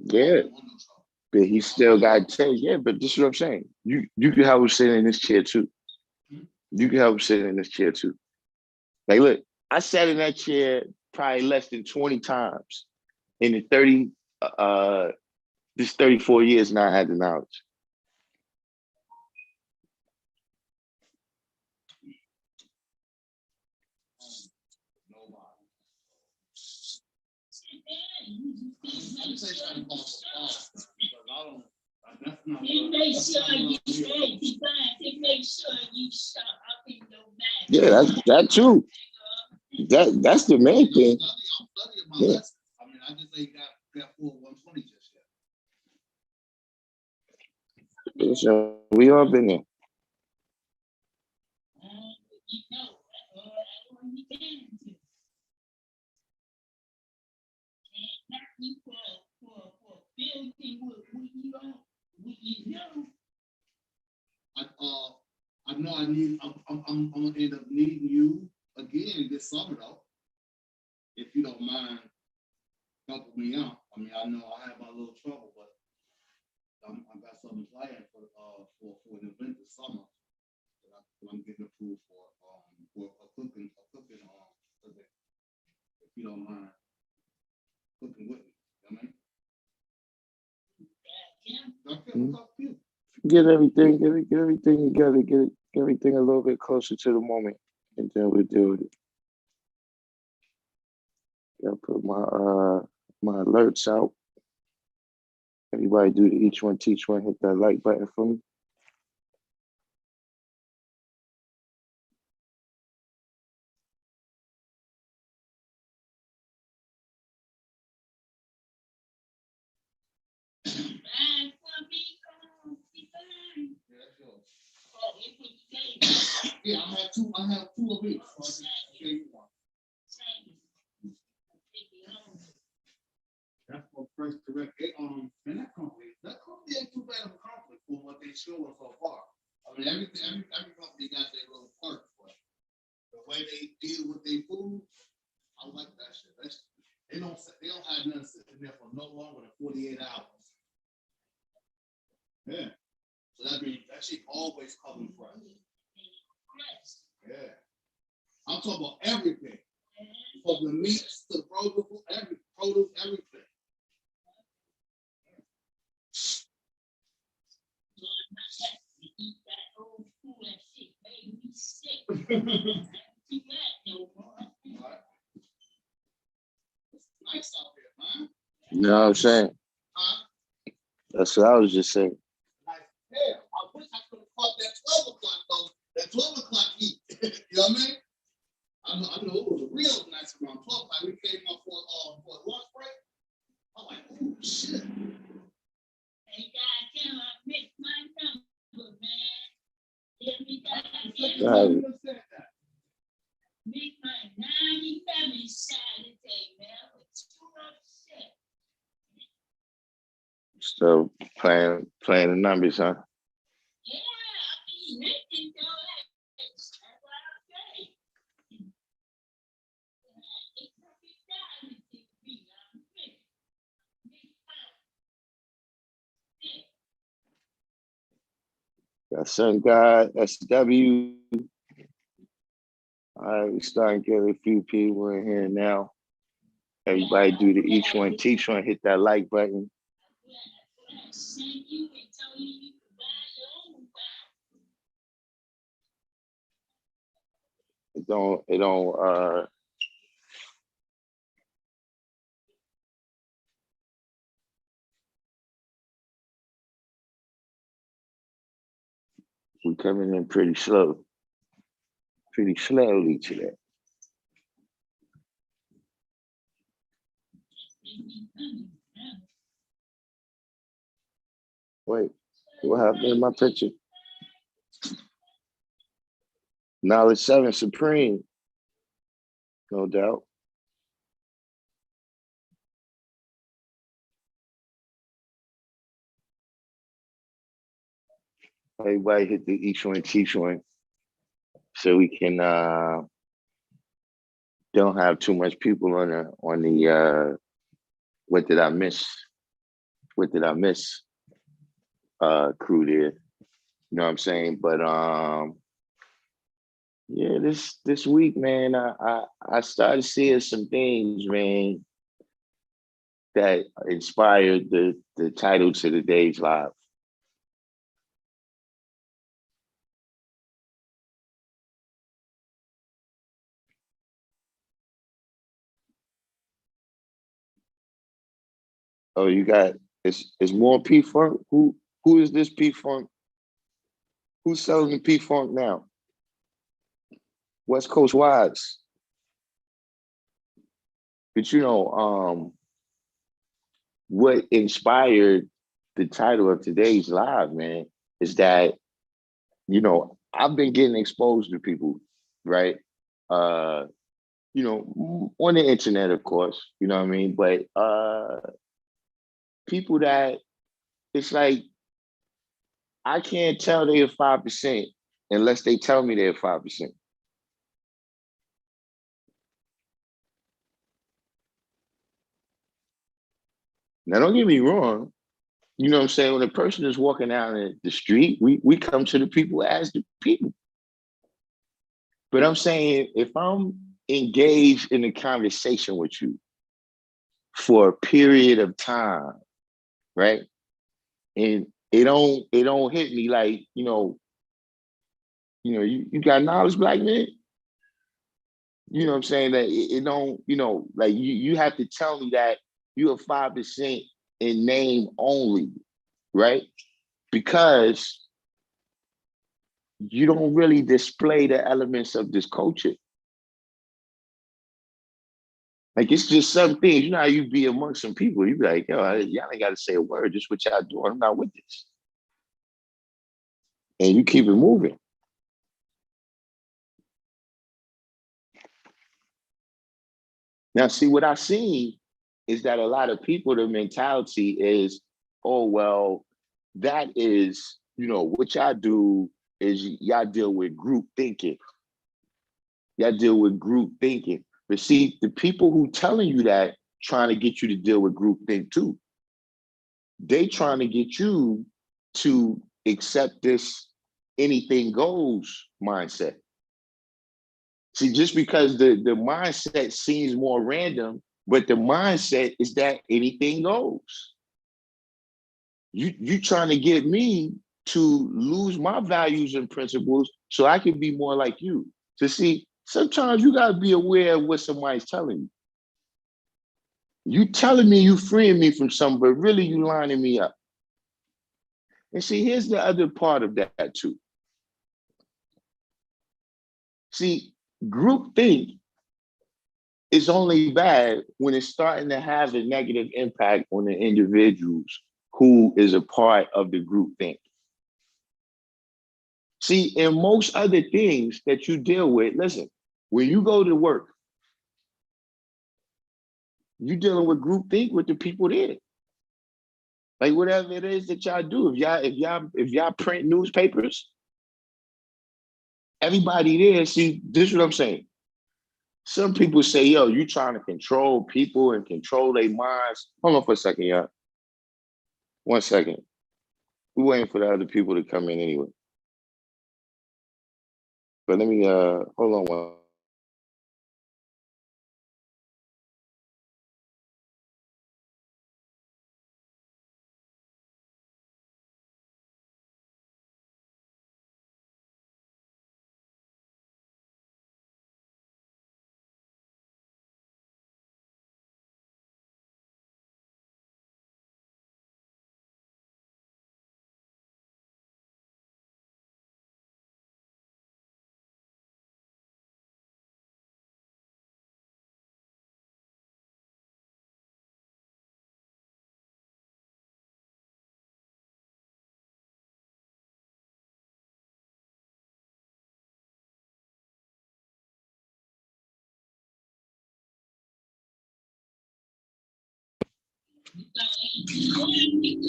Yeah, but he still got 10. Yeah, but this is what I'm saying. You can help him sit in this chair too. You can help him sit in this chair too. Like, look, I sat in that chair probably less than 20 times in the 30, this 34 years now I had the knowledge. Yeah, that too. That's the main thing. Yeah. I mean, I just ain't got full 120 just yet. So we all been there. I know I'm gonna end up needing you again this summer though, if you don't mind helping me out. I mean, I know I have my little trouble, but I got something planned for an event this summer that I'm getting approved for a cooking event. If you don't mind cooking with me, you know what I mean? Okay, get everything together, get everything a little bit closer to the moment, and then we'll deal with it. I'll put my alerts out. Everybody do the each one teach one, hit that like button for me. Yeah, I have two of each. That's what First Direct. And that company ain't too bad of a company for what they show us so far. I mean, every company got their little perks, but the way they deal with their food, I like that shit. They don't have nothing sitting there for no longer than 48 hours. Yeah. So that means that shit always coming fresh. Yeah. I'm talking about everything. From the meats to produce, everything. Nice out there, man. You know what I'm saying? That's what I was just saying. Yeah, I wish I could have caught that 12 o'clock though. That 12 o'clock heat. You know what I mean? I know it was real nice around 12 o'clock. We came up for a lunch break. I'm like, oh shit. Hey guys, can I make my number, man? Make my 97 Saturday, man. So playing the numbers, huh? Yeah, I mean, that's what I say. Got Sun God, SW. All right, we starting to get a few people in here now. Everybody do the each one teach one, hit that like button. It don't we coming in pretty slowly today. Wait, what happened in my picture? Knowledge 7 Supreme, no doubt. Everybody hit the each one teach one, so we can don't have too much people on the what did I miss what did I miss? Crew there. You know what I'm saying? But yeah, this week, man, I started seeing some things, man, that inspired the title to today's live. Oh, you got it's more P Funk. Who is this P Funk? Who's selling the P Funk now? West Coast Wise. But you know, what inspired the title of today's live, man, is that, you know, I've been getting exposed to people, right? You know, on the internet, of course, you know what I mean? But people that it's like I can't tell they're 5% unless they tell me they're 5%. Now, don't get me wrong. You know what I'm saying? When a person is walking down the street, we come to the people as the people. But I'm saying if I'm engaged in a conversation with you for a period of time, right? And it don't hit me like, you got knowledge, black man. You know what I'm saying? That it don't, like you have to tell me that you're 5% in name only, right? Because you don't really display the elements of this culture. Like it's just some things, you know how you be amongst some people, you be like, yo, y'all ain't gotta say a word, just what y'all doing. I'm not with this. And you keep it moving. Now, see what I seen is that a lot of people, the mentality is, oh, well, that is, what y'all do is y'all deal with group thinking. Y'all deal with group thinking. But see, the people who telling you that trying to get you to deal with group think too. They trying to get you to accept this anything goes mindset. See, just because the mindset seems more random, but the mindset is that anything goes. You trying to get me to lose my values and principles so I can be more like you. To see, sometimes you gotta be aware of what somebody's telling you. You telling me you freeing me from something, but really you lining me up. And see, here's the other part of that too. See, group think is only bad when it's starting to have a negative impact on the individuals who is a part of the group think. See, in most other things that you deal with, listen, when you go to work, you dealing with group think with the people there. Like whatever it is that y'all do, if y'all print newspapers, everybody there, see, this is what I'm saying. Some people say, yo, you trying to control people and control their minds. Hold on for a second, y'all. 1 second. We're waiting for the other people to come in anyway. But let me hold on one.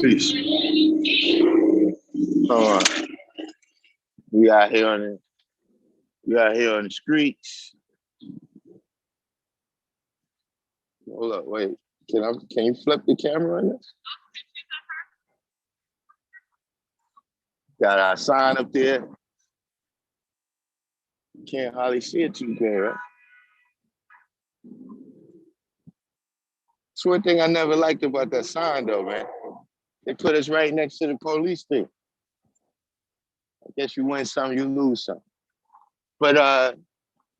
Peace. All right. We out here on the streets. Hold up, wait. Can you flip the camera on this? Got our sign up there. Can't hardly see it too good, right? It's one thing I never liked about that sign, though, man. They put us right next to the police thing. I guess you win some, you lose some. But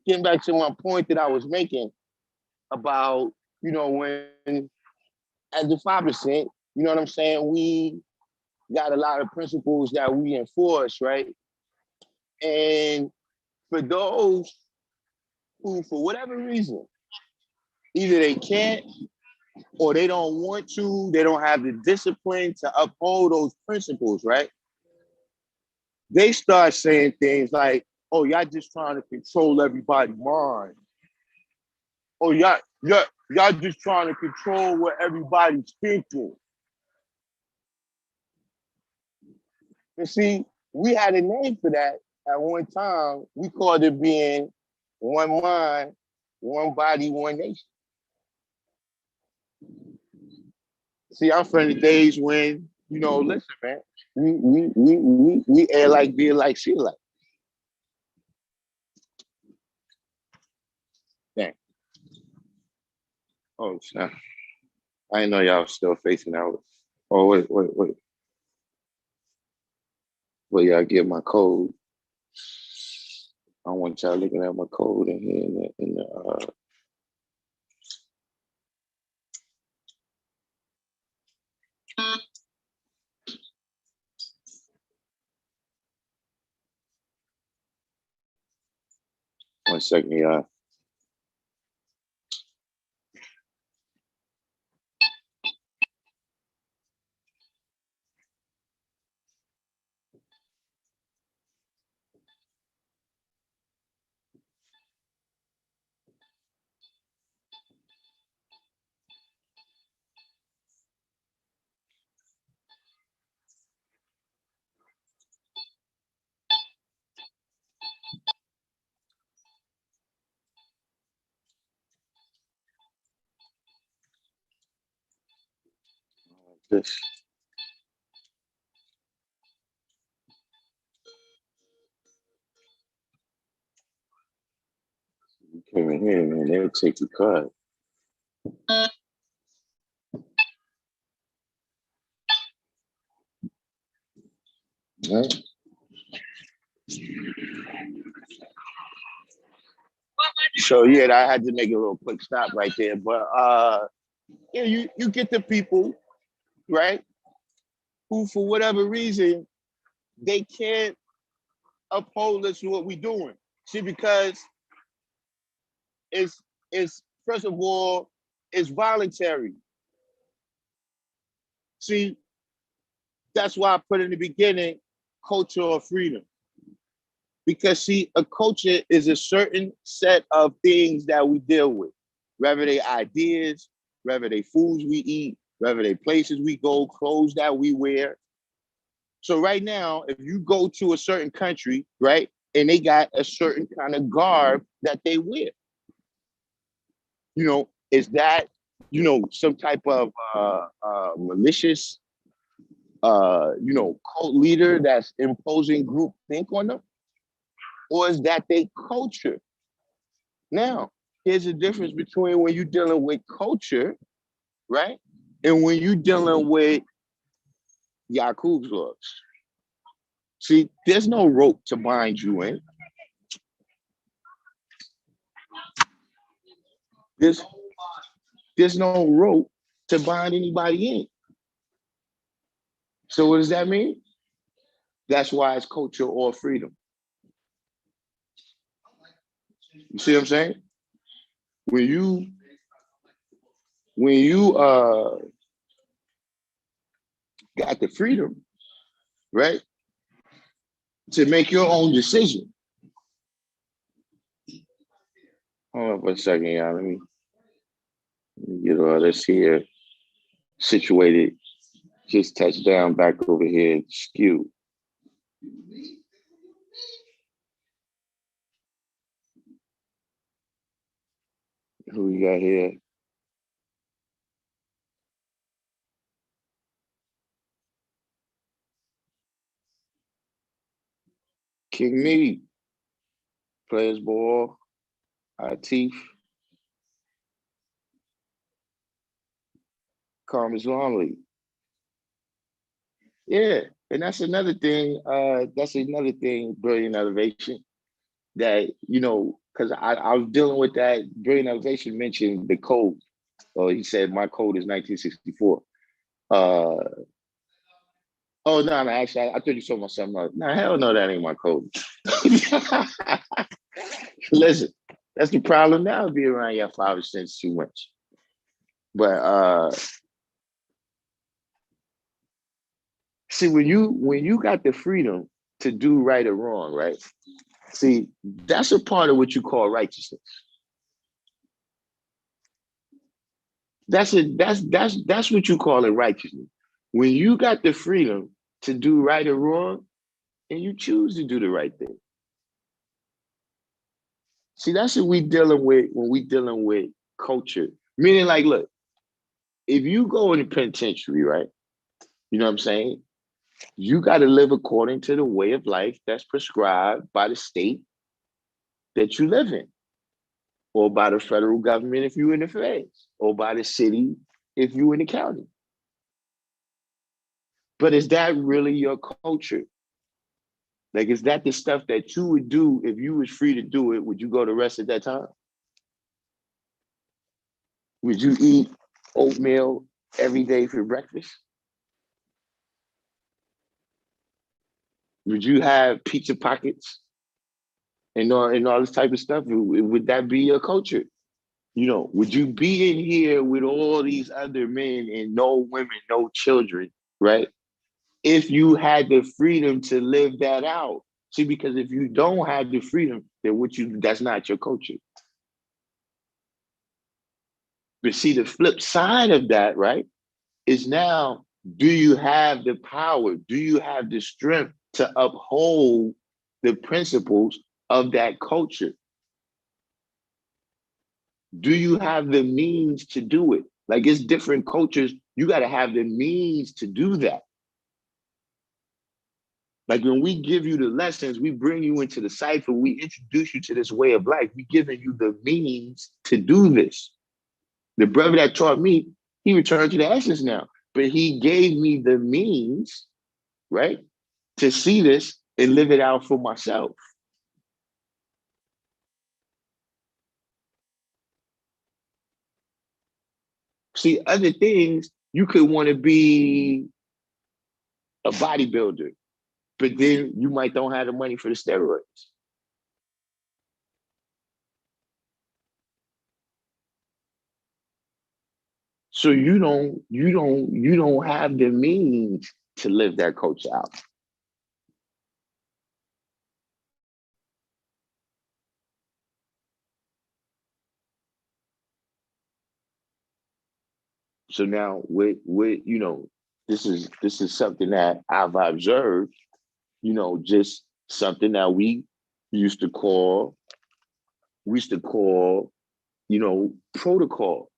getting back to my point that I was making about, when as the 5%, you know what I'm saying? We got a lot of principles that we enforce, right? And for those who, for whatever reason, either they can't or they don't want to, they don't have the discipline to uphold those principles, right? They start saying things like, oh, y'all just trying to control everybody's mind. Oh, y'all just trying to control what everybody's thinking. And see, we had a name for that at one time. We called it being one mind, one body, one nation. See, I'm from the days when, listen, man, we air like, be like, see like. Dang. Oh, snap. I didn't know y'all was still facing out. Oh, wait. Well, y'all get my code. I want y'all looking at my code in here in the 1 second, y'all. This. You came in here, man, they'll take your card. Right? So yeah, I had to make a little quick stop right there. But yeah, you get the people, right, who for whatever reason they can't uphold us to what we're doing. See, because it's first of all, it's voluntary. See, that's why I put in the beginning culture of freedom. Because see, a culture is a certain set of things that we deal with, whether they ideas, whether they foods we eat, whether they places we go, clothes that we wear. So right now, if you go to a certain country, right, and they got a certain kind of garb that they wear, is that, some type of malicious, cult leader that's imposing group think on them? Or is that their culture? Now, here's the difference between when you're dealing with culture, right? And when you're dealing with Yakub's laws. See, there's no rope to bind you in. There's no rope to bind anybody in. So what does that mean? That's why it's culture or freedom. You see what I'm saying? When you got the freedom, right, to make your own decision. Hold on for a second, y'all. Let me get all this here situated. Just touch down back over here, skew. Who we got here? King Me, Players Ball, Teeth, Carmen's Longley. Yeah, and that's another thing. Brilliant elevation. That because I was dealing with that. Brilliant elevation mentioned the code. Or he said my code is 1964. Oh no, actually, I thought you told me something else. No, hell no, that ain't my code. Listen, that's the problem now. Be around your 5 cents too much. But see, when you got the freedom to do right or wrong, right? See, that's a part of what you call righteousness. That's what you call it righteousness. When you got the freedom to do right or wrong, and you choose to do the right thing. See, that's what we dealing with when we dealing with culture. Meaning, like, look, if you go in the penitentiary, right? You know what I'm saying? You got to live according to the way of life that's prescribed by the state that you live in, or by the federal government if you're in the feds, or by the city if you're in the county. But is that really your culture? Like, is that the stuff that you would do if you was free to do it? Would you go the rest of that time? Would you eat oatmeal every day for breakfast? Would you have pizza pockets and all this type of stuff? Would that be your culture? Would you be in here with all these other men and no women, no children, right? If you had the freedom to live that out. See, because if you don't have the freedom, then that's not your culture. But see, the flip side of that, right, is now, do you have the power? Do you have the strength to uphold the principles of that culture? Do you have the means to do it? Like, it's different cultures. You got to have the means to do that. Like, when we give you the lessons, we bring you into the cipher, we introduce you to this way of life. We giving you the means to do this. The brother that taught me, he returned to the essence now, but he gave me the means, right, to see this and live it out for myself. See, other things, you could want to be a bodybuilder, but then you might don't have the money for the steroids. So you don't have the means to live that culture out. So now with this is something that I've observed, just something that used to call, we used to call, protocol.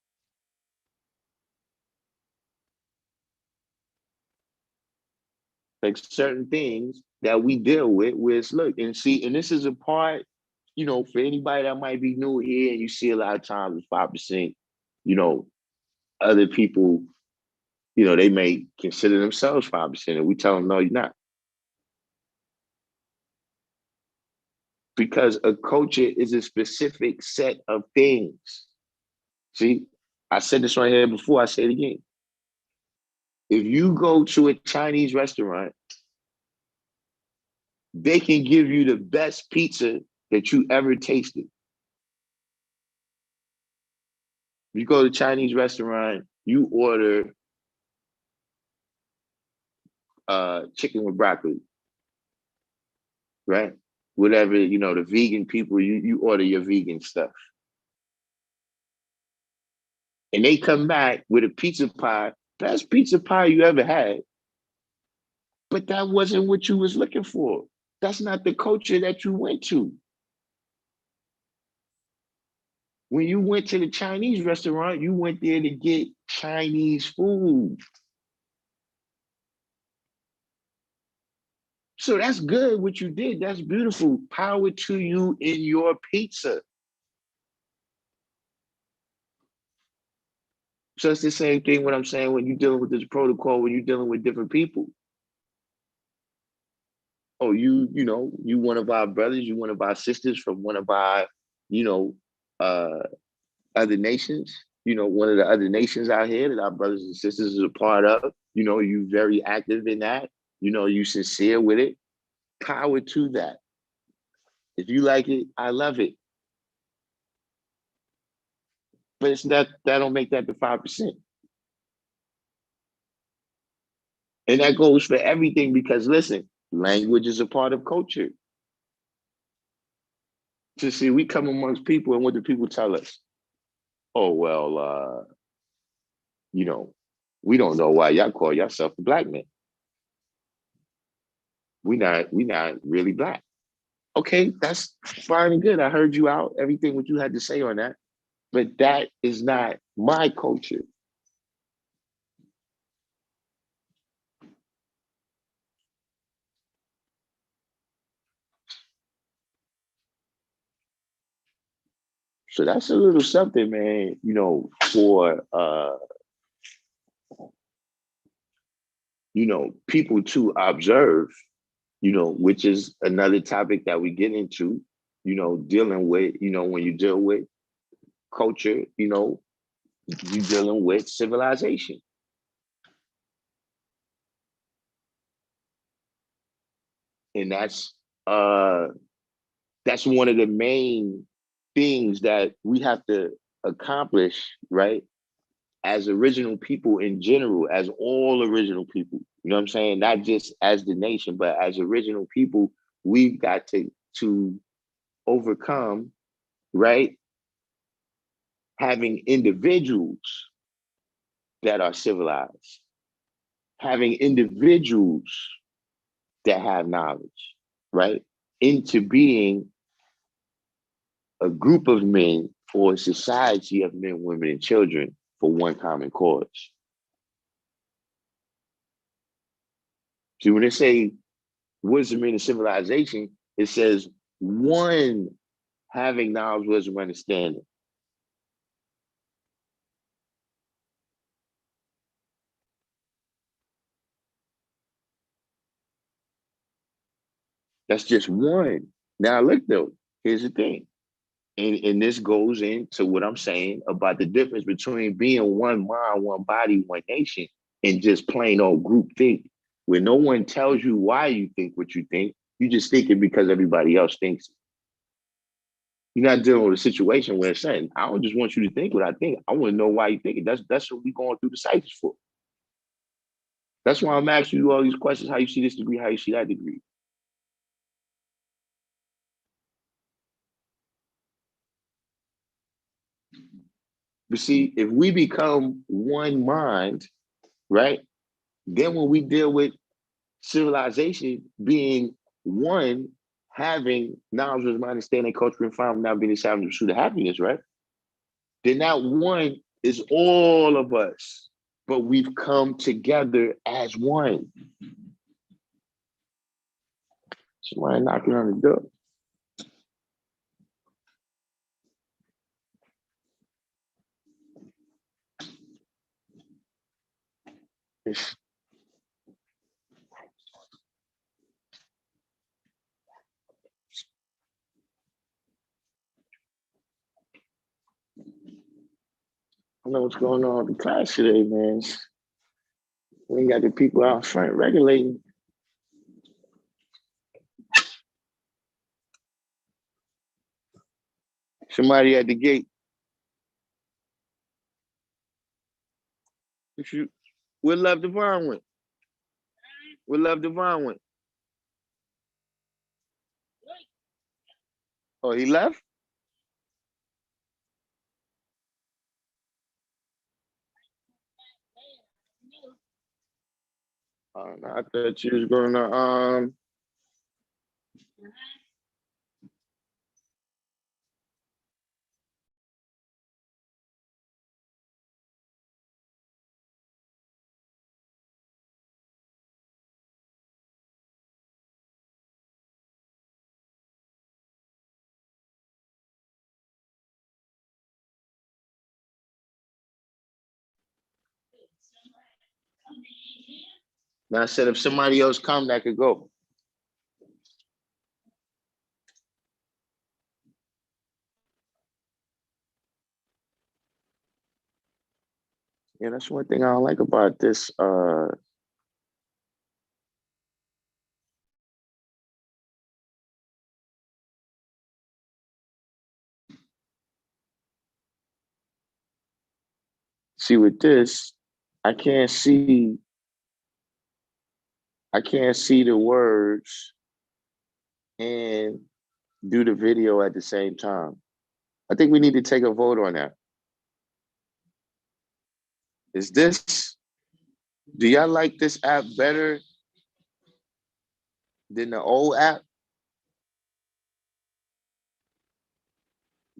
Like, certain things that we deal with look and see, and this is a part, for anybody that might be new here, and you see a lot of times with 5%, other people, they may consider themselves 5%, and we tell them, no, you're not. Because a culture is a specific set of things. See, I said this right here before, I say it again. If you go to a Chinese restaurant, they can give you the best pizza that you ever tasted. You go to a Chinese restaurant, you order chicken with broccoli, right? Whatever, the vegan people, you order your vegan stuff. And they come back with a pizza pie, best pizza pie you ever had. But that wasn't what you was looking for. That's not the culture that you went to. When you went to the Chinese restaurant, you went there to get Chinese food. So that's good what you did. That's beautiful. Power to you in your pizza. So it's the same thing what I'm saying when you're dealing with this protocol, when you're dealing with different people. Oh, you one of our brothers, you one of our sisters from one of our, you know, uh other nations, one of the other nations out here that our brothers and sisters is a part of. You very active in that. You sincere with it. Power to that. If you like it, I love it. But it's not that don't make that the 5%. And that goes for everything because listen, language is a part of culture. To see, we come amongst people and what do people tell us? Oh, well, you know, we don't know why y'all call yourself a black man. We not really black. Okay, that's fine and good. I heard you out, everything what you had to say on that. But that is not my culture. So that's a little something, man, for people to observe, which is another topic that we get into, dealing with, when you deal with culture, you're dealing with civilization. And that's one of the main things that we have to accomplish, right? As original people in general, as all original people, you know what I'm saying? Not just as the nation, but as original people, we've got to overcome, right? Having individuals that are civilized, having individuals that have knowledge, right? Into being a group of men or a society of men, women, and children for one common cause. See, when they say wisdom and civilization, it says one having knowledge, wisdom, understanding. That's just one. Now, look though, here's the thing. And this goes into what I'm saying about the difference between being one mind, one body, one nation, and just plain old group think, where no one tells you why you think what you think. You just think it because everybody else thinks it. You're not dealing with a situation where it's saying, I don't just want you to think what I think. I want to know why you think it. That's what we're going through the cycles for. That's why I'm asking you all these questions. How you see this degree? How you see that degree? But see, if we become one mind, right? Then when we deal with civilization being one, having knowledge, wisdom, understanding, culture, and farm, now being the pursuit of happiness, right? Then that one is all of us, but we've come together as one. Somebody knocking on the door. I know what's going on with the class today, man. We ain't got the people out front regulating. Somebody at the gate. Where Love Divine went? Where Love Divine went? Oh, he left? Oh, no, I thought you was going to Now I said if somebody else come, that could go. Yeah, that's one thing I don't like about this. See with this, I can't see. I can't see the words and do the video at the same time. I think we need to take a vote on that. Is this, do y'all like this app better than the old app,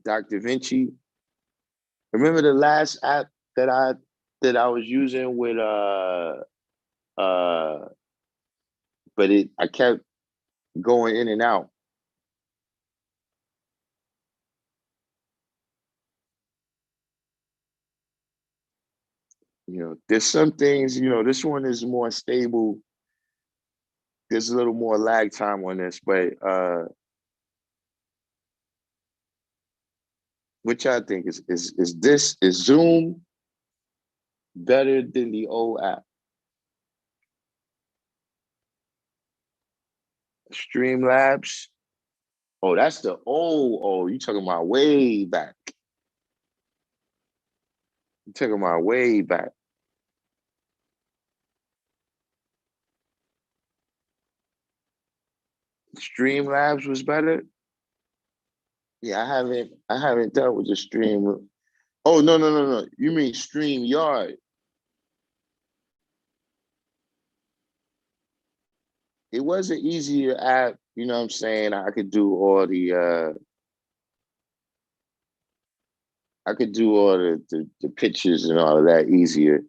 Dr. Vinci? Remember the last app that I was using with uh but I kept going in and out. You know, there's some things, you know, this one is more stable. There's a little more lag time on this, but what y'all think is Zoom better than the old app? Streamlabs. Oh, that's the old. Oh, you talking about way back? You talking about way back? Streamlabs was better. Yeah, I haven't dealt with the stream. Oh no. You mean StreamYard? It was an easier app. You know what I'm saying? I could do all the pictures and all of that easier.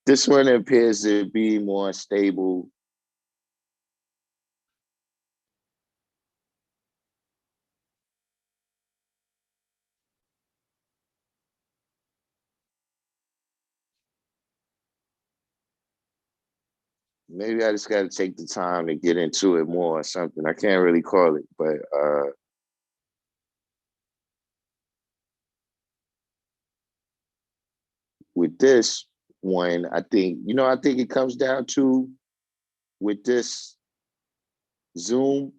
This one appears to be more stable. Maybe I just got to take the time to get into it more or something. I can't really call it, but with this one, I think it comes down to with this Zoom,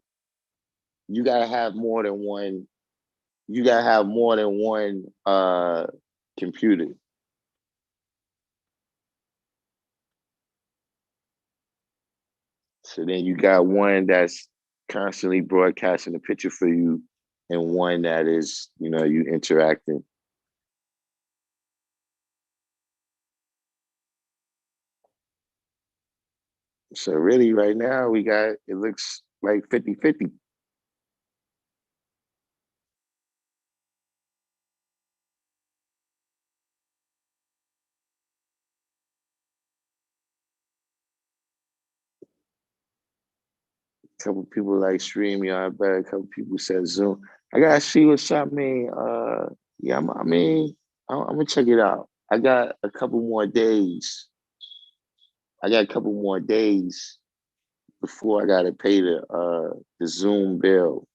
you gotta have more than one. You gotta have more than one computer. So then you got one that's constantly broadcasting a picture for you, and one that is, you interacting. So really, right now, it looks like 50-50. A couple people like StreamYard better. A couple people said Zoom. I gotta see what's up, man. Yeah, I'm gonna check it out. I got a couple more days. I got a couple more days before I gotta pay the Zoom bill.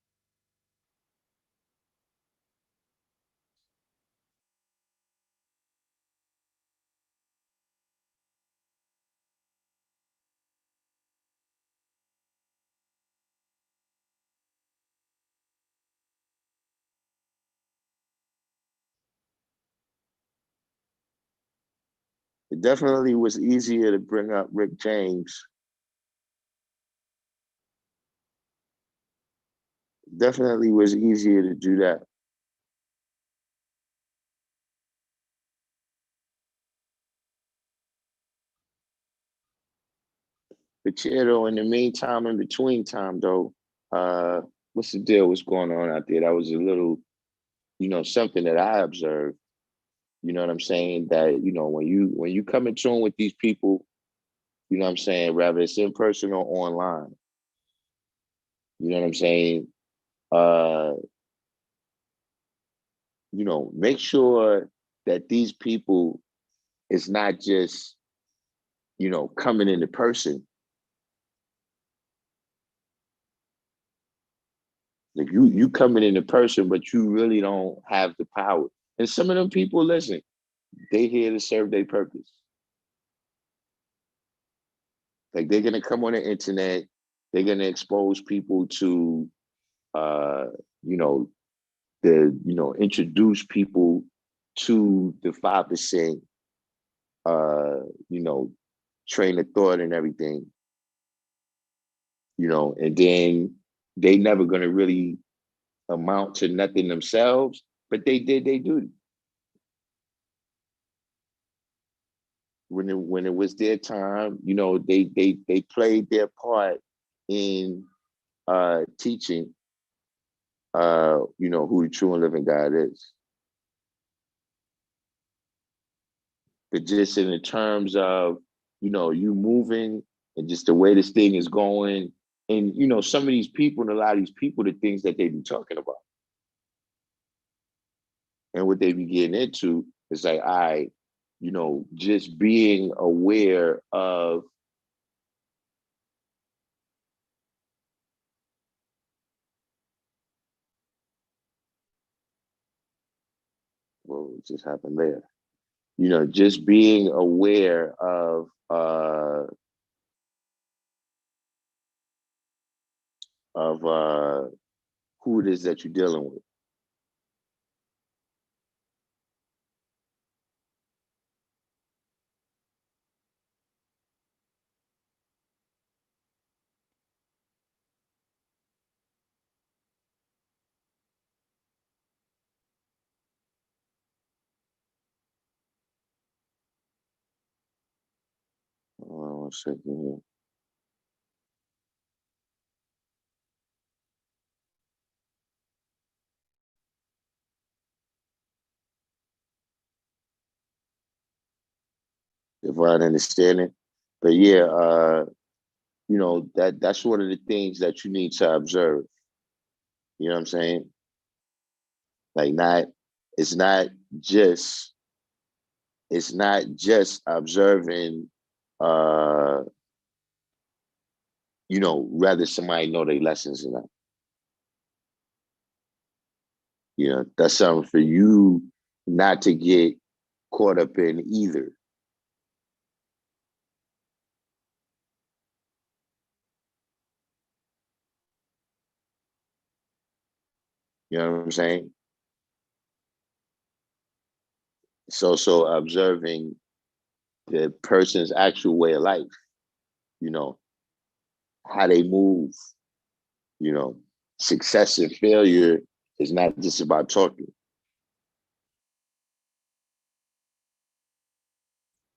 It definitely was easier to bring up Rick James. Definitely was easier to do that. But yeah, though, in the meantime, in between time, though, what's the deal? What's going on out there? That was a little, something that I observed. You know what I'm saying? That, when you come in tune with these people, you know what I'm saying, whether it's in person or online, you know what I'm saying? Uh, make sure that these people is not just, coming into person. Like you coming into person, but you really don't have the power. And some of them people, listen, they here to serve their purpose. Like they're gonna come on the internet, they're gonna expose people to uh, you know, introduce people to the 5%, uh, you know, train of thought and everything, and then they never gonna really amount to nothing themselves, but they did their duty. When it was their time, they played their part in teaching who the true and living God is. But just in the terms of, you moving and just the way this thing is going, and some of these people and a lot of these people, the things that they be talking about and what they be getting into is like, just being aware of what just happened there. Just being aware of who it is that you're dealing with. Hold on 1 second here. Divine understanding. But yeah, that's one of the things that you need to observe. You know what I'm saying? Like it's not just it's not just observing uh rather somebody know their lessons or not. That's something for you not to get caught up in either. You know what I'm saying? It's also observing the person's actual way of life, you know, how they move, you know. Success and failure is not just about talking.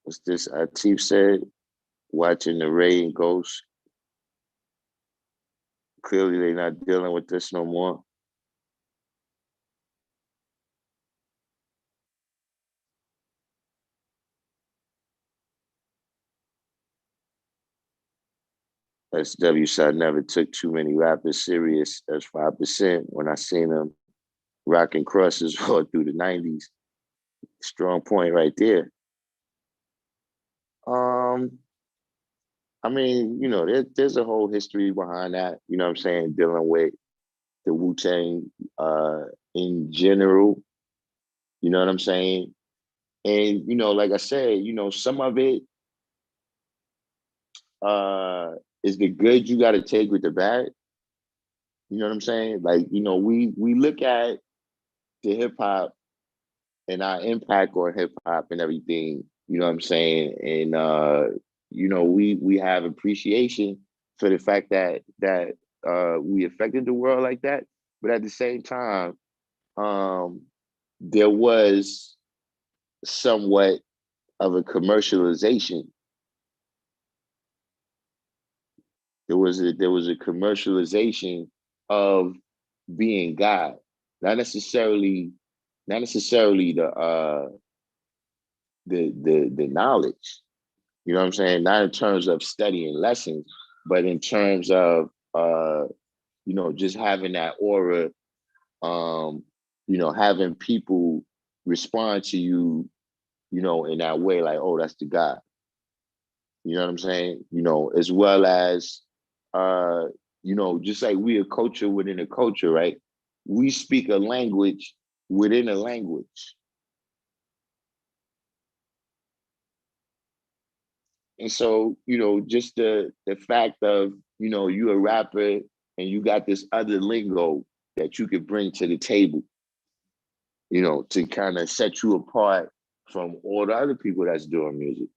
What's this Atif said? Watching the Ray and Ghost. Clearly they're not dealing with this no more. SW said I never took too many rappers serious as 5% when I seen them rocking crosses all through the 90s. Strong point right there. Um, I mean, there's a whole history behind that, you know what I'm saying, dealing with the Wu-Tang in general, you know what I'm saying? And, like I said, some of it is the good you got to take with the bad. You know what I'm saying? Like, we look at the hip hop and our impact on hip hop and everything, you know what I'm saying? And we have appreciation for the fact that we affected the world like that. But at the same time, there was somewhat of a commercialization. There was a commercialization of being God, not necessarily the knowledge. You know what I'm saying? Not in terms of studying lessons, but in terms of just having that aura, having people respond to you, in that way, like, oh, that's the God. You know what I'm saying? You know, as well as just like we a culture within a culture, right? We speak a language within a language. And so, just the fact of, you a rapper and you got this other lingo that you could bring to the table, to kind of set you apart from all the other people that's doing music.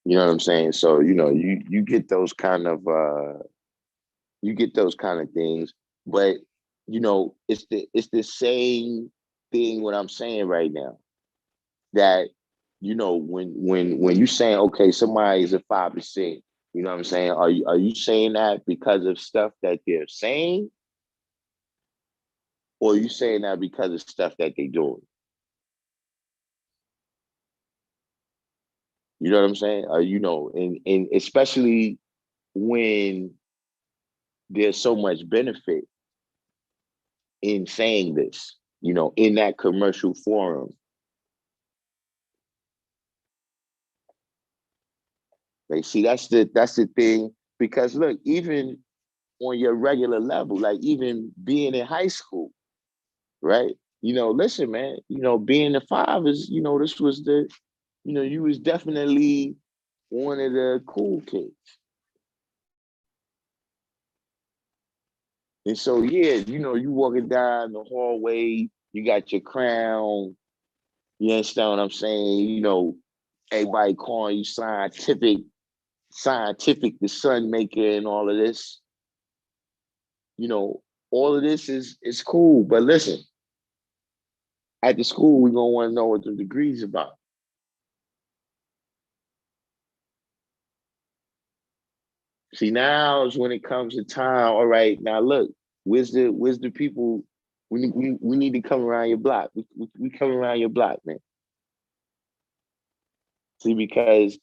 You know what I'm saying? So, you get those kind of things, but it's the same thing what I'm saying right now. That, when you saying, okay, somebody is a 5%, you know what I'm saying? Are you saying that because of stuff that they're saying? Or are you saying that because of stuff that they're doing? You know what I'm saying? And especially when there's so much benefit in saying this, in that commercial forum. Like, see, that's the thing. Because look, even on your regular level, like even being in high school, right? Listen, man, being a five is, this was you was definitely one of the cool kids. And so, yeah, you walking down the hallway, you got your crown, you understand what I'm saying? Everybody calling you scientific, the sun maker and all of this. All of this is cool. But listen, at the school, we're gonna want to know what the degree's about. See, now is when it comes to time. All right, now look, where's the people? We need to come around your block. We come around your block, man. See, because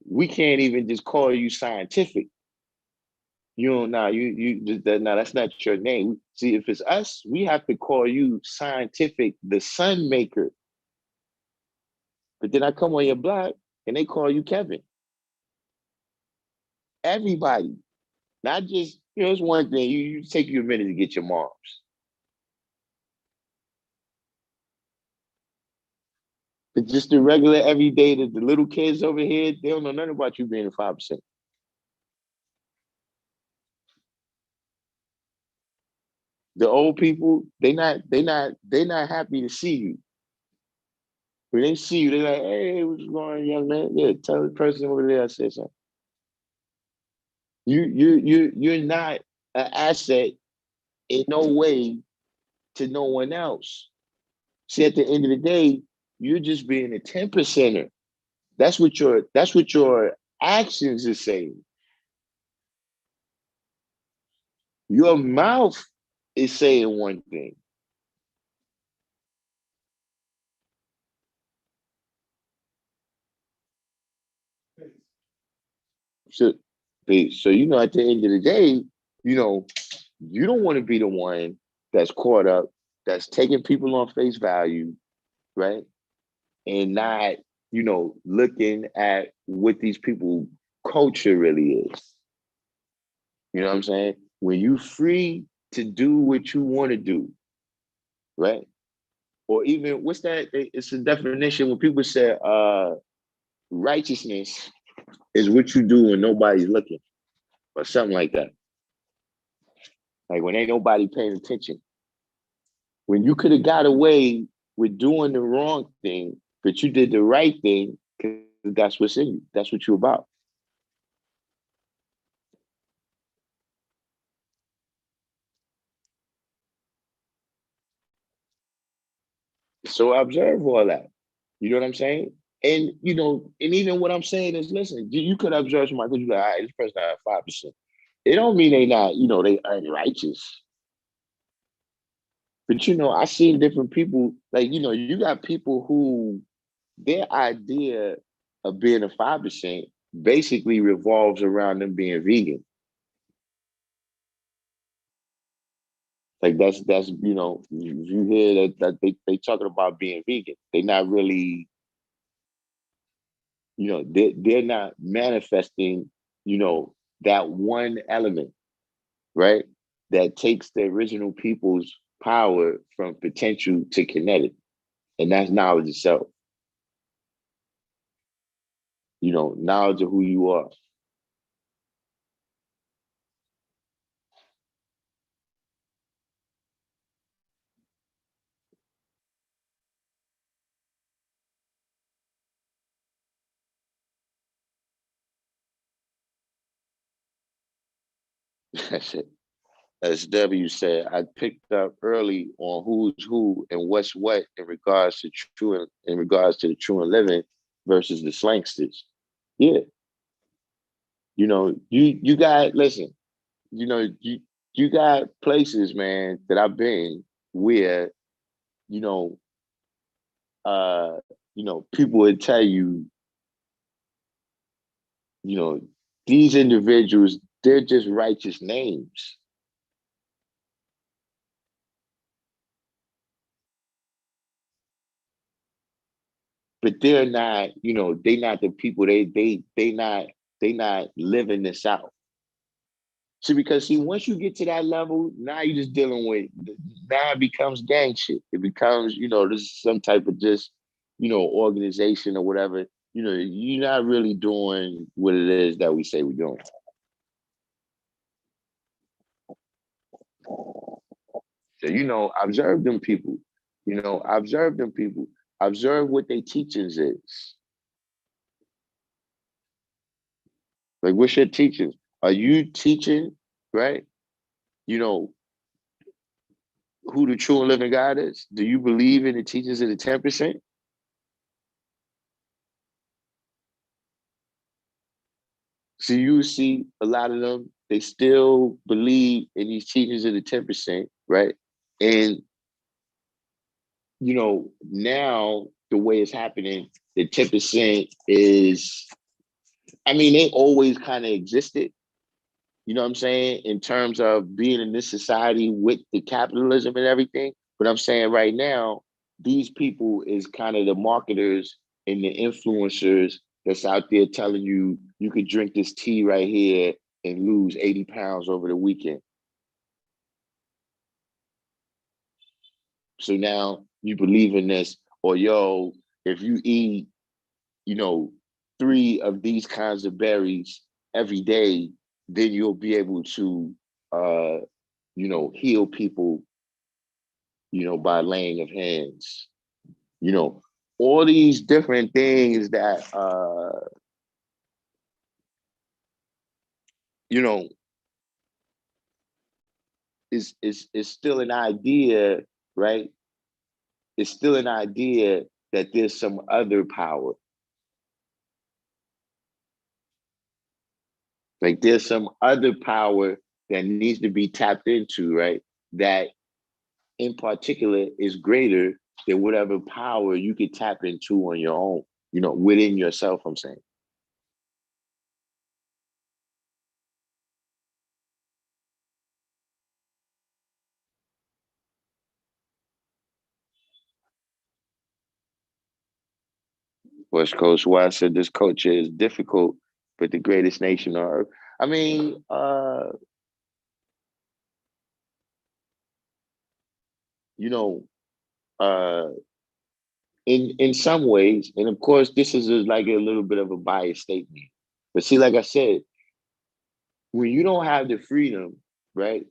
we can't even just call you scientific. Now that's not your name. See, if it's us, we have to call you scientific, the sun maker. But then I come on your block and they call you Kevin. Everybody, not just, it's one thing. You take you a minute to get your moms. But just the regular everyday, the little kids over here, they don't know nothing about you being a 5%. The old people, they not happy to see you. When they see you, they're like, hey, what's going on, young man? Yeah, tell the person over there I said something. You're not an asset in no way to no one else. See, at the end of the day, you're just being a 10%er. That's what your actions is saying. Your mouth is saying one thing. So, at the end of the day, you don't want to be the one that's caught up, that's taking people on face value, right? And not, looking at what these people culture really is. You know what I'm saying? When you free to do what you want to do, right? Or even what's that? It's a definition when people say righteousness is what you do when nobody's looking, or something like that. Like when ain't nobody paying attention. When you could have got away with doing the wrong thing, but you did the right thing because that's what's in you. That's what you're about. So observe all that. You know what I'm saying? And and even what I'm saying is, listen, you could observe somebody because you're like, all right, this person got 5%. It don't mean they not, they unrighteous. But I seen different people, like, you got people who their idea of being a 5% basically revolves around them being vegan. Like that's you hear that they talking about being vegan. They not really they're not manifesting, that one element, right? That takes the original people's power from potential to kinetic. And that's knowledge itself. Knowledge of who you are. As W said, I picked up early on who's who and what's what in regards to the true and living versus the slanksters. Yeah, you got listen. You got places, man, that I've been where you know uh people would tell you, you know these individuals, they're just righteous names, but they're not, they not the people. They not living this out. See, because once you get to that level, now you're just dealing with, now it becomes gang shit. It becomes, this is some type of just, organization or whatever. You're not really doing what it is that we say we're doing. So, observe them people. Observe them people. Observe what their teachings is. Like, what's your teachings? Are you teaching, right? You know, who the true and living God is? Do you believe in the teachings of the 10%? So you see a lot of them, they still believe in these teachings of the 10%, right? And, now the way it's happening, the 10% is, I mean, they always kind of existed, you know what I'm saying, in terms of being in this society with the capitalism and everything. But I'm saying right now, these people is kind of the marketers and the influencers that's out there telling you you could drink this tea right here and lose 80 pounds over the weekend. So now you believe in this, or yo, if you eat, you know, 3 of these kinds of berries every day, then you'll be able to, uh, heal people, by laying of hands. You know, all these different things that, you know, is still an idea, right? It's still an idea that there's some other power. Like there's some other power that needs to be tapped into, right? That in particular is greater than whatever power you could tap into on your own, within yourself, I'm saying. West Coast, why I said this culture is difficult, but the greatest nation on earth. I mean, you know, uh, in some ways, and of course, this is like a little bit of a biased statement. But see, like I said, when you don't have the freedom, right,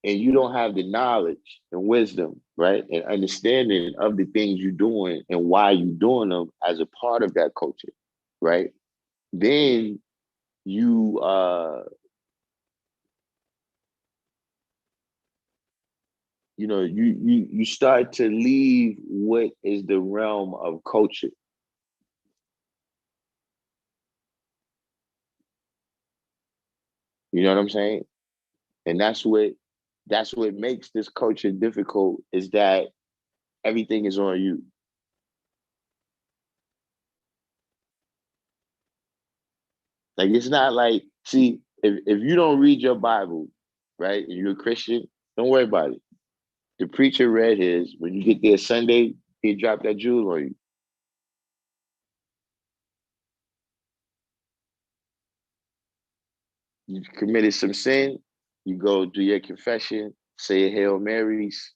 and you don't have the knowledge and wisdom, right, and understanding of the things you're doing and why you're doing them as a part of that culture, right, then you you start to leave what is the realm of culture. You know what I'm saying? And that's what makes this culture difficult, is that everything is on you. Like it's not like, see, if you don't read your Bible, right, and you're a Christian, don't worry about it. The preacher read his. When you get there Sunday, he dropped that jewel on you. you committed some sin, you go do your confession, say a Hail Marys.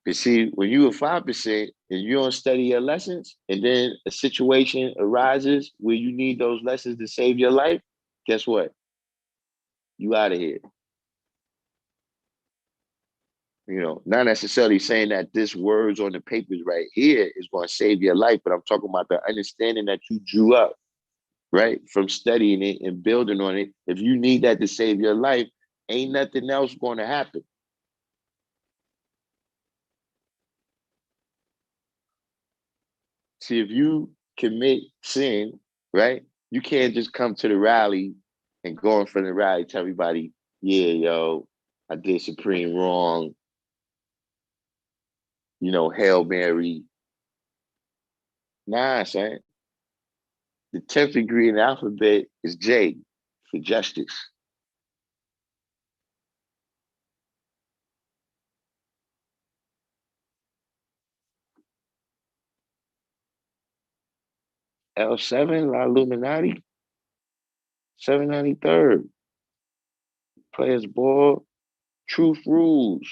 But see, when you are 5% and you don't study your lessons, and then a situation arises where you need those lessons to save your life, guess what? You out of here. You know, not necessarily saying that this words on the papers right here is going to save your life, but I'm talking about the understanding that you drew up, right? From studying it and building on it. If you need that to save your life, ain't nothing else going to happen. See, if you commit sin, right, you can't just come to the rally and go in front of the rally, tell everybody, yeah, yo, I did supreme wrong, you know, Hail Mary. Nah, son. The 10th degree in the alphabet is J for justice. L7, La Illuminati, 793rd. Players ball, truth rules.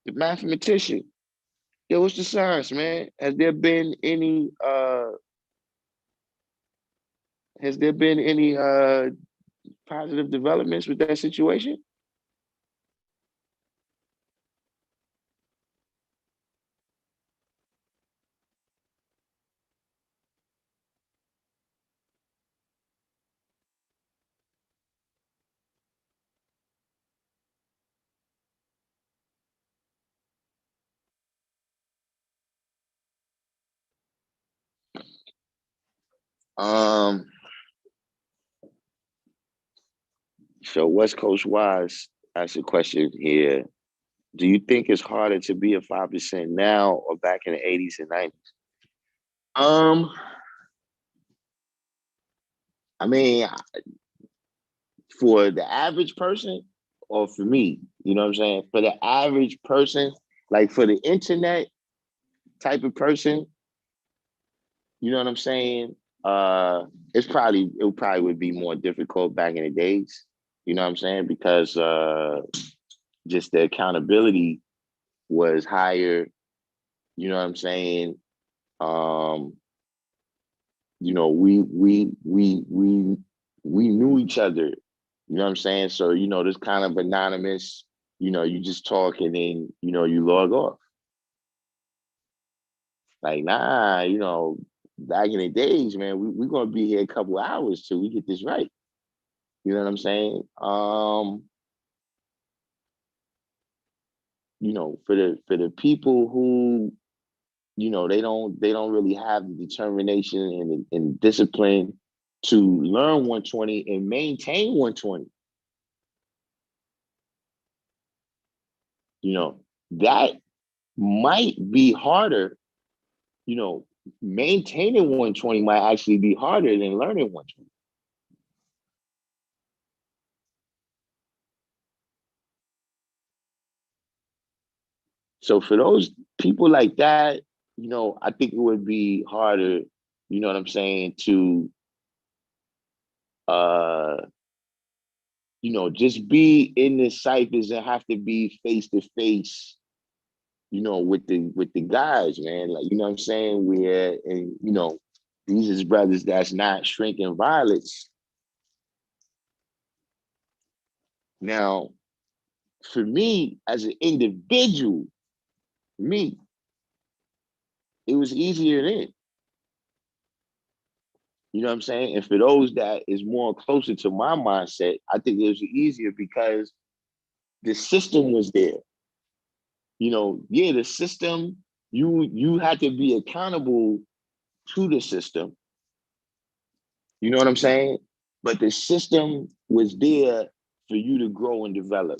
The mathematician. Yo, what's the science, man? Has there been any positive developments with that situation? Um, so West Coast Wise asked a question here. Do you think it's harder to be a 5% now or back in the 80s and 90s? Um, I mean, for the average person or for me, you know what I'm saying? For the average person, like for the internet type of person, you know what I'm saying? It probably would be more difficult back in the days, you know what I'm saying? Because just the accountability was higher, you know what I'm saying? Um, you know, we knew each other, you know what I'm saying? So, you know, this kind of anonymous, you know, you just talk and then, you know, you log off. Like, nah, you know, back in the days, man, we're gonna be here a couple hours till we get this right. You know what I'm saying? You know, for the people who, you know, they don't really have the determination and discipline to learn 120 and maintain 120. You know, that might be harder. You know, maintaining 120 might actually be harder than learning 120. So for those people like that, you know, I think it would be harder, you know what I'm saying, to uh, you know, just be in the ciphers and have to be face to face, you know, with the guys, man. Like, you know what I'm saying? Where and you know, these is brothers that's not shrinking violets. Now, for me as an individual, me, it was easier then. You know what I'm saying? And for those that is more closer to my mindset, I think it was easier because the system was there. You know, yeah, the system, you had to be accountable to the system. You know what I'm saying? But the system was there for you to grow and develop.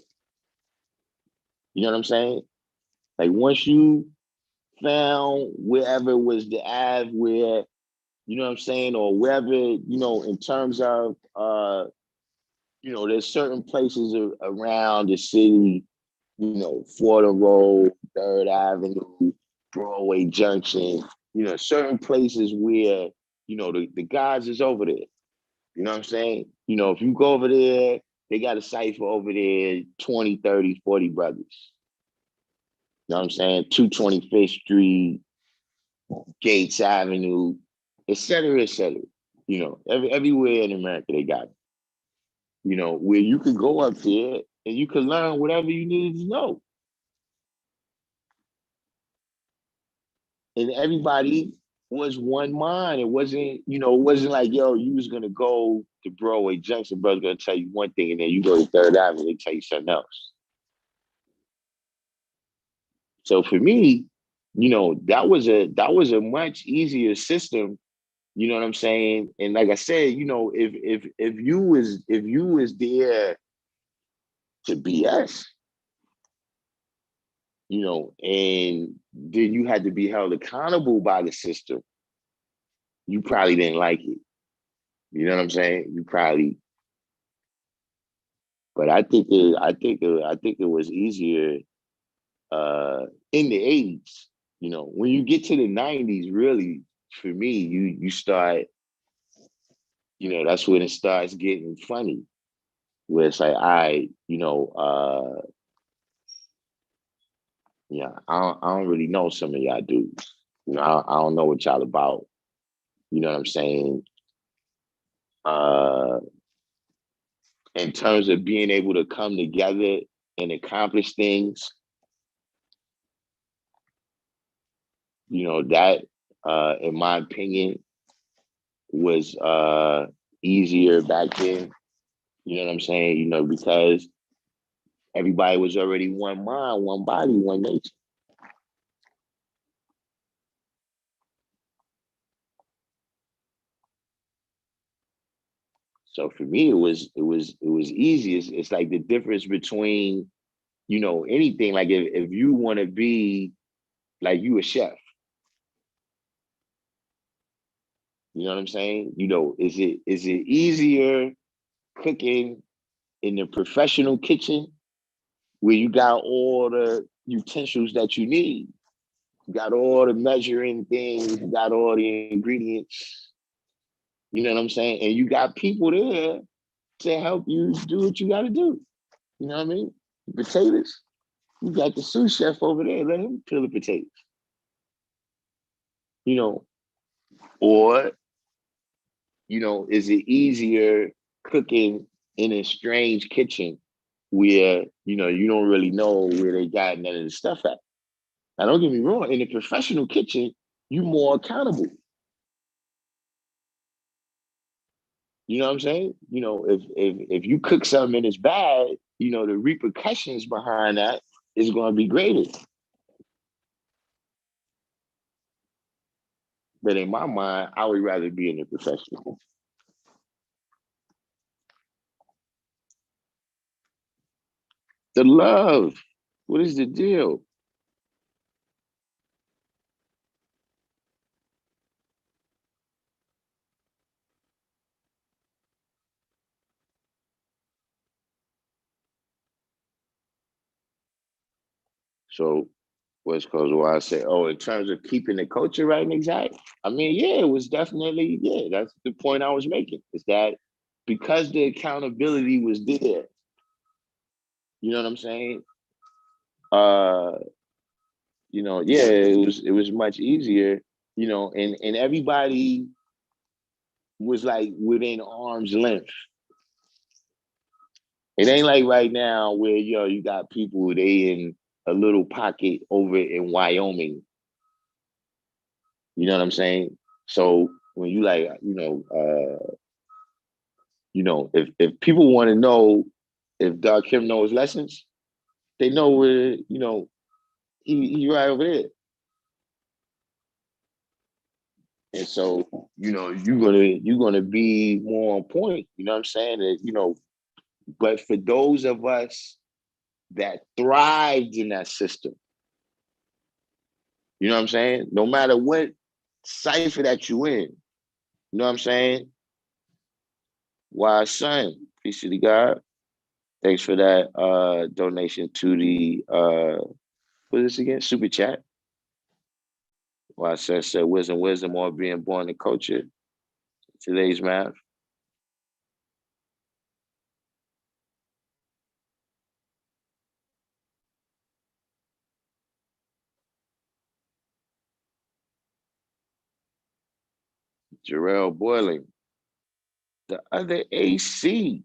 You know what I'm saying? Like once you found wherever was the Ave where, you know what I'm saying, or wherever, you know, in terms of you know, there's certain places around the city, Fordham Road, Third Avenue, Broadway Junction, certain places where, the guys is over there. You know what I'm saying? If you go over there, they got a cipher over there, 20, 30, 40 brothers. You know what I'm saying? 225th Street, Gates Avenue, et cetera, et cetera. Everywhere in America they got it. Where you could go up there and you could learn whatever you needed to know. And everybody was one mind. It wasn't like, yo, you was gonna go to Broadway Junction, brother's gonna tell you one thing, and then you go to Third Avenue, they tell you something else. So for me, that was a much easier system. You know what I'm saying? And like I said, if you was there to BS, and then you had to be held accountable by the system, you probably didn't like it. You know what I'm saying? You probably, but I think it was easier in the 80s. When you get to the 90s, really, for me, you start, that's when it starts getting funny. Where it's like, I don't really know some of y'all dudes. I don't know what y'all about. You know what I'm saying? Uh, in terms of being able to come together and accomplish things, that, in my opinion, was easier back then. You know what I'm saying? Because everybody was already one mind, one body, one nature. So for me, it was easy. It's like the difference between, anything. Like if you want to be like you a chef, you know what I'm saying? Is it easier cooking in the professional kitchen where you got all the utensils that you need? You got all the measuring things, you got all the ingredients, you know what I'm saying? And you got people there to help you do what you got to do. You know what I mean? Potatoes, you got the sous chef over there, let him peel the potatoes, you know, or, is it easier cooking in a strange kitchen where, you don't really know where they got none of the stuff at? Now, don't get me wrong, in a professional kitchen, you more accountable. You know what I'm saying? If you cook something and it's bad, the repercussions behind that is going to be greater. But in my mind, I would rather be in the professional. The love. What is the deal? So what's cause why I say, oh, in terms of keeping the culture right and exact, I mean, yeah, it was definitely, yeah, that's the point I was making. Is that because the accountability was there, you know what I'm saying? Uh, yeah, it was much easier, and everybody was like within arm's length. It ain't like right now where you got people they in a little pocket over in Wyoming. You know what I'm saying? So when you like, if people want to know if Darkim knows lessons, they know where, he right over there. And so, you're gonna be more on point. You know what I'm saying? That, but for those of us that thrived in that system, you know what I'm saying? No matter what cipher that you in, you know what I'm saying? Why, son, peace to the God. Thanks for that donation to the what is this again? Super chat. Well, I said wisdom or being born in culture. Today's math. Jarrell Boiling. The other AC.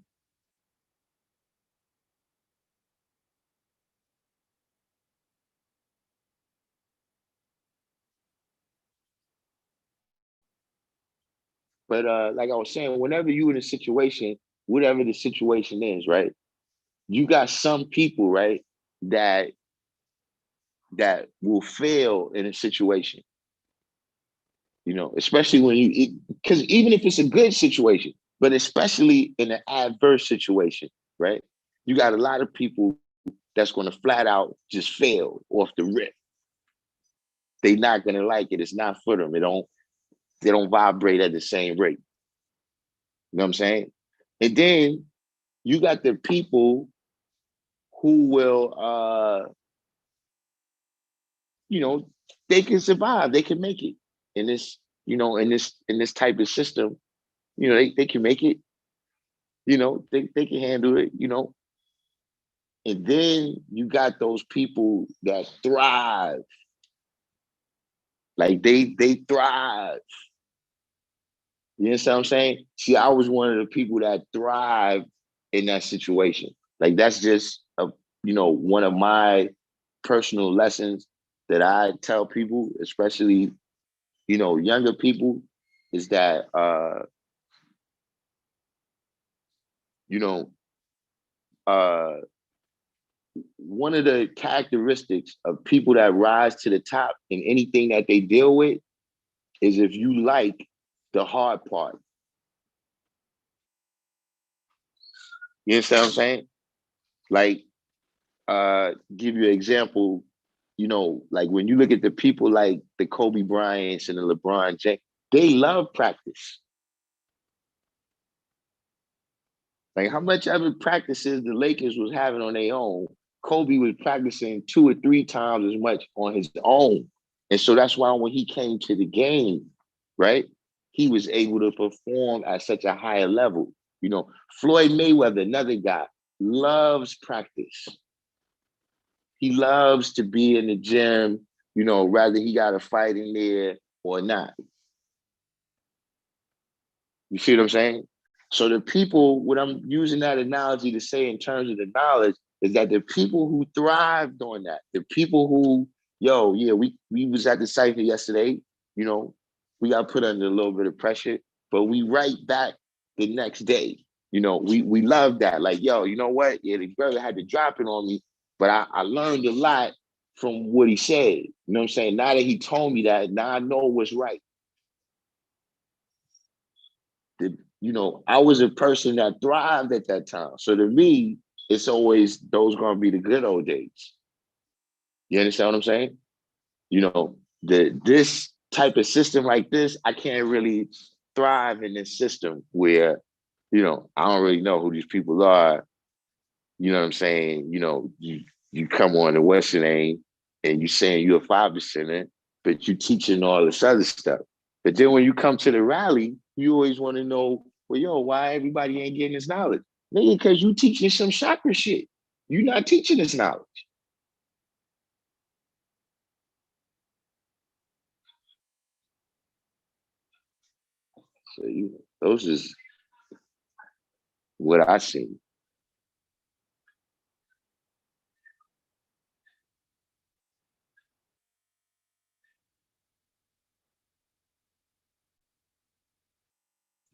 But like I was saying, whenever you in a situation, whatever the situation is, right? You got some people, right, that will fail in a situation. You know, especially when because even if it's a good situation, but especially in an adverse situation, right? You got a lot of people that's going to flat out just fail off the rip. They're not going to like it. It's not for them. They don't vibrate at the same rate. You know what I'm saying? And then you got the people who will you know, they can survive, they can make it in this, you know, in this type of system. You know, they can make it, you know, they can handle it, you know. And then you got those people that thrive. Like they thrive. You know what I'm saying? See, I was one of the people that thrive in that situation. Like that's just you know, one of my personal lessons that I tell people, especially, you know, younger people, is that you know, uh one of the characteristics of people that rise to the top in anything that they deal with is if you like the hard part. You understand what I'm saying? Like, give you an example, you know, like when you look at the people like the Kobe Bryants and the LeBron James, they love practice. Like how much other practices the Lakers was having on their own, Kobe was practicing 2 or 3 times as much on his own. And so that's why when he came to the game, right, he was able to perform at such a higher level. You know, Floyd Mayweather, another guy, loves practice. He loves to be in the gym, you know, whether he got a fight in there or not. You see what I'm saying? So the people, what I'm using that analogy to say in terms of the knowledge is that the people who thrived on that, the people who, yo, yeah, we was at the cipher yesterday, you know, we got put under a little bit of pressure, but we write back the next day. You know, we love that. Like, yo, you know what? Yeah, the brother had to drop it on me, but I learned a lot from what he said. You know what I'm saying? Now that he told me that, now I know what's right. You know, I was a person that thrived at that time. So to me, it's always those gonna be the good old days. You understand what I'm saying? You know, this type of system like this, I can't really thrive in this system where, you know, I don't really know who these people are. You know what I'm saying? You know, you come on the Western aim and you saying you're a 5%er, but you teaching all this other stuff. But then when you come to the rally, you always want to know, well, yo, why everybody ain't getting this knowledge? Nigga, because you teaching some chakra shit. You're not teaching this knowledge. So those is what I see.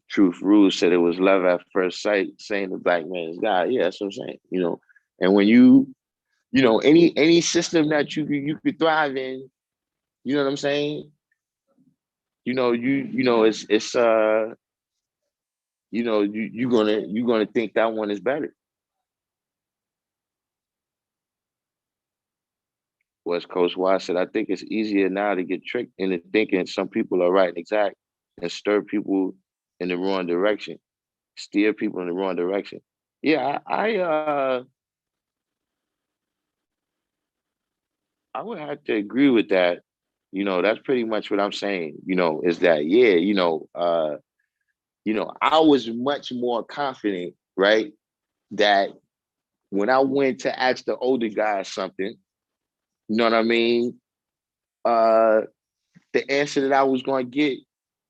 Truth Rules said it was love at first sight, saying the black man is God. Yeah, that's what I'm saying. You know, and when you know, any system that you could thrive in, you know what I'm saying? You know, it's you know, you're gonna think that one is better. West Coast Y said, I think it's easier now to get tricked into thinking some people are right and exact and stir people in the wrong direction, steer people in the wrong direction. Yeah, I would have to agree with that. That's pretty much what I'm saying, is that, yeah, I was much more confident, right? That when I went to ask the older guy something, you know what I mean? Uh, the answer that I was going to get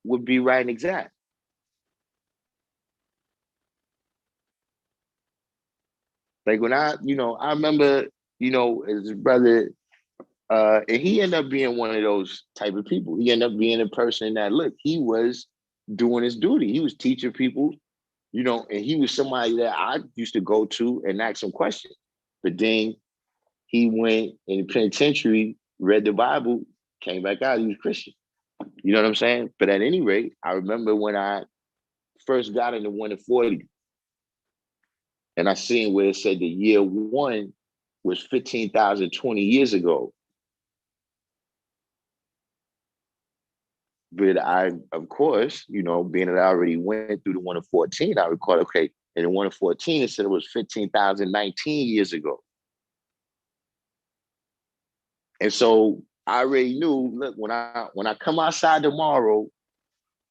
would be right and exact. Like when I remember, as a brother, and he ended up being one of those type of people. He ended up being a person that, look, he was doing his duty. He was teaching people, and he was somebody that I used to go to and ask some questions. But then he went in the penitentiary, read the Bible, came back out, he was Christian. You know what I'm saying? But at any rate, I remember when I first got into 1 to 40, and I seen where it said the year one was 15,020 years ago. But I, of course, being that I already went through the 1 to 14, I recall, okay, in the 1 to 14, it said it was 15,019 years ago. And so I already knew, look, when I come outside tomorrow,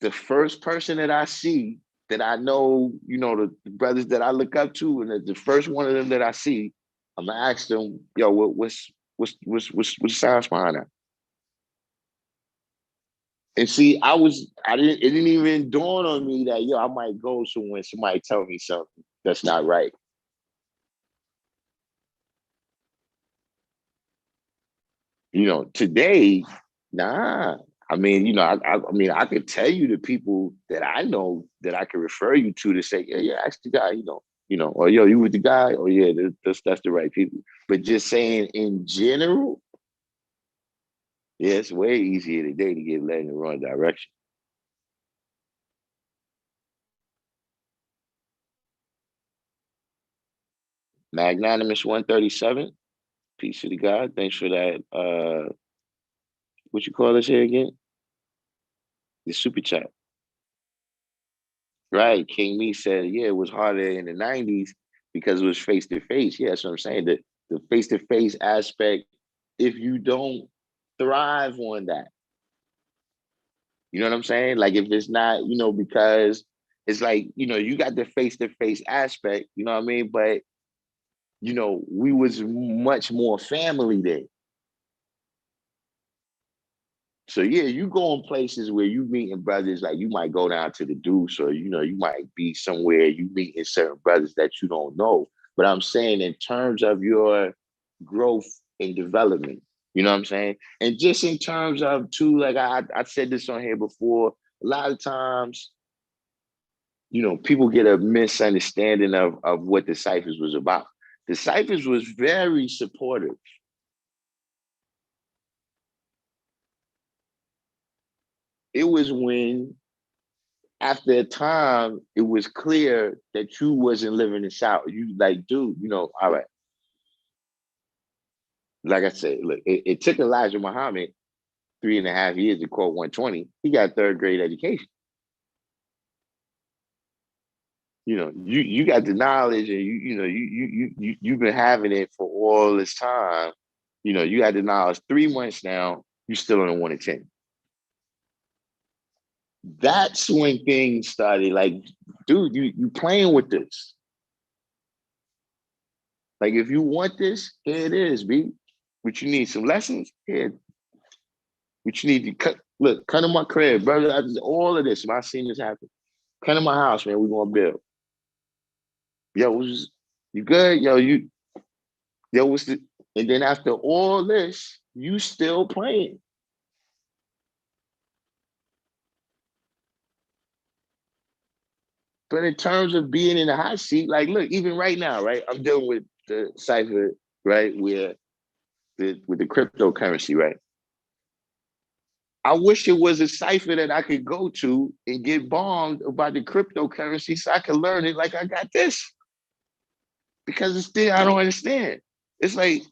the first person that I see that I know, the brothers that I look up to, and the first one of them that I see, I'm gonna ask them, yo, what's the science behind that? And see, it didn't even dawn on me that, yo, I might go somewhere when somebody tell me something that's not right. Today, nah. I mean, I mean, I could tell you the people that I know that I could refer you to say, yeah, yeah, ask the guy, or yo, you with the guy, or yeah, that's the right people. But just saying in general, yeah, it's way easier today to get led in the wrong direction. Magnanimous 137. Peace to the God. Thanks for that. What you call this here again? The super chat. Right. King Me said, yeah, it was harder in the 90s because it was face to face. Yeah, that's what I'm saying. The face to face aspect, if you don't thrive on that, you know what I'm saying? Like if it's not, because it's like, you got the face to face aspect, you know what I mean? But, we was much more family there. So yeah, you go in places where you meeting brothers, like you might go down to the Deuce, or you might be somewhere you meeting certain brothers that you don't know. But I'm saying in terms of your growth and development, you know what I'm saying? And just in terms of too, like I said this on here before, a lot of times, people get a misunderstanding of what the ciphers was about. The ciphers was very supportive. It was when after a time, it was clear that you wasn't living this out. You like, dude, all right. Like I said, look, it took Elijah Muhammad 3.5 years to quote 120. He got third grade education. You got the knowledge, and you've been having it for all this time. You got the knowledge. 3 months now, you still on a 1 to 10. That's when things started. Like, dude, you playing with this. Like, if you want this, here it is, B. What you need, some lessons? Here. What you need to cut. Look, come to my crib, brother. All of this. I've seen this happen. Come to my house, man. We're gonna build. Yo, you good? Yo, what's the? And then after all this, you still playing. But in terms of being in the hot seat, like, look, even right now, right? I'm dealing with the cipher, right? Where with the cryptocurrency, right? I wish it was a cipher that I could go to and get bombed about the cryptocurrency so I could learn it like I got this. Because it's still, I don't understand. It's like,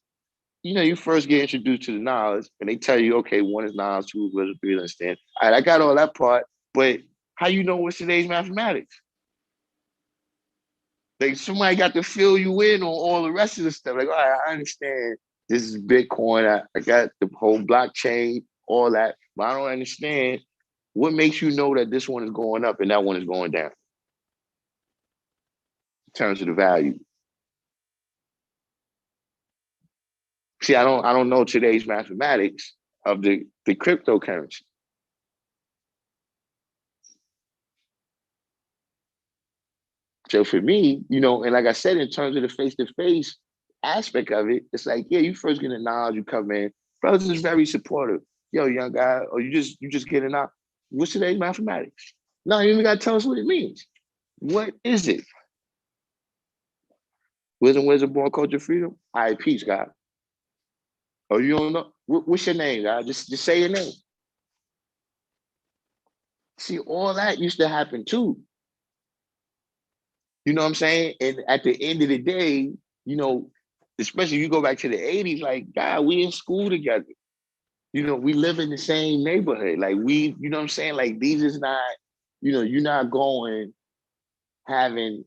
you first get introduced to the knowledge and they tell you, okay, one is knowledge, two is wisdom, three is understand. All right, I got all that part, but how you know what's today's mathematics? Like somebody got to fill you in on all the rest of the stuff. Like, all right, I understand this is Bitcoin. I got the whole blockchain, all that, but I don't understand what makes you know that this one is going up and that one is going down in terms of the value. See, I don't know today's mathematics of the cryptocurrency. So for me, you know, and like I said, in terms of the face-to-face aspect of it, it's like, yeah, you first get a knowledge, you come in. Brothers is very supportive. Yo, young guy, or you just getting out. What's today's mathematics? No, you even gotta tell us what it means. What is it? Wisdom, born culture, freedom. All right, peace, God. Oh, you don't know? What's your name, God? Just say your name. See, all that used to happen too. You know what I'm saying? And at the end of the day, you know, especially if you go back to the 80s, like, God, we in school together. You know, we live in the same neighborhood. Like you know what I'm saying? Like these is not, you know, you're not going having,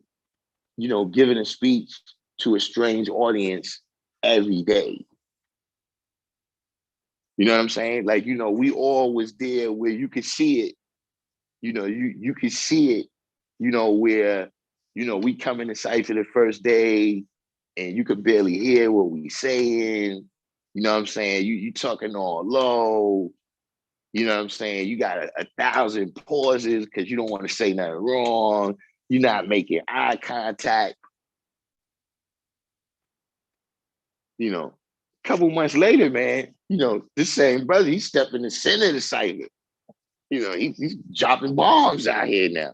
you know, giving a speech to a strange audience every day. You know what I'm saying? Like, you know, we all was there where you could see it. You know, you could see it, you know, where, you know, we come in the site for the first day and you could barely hear what we saying. You know what I'm saying? You talking all low. You know what I'm saying? You got a thousand pauses because you don't want to say nothing wrong. You're not making eye contact. You know, a couple months later, man, you know, this same brother, he stepped in the center of the cipher. You know, he's dropping bombs out here now.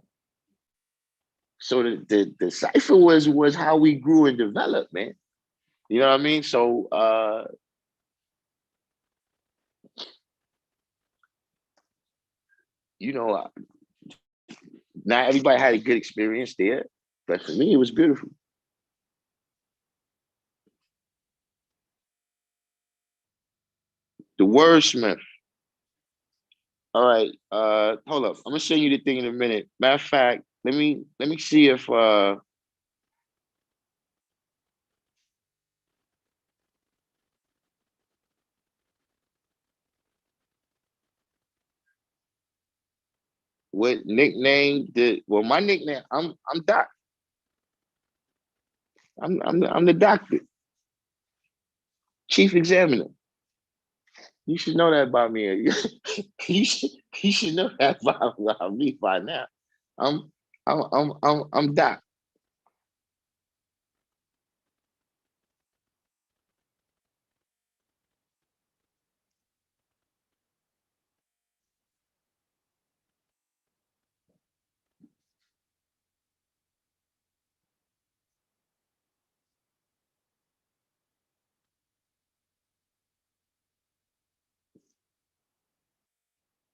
So the cipher was how we grew and developed, man. You know what I mean? So you know, not everybody had a good experience there, but for me, it was beautiful. The wordsmith. All right, hold up. I'm gonna send you the thing in a minute. Matter of fact, let me see if what nickname did well my nickname, I'm Doc. I'm the doctor, chief examiner. You should know that about me. You should know that about me by now. I'm I'm Doc.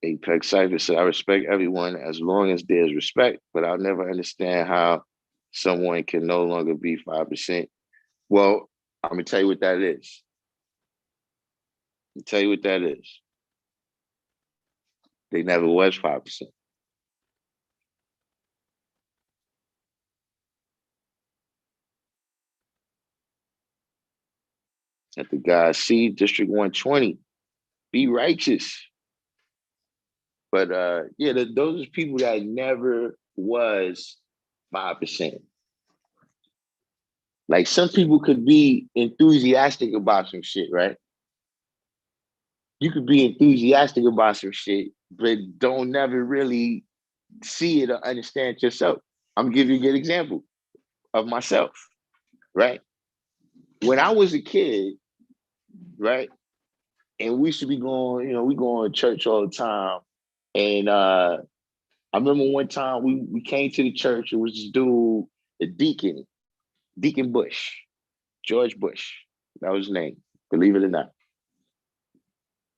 Apex Cypher said, I respect everyone as long as there's respect, but I'll never understand how someone can no longer be 5%. Well, I'm gonna tell you what that is. I'll tell you what that is. They never was 5%. At the guy C District 120, be righteous. But yeah, those are people that never was 5%. Like some people could be enthusiastic about some shit, right? You could be enthusiastic about some shit, but don't never really see it or understand it yourself. I'm gonna give you a good example of myself, right? When I was a kid, right, and we should be going, you know, we going to church all the time. And I remember one time we came to the church, it was this dude, the Deacon Bush, George Bush. That was his name, believe it or not.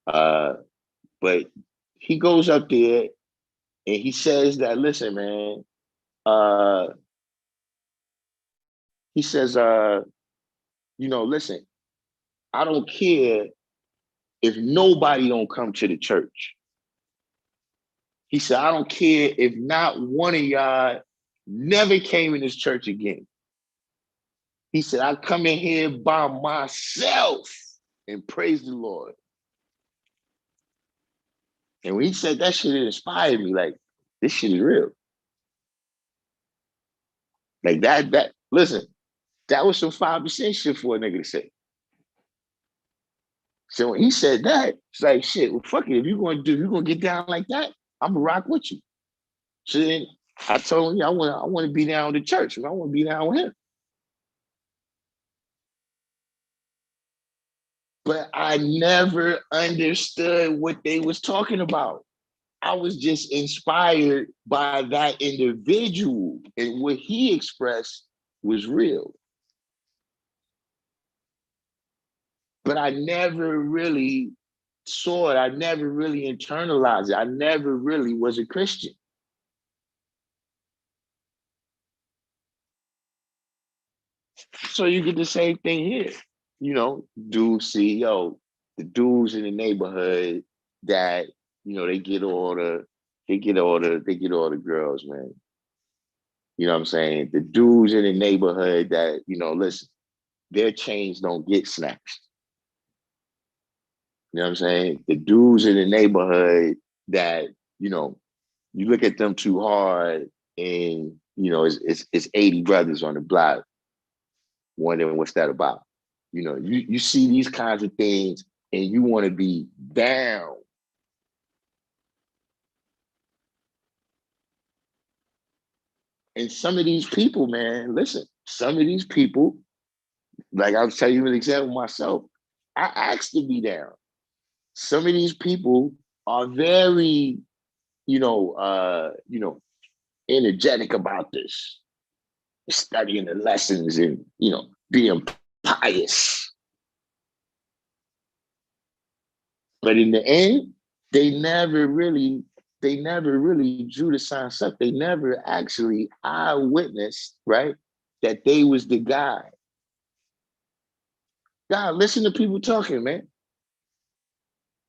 Uh, but he goes up there and he says that, listen, man, uh, he says, you know, listen, I don't care if nobody don't come to the church. He said, I don't care if not one of y'all never came in this church again. He said, I come in here by myself and praise the Lord. And when he said that shit, it inspired me. Like, this shit is real. Like listen, that was some 5% shit for a nigga to say. So when he said that, it's like, shit, well, fuck it. If you're gonna get down like that, I'm gonna rock with you. So then I told him, yeah, I want to be down with the church. I want to be down with him. But I never understood what they was talking about. I was just inspired by that individual, and what he expressed was real. But I never really saw it. I never really internalized it. I never really was a Christian. So you get the same thing here. You know, dudes see, the dudes in the neighborhood that, they get all the girls, man. You know what I'm saying? The dudes in the neighborhood that, listen, their chains don't get snatched. You know what I'm saying? The dudes in the neighborhood that, you look at them too hard and, it's 80 brothers on the block wondering what's that about. You see these kinds of things and you want to be down. And some of these people, man, listen, some of these people, like I'll tell you an example myself, I asked to be down. Some of these people are very, energetic about this, studying the lessons and, being pious. But in the end, they never really drew the signs up. They never actually eyewitnessed, right, that they was the guy. God, listen to people talking, man.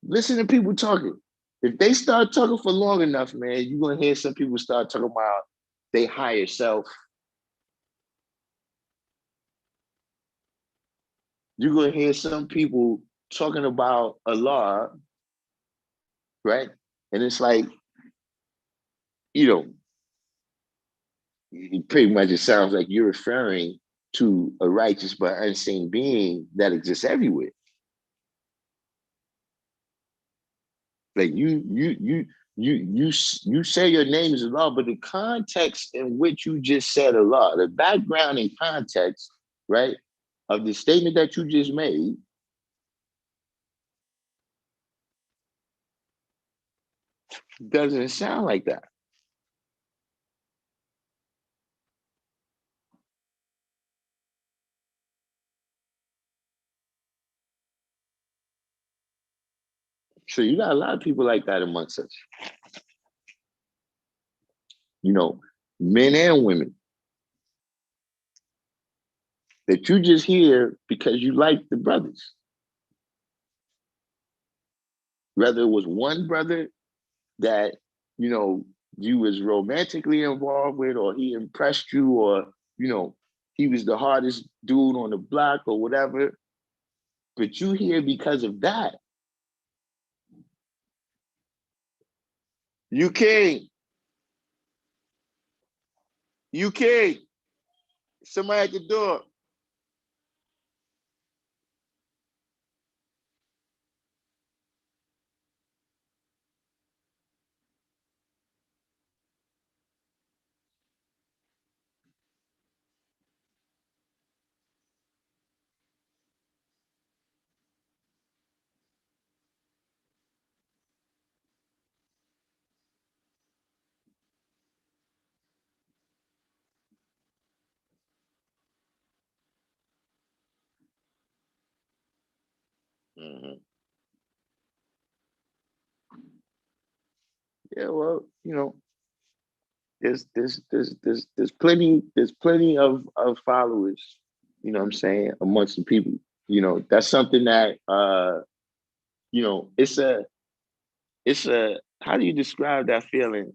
Listen to people talking. If they start talking for long enough, man, you're gonna hear some people start talking about they higher self. You're gonna hear some people talking about Allah, right? And it's like, you know, it pretty much it sounds like you're referring to a righteous but unseen being that exists everywhere. Like you say your name is Allah, but the context in which you just said Allah, the background and context, right, of the statement that you just made, doesn't sound like that. So you got a lot of people like that amongst us. Men and women that you just hear because you like the brothers. Whether it was one brother that, you was romantically involved with, or he impressed you, or, he was the hardest dude on the block or whatever. But you here because of that. You king. You king. Somebody at the door. Mm-hmm. Yeah, well, there's plenty of followers, what I'm saying, amongst the people. That's something that it's a how do you describe that feeling?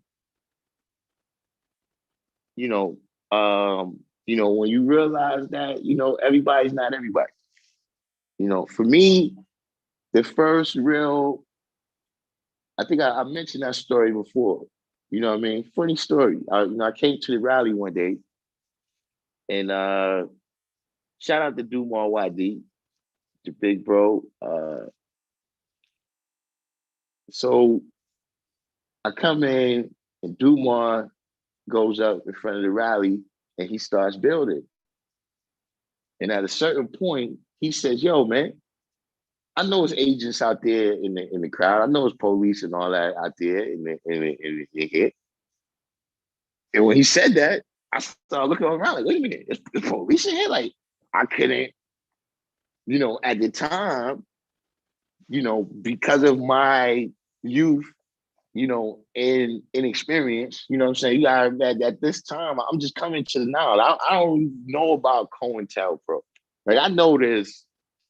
You know, um, when you realize that, everybody's not everybody. For me, the first real, I think I mentioned that story before. You know what I mean? Funny story. I came to the rally one day, and shout out to Dumar YD, the big bro. So I come in, and Dumar goes up in front of the rally, and he starts building. And at a certain point, he says, "Yo, man, I know it's agents out there in the crowd. I know it's police and all that out there in here." And when he said that, I started looking around like, wait a minute, it's police in here? Like, I couldn't, at the time, because of my youth, and inexperience, you know what I'm saying? You got at this time, I'm just coming to the knowledge. I don't know about COINTELPRO. Like, I know there's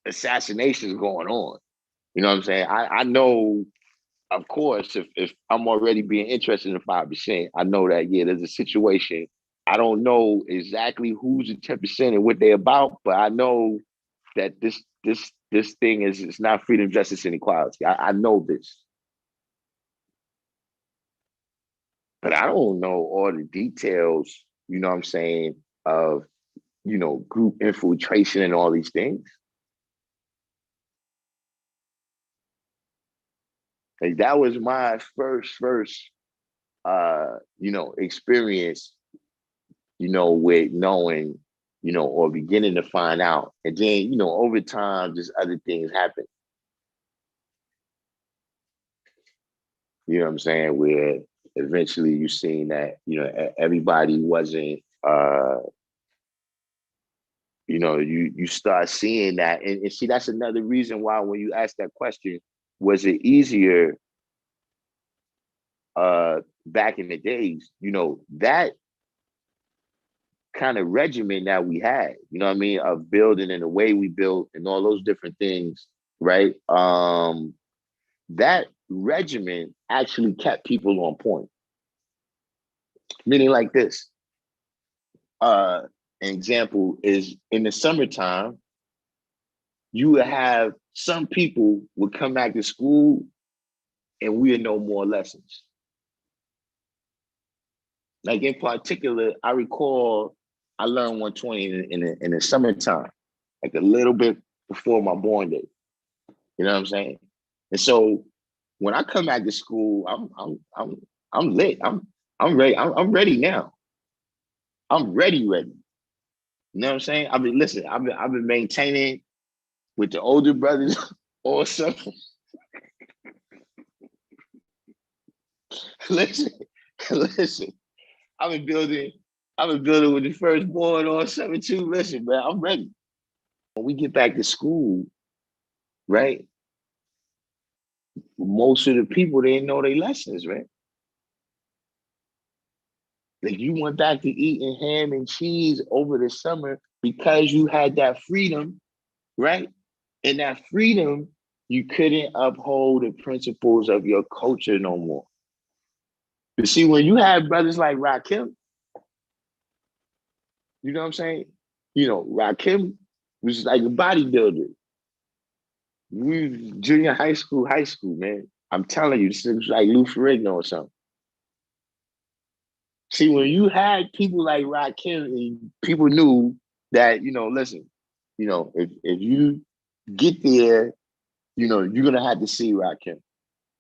assassinations going on. You know what I'm saying? I know, of course, if I'm already being interested in the 5%, I know that, yeah, there's a situation. I don't know exactly who's the 10% and what they're about, but I know that this thing is, it's not freedom, justice, and equality. I know this. But I don't know all the details, you know what I'm saying, of, group infiltration and all these things. Like, that was my first, experience, with knowing, or beginning to find out. And then, over time, just other things happen. You know what I'm saying? Where eventually you seen that, everybody wasn't, you start seeing that. And see, that's another reason why when you ask that question, was it easier back in the days, that kind of regimen that we had, you know what I mean, of building and the way we built and all those different things, right? That regimen actually kept people on point. Meaning like this, an example is in the summertime, you would have some people would come back to school and we would know more lessons. Like, in particular, I recall I learned 120 in the summertime, like a little bit before my born day. You know what I'm saying? And so when I come back to school, I'm lit. I'm ready. I'm ready now. I'm ready. You know what I'm saying? I mean, listen, I've been maintaining with the older brothers also. listen, listen. I've been building with the firstborn all 7-2. Listen, man, I'm ready. When we get back to school, right? Most of the people, they didn't know their lessons, right? Like, you went back to eating ham and cheese over the summer because you had that freedom, right? And that freedom, you couldn't uphold the principles of your culture no more. You see, when you have brothers like Rakim, you know what I'm saying? Rakim was like a bodybuilder. We junior high school, man. I'm telling you, this is like Lou Ferrigno or something. See, when you had people like Rakim, people knew that, listen, if you get there, you're gonna have to see Rakim.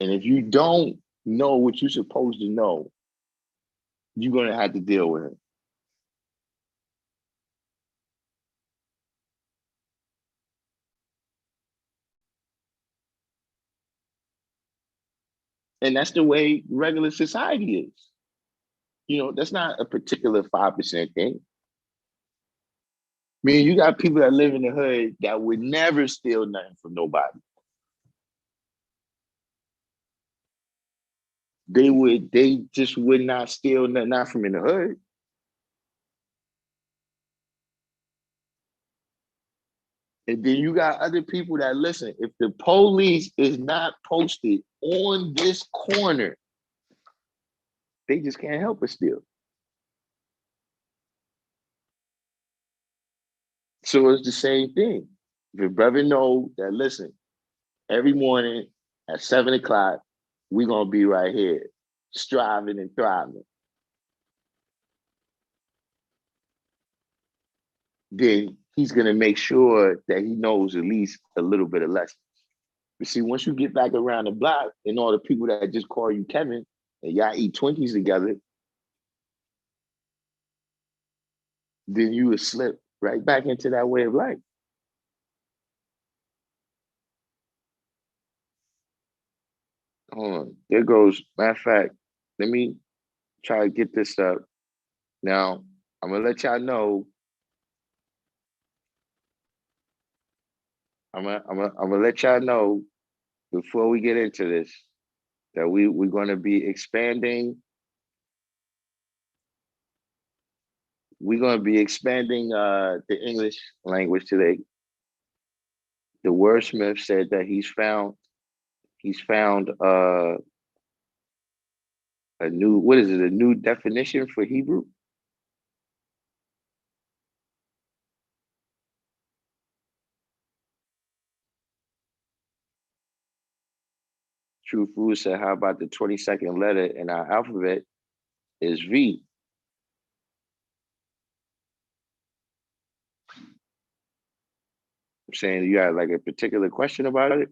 And if you don't know what you're supposed to know, you're gonna have to deal with him. And that's the way regular society is. That's not a particular 5% thing. I mean, you got people that live in the hood that would never steal nothing from nobody. They just would not steal nothing, not from in the hood. And then you got other people that listen, if the police is not posted on this corner, they just can't help but steal. So it's the same thing. If your brother know that, listen, every morning at 7 o'clock, we're gonna be right here, striving and thriving. Then he's gonna make sure that he knows at least a little bit of lessons. But see, once you get back around the block and all the people that just call you Kevin and y'all eat Twinkies together, then you would slip right back into that way of life. Hold on. There goes, matter of fact, let me try to get this up. Now, I'm gonna let y'all know. I'm gonna let y'all know before we get into this that we're gonna be expanding. We're gonna be expanding the English language today. The wordsmith said that he's found a new, what is it, a new definition for Hebrew? True Food said, how about the 22nd letter in our alphabet is V? I'm saying, you got like a particular question about it?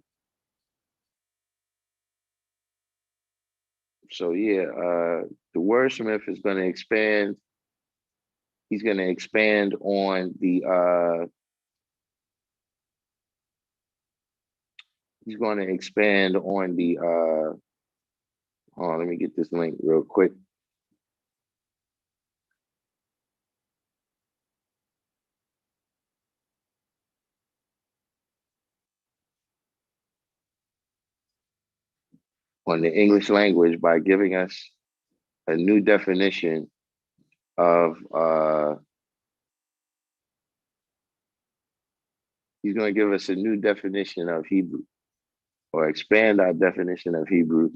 So yeah, the wordsmith is going to expand. He's going to expand on the. He's going to expand on the. Hold on, let me get this link real quick. On the English language by giving us a new definition of. He's going to give us a new definition of Hebrew, or expand our definition of Hebrew.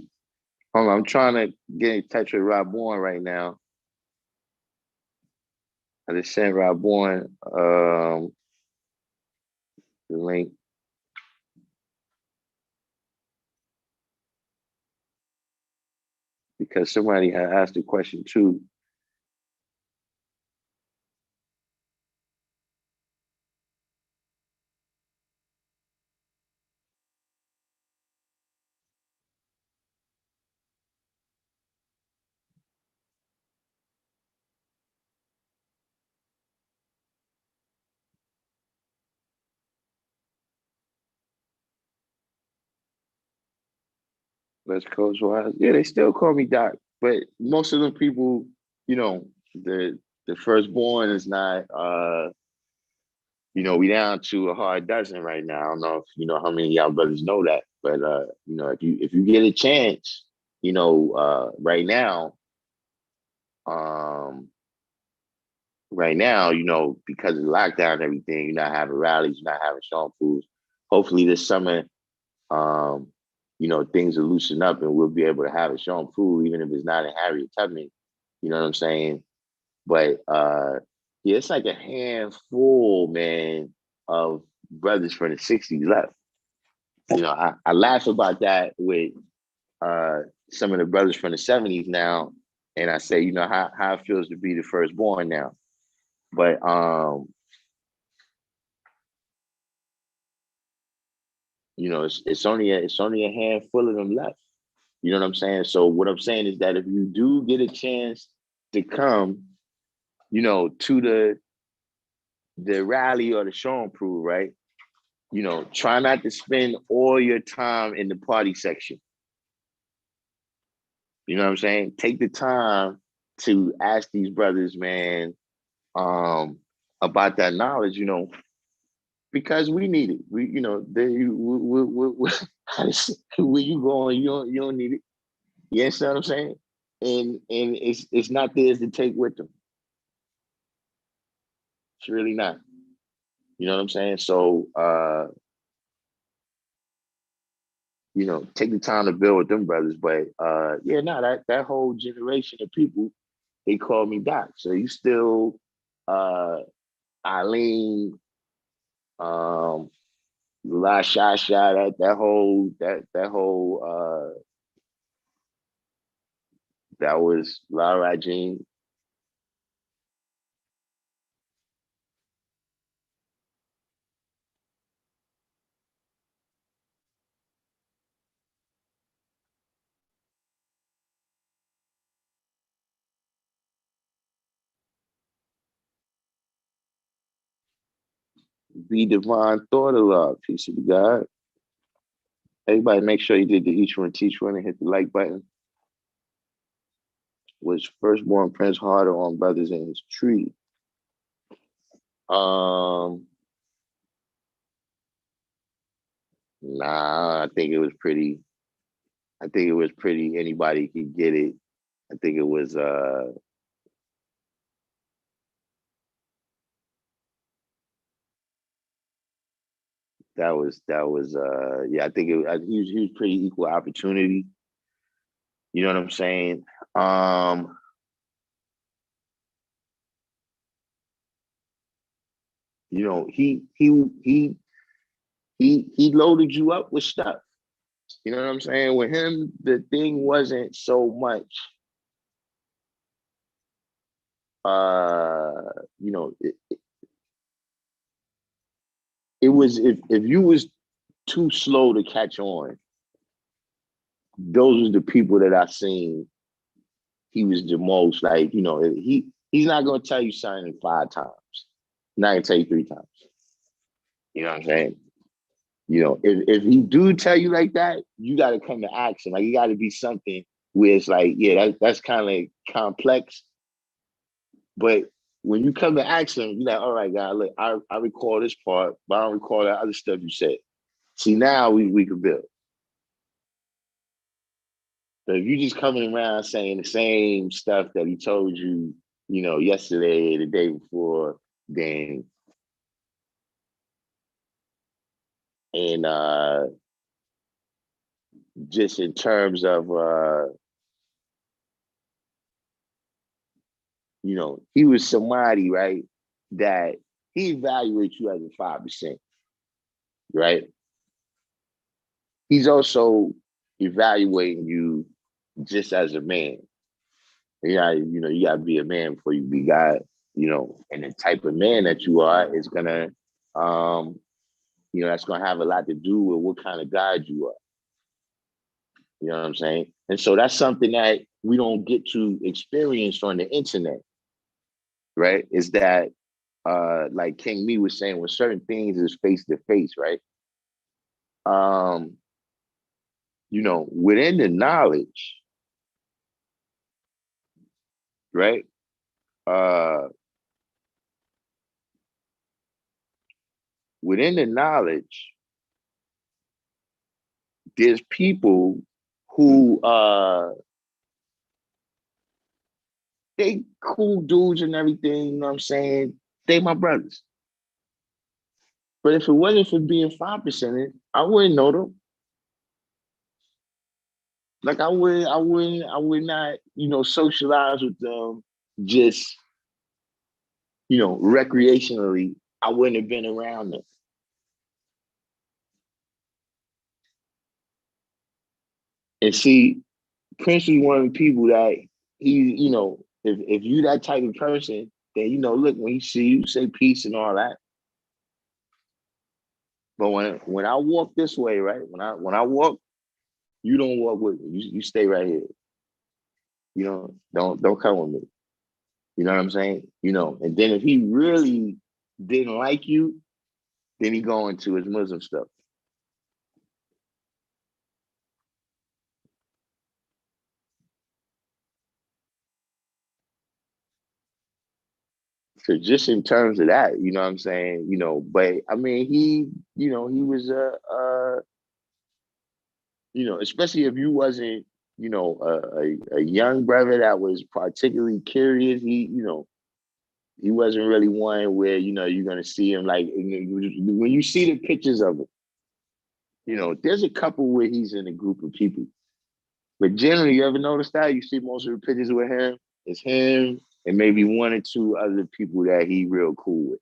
Hold on, I'm trying to get in touch with Rob Bourne right now. I just sent Rob Bourne the link. Because somebody had asked a question too. West Coast wise, yeah, they still call me Doc, but most of the people, you know, the firstborn is not. We down to a hard dozen right now. I don't know if you know how many of y'all brothers know that, but if you get a chance, right now, um, because of the lockdown and everything, you're not having rallies, you're not having showing foods. Hopefully this summer, um, things will loosen up and we'll be able to have a showing food, even if it's not in Harriet Tubman. You know what I'm saying? But yeah, it's like a handful, man, of brothers from the 60s left. I laugh about that with some of the brothers from the 70s now. And I say, how it feels to be the firstborn now. But it's only a handful of them left. You know what I'm saying? So what I'm saying is that if you do get a chance to come, to the rally or the show and prove, right? Try not to spend all your time in the party section. You know what I'm saying? Take the time to ask these brothers, man, about that knowledge, because we need it. Where you going, you don't need it. You understand what I'm saying? And it's not theirs to take with them. It's really not. You know what I'm saying? So take the time to build with them brothers. But yeah, no, that whole generation of people, they call me Doc. So you still Eileen, La Shasha, that was La Rajin. Be divine thought a lot. Peace of God. Everybody make sure you did the each one teach one and hit the like button. Was firstborn Prince harder on brothers in his tree? Um, nah, I think it was pretty. I think it was pretty. Anybody could get it. I think it was. That was. Yeah, I think he was pretty equal opportunity. You know what I'm saying? Um, he loaded you up with stuff. You know what I'm saying? With him, the thing wasn't so much. Uh, you know, it was if you was too slow to catch on, those are the people that I seen. He was the most like, he's not gonna tell you something 5 times. He's not gonna tell you 3 times. You know what I'm saying? If he do tell you like that, you gotta come to action. Like, you gotta be something where it's like, yeah, that's kind of complex. But when you come to action, you're like, all right, God, look, I recall this part, but I don't recall that other stuff you said. See, now we can build. So if you just coming around saying the same stuff that he told you, yesterday, the day before, then and just in terms of he was somebody, right, that he evaluates you as a 5%, right? He's also evaluating you just as a man. You gotta be a man before you be God, and the type of man that you are is gonna that's gonna have a lot to do with what kind of God you are. You know what I'm saying? And so that's something that we don't get to experience on the internet, right? Is that like King Me was saying, with certain things is face to face, right? Um, within the knowledge, right? Uh Within the knowledge, there's people who they cool dudes and everything, you know what I'm saying? They my brothers. But if it wasn't for being 5%, I wouldn't know them. Like, I would not, socialize with them just, recreationally. I wouldn't have been around them. And see, Prince is one of the people that if you that type of person, then look, when he see you, say peace and all that. But when I walk this way, right? When I walk, you don't walk with me. You stay right here. Don't come with me. You know what I'm saying? And then if he really didn't like you, then he go into his Muslim stuff. So just in terms of that, you know what I'm saying? But I mean, he was especially if you wasn't, a young brother that was particularly curious. He wasn't really one where you're gonna see him like when you see the pictures of him. There's a couple where he's in a group of people, but generally, you ever notice that you see most of the pictures with him, it's him and maybe one or two other people that he real cool with.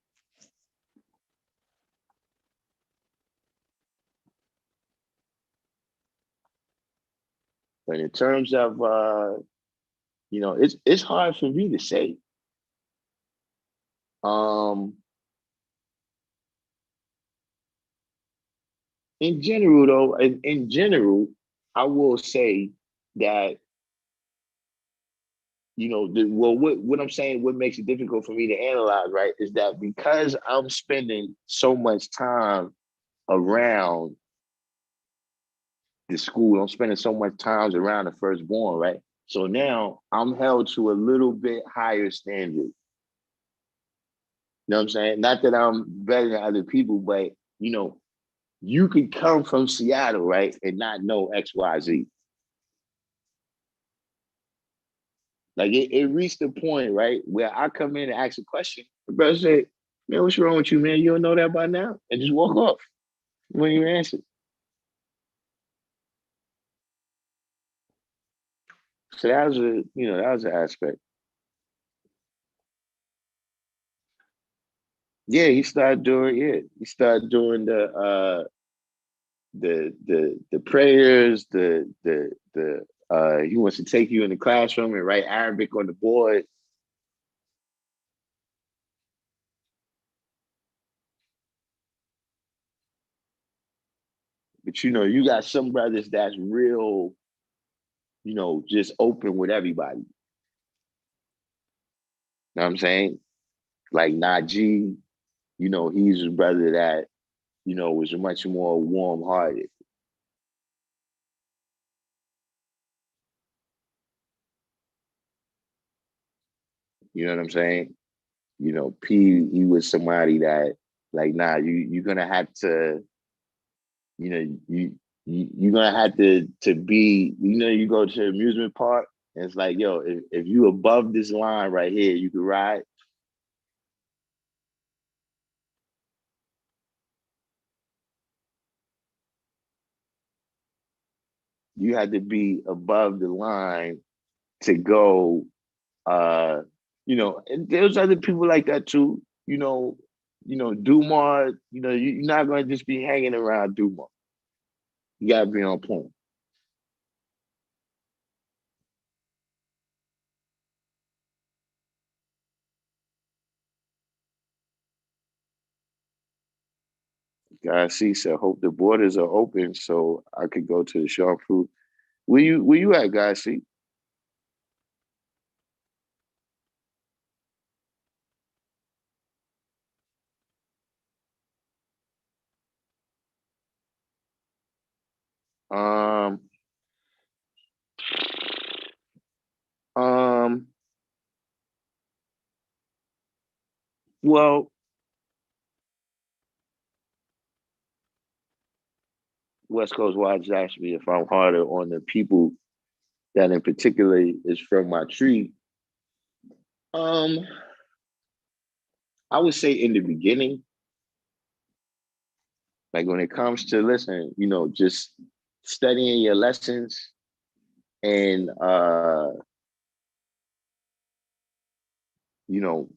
But in terms of it's hard for me to say. Um, in general, though, in general, I will say that what I'm saying, what makes it difficult for me to analyze, right, is that because I'm spending so much time around the school, I'm spending so much time around the firstborn, right? So now I'm held to a little bit higher standard. You know what I'm saying? Not that I'm better than other people, but you could come from Seattle, right, and not know XYZ. Like it reached the point, right, where I come in and ask a question. The brother said, "Man, what's wrong with you, man? You don't know that by now?" And just walk off when you answer. So that was an aspect. Yeah, he started doing the prayers, the he wants to take you in the classroom and write Arabic on the board. But you got some brothers that's real, just open with everybody. You know what I'm saying? Like Najee, he's a brother that, was much more warm hearted. You know what I'm saying? P, he was somebody that, like, nah, you're gonna have to, you're gonna have to be, you go to an amusement park and it's like, yo, if you above this line right here, you can ride. You had to be above the line to go. And there's other people like that too. Dumar. You're not gonna just be hanging around Dumar. You gotta be on point. God see said, hope the borders are open so I could go to the Sean Fruit. Where you at, guys? See? Um, um, well, West Coast Watch asked me if I'm harder on the people that in particular is from my tree. Um, I would say in the beginning, like when it comes to listen, just studying your lessons and you know,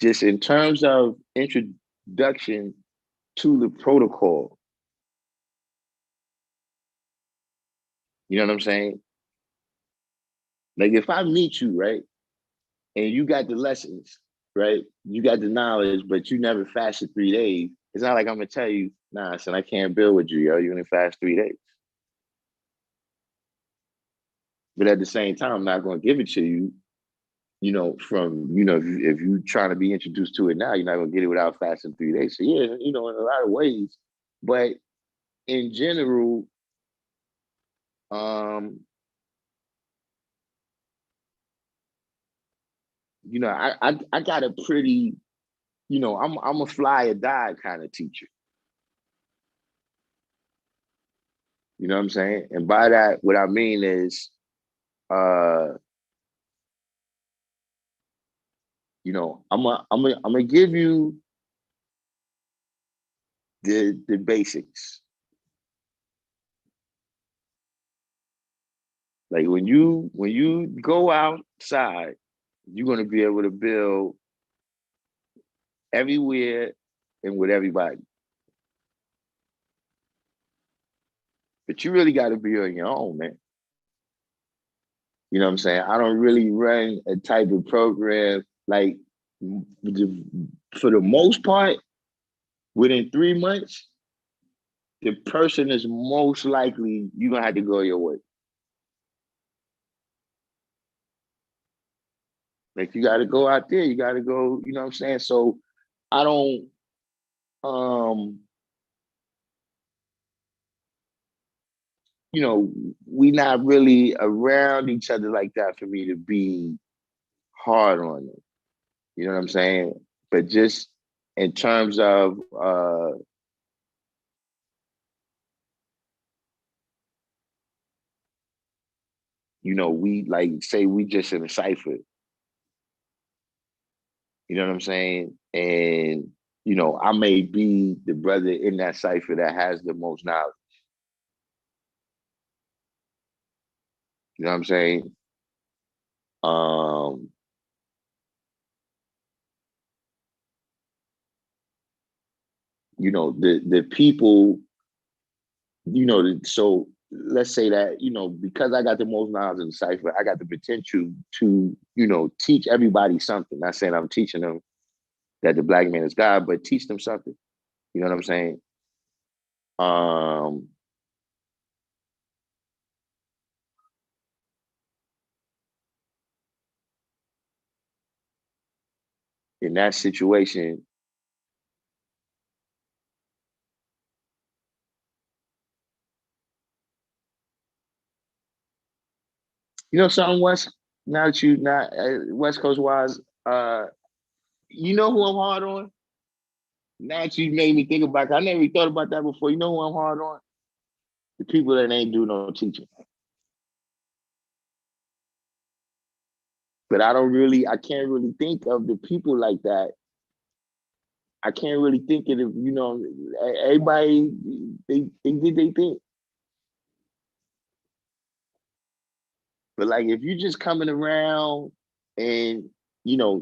just in terms of introduction to the protocol, you know what I'm saying? Like if I meet you, right, and you got the lessons, right? You got the knowledge, but you never fasted 3 days. It's not like I'm gonna tell you, nah, son, I can't build with you, yo. You're gonna fast 3 days. But at the same time, I'm not gonna give it to you, from if you trying to be introduced to it now, you're not gonna get it without fasting 3 days. So yeah, in a lot of ways. But in general, um, I got a pretty, I'm a fly or die kind of teacher. You know what I'm saying? And by that, what I mean is, uh, I'm gonna give you the basics. Like when you go outside, you're gonna be able to build everywhere and with everybody. But you really got to be on your own, man. You know what I'm saying? I don't really run a type of program like for the most part, within 3 months, the person is most likely you're gonna have to go your way. Like you gotta go out there, you gotta go, you know what I'm saying? So I don't um you know, we not really around each other like that for me to be hard on them. You know what I'm saying? But just in terms of we like say we just in a cipher, you know what I'm saying? And I may be the brother in that cipher that has the most knowledge. You know what I'm saying? Um, the people, so let's say that, because I got the most knowledge in the cipher, I got the potential to, teach everybody something. Not saying I'm teaching them that the black man is God, but teach them something. You know what I'm saying? Um, in that situation, something West, now that you not West Coast wise, you know who I'm hard on? Now that you made me think about it, I never even thought about that before. You know who I'm hard on? The people that ain't do no teaching. But I can't really think of the people like that. I can't really think of it, everybody, they did they think. But like if you just coming around and,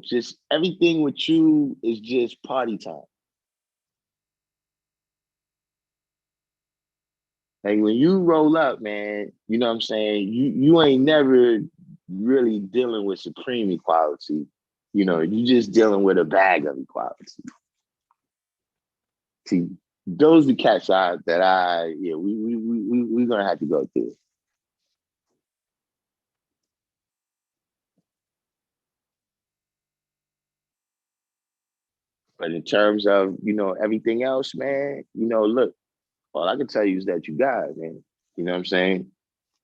just everything with you is just party time. Like when you roll up, man, you know what I'm saying? You ain't never really dealing with supreme equality. You just dealing with a bag of equality. See, those are the cats that we're gonna have to go through. But in terms of, everything else, man, look, all I can tell you is that you got it, man. You know what I'm saying?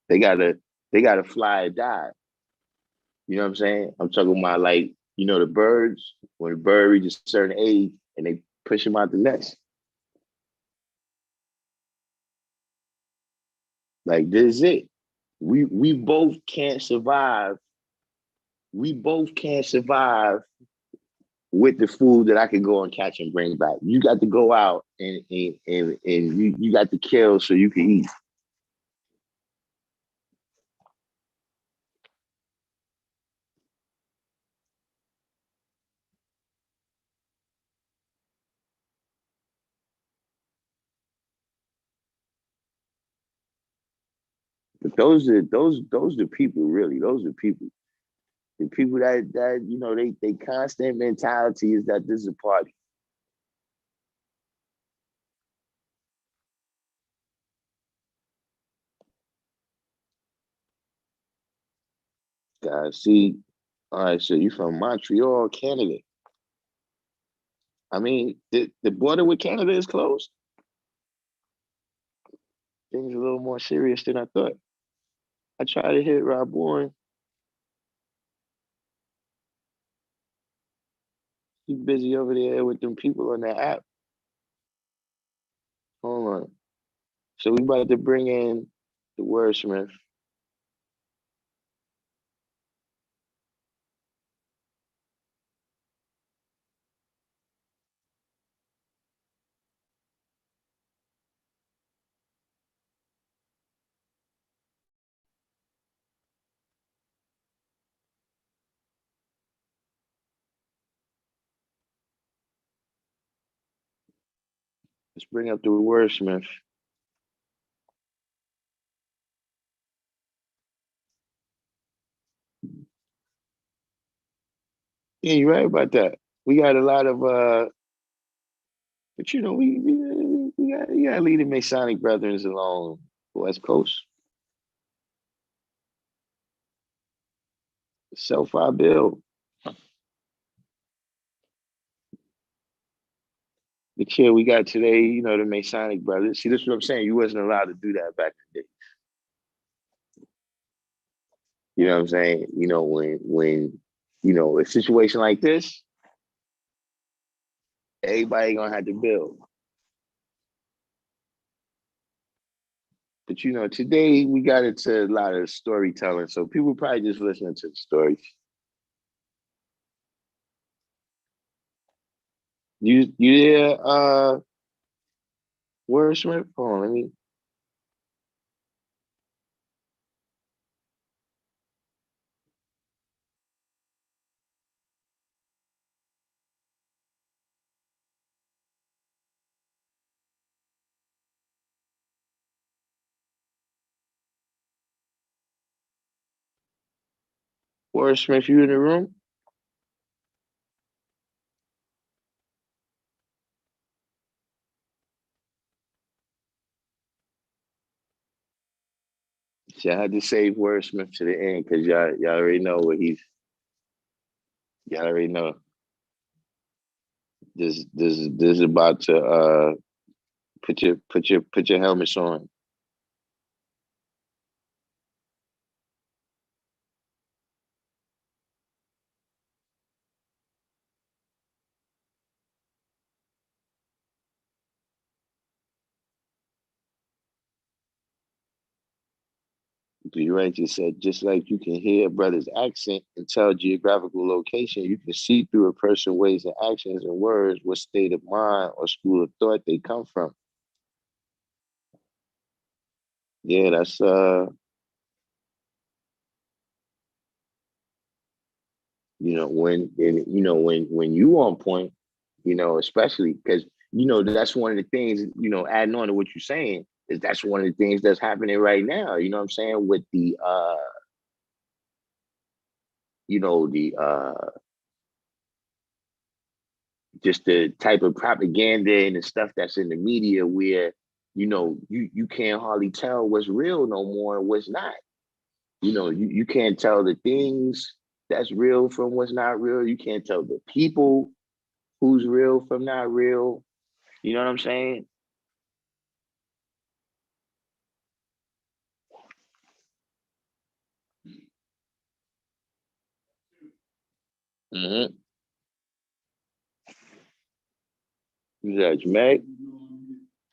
They gotta they gotta fly or die. You know what I'm saying? I'm talking about like, the birds, when a bird reaches a certain age and they push them out the nest. Like this is it. We both can't survive. We both can't survive with the food that I could go and catch and bring back. You got to go out and you got to kill so you can eat. But those are people really. Those are people. The people that they constant mentality is that this is a party. See, all right, so you from Montreal, Canada. I mean, the border with Canada is closed. Things are a little more serious than I thought. I tried to hit Rob Bourne. He's busy over there with them people on that app. Hold on. So we about to bring in the wordsmith. Let's bring up the wordsmith. Yeah, you're right about that. We got a lot of but you know, we got to lead the Masonic Brethren along the West Coast. Self I build. The kid we got today, you know, the Masonic brothers. See, this is what I'm saying. You wasn't allowed to do that back in the day. You know what I'm saying? You know, when you know, a situation like this, everybody gonna have to build. But you know, today we got into a lot of storytelling, so people probably just listening to the stories. You there, Wordsmith? Hold on, let me. Wordsmith, you in the room? See, I had to save Wordsmith to the end because y'all already know what he's. Y'all already know this is about to put your helmets on. You right just said, just like you can hear a brother's accent and tell geographical location, you can see through a person's ways and actions and words what state of mind or school of thought they come from. Yeah, that's you know, when you on point, you know, especially because you know that's one of the things, you know, adding on to what you're saying, is that's one of the things that's happening right now. You know what I'm saying? With the you know, the just the type of propaganda and the stuff that's in the media where, you know, you can't hardly tell what's real no more and what's not. You know, you can't tell the things that's real from what's not real. You can't tell the people who's real from not real. You know what I'm saying? Mm-hmm. Who's that, Jermaine?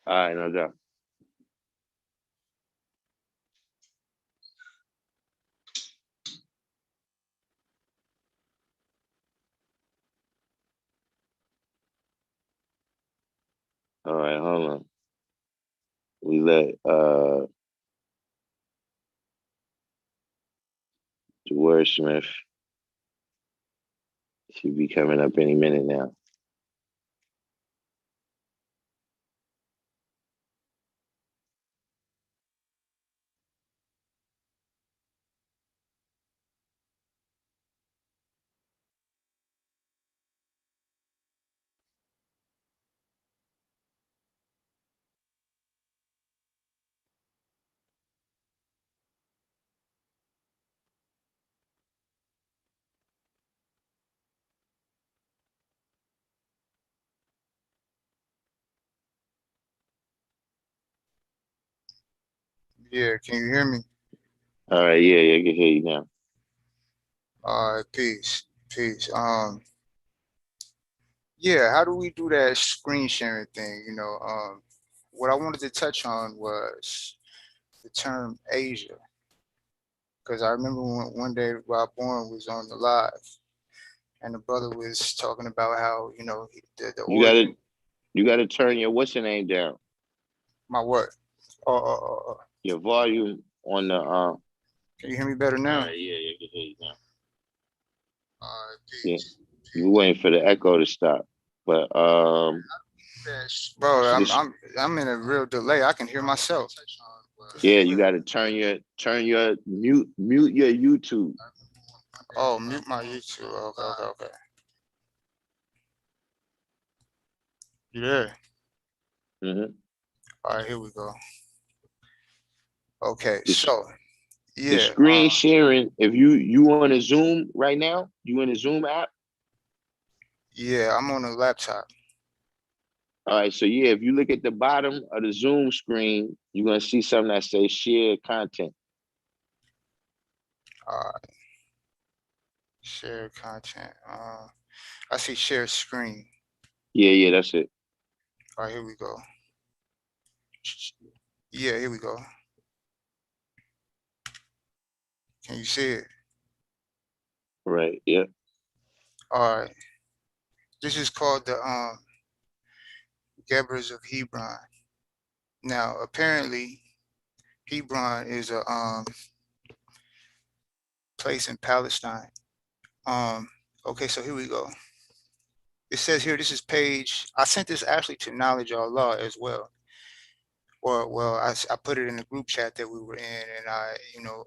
All right, no doubt. All right, hold on. We let the wordsmith should be coming up any minute now. Yeah, can you hear me? All right, yeah, I can hear you now. All right, peace, peace. Yeah, how do we do that screen sharing thing? What I wanted to touch on was the term Asia, because I remember one day Rob Bourne was on the live, and the brother was talking about how the You gotta origin. you gotta turn your what's your name down. My what? Oh. Your volume on the Can you hear me better now? yeah, I can hear you now. All right, Yeah. peace. You waiting for the echo to stop. But Bro, I'm this I'm I'm in a real delay. I can hear myself. This yeah, is you weird. gotta mute your YouTube. Oh, mute my YouTube. Okay. You there? Mm-hmm. All right, here we go. Okay, The, so the yeah, screen sharing. If you on a Zoom right now, you in a Zoom app. yeah, I'm on a laptop. All right, so yeah, if you look at the bottom of the Zoom screen, you're gonna see something that says share content. Share content. I see share screen. Yeah, that's it. All right, here we go. Yeah, here we go. Can you see it? Right. Yeah. All right. This is called the Gebers of Hebron. Now, apparently, Hebron is a place in Palestine. Okay, so here we go. It says here, this is page. I sent this actually to Knowledge Allah as well. Or well, I put it in the group chat that we were in, and I,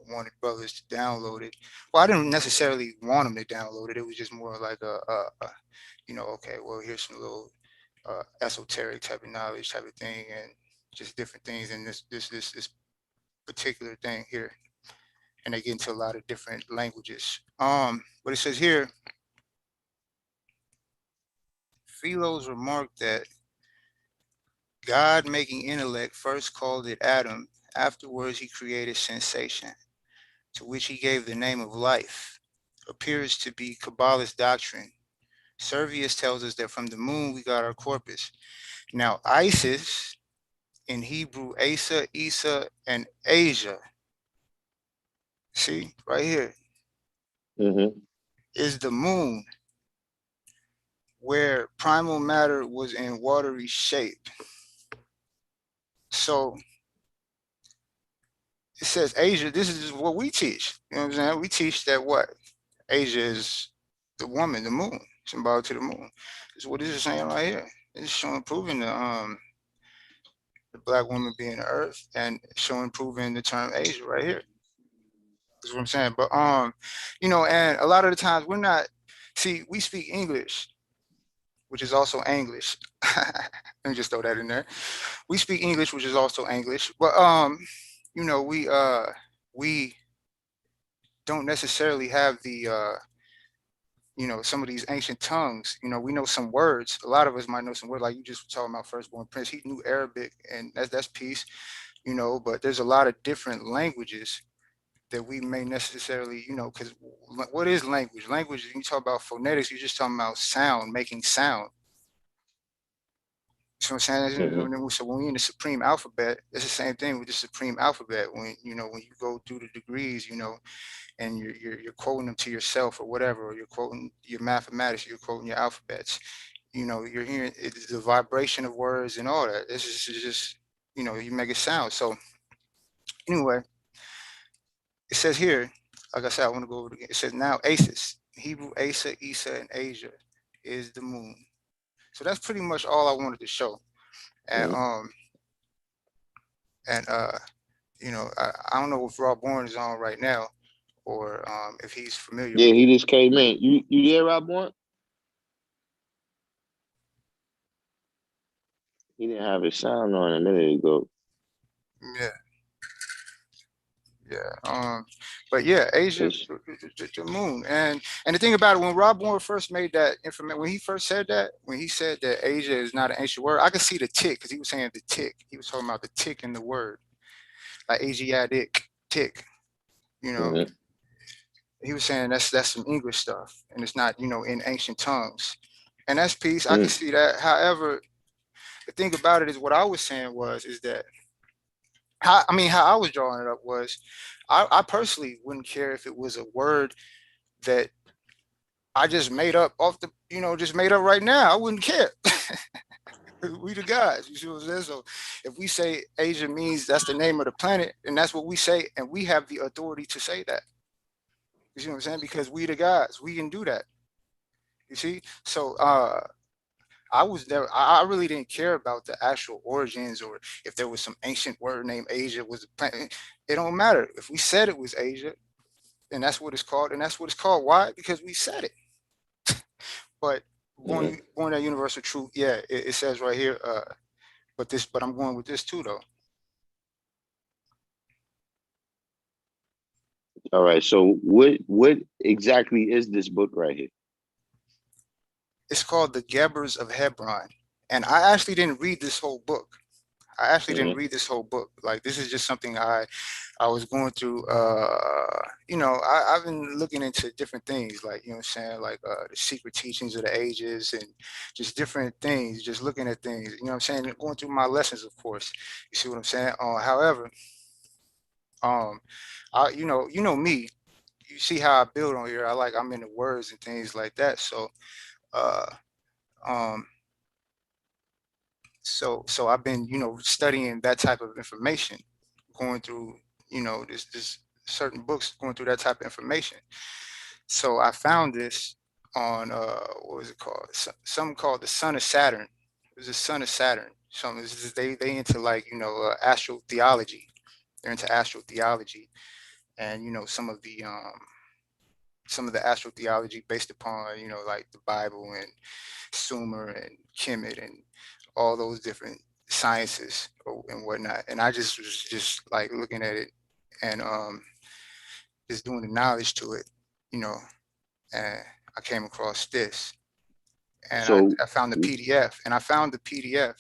wanted brothers to download it. Well, I didn't necessarily want them to download it. It was just more like okay, well, here's some little esoteric type of knowledge type of thing, and just different things in this particular thing here. And they get into a lot of different languages. But it says here, Philo's remarked that God, making intellect, first called it Adam. Afterwards, he created sensation, to which he gave the name of life, appears to be Kabbalist doctrine. Servius tells us that from the moon we got our corpus. Now, Isis, in Hebrew, Asa, Isa, and Asia, see, right here, Mm-hmm. is the moon, where primal matter was in watery shape. So it says Asia, this is what we teach. You know what I'm saying? We teach that what? Asia is the woman, the moon, symbolic to the moon. This is what this is saying right here. It's showing, proving the black woman being the earth, and showing, proving the term Asia right here. That's what I'm saying. But and a lot of the times we're not, see, we speak English, which is also English. Let me just throw that in there. We speak English, which is also English. But we don't necessarily have the some of these ancient tongues. We know some words. A lot of us might know some words, like you just were talking about Firstborn Prince. He knew Arabic, and that's peace, but there's a lot of different languages that we may necessarily, because what is language? Language, when you talk about phonetics, you're just talking about sound, making sound. So I'm saying, Mm-hmm. so when we're in the supreme alphabet, it's the same thing with the supreme alphabet. When when you go through the degrees, and you're quoting them to yourself or whatever, or you're quoting your mathematics, you're quoting your alphabets. You're hearing it's the vibration of words and all that. This is just you make it sound. So anyway, it says here, like I said, I want to go over it again. It says now Asis, Hebrew Asa, Isa, and Asia is the moon. So that's pretty much all I wanted to show. And Mm-hmm. and I don't know if Rob Bourne is on right now, or if he's familiar Yeah, with he it. just came in. You there, Rob Bourne? He didn't have his sound on a minute ago. Yeah, yeah. But yeah, Asia, Cause the moon, and the thing about it, when Rob Bourne first made that information, when he first said that, when he said that Asia is not an ancient word, I could see the tick, because he was saying the tick. He was talking about the tick in the word, like Asiatic tick. You know, mm-hmm. he was saying that's some English stuff, and it's not in ancient tongues, and that's peace. I can Mm. see that. However, the thing about it is, what I was saying is that how I was drawing it up was, I personally wouldn't care if it was a word that I just made up off the just made up right now. I wouldn't care. We the guys, you see what I'm saying? So if we say Asia means that's the name of the planet, and that's what we say, and we have the authority to say that. You see what I'm saying? Because we the guys, we can do that. You see? So I was there. I really didn't care about the actual origins, or if there was some ancient word named Asia was a planet. It don't matter. If we said it was Asia, and that's what it's called, and that's what it's called. Why? Because we said it. But Born that universal truth. Yeah, it says right here. But I'm going with this too, though. All right. So what exactly is this book right here? It's called The Gebers of Hebron, and I actually didn't read this whole book. I actually didn't Mm-hmm. read this whole book. Like, this is just something I was going through. I've been looking into different things, like, you know what I'm saying, like the secret teachings of the ages and just different things, just looking at things, you know what I'm saying, going through my lessons, of course. You see what I'm saying? However, um, you know me, you see how I build on here. I'm into words and things like that. So, uh, um, so I've been, studying that type of information, going through, this certain books, going through that type of information. So I found this on what was it called? Something called the Son of Saturn. It was the Son of Saturn. So they into, like, astral theology. They're into astral theology, and some of the astral theology based upon, like the Bible and Sumer and Kemet and all those different sciences and whatnot. And I just was just like looking at it and just doing the knowledge to it, you know, and I came across this, and So I found the PDF, and I found the PDF.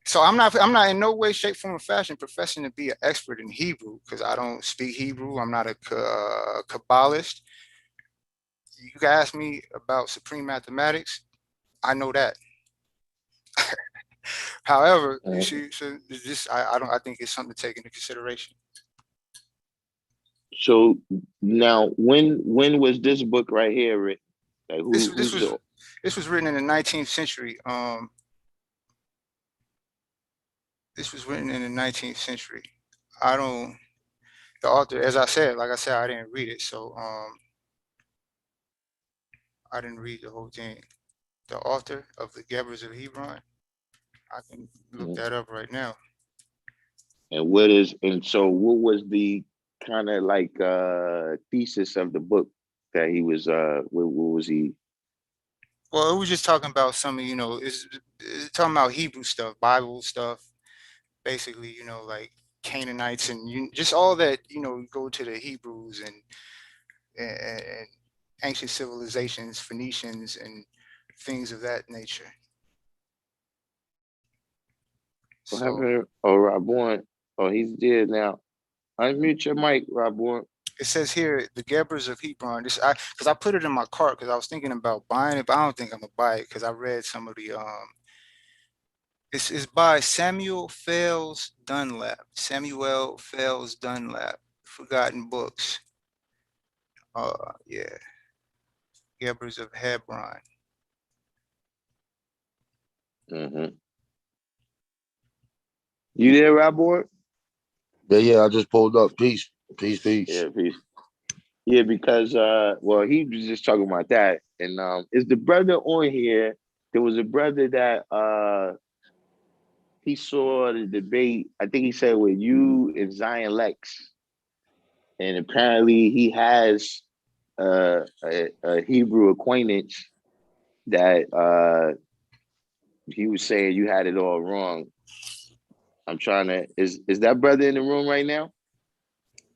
So I'm not in no way, shape, form, or fashion professing to be an expert in Hebrew, because I don't speak Hebrew. I'm not a Kabbalist. You can ask me about supreme mathematics. I know that. However, you see, so this I don't I think it's something to take into consideration. so now when was this book right here written? Like This this who's was the this was written in the 19th century. This was written in the 19th century. I don't The author, as I said, like I said, I didn't read it, so I didn't read the whole thing. The author of the Gebers of Hebron, I can look Mhm. that up right now. and so what was the kind of like thesis of the book that he was what was he? Well, it was just talking about some of, it's talking about Hebrew stuff, Bible stuff, basically, like Canaanites and just all that, go to the Hebrews and ancient civilizations, Phoenicians and things of that nature. What So happened? Oh, Rabon. Oh, he's dead now. Unmute your mic, Rabon. it says here, the Gebers of Hebron. Because I put it in my cart because I was thinking about buying it, but I don't think I'm gonna buy it because I read some of the It's by Samuel Fels Dunlap. Samuel Fels Dunlap. Forgotten Books. Yeah, Gebers of Hebron. Mm-hmm. You there, Rabon? Yeah, I just pulled up. Peace, peace, peace. Yeah, peace. Yeah, because well, he was just talking about that, and is the brother on here? There was a brother that he saw the debate. I think he said with you and Zion Lex, and apparently he has a Hebrew acquaintance that he was saying you had it all wrong. I'm trying to is that brother in the room right now?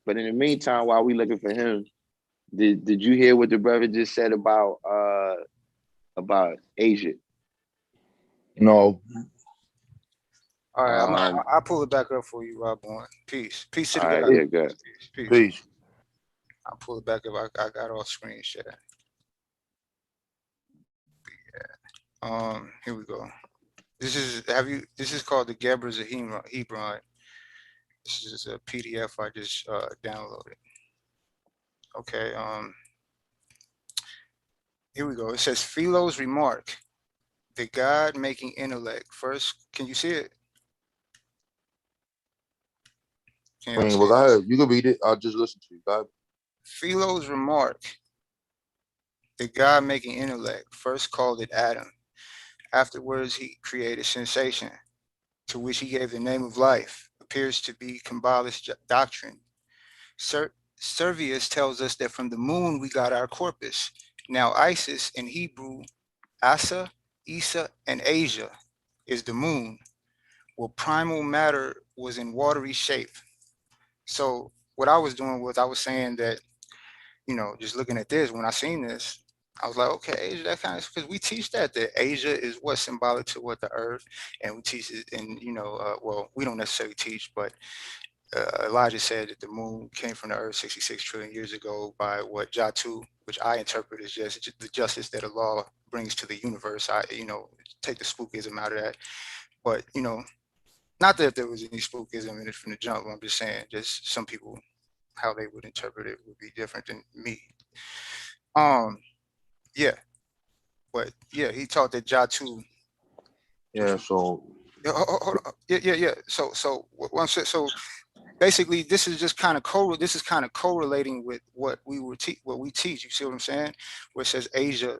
But in the meantime, while we looking for him, did you hear what the brother just said about Asia? No, All right, Um, I'll pull it back up for you, Rob. Peace. Peace to all the right, guy. yeah, good. Peace. Peace. peace. I'll pull it back up. I got all screen share. Here we go. This is called the Gebers of Hebron. This is a PDF I just downloaded. Okay, here we go. It says Philo's remark, the God making intellect. First, can you see it? Can I y'all mean, see well, it? go ahead. You can read it. I'll just listen to you. Go ahead. Philo's remark, the God making intellect, first called it Adam. Afterwards, he created sensation, to which he gave the name of life, appears to be Kabbalist doctrine. Servius tells us that from the moon we got our corpus. Now, Isis in Hebrew Asa, Isa, and Asia is the moon, where primal matter was in watery shape. So what I was doing was I was saying that, just looking at this, when I seen this, I was like, okay, Asia, that kind of, because we teach that Asia is what's symbolic to what the earth, and we teach it, and well, we don't necessarily teach, but Elijah said that the moon came from the earth 66 trillion years ago by what Jatu, which I interpret as just the justice that Allah brings to the universe. I, take the spookism out of that, but not that there was any spookism in it from the jump. I'm just saying, just some people how they would interpret it would be different than me. Um, yeah, but yeah, he taught that Jatu. Yeah, so Hold on. Yeah. So one so basically this is just kind of correlating with what what we teach. You see what I'm saying? Where it says Asia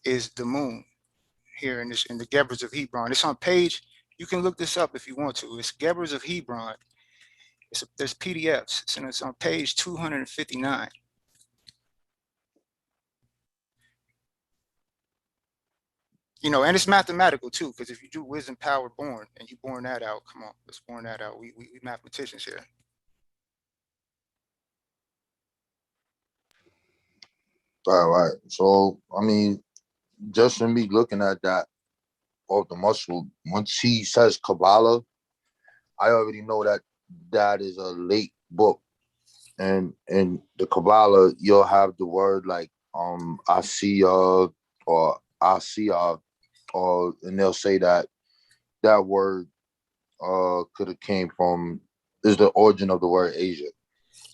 is the moon here in the Gebers of Hebron. It's on page. You can look this up if you want to. It's Gebers of Hebron. There's PDFs, and it's on page 259. And it's mathematical too, because if you do wisdom, power, born, and you born that out, come on, let's born that out. We mathematicians here. right. So I mean, just in me looking at that off the muscle, once he says Kabbalah, I already know that that is a late book. And in the Kabbalah, you'll have the word like Asiya or Asiya, or and they'll say that that word could have came from is the origin of the word Asia.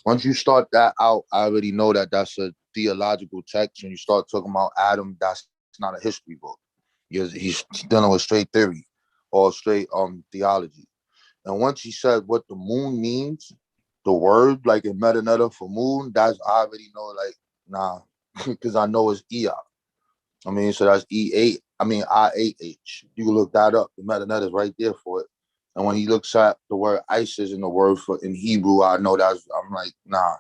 Once you start that out, I already know that that's a theological text. When you start talking about Adam, that's not a history book. He's dealing with straight theory or straight theology. And once he said what the moon means, the word like in metaneta for moon, that's I already know like nah, because I know it's Ea. I mean, so that's E8. I mean IAH. You can look that up. The metaneta is right there for it. And when he looks at the word ISIS in the word for in Hebrew, I know I'm like nah.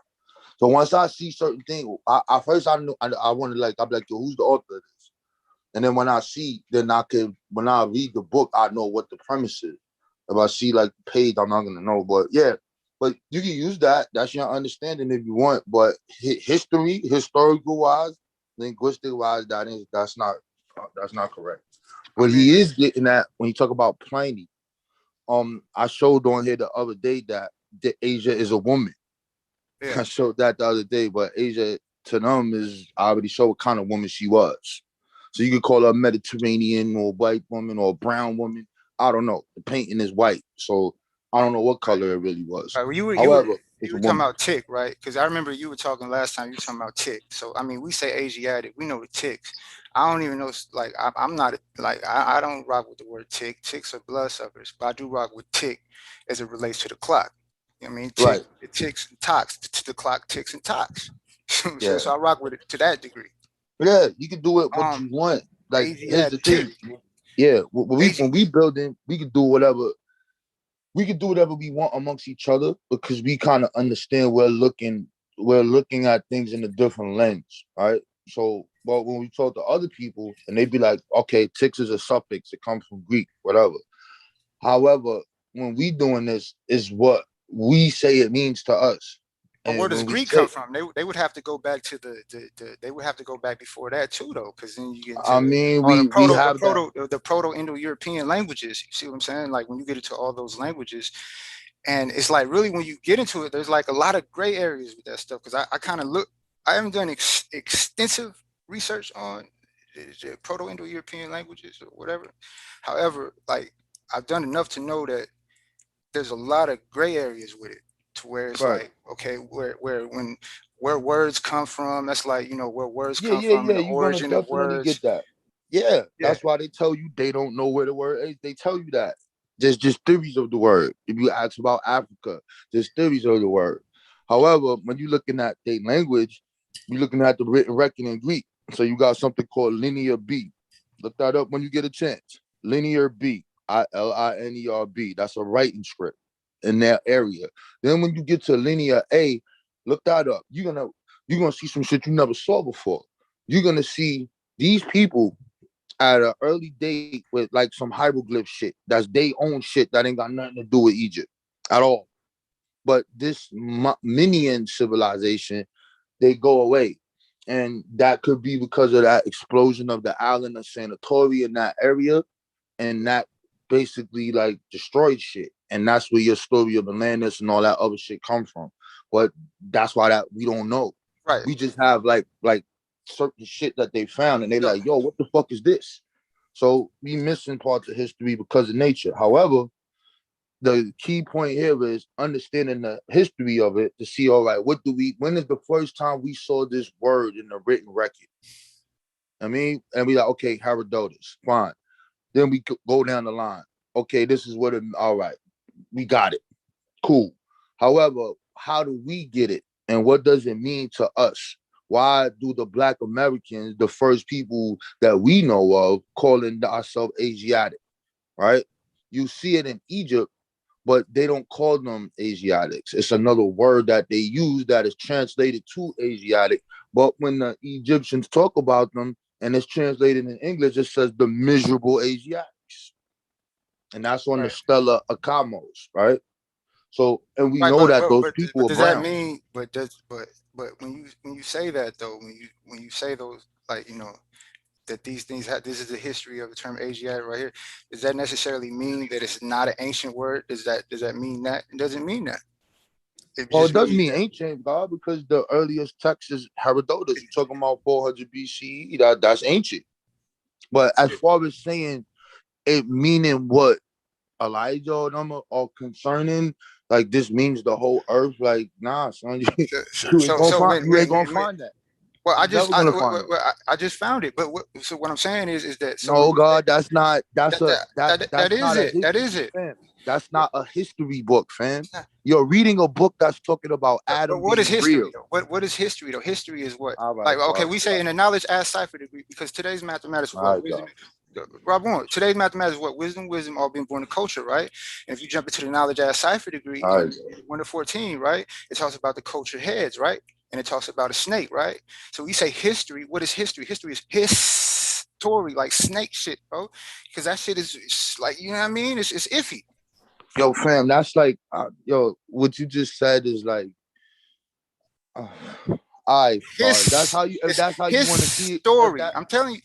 So once I see certain things, I first I knew I wanted like I'm like, yo, who's the author of this? And then when I see, then when I read the book, I know what the premise is. If I see like the page, I'm not gonna know. But yeah, but you can use that. That's your understanding if you want. But historical wise, linguistic wise, that's not correct. What he is getting at when he talk about Pliny, I showed on here the other day that Asia is a woman. Yeah. I showed that the other day, but Asia to them is I already showed what kind of woman she was. So you could call her a Mediterranean or white woman or brown woman. I don't know. The painting is white, so I don't know what color it really was. Right. Well, However, it's you a were talking woman. about tick, right? Because I remember you were talking last time. You were talking about tick. So I mean, we say Asiatic. We know the ticks. I don't even know. Like I'm not like I don't rock with the word tick. Ticks are bloodsuckers, but I do rock with tick as it relates to the clock. I mean, Right. it ticks and tocks. The clock ticks and tocks. so Yeah. so I rock with it to that degree. Yeah, you can do it what Um, you want. Like here's the Asiatic. thing. Yeah, Asi- when we building, we can do whatever we want amongst each other because we kind of understand we're looking at things in a different lens, right? So, but when we talk to other people and they be like, okay, tix is a suffix, it comes from Greek, whatever. However, when we doing this is what we say it means to us. But where And does when we Greek come say, from? They would have to go back to they would have to go back before that too though, because then you get I into mean, all we have that. the proto Indo-European languages. You see what I'm saying? Like when you get into all those languages, and it's like really when you get into it, there's like a lot of gray areas with that stuff. Because I kind of I haven't done extensive research on the proto Indo-European languages or whatever. However, like I've done enough to know that there's a lot of gray areas with it to where it's Right. like okay where words come from, that's like where words come from Yeah. and the You're gonna origin of definitely words. get that. Yeah, Yeah. that's why they tell you they don't know where the word is. They tell you that. There's just theories of the word. If you ask about Africa, there's theories of the word. However, when you're looking at their language, you're looking at the written record in Greek. So you got something called linear B. Look that up when you get a chance. Linear B, Linerb. That's a writing script in that area. Then when you get to linear A, look that up. You're gonna see some shit you never saw before. You're gonna see these people at an early date with like some hieroglyph shit. That's they own shit that ain't got nothing to do with Egypt at all. But this Minian civilization, they go away. And that could be because of that explosion of the island of Sanatoria in that area. And that basically like destroyed shit. And that's where your story of Atlantis and all that other shit comes from. But that's why that we don't know. Right. We just have like certain shit that they found and they like, yo, what the fuck is this? So we missing parts of history because of nature. However, the key point here is understanding the history of it to see, all right, when is the first time we saw this word in the written record? I mean, and we like, okay, Herodotus, fine. Then we go down the line. Okay, this is what all right, we got it. Cool. However, how do we get it? And what does it mean to us? Why do the Black Americans, the first people that we know of, calling ourselves Asiatic, right? You see it in Egypt, but they don't call them Asiatics. It's another word that they use that is translated to Asiatic. But when the Egyptians talk about them and it's translated in English, it says the miserable Asiatics. And that's on the Stella Akamos, right? So, and we Right, know that those people but are does that brown. mean? But when you say that though, when you say those, like, that these things have, this is the history of the term Asiatic right here. Does that necessarily mean that it's not an ancient word? Does that mean that? It doesn't mean that. It Well, just it does means mean ancient, God, because the earliest text is Herodotus. You're talking about 400 BCE. That's ancient. But as far as saying it meaning what Elijah or them are concerning, like this means the whole earth. Like, nah, son, you ain't gonna so find when that. well, You're never gonna find it. I just found it. But so what I'm saying is that, so when No, you say God, that's not. that That's is not a it. That history, is it. fam. That's not a history book, fam. You're reading a book that's talking about But Adam what is being history real. though? What is history though? History is what? All right, Like, okay, God. we say in the knowledge as cipher degree, because today's mathematics is All what right, God. wisdom. Rob Warren, today's mathematics is what wisdom, all being born in culture, right? And if you jump into the knowledge as cipher degree, All right. 1 to 14, right? It talks about the culture heads, right? And it talks about a snake, right? So we say history. What is history? History is his story, like snake shit, bro. Because that shit is like, you know what I mean? It's iffy. Yo, fam, that's like, yo, what you just said is like, all right, God. his If that's how you his want to see it, if story. that, I'm I telling you,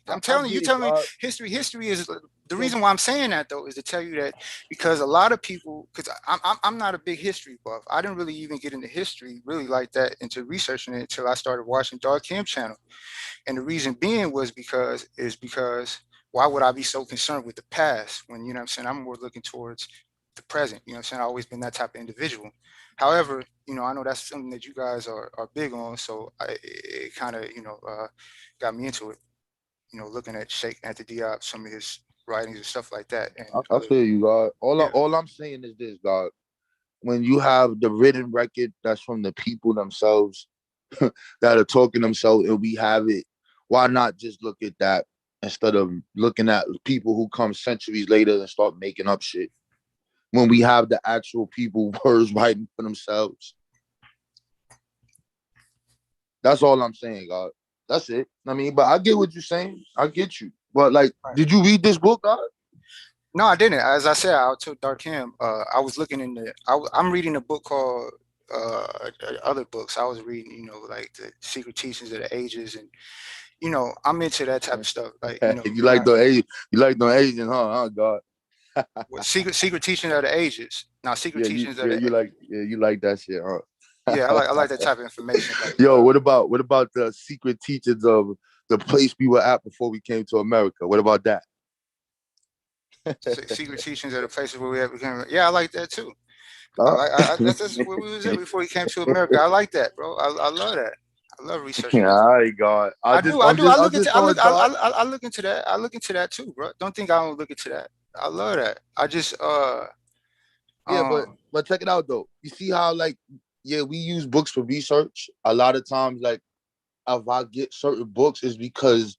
you get it, tell me God. history. History is the Yo, reason why I'm saying that though, is to tell you that, because a lot of people, because I'm not a big history buff. I didn't really even get into history really like that, into researching it, until I started watching Darkim channel. And the reason being was because why would I be so concerned with the past when, you know what I'm saying, I'm more looking towards the present. You know what I'm saying? I've always been that type of individual. However, I know that's something that you guys are big on, so it kind of, got me into it. Looking at Sheikh Anthony Diop, some of his writings and stuff like that, and I other. feel you, God. Yeah, All I'm saying is this, God. When you have the written record that's from the people themselves that are talking themselves, and we have it, why not just look at that instead of looking at people who come centuries later and start making up shit? When we have the actual people words writing for themselves. That's all I'm saying, God. That's it. I mean, but I get what you're saying. I get you. But like, right. did you read this book, God? No, I didn't. As I said, I took Darkim. I was looking in the. I'm reading a book called other books. I was reading, like the Secret Teachings of the Ages, and I'm into that type of stuff. Like, You like the Asian, huh, God? what, secret Teachings of the Ages. Now, Secret Teachings of the. You like that shit, huh? Yeah, I like that type of information. Like, Yo, what about the secret teachings of the place we were at before we came to America? What about that? Secret Teachings of the places where we have become. Yeah, I like that too. Huh? That's where we was at before he came to America. I like that, bro. I love that. I love researching that. I got. I do. I do. I I'm look into. just on God. I look into that. I look into that too, bro. Don't think I don't look into that. I love that. I just Yeah, um but check it out though. You see how like we use books for research. A lot of times, like if I get certain books, is because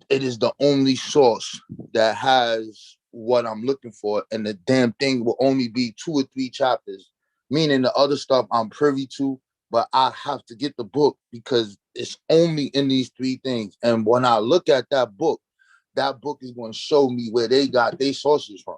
it is the only source that has what I'm looking for, and the damn thing will only be 2 or 3 chapters. Meaning the other stuff I'm privy to, but I have to get the book because it's only in these 3 things. And when I look at that book, that book is going to show me where they got their sources from.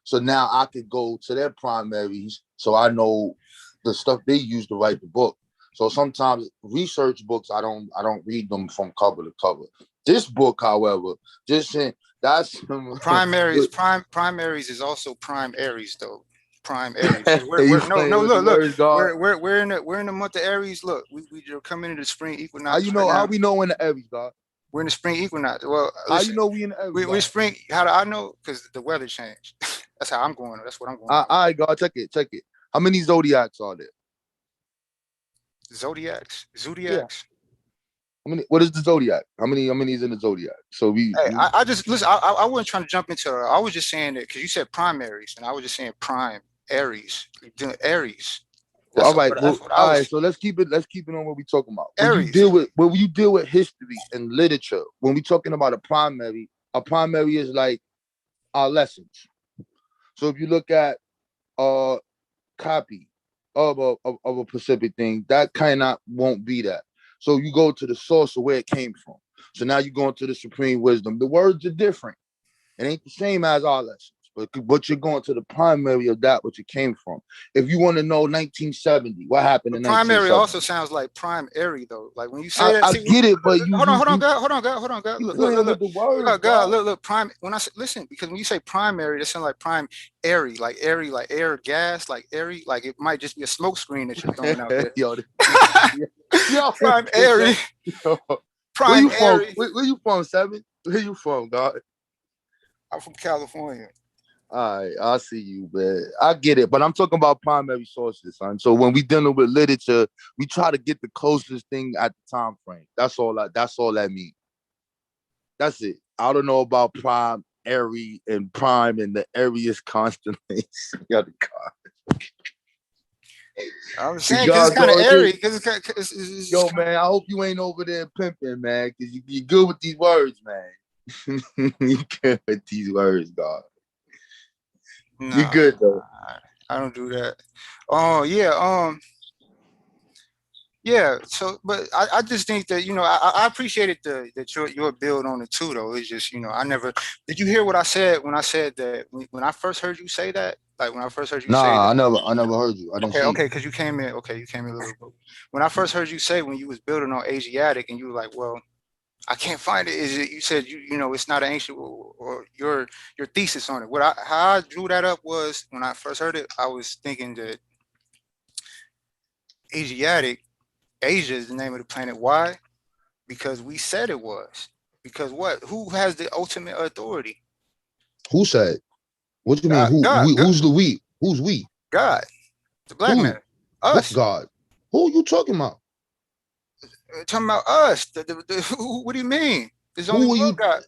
So now I could go to their primaries, so I know the stuff they use to write the book. So sometimes research books, I don't read them from cover to cover. This book, however, just saying that's primaries is also prime Aries though. Prime Aries. You We're no playing with the look. words, God. We're in the month of Aries. Look, we're coming into the spring equinox. How we know when the Aries, God? We're in the spring equinox. Well, How listen, you know we in the Aries? we're spring. How do I know? Because the weather changed. That's how I'm going. That's what I'm going. All right, God, check it. How many zodiacs are there? Zodiacs. Yeah. What is the zodiac? How many is in the zodiac? So I just listen. I wasn't trying to jump into it. I was just saying that because you said primaries, and I was just saying prime Aries. Aries. All right. So let's keep it on what we're talking about. When Aries. you deal with history and literature, when we're talking about a primary is like our lessons. So if you look at a copy of a Pacific thing, that kind of won't be that. So you go to the source of where it came from. So now you're going to the supreme wisdom. The words are different. It ain't the same as our lessons, but you're going to the primary of that which it came from. If you want to know 1970, what happened in 1970? Primary also sounds like prime Airy though. Like when you say that, I get it, but hold on, God. Look, prime. When I say listen, because when you say primary, that sounds like prime airy, like air gas, like airy, like it might just be a smoke screen that you're throwing out there. yo, prime airy. Prime airy. Where you from, Seven? Where you from, God? I'm from California. All right, I see you, man. I get it, but I'm talking about primary sources, son. So when we dealing with literature, we try to get the closest thing at the time frame. That's all that means. That's it. I don't know about prime, airy, and prime and the airiest constellation. I'm saying because it's kind of airy. Because yo, man, I hope you ain't over there pimping, man, because you're good with these words, man. You good with these words, God. No, you good though. I don't do that. Oh yeah. So, but I just think that I appreciated that your build on it too, though. It's just I never did. You hear what I said when I said that when I first heard you say that? Like when I first heard you say that. I never heard you. I didn't see okay, because you came in. Okay, you came in a little bit. When I first heard you say when you was building on Asiatic, and you were like, well, I can't find it. Is it? You said it's not an ancient or your thesis on it. How I drew that up was when I first heard it, I was thinking that Asia is the name of the planet. Why? Because we said it was. Because what? Who has the ultimate authority? Who said? What do you mean? Who's the we? Who's we? God, the black man. Us. What God? Who are you talking about? Talking about us. What do you mean? There's only one God.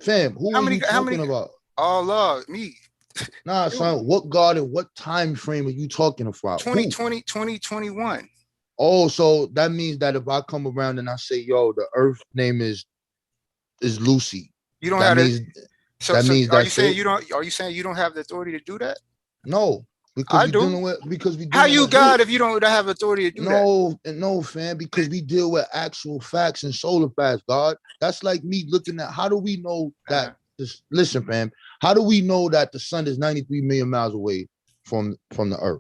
Fam, who are you talking about? Allah, me. Nah, son, what God and what time frame are you talking about? 2020, 2021. Oh, so that means that if I come around and I say, yo, the earth name is Lucy. You don't have it. So are you saying you don't have the authority to do that? No. Because we do. How you God if you don't have authority to do that? No, fam, because we deal with actual facts and solar facts, God. That's like me looking at how do we know that listen, fam, how do we know that the sun is 93 million miles away from the earth?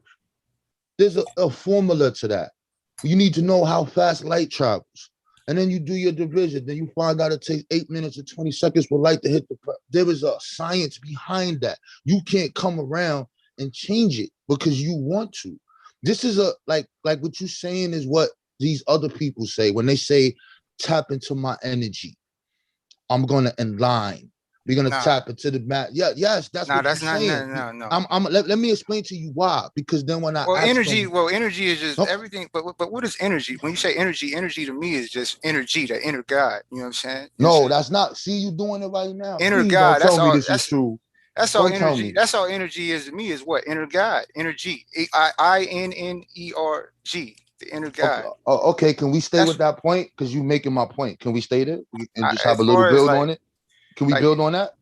There's a formula to that. You need to know how fast light travels. And then you do your division. Then you find out it takes 8 minutes and 20 seconds for light to hit the there is a science behind that. You can't come around and change it because you want to. This is like what you're saying is what these other people say when they say tap into my energy. I'm gonna align. We're gonna tap into the mat. Yeah, yes, that's what you're saying. No. Let me explain to you why. Because then when energy is just everything. But what is energy? When you say energy to me is just energy, the inner God. You know what I'm saying? No, that's not. See, you doing it right now. Inner God. Don't tell me this is true. That's all energy. That's all energy is to me is what? Inner God. Energy. INNERG. The inner God. Okay, can we stay with that point? Because you're making my point. Can we stay there and just have a little build on it? Can we build on that?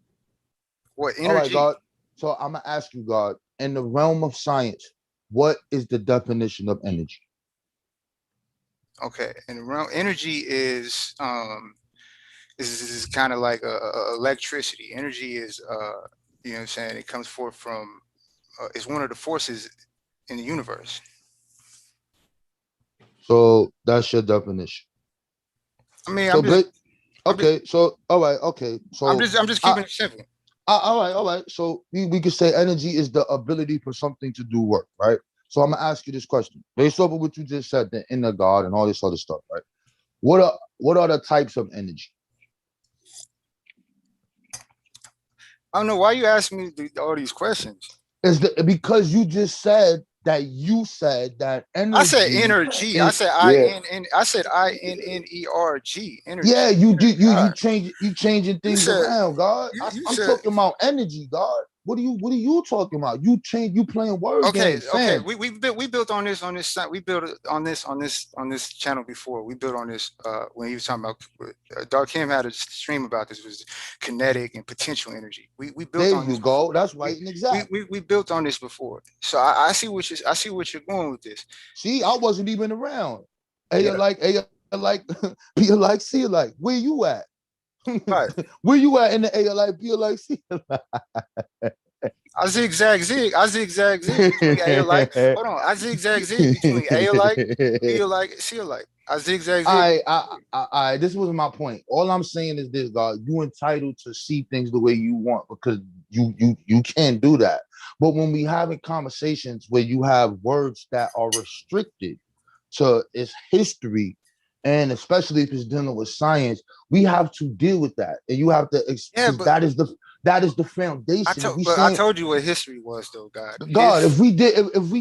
What energy? All right, God. So I'm gonna ask you, God, in the realm of science, what is the definition of energy? Okay, in the realm, energy is is kind of like electricity. Energy is, you know what I'm saying? It comes forth from, it's one of the forces in the universe. So that's your definition. I mean, So, but I'm just, okay. So, all right. Okay. So, I'm just keeping it simple. all right. All right. So we could say energy is the ability for something to do work, right? So I'm gonna ask you this question based off of what you just said, the inner God and all this other stuff, right? What are the types of energy? I don't know why you asking me all these questions. Is the because you just said that I said energy energy. I is said Yeah. I said INNERG. yeah, Energy. you God. changing You things said around, God. you I'm said talking about energy, God. What are you talking about? You playing word okay, games, okay. fam. We built on this we built it on this channel before. We built on this when he was talking about Darkim had a stream about this, was kinetic and potential energy. We built There on you this go. before. That's right and exact. We built on this before. So I see I see what you're going with this. See, I wasn't even around. Yeah. A like, B like, C like. Where you at? Right. Where you at in the A like, B like, C like? I zigzag zig. I zigzag zig between A alike. Hold on. I zigzag zig between A alike, B alike, C alike. I zigzag zig. This was my point. All I'm saying is this, God, you entitled to see things the way you want because you can't do that. But when we having conversations where you have words that are restricted to its history, and especially if it's dealing with science, we have to deal with that. And you have to, Yeah, because but that is the foundation. If we I saying told you what history was though, God. God, if we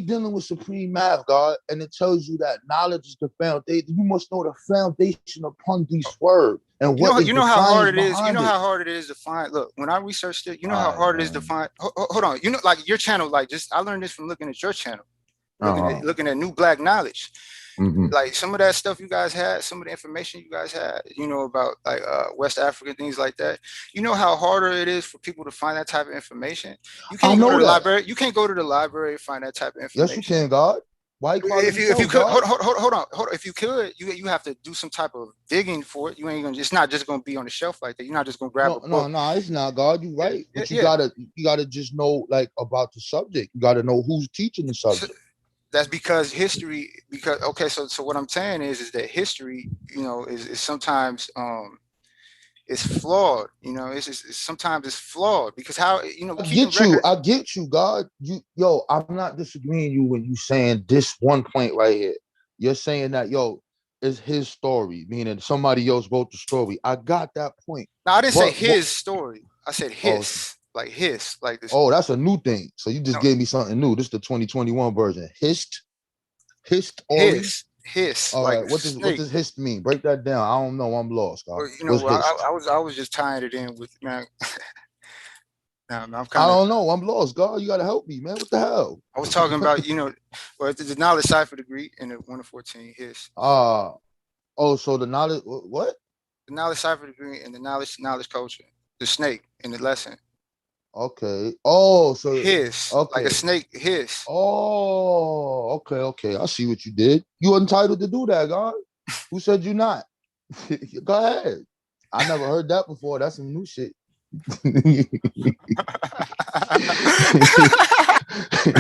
dealing with supreme math, God, and it tells you that knowledge is the foundation, you must know the foundation upon these words and what is You the know how hard science it is. You behind know it. how hard it is to find. Look, when I researched it, you know how All right, hard it is to man. find. Hold on. You know, like your channel, like just I learned this from looking at your channel, Uh-huh. looking at New Black Knowledge. Mm-hmm. Like some of that stuff you guys had, some of the information you guys had, you know, about like West Africa, things like that. You know how harder it is for people to find that type of information. You I can't go to know the that. library. You can't go to the library and find that type of Yes, you information. can, God. Why he calling If you himself could God? hold on. If you could, you have to do some type of digging for it. You ain't gonna. It's not just gonna be on the shelf like that. You're not just gonna grab No, a no, book. no, it's not God. You Yeah, right. yeah, But yeah. you gotta just know like about the subject. You gotta know who's teaching the So subject. that's because history. Because okay, so what I'm saying is that history, you know, is sometimes it's flawed. You know, it's sometimes it's flawed because how you know keeping record. I get you, God. I'm not disagreeing you when you saying this one point right here. You're saying that, it's his story, meaning somebody else wrote the story. I got that point. Now I didn't say But his story. I said oh, his, like this. that's a new thing. So you just No, gave me something new. This is the 2021 version. Hist story. his, All like right. a What snake. does hist mean? Break that down. I don't know. I'm lost, God. Or, you What's know, hist? I was just tying it in with man. Now I'm I kind of. don't know. I'm lost, God. You gotta help me, man. What the hell? I was talking about, you know, well, the knowledge cipher degree in the 1 to 14 his. So the knowledge what? The knowledge cipher degree and the knowledge culture. The snake in the lesson. Okay. Oh, so His, like a okay. snake, his. Oh, okay. I see what you did. You entitled to do that, God. Who said you not? Go ahead. I never heard that before. That's some new shit.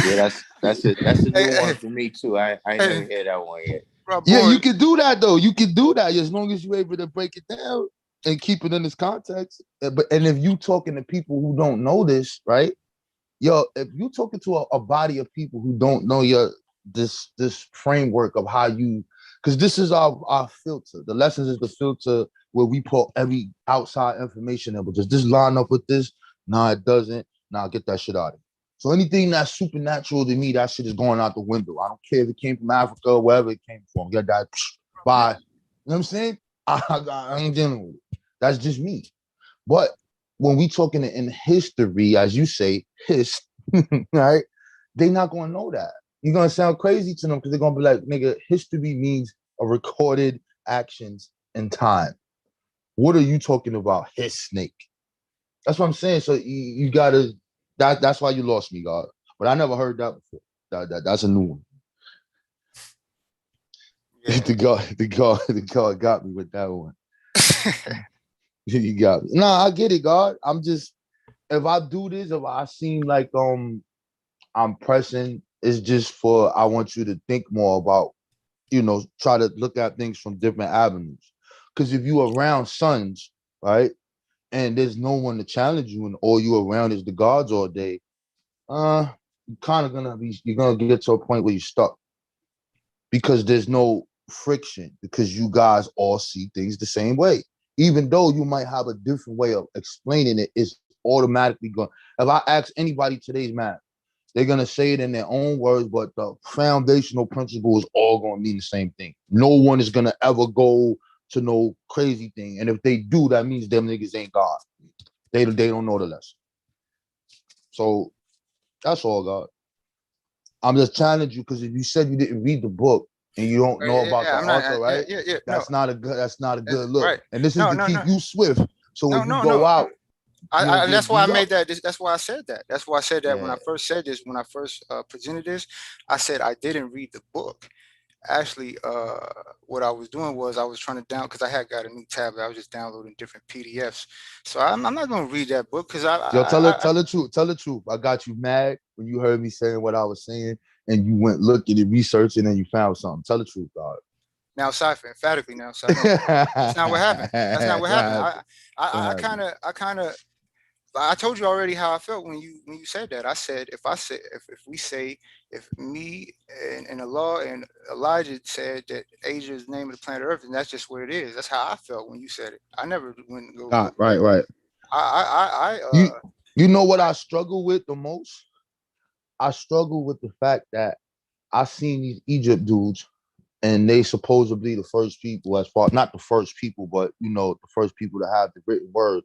Yeah, that's a Hey, new hey, one for me too. I never hey, hear that one yet. bro, Yeah, boy. you can do that though. You can do that as long as you're able to break it down and keep it in its context. And if you talking to people who don't know this, right? If you talking to a body of people who don't know this framework of how you, because this is our filter. The lessons is the filter where we put every outside information in. But does this line up with this? No, it doesn't. Now get that shit out of it. So anything that's supernatural to me, that shit is going out the window. I don't care if it came from Africa or wherever it came from. Get that bye. You know what I'm saying? I ain't dealing with it. That's just me. But when we talking in history, as you say, right? They not gonna know that. You're gonna sound crazy to them because they're gonna be like, nigga, history means a recorded actions in time. What are you talking about? His snake. That's what I'm saying. So you gotta that's why you lost me, God. But I never heard that before. That's a new one. Yeah. The God got me with that one. You got me. Nah, I get it, God. I'm just, if I do this, if I seem like I'm pressing, it's just for I want you to think more about, try to look at things from different avenues. Because if you around sons, right, and there's no one to challenge you, and all you around is the gods all day, you're kind of you're gonna get to a point where you're stuck because there's no friction because you guys all see things the same way. Even though you might have a different way of explaining it, it's automatically going. If I ask anybody today's math, they're gonna say it in their own words, but the foundational principle is all gonna mean the same thing. No one is gonna ever go to no crazy thing, and if they do, that means them niggas ain't God. They don't know the lesson. So that's all, God. I'm just challenging you because if you said you didn't read the book and you don't know about the I'm not. author, right? Yeah. No, That's not a good look. right. And this is No, to no, keep no, you swift. So no, when you no, go no. out, you don't And get that's why I beat up. made that. That's why I said that. That's why I said that when I Yeah. first said this. When I first presented this, I said I didn't read the book. Actually, what I was doing was I was trying to because I had got a new tablet. I was just downloading different PDFs. So I'm not going to read that book because Yo, tell the truth. Tell the truth. I got you mad when you heard me saying what I was saying and you went looking and researching and you found something. Tell the truth, dog. now Cypher, emphatically now Cypher. No, that's not what happened. That's not what happened. I kind of I told you already how I felt when you said that. I said if we say if me and Allah and Elijah said that Asia is the name of the planet Earth, and that's just what it is. That's how I felt when you said it. I never went and go look. Right. I You know what I struggle with the most? I struggle with the fact that I seen these Egypt dudes and they supposedly the first people, as far not the first people, but the first people to have the written word.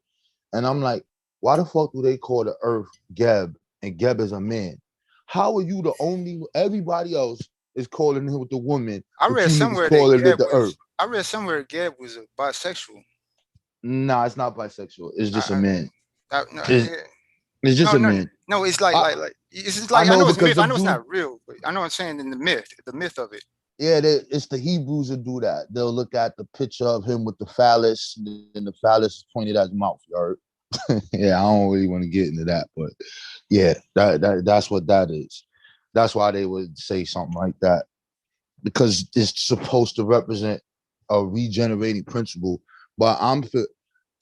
And I'm like, why the fuck do they call the earth Geb and Geb is a man? How are you the only? Everybody else is calling it with the woman, I but read you niggas somewhere that calling it Geb the earth. was a bisexual. Nah, it's not bisexual. It's just a I, man. no, It's just no, a no, man. no. It's it's just I like I know know it's a because myth. I them know it's dudes, not real, but I know what I'm saying in the myth of it. yeah, it's the Hebrews that do that. They'll look at the picture of him with the phallus, and the phallus is pointed at his mouth. You heard? Yeah, I don't really want to get into that, but yeah, that's what that is. That's why they would say something like that because it's supposed to represent a regenerating principle. But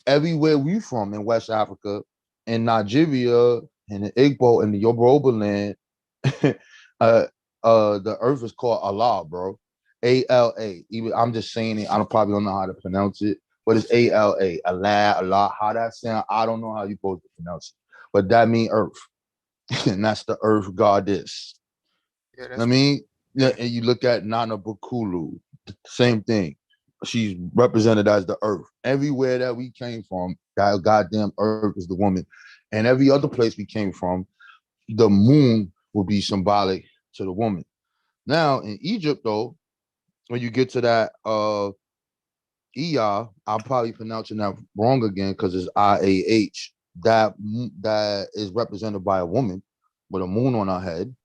everywhere we from in West Africa, in Nigeria, in the Igbo, in the Yoruba land, the earth is called Allah, bro. ALA. Even I'm just saying it. I probably don't know how to pronounce it, but it's ALA. Allah. How that sound? I don't know how you're supposed to pronounce it, but that means earth, and that's the earth goddess. Yeah, I mean, yeah, and you look at Nana Bukulu, same thing. She's represented as the earth. Everywhere that we came from, that goddamn earth is the woman. And every other place we came from, the moon will be symbolic to the woman. Now in Egypt, though, when you get to that Iya, I'm probably pronouncing that wrong again because it's IAH. That is represented by a woman with a moon on her head.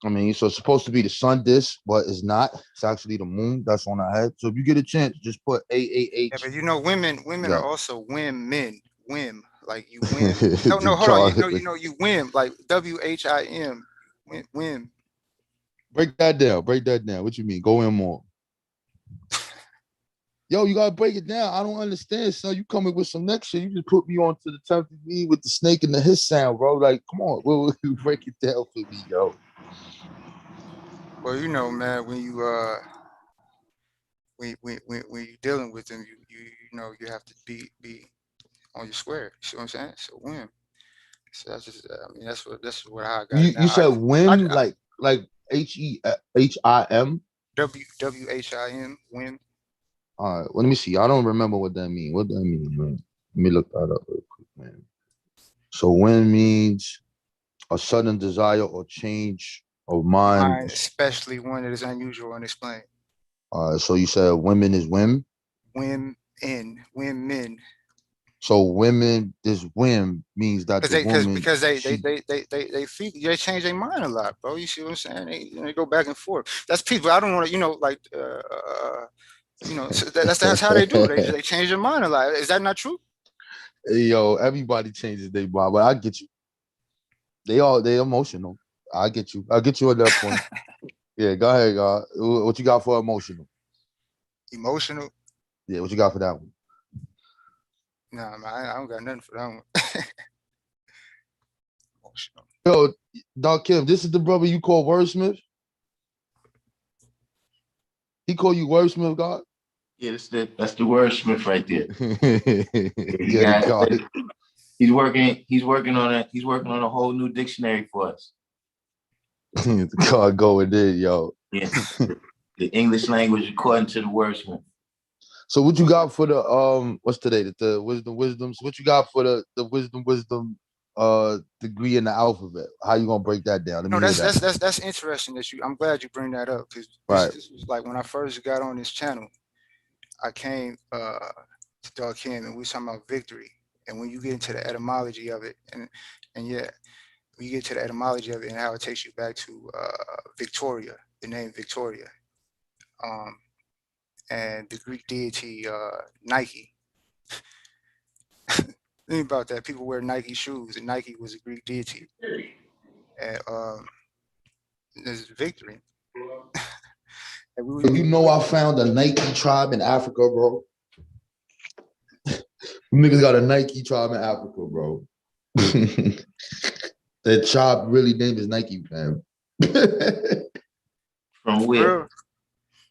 I mean, so it's supposed to be the sun disk, but it's not. It's actually the moon that's on her head. So if you get a chance, just put AAH. Yeah, but women are Yeah. also whim, like you whim. No, hold on. You whim, like WHIM, whim. Break that down. Break that down. What you mean? Go in more. Yo, you gotta break it down. I don't understand, son. You coming with some next shit. You just put me on to the tempted me with the snake and the hiss sound, bro. Like, come on, will you break it down for me, yo? Well, man, when you when you dealing with them, you have to be on your square. You see what I'm saying? So whim. So that's just I mean that's what I got it You now. said whim, like HEHIM. WHIM whim. All right, well, let me see. I don't remember what that means. What that mean, man? Let me look that up real quick, man. So when means a sudden desire or change of mind. Mine, especially one that is unusual and unexplained. So you said women is whim. Women. So women, this whim means that the woman Because they change their mind a lot, bro. You see what I'm saying? They go back and forth. That's people. I don't want to, You know, so that's how they do. They change their mind a lot. Is that not true? Hey, yo, everybody changes their mind, but I get you. They emotional. I get you. I'll get you at that point. Yeah, go ahead, God. What you got for emotional? Emotional? Yeah, what you got for that one? Nah, man, I don't got nothing for that one. Emotional. Yo, Darkim, this is the brother you call Wordsmith? He call you Wordsmith, God? Yeah, that's the wordsmith right there. Get it, God. He's working on a whole new dictionary for us. God going in, yo. Yeah. The English language according to the wordsmith. So what you got for the what's today? The wisdoms. What you got for the wisdom degree in the alphabet? How you gonna break that down? Let No, me hear that. that's interesting that I'm glad you bring that up, because Right. this was like when I first got on this channel, I came to Darkim and we was talking about victory. And when you get into the etymology of it, and yeah, when you get to the etymology of it and how it takes you back to Victoria, the name Victoria, and the Greek deity Nike. Think about that. People wear Nike shoes, and Nike was a Greek deity. And there's victory. You know, I found a Nike tribe in Africa, bro. Niggas got a Nike tribe in Africa, bro. That tribe really name is Nike, fam. From where?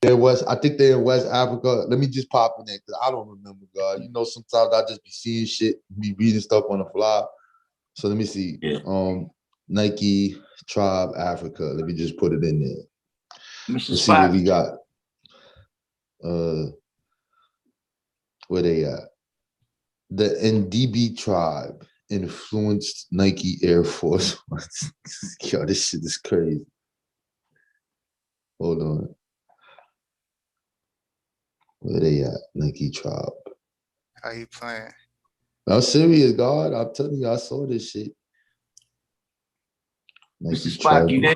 I think they're in West Africa. Let me just pop in there because I don't remember, God. You know, sometimes I just be seeing shit, be reading stuff on the fly. So let me see. Yeah. Nike Tribe Africa. Let me just put it in there. Mr. Let's see what Spot. we got. Where they at? The NDB tribe influenced Nike Air Force. Yo, this shit is crazy. Hold on. Where they at? Nike tribe. How you playing? I'm serious, God. I'm telling you, I saw this shit. Nike Mr. Spot, tribe. you there?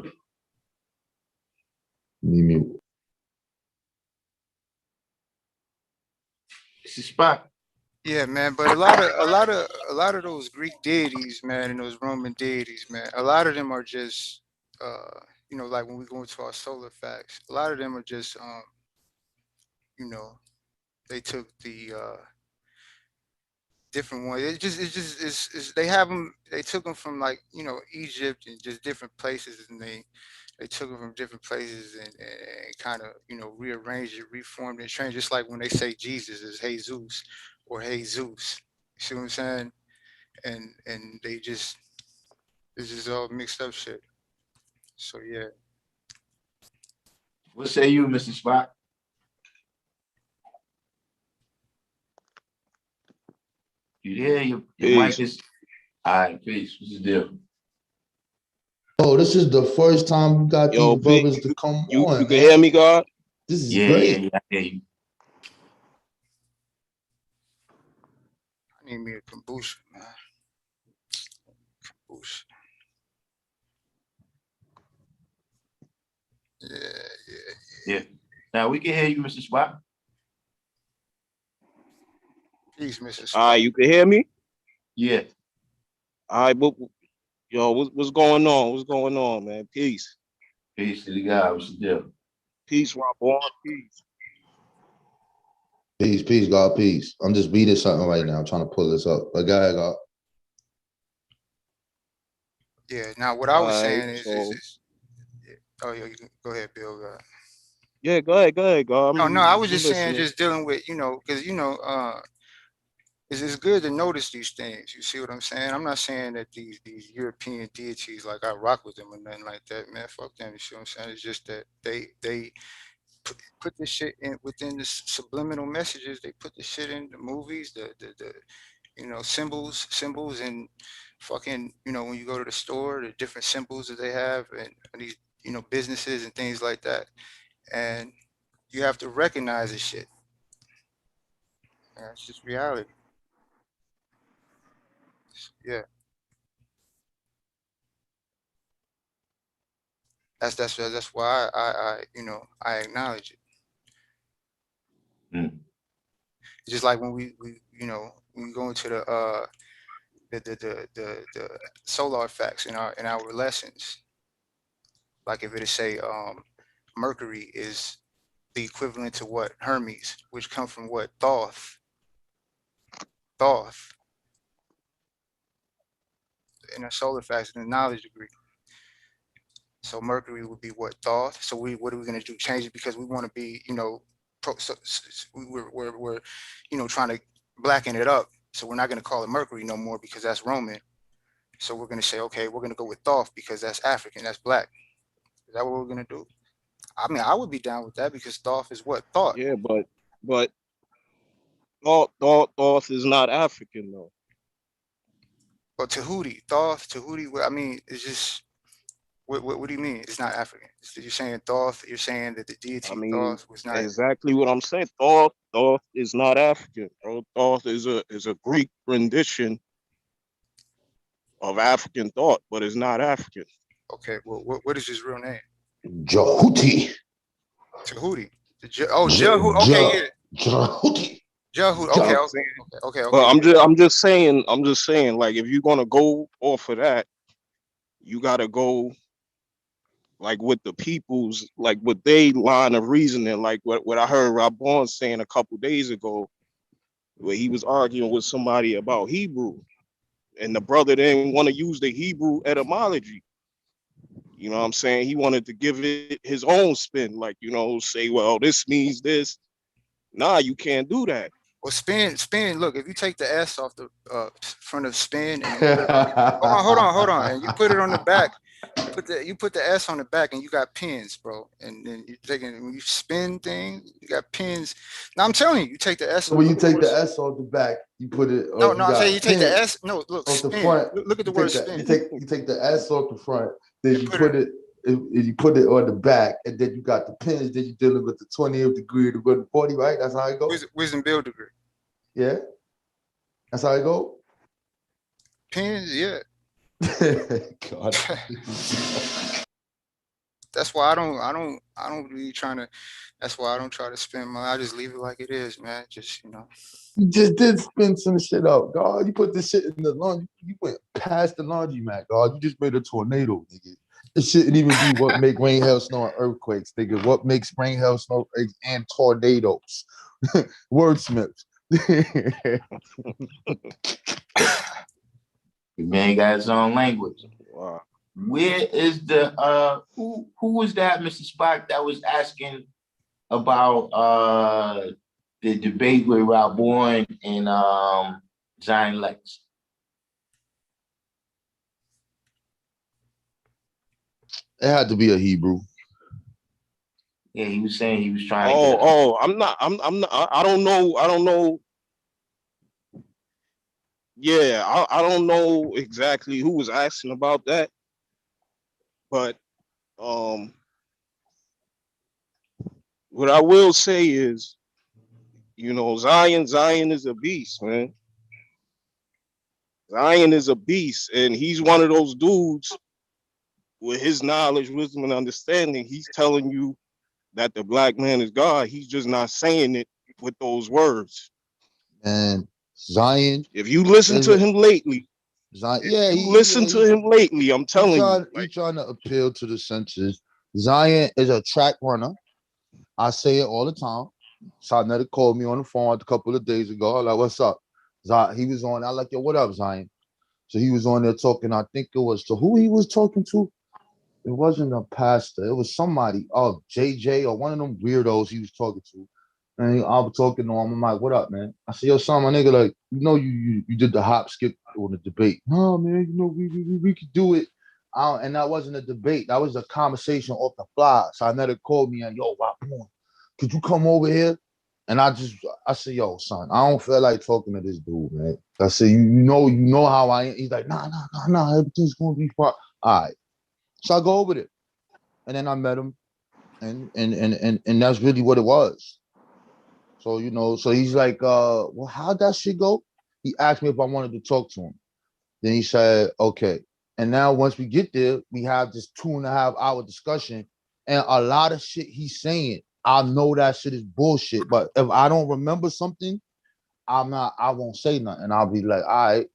Mute. Mr. Spot. Yeah, man. But a lot of those Greek deities, man, and those Roman deities, man, a lot of them are just, you know, like when we go into our solar facts, a lot of them are just, you know, they took the different ones. It's they have them. They took them from, like, you know, Egypt and just different places, and they took them from different places and kind of, you know, rearranged it, reformed it, changed. Just like when they say Jesus is Jesus or Jesus. You see what I'm saying? And they just, this is all mixed up shit. So yeah. What say you, Mr. Spot? You there? Your mic is. All right, peace. What's the deal? Oh, this is the first time we got these brothers to come on. You man. can hear me, God? This is great. Yeah, I hear you. I need me a kombucha, man. Kombucha. Yeah. Now we can hear you, Mr. Spot. Peace, Mr. All Spot. right, you can hear me? Yeah. All right, what's going on? What's going on, man? Peace. Peace to the God. What's the deal? Peace, Rob. Peace. Peace, peace, God, peace. I'm just reading something right now. I'm trying to pull this up. But go ahead, God. Yeah. Now, what I was saying is, So, yeah. Oh yeah, you can go ahead, Bill. yeah, go ahead, God. No, I was I'm just saying, listening. just dealing with, you know, because, you know, it's good to notice these things. You see what I'm saying? I'm not saying that these European deities, like, I rock with them or nothing like that, man. Fuck them. You see what I'm saying? It's just that they put this shit in within the subliminal messages. They put the shit in the movies, the you know, symbols, and fucking, you know, when you go to the store, the different symbols that they have, and these, you know, businesses and things like that, and you have to recognize this shit. Yeah, it's just reality. Yeah, that's why I you know, I acknowledge it. Just like when we when we go into the solar effects in our lessons, like if it is say Mercury is the equivalent to what Hermes, which come from what Thoth in a solar facts in the knowledge degree. So Mercury would be what Thoth. So what are we going to do? Change it because we want to be we're trying to blacken it up. So we're not going to call it Mercury no more because that's Roman. So we're going to say, okay, we're going to go with Thoth because that's African, that's black. Is that what we're going to do? I mean, I would be down with that because Thoth is what? Thought. Yeah, but Thoth is not African though. But Tahuti, I mean, it's just, what do you mean? It's not African. You're saying Thoth, you're saying that the deity I mean, Thoth was not. exactly what I'm saying. Thoth is not African, bro. Thoth is a Greek rendition of African thought, but it's not African. Okay, well, what is his real name? Jehuti. Tahuti. Jehu. Okay, yeah. Jehuti. Jehu. Okay. Well, I'm just saying, like, if you're gonna go off of that, you gotta go like with the people's, like with they line of reasoning, like what I heard Rob Bourne saying a couple days ago, where he was arguing with somebody about Hebrew, and the brother didn't want to use the Hebrew etymology. You know what I'm saying? He wanted to give it his own spin, like, say, well, this means this. Nah, you can't do that. Well, spin. Look, if you take the S off the front of spin, and hold on, and you put it on the back, you put the S on the back, and you got pins, bro. And then when you spin things, you got pins. Now I'm telling you, you take the S. When you take the S off the back, you put it. No, I'm saying you take the S. No, look, off spin. the front. Look at the word spin. You take the S off the front, then you put it. You put it on the back, and then you got the pins. Then you're dealing with the 20th degree to go to 40, right? That's how it goes. Wisdom build degree. Yeah, that's how it go. Pins, yeah. God. That's why I don't really trying to. That's why I don't try to spin my. I just leave it like it is, man. Just You just did spin some shit up, God. You put this shit in the laundry. You went past the laundromat, God. You just made a tornado, nigga. It shouldn't even be what make rain, hail, snow, and earthquakes, nigga. What makes rain, hail, snow, and tornadoes? Wordsmiths. Man got his own language. Wow. Where is the who was that, Mr. Spock, that was asking about the debate with Rob Bourne and Zion Lex? It had to be a Hebrew. Yeah, he was saying he was trying to. Oh, I'm not. I don't know. Yeah, I don't know exactly who was asking about that, but what I will say is, Zion is a beast, man. Zion is a beast, and he's one of those dudes with his knowledge, wisdom, and understanding. He's telling you that the black man is God. He's just not saying it with those words. And Zion, if you listen to him lately, I'm telling you. He's trying to appeal to the senses. Zion is a track runner. I say it all the time. Sarnetta called me on the phone a couple of days ago. I'm like, what's up? He was on. I like, yo, what up, Zion? So he was on there talking. I think it was to who he was talking to. It wasn't a pastor. It was somebody. Oh, JJ or one of them weirdos he was talking to. And I was talking to him. I'm like, what up, man? I said, yo, son, my nigga, like, you did the hop skip on the debate. No, man, we could do it. And that wasn't a debate. That was a conversation off the fly. So I never called me and, yo, could you come over here? And I said, yo, son, I don't feel like talking to this dude, man. I said, you know how I am. He's like, nah, everything's gonna be fine. All right. So I go over there. And then I met him. And that's really what it was. So, so he's like, well, how'd that shit go? He asked me if I wanted to talk to him. Then he said, okay. And now once we get there, we have this 2.5 hour discussion. And a lot of shit he's saying, I know that shit is bullshit. But if I don't remember something, I won't say nothing. I'll be like, all right.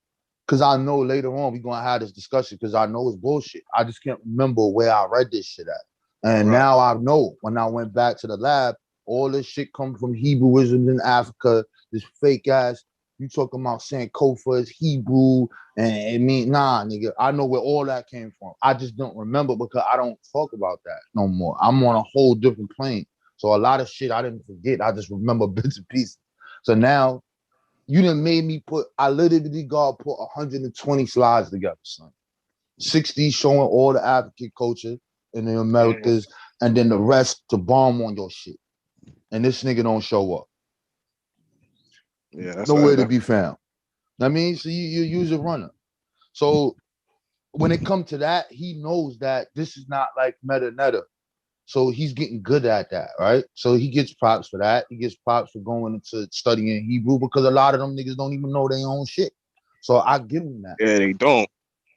Cause I know later on we're gonna have this discussion because I know it's bullshit. I just can't remember where I read this shit at. And Right. now I know when I went back to the lab, all this shit comes from Hebrewism in Africa, this fake ass. You talking about Sankofa is Hebrew and it mean nah, nigga. I know where all that came from. I just don't remember because I don't talk about that no more. I'm on a whole different plane. So a lot of shit I didn't forget. I just remember bits and pieces. So now you done made me I literally got put 120 slides together, son. 60 showing all the African culture in the Americas, and then the rest to bomb on your shit. And this nigga don't show up. Yeah, that's Nowhere to be found. I mean, so you use a runner. So when it comes to that, he knows that this is not like meta netta. So he's getting good at that, right? So he gets props for that. He gets props for going into studying Hebrew because a lot of them niggas don't even know their own shit. So I give him that. Yeah, they don't.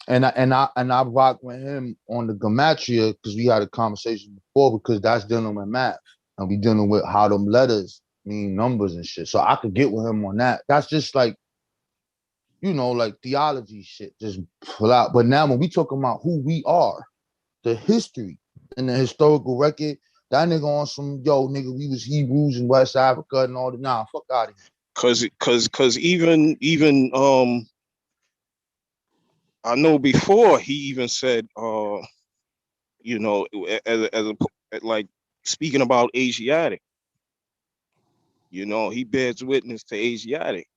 And I rock with him on the gematria because we had a conversation before because that's dealing with math and we dealing with how them letters mean numbers and shit. So I could get with him on that. That's just like, you know, like theology shit, just pull out. But now when we talking about who we are, the history and the historical record, that nigga on some, yo, nigga, we was Hebrews in West Africa and all that. Nah, fuck out of here. Cause even I know before he even said you know, as a like speaking about Asiatic, you know, he bears witness to Asiatic.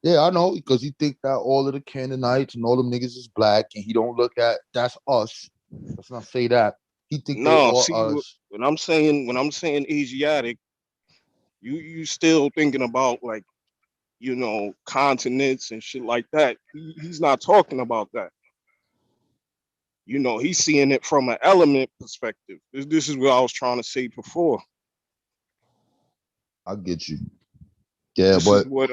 Yeah, I know, because he think that all of the Canaanites and all them niggas is black, and he don't look at that's us. Let's not say that. He think they No, all see us. when I'm saying Asiatic, you still thinking about like, you know, continents and shit like that. He's not talking about that. You know, he's seeing it from an element perspective. This is what I was trying to say before. I get you. Yeah, This is but what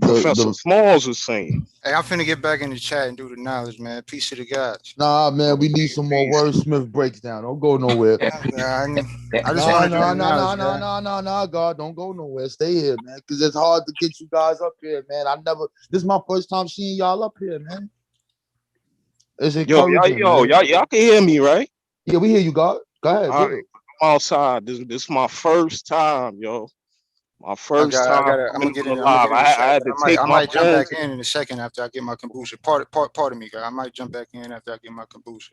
Professor the Smalls is saying. Hey, I'm finna get back in the chat and do the knowledge, man. Peace to the guys. nah, man, we need Peace, some more peace. wordsmith breaks down. Don't go nowhere. Yeah, I just Nah, want to do nah, the nah, nah, knowledge, nah, guys. nah, God, don't go nowhere. Stay here, man, because it's hard to get you guys up here, man. This is my first time seeing y'all up here, man. It's Yo, encouraging, man. y'all can hear me, right? Yeah, we hear you, God. Go ahead, All right, build. I'm outside. This is my first time, yo. My first I time gotta, I'm coming gonna get on in. the I'm gonna live. get in the I chat. had But to take I my might jump phone. back in a second after I get my kombucha. Pardon me, guys. I might jump back in after I get my kombucha.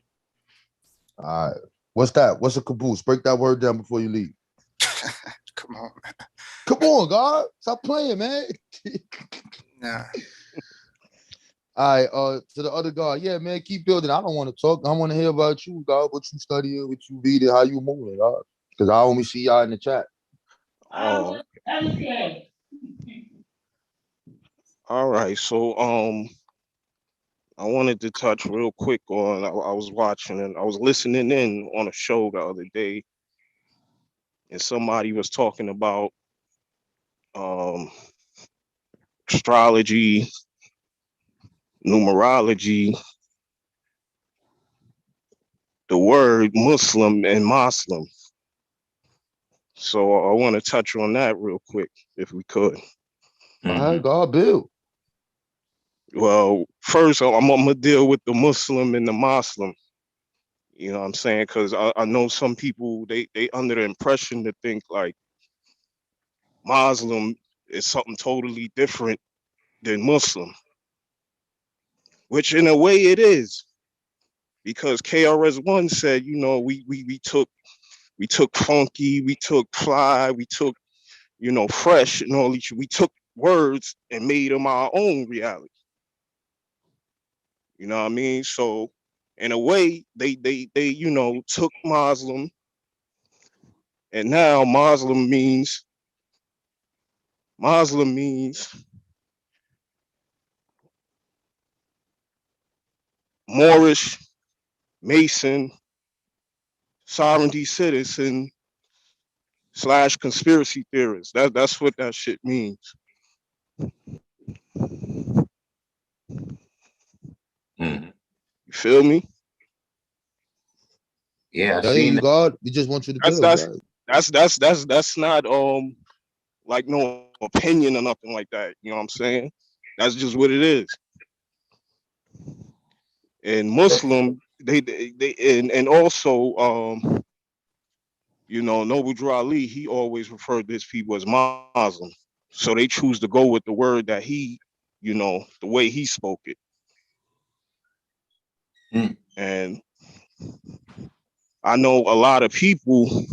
All right. What's that? What's a caboose? Break that word down before you leave. Come on, man. Come on, God. Stop playing, man. Nah. All right, to the other guy. Yeah, man, keep building. I don't want to talk. I want to hear about you, God, what you studying, what you reading, how you moving, God. Because I only see y'all in the chat. Oh, all right. So I wanted to touch real quick on I was watching and I was listening in on a show the other day, and somebody was talking about um astrology, numerology, the word Muslim and Muslim. So I want to touch on that real quick, if we could. All right, God, build. Well, first I'm gonna deal with the Muslim and the Muslim. You know what I'm saying? Because I know some people they under the impression to think like Muslim is something totally different than Muslim, which in a way it is, because KRS-One said, you know, we took funky, we took fly, we took, you know, fresh and all these. We took words and made them our own reality. You know what I mean? So in a way, they you know took Muslim, and now Muslim means Moorish, Mason, sovereignty citizen / conspiracy theorist. That's what that shit means. Mhm. You feel me? Yeah, I've I hear seen you, that. God. We just want you to That's build, that's God. that's not like no opinion or nothing like that. You know what I'm saying? That's just what it is. And Muslim, and also you know, Noble Drew Ali, he always referred to his people as Muslim. So they choose to go with the word that he, you know, the way he spoke it. Mm. And I know a lot of people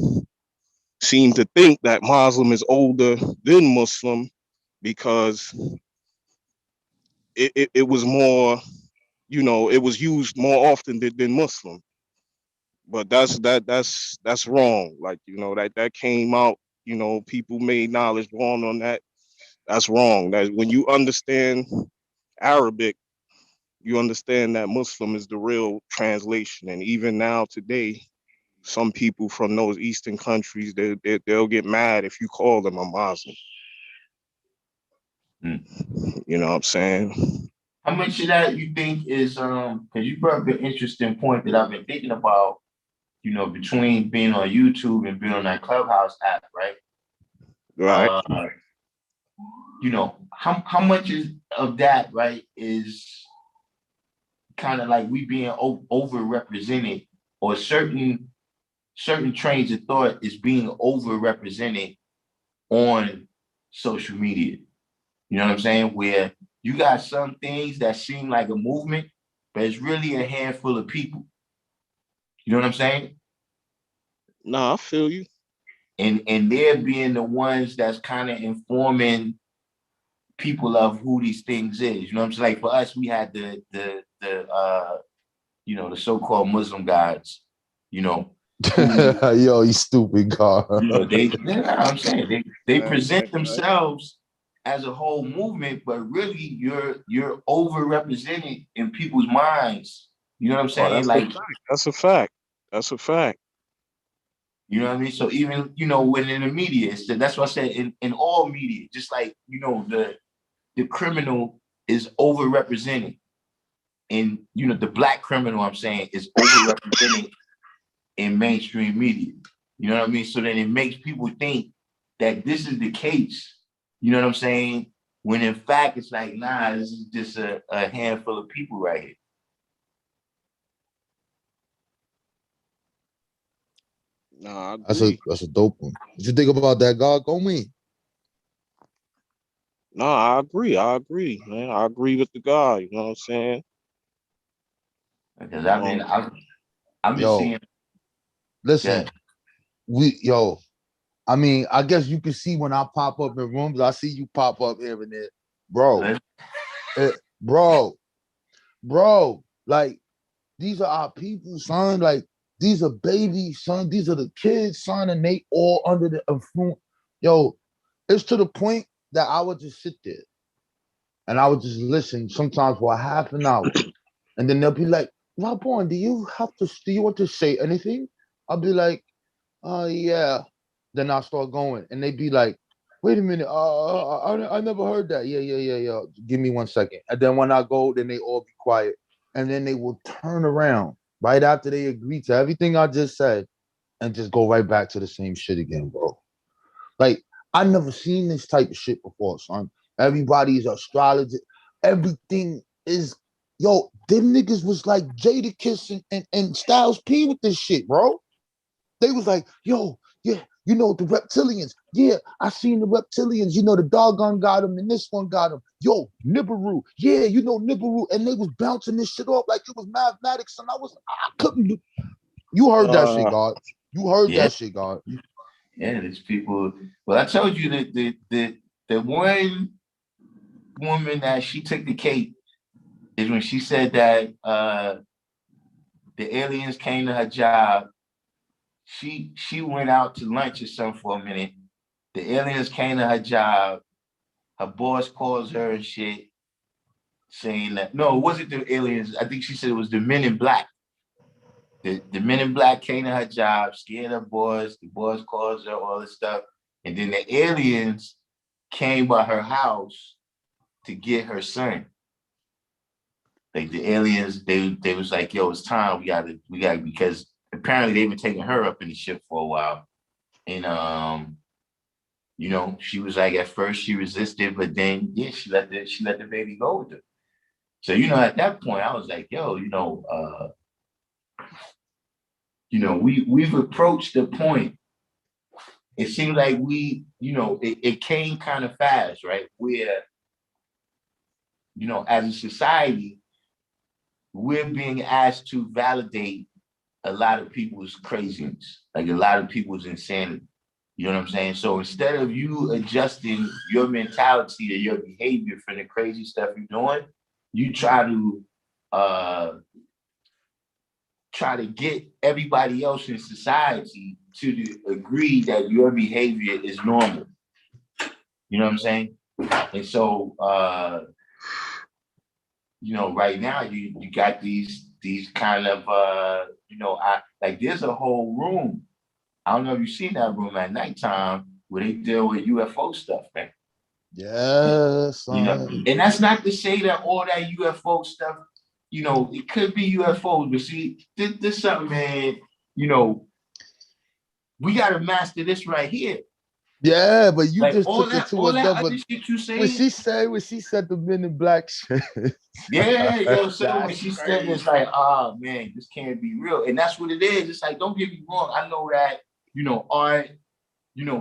seem to think that Muslim is older than Muslim because it was more, you know, it was used more often than Muslim. But that's wrong. Like, you know, that came out, you know, people made knowledge wrong on that. That's wrong. That when you understand Arabic, you understand that Muslim is the real translation. And even now today, some people from those Eastern countries, they'll get mad if you call them a Muslim. Mm. You know what I'm saying? How much of that you think is because you brought up an interesting point that I've been thinking about, you know, between being on YouTube and being on that Clubhouse app, right? Right. You know, how much of that, right, is kind of like we being overrepresented, or certain trains of thought is being overrepresented on social media. You know what I'm saying? Where you got some things that seem like a movement, but it's really a handful of people. You know what I'm saying? Nah, I feel you. And they're being the ones that's kind of informing people of who these things is. You know what I'm saying? Like for us, we had the you know, the so-called Muslim gods, you know, who, Yo, you stupid God. you know, I'm saying they present Right. themselves as a whole movement, but really you're overrepresented in people's minds. You know what I'm Oh, saying? that's a Like, fact. That's a fact. That's a fact. you know what I mean? So even, you know, when in the media, that's what I said, in all media, just like, you know, the criminal is overrepresented. And, you know, the black criminal, I'm saying, is overrepresented in mainstream media. You know what I mean? So then it makes people think that this is the case. You know what I'm saying? When in fact, it's like, nah, this is just a handful of people right here. Nah, I That's agree. a dope one. What you think about that, God? Go me. Nah, I agree. I agree, man. I agree with the guy. You know what I'm saying? Because I've been Yo, seeing listen, that. yo, I mean, I guess you can see when I pop up in rooms, I see you pop up here and there. Bro, bro, like these are our people, son. Like these are babies, son. These are the kids, son, and they all under the influence. Yo, it's to the point that I would just sit there and I would just listen sometimes for a half an hour. And then they'll be like, Rabon, do you want to say anything? I'll be like, yeah. Then I'll start going. And they'd be like, wait a minute, I never heard that. Yeah. Give me 1 second. And then when I go, then they all be quiet. And then they will turn around right after they agree to everything I just said and just go right back to the same shit again, bro. Like, I never seen this type of shit before, son. Everybody's astrologer. Everything is, yo, them niggas was like Jadakiss and Styles P with this shit, bro. They was like, yo, yeah, you know, the reptilians. Yeah, I seen the reptilians. You know, the doggone got him and this one got him. Yo, Nibiru. Yeah, you know, Nibiru. And they was bouncing this shit off like it was mathematics. And I couldn't do. You heard that shit, Uh, God. You heard Yeah, that shit, God. yeah, there's people. Well, I told you that the one woman that she took the cake is when she said that the aliens came to her job. She went out to lunch or something for a minute. The aliens came to her job. Her boss calls her and shit, saying that no, it wasn't the aliens. I think she said it was the men in black. The men in black came to her job, scared her boss. The boss calls her, all this stuff. And then the aliens came by her house to get her son. Like the aliens, they was like, yo, it's time. We gotta, because apparently they've been taking her up in the ship for a while. And You know, she was like, at first she resisted, but then yeah, she let the baby go with her. So, you know, at that point, I was like, yo, we've approached the point. It seems like it came kind of fast, right? Where, as a society, we're being asked to validate a lot of people's craziness, like a lot of people's insanity. You know what I'm saying? So instead of you adjusting your mentality or your behavior for the crazy stuff you're doing, you try to get everybody else in society to agree that your behavior is normal. You know what I'm saying? And so, right now you got these kind of, there's a whole room. I don't know if you've seen that room at nighttime where they deal with UFO stuff, man. Yes, and that's not to say that all that UFO stuff, it could be UFOs, but see, this something, man, we got to master this right here. Yeah, but you like just all took that, it to all that another. other shit you saying. When she said the Men in Black shit. Yeah, so when she said it's like, oh man, this can't be real. And that's what it is. It's like, don't get me wrong. I know that, art,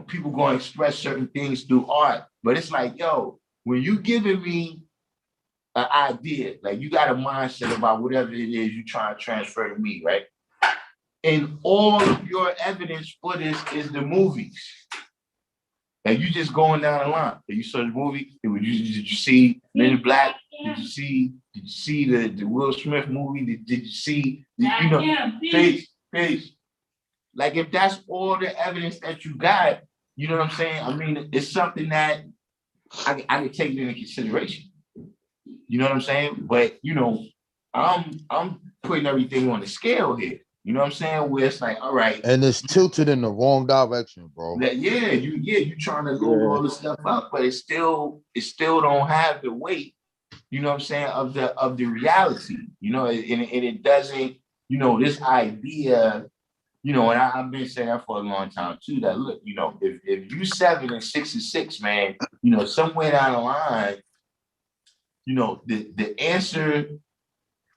people going to express certain things through art. But it's like, yo, when you giving me an idea, like you got a mindset about whatever it is you trying to transfer to me, right? And all of your evidence for this is the movies. And you just going down the line. You saw the movie. Did you see Men in Black? Did you see the Will Smith movie? Did you see Peace. Like if that's all the evidence that you got, you know what I'm saying? I mean, it's something that I can take it into consideration. You know what I'm saying? But I'm putting everything on the scale here. You know what I'm saying? Where it's like, all right, and it's tilted in the wrong direction, bro. You trying to load all this stuff up, but it still don't have the weight. You know what I'm saying, of the reality. And it doesn't. This idea. And I've been saying that for a long time too. That look, if you 7 and 6 is 6, man, somewhere down the line, the answer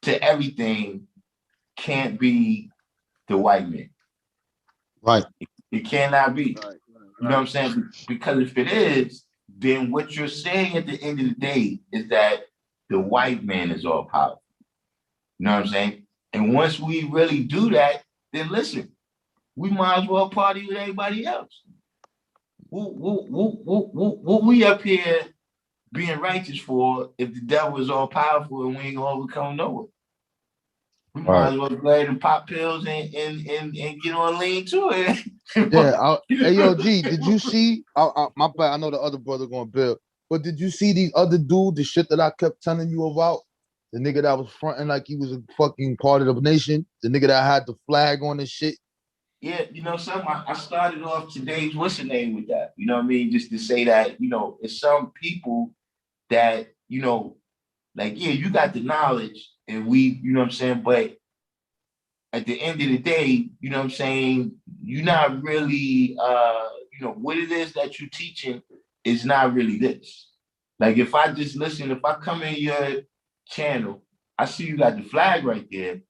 to everything can't be the white man. Right. It cannot be. Right. You know what I'm saying? Because if it is, then what you're saying at the end of the day is that the white man is all powerful. You know what I'm saying? And once we really do that, then listen, we might as well party with everybody else. What we up here being righteous for if the devil is all powerful and we ain't gonna overcome nowhere? We might as well go ahead and pop pills and get on lean to it. Yeah. Hey, yo, G, did you see? My bad. I know the other brother gonna build, but did you see these other dude? The shit that I kept telling you about. The nigga that was fronting like he was a fucking part of the nation. The nigga that had the flag on his shit. Yeah, I started off today's what's the name with that. You know what I mean? Just to say that, it's some people that, like, yeah, you got the knowledge and we, you know what I'm saying? But at the end of the day, you know what I'm saying? You're not really, what it is that you're teaching is not really this. Like if I just listen, if I come in your channel, I see you got the flag right there,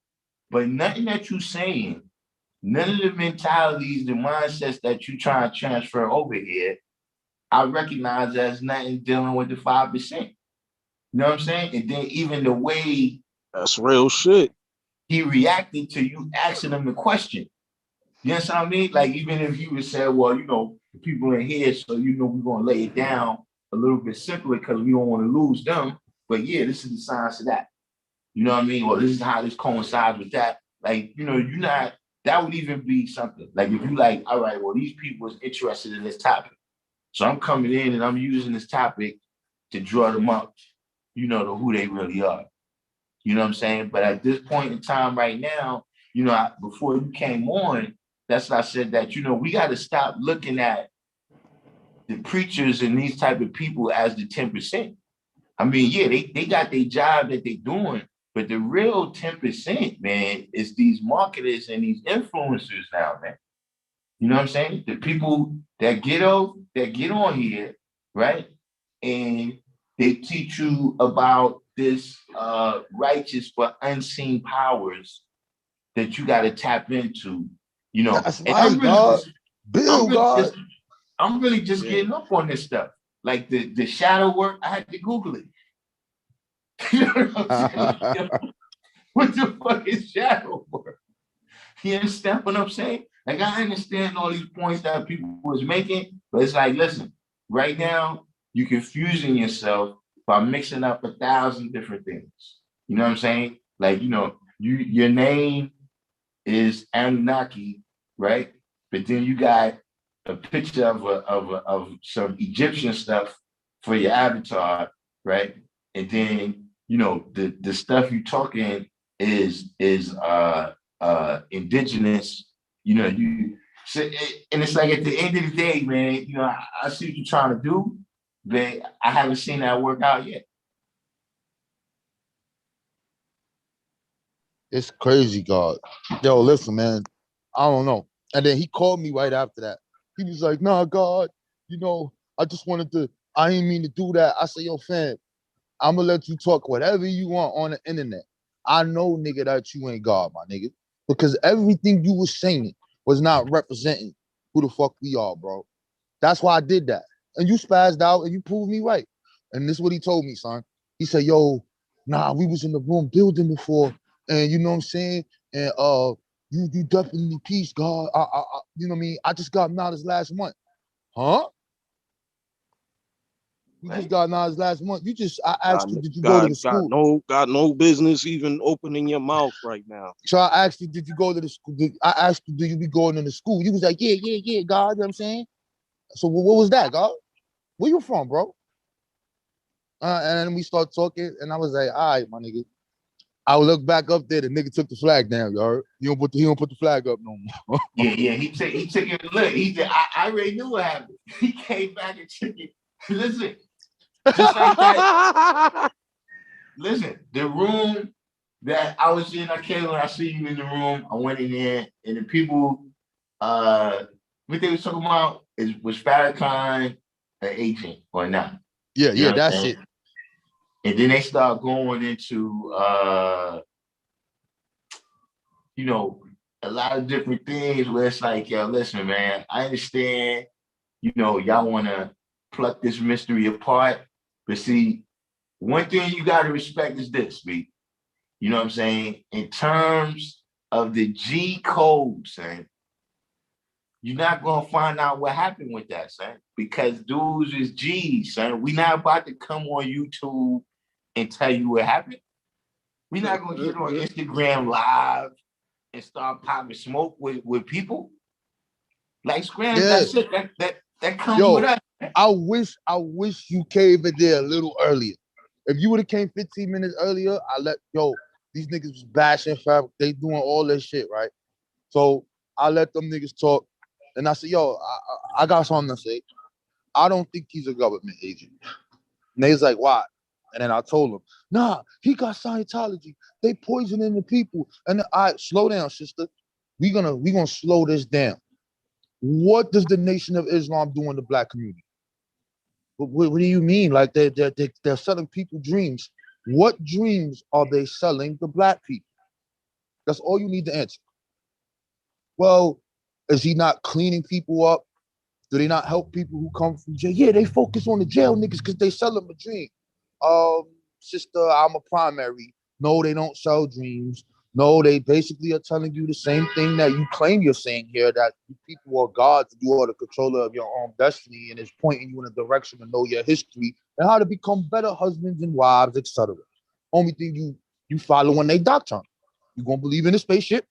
but nothing that you're saying, none of the mentalities, the mindsets that you try to transfer over here, I recognize as nothing dealing with the 5%. You know what I'm saying? And then even the way that's real shit. He reacted to you asking him the question. You know what I mean? Like even if you would say, well, the people in here, so we're gonna lay it down a little bit simpler because we don't want to lose them. But yeah, this is the science of that. You know what I mean? Or this is how this coincides with that. Like, you're not, that would even be something. Like if you like, all right, well, these people is interested in this topic. So I'm coming in and I'm using this topic to draw them up, to who they really are. You know what I'm saying? But at this point in time right now, before you came on, that's what I said that, we got to stop looking at the preachers and these type of people as the 10%. I mean, yeah, they got their job that they're doing, but the real 10%, man, is these marketers and these influencers now, man. You know what I'm saying? The people that get on here, right? And they teach you about this righteous but unseen powers that you got to tap into, you know. That's And right, God. Bill, God. I'm really just Yeah. getting up on this stuff. Like the shadow work, I had to Google it. You know what I'm saying? What the fuck is shadow work? You understand what I'm saying? Like, I understand all these points that people was making, but it's like, listen, right now, you're confusing yourself by mixing up 1,000 different things. You know what I'm saying? Like, you know, your name is Anunnaki, right? But then you got a picture of some Egyptian stuff for your avatar, right? And then, you know, the stuff you talking is indigenous, you know, and it's like, at the end of the day, man, you know, I see what you're trying to do, but I haven't seen that work out yet. It's crazy, God. Yo, listen, man. I don't know. And then he called me right after that. He was like, nah, God, you know, I didn't mean to do that. I said, yo, fam, I'm gonna let you talk whatever you want on the internet. I know, nigga, that you ain't God, my nigga. Because everything you was saying was not representing who the fuck we are, bro. That's why I did that. And you spazzed out and you proved me right. And this is what he told me, son. He said, yo, nah, we was in the room building before, and you know what I'm saying? And you definitely peace, God. You know what I mean? I just got knowledge last month. Huh? You just Right? got knowledge last month. I asked you, did you go to the school? Got no business even opening your mouth right now. So I asked you, did you go to the school? I asked you, do you be going to the school? You was like, yeah, God, you know what I'm saying? So what was that, God? Where you from, bro? And then we start talking, and I was like, all right, my nigga. I would look back up there, the nigga took the flag down, you heard? He don't put the flag up no more. Yeah. He took it. Look, he said, I already knew what happened. He came back and took it. Listen, just like that. Listen, the room that I was in, I came when I see you in the room. I went in there, and the people, what they was talking about was Farrakhan an agent or not? You know what I'm that's saying? it. And then they start going into, you know, a lot of different things where it's like, yo, listen, man, I understand, you know, y'all want to pluck this mystery apart, but see, one thing you got to respect is this, B. You know what I'm saying? In terms of the G code, son, you're not gonna find out what happened with that, son, because dudes is G's, son. We not about to come on YouTube and tell you what happened. We're not gonna get on Instagram live and start popping smoke with people. Like Scram, Yeah. that's it. That comes with us. I wish you came in there a little earlier. If you would have came 15 minutes earlier, these niggas was bashing Fab. They doing all this shit, right? So I let them niggas talk. And I said, I got something to say. I don't think he's a government agent. And they was like, why? And then I told him, nah, he got Scientology. They poisoning the people. And I slow down, sister. We gonna slow this down. What does the Nation of Islam do in the black community? What do you mean? Like they're selling people dreams. What dreams are they selling the black people? That's all you need to answer. Well, is he not cleaning people up? Do they not help people who come from jail? Yeah, they focus on the jail niggas because they sell them a dream. Sister, I'm a primary. No, they don't sell dreams. No, they basically are telling you the same thing that you claim you're saying here, that you people are gods, you are the controller of your own destiny, and it's pointing you in a direction to know your history and how to become better husbands and wives, etc. Only thing you follow in their doctrine. You're gonna believe in the spaceship,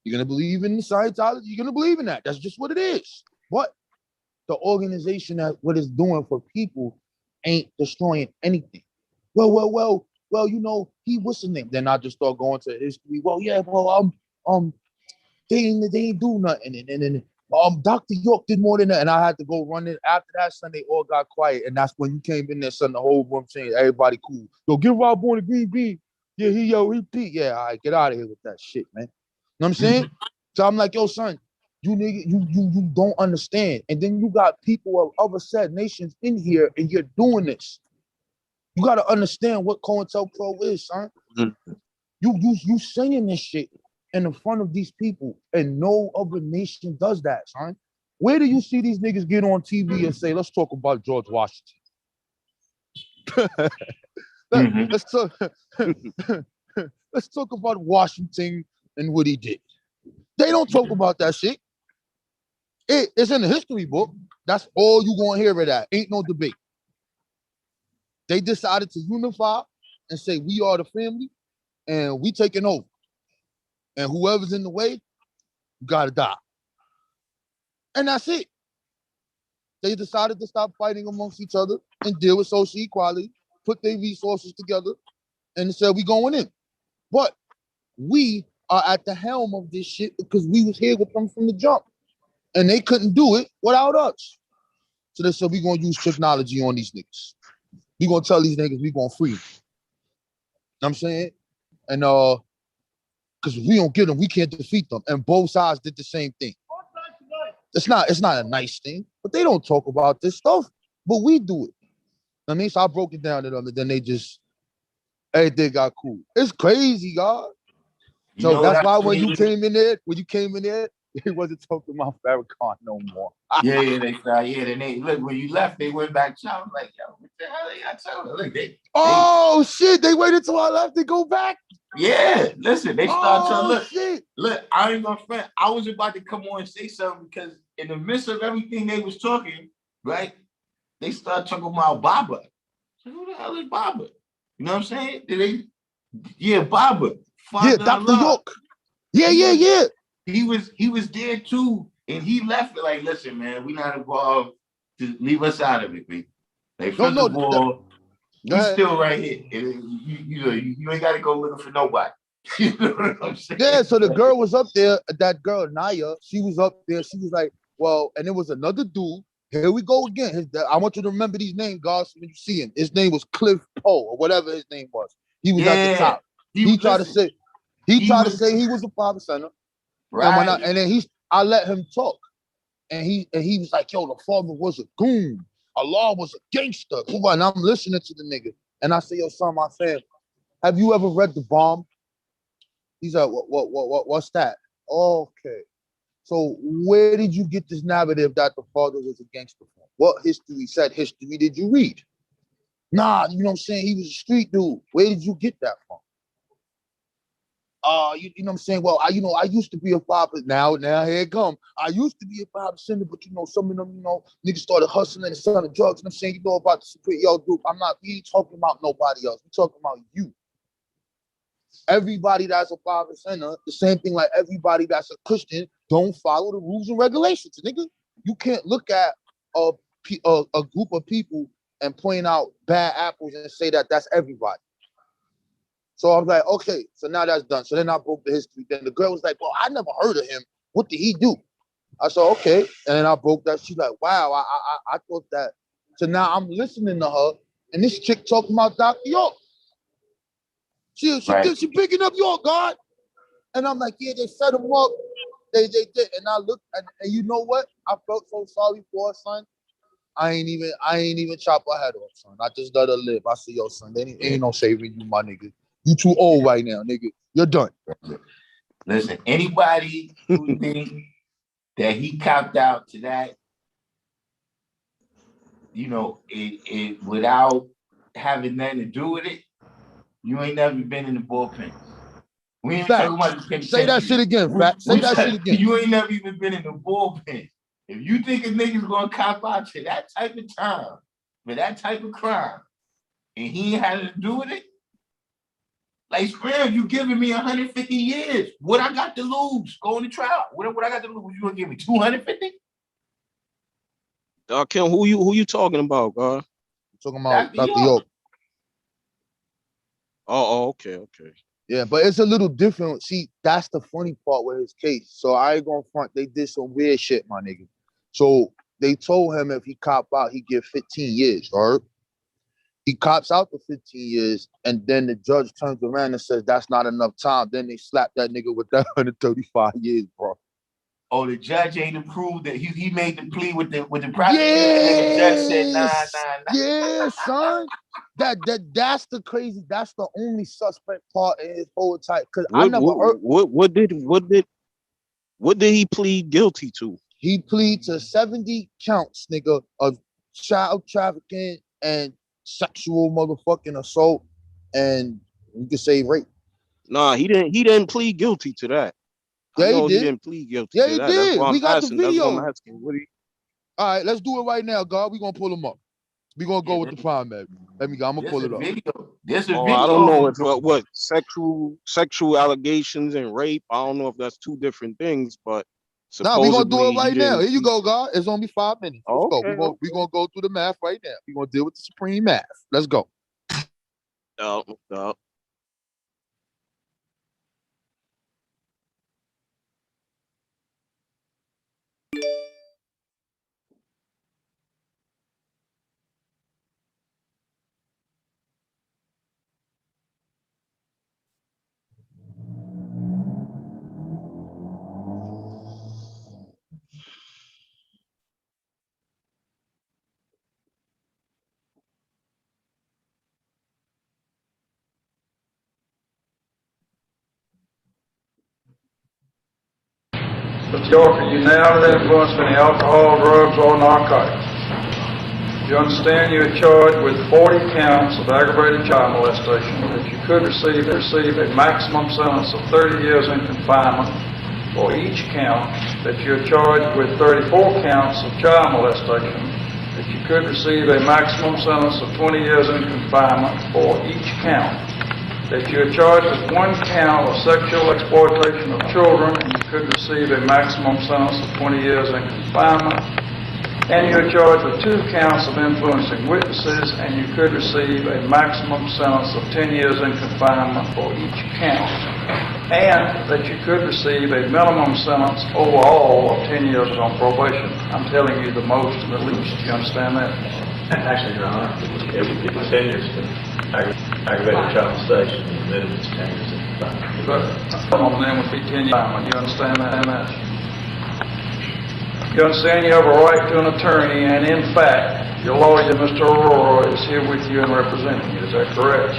you're gonna believe in the Scientology, you're gonna believe in that. That's just what it is. But the organization that what it's doing for people ain't destroying anything. Well, you know, he what's his name? Then I just start going to history. Well, yeah, they ain't do nothing. And Dr. York did more than that. And I had to go run it. After that, son, they all got quiet. And that's when you came in there, son, the whole room saying, everybody cool. Yo, give Rob Bourne a green bean. Yeah, he Pete. Yeah, all right, get out of here with that shit, man. You know what I'm saying? So I'm like, yo, son, You nigga, you don't understand. And then you got people of other said nations in here, and you're doing this. You gotta understand what COINTELPRO is, son. Mhm. You saying this shit in the front of these people, and no other nation does that, son. Where do you see these niggas get on TV and say, "Let's talk about George Washington"? Mhm. Let's talk. Let's talk about Washington and what he did. They don't talk about that shit. It's in the history book. That's all you gonna hear of that. Ain't no debate. They decided to unify and say we are the family and we taking over. And whoever's in the way, you gotta die. And that's it. They decided to stop fighting amongst each other and deal with social equality, put their resources together, and said we going in. But we are at the helm of this shit because we was here with them from the jump. And they couldn't do it without us. So they said we gonna use technology on these niggas. We gonna tell these niggas we gonna free them. You know what I'm saying? And because if we don't get them, we can't defeat them. And both sides did the same thing. It's not a nice thing, but they don't talk about this stuff. But we do it. I mean, so I broke it down to them, and then they just everything got cool. It's crazy, God. You So know what that's why I when you mean? came in there, it wasn't talking about Farrakhan no more. Yeah, they started. Yeah, then they look when you left, they went back. I was like, yo, what the hell they got to look? Oh shit! They waited till I left to go back. Yeah, listen, they started to look. Shit. Look, I ain't gonna front. I was about to come on and say something because in the midst of everything they was talking, right? They started talking about Baba. So who the hell is Baba? You know what I'm saying? Yeah, Baba, Yeah, Father Dr. Allah. York. Yeah. He was there too, and he left it like, listen, man, we not involved. Just leave us out of it, man. Like, first of all, we still right here. You ain't got to go looking for nobody. You know what I'm saying? Yeah, so the girl was up there, that girl, Naya, she was up there. She was like, well, and it was another dude. Here we go again. I want you to remember these names, guys, when you see him. His name was Cliff Poe, or whatever his name was. He was at the top. He tried to say he was a father center. Right. And then I let him talk. And he was like, yo, the father was a goon. Allah was a gangster. And I'm listening to the nigga. And I say, yo, son, my fam, have you ever read The Bomb? He's like, what's that? Okay. So where did you get this narrative that the father was a gangster from? What history did you read? Nah, you know what I'm saying? He was a street dude. Where did you get that from? You know what I'm saying? Well, I used to be a father. Now here it come. I used to be a father sinner, but some of them, niggas started hustling and selling drugs. You know what I'm saying? You know about the Secret Yo group. We ain't talking about nobody else. We talking about you. Everybody that's a father sinner, the same thing like everybody that's a Christian, don't follow the rules and regulations, nigga. You can't look at a group of people and point out bad apples and say that that's everybody. So I was like, okay, so now that's done. So then I broke the history. Then the girl was like, well, I never heard of him. What did he do? I said, okay. And then I broke that. She's like, wow, I thought that. So now I'm listening to her, and this chick talking about Dr. York. She picking up York, God. And I'm like, yeah, they set him up. They did. And I looked, and you know what? I felt so sorry for her, son. I ain't even chop her head off, son. I just let her live. I said, yo, son, ain't no saving you, my nigga. You too old right now, nigga. You're done. Listen, anybody who think that he copped out to that, it without having nothing to do with it, you ain't never been in the bullpen. We ain't talking about the penitentiary. Say that shit again, Fat. Say that shit again. You ain't never even been in the bullpen. If you think a nigga's gonna cop out to that type of time for that type of crime, and he ain't had to do with it, like, Spam, you giving me 150 years. What I got to lose going to trial? What I got to lose? You gonna give me 250? Kim, who you talking about, God? Talking about Dr. York. Oh, okay. Yeah, but it's a little different. See, that's the funny part with his case. So I ain't gonna front. They did some weird shit, my nigga. So they told him if he cop out, he get 15 years, right? He cops out the 15 years, and then the judge turns around and says that's not enough time. Then they slap that nigga with that 135 years, bro. oh, the judge ain't approved that he made the plea with the prosecutor, and the judge said nah. Yeah, son. That's the crazy. That's the only suspect part in his whole type. Cause I never heard. What did he plead guilty to? He plead to 70 counts, nigga, of child trafficking and sexual motherfucking assault, and you could say rape. Nah, he didn't plead guilty to that. Yeah, I know he he did. didn't plead guilty Yeah, to he that. That's did. why I'm We got asking. the That's video. what I'm asking. What All right, let's do it right now, God. We're gonna pull him up. We're gonna go with the primary. I'm gonna pull it up. There's a video. I don't know if what sexual allegations and rape. I don't know if that's two different things, but Nah, we're gonna do it right now. Here you plead. go, God. It's only 5 minutes. Let's go. We're gonna go through the math right now. We're gonna deal with the supreme math. Let's go. Mr. York, are you now under the influence of any alcohol, drugs, or narcotics? You understand you are charged with 40 counts of aggravated child molestation, that you could receive a maximum sentence of 30 years in confinement for each count, that you are charged with 34 counts of child molestation, that you could receive a maximum sentence of 20 years in confinement for each count, that you are charged with 1 count of sexual exploitation of children, and you could receive a maximum sentence of 20 years in confinement, and you are charged with 2 counts of influencing witnesses, and you could receive a maximum sentence of 10 years in confinement for each count, and that you could receive a minimum sentence overall of 10 years on probation. I'm telling you the most and the least. You understand that? Actually, Your Honor, it would be 10 years for aggravated child molestation, and the minimum is 10 years in confinement. But minimum then would be 10 years. You understand that? You understand you have a right to an attorney, and in fact, your lawyer, Mr. Aurora, is here with you and representing you. Is that correct?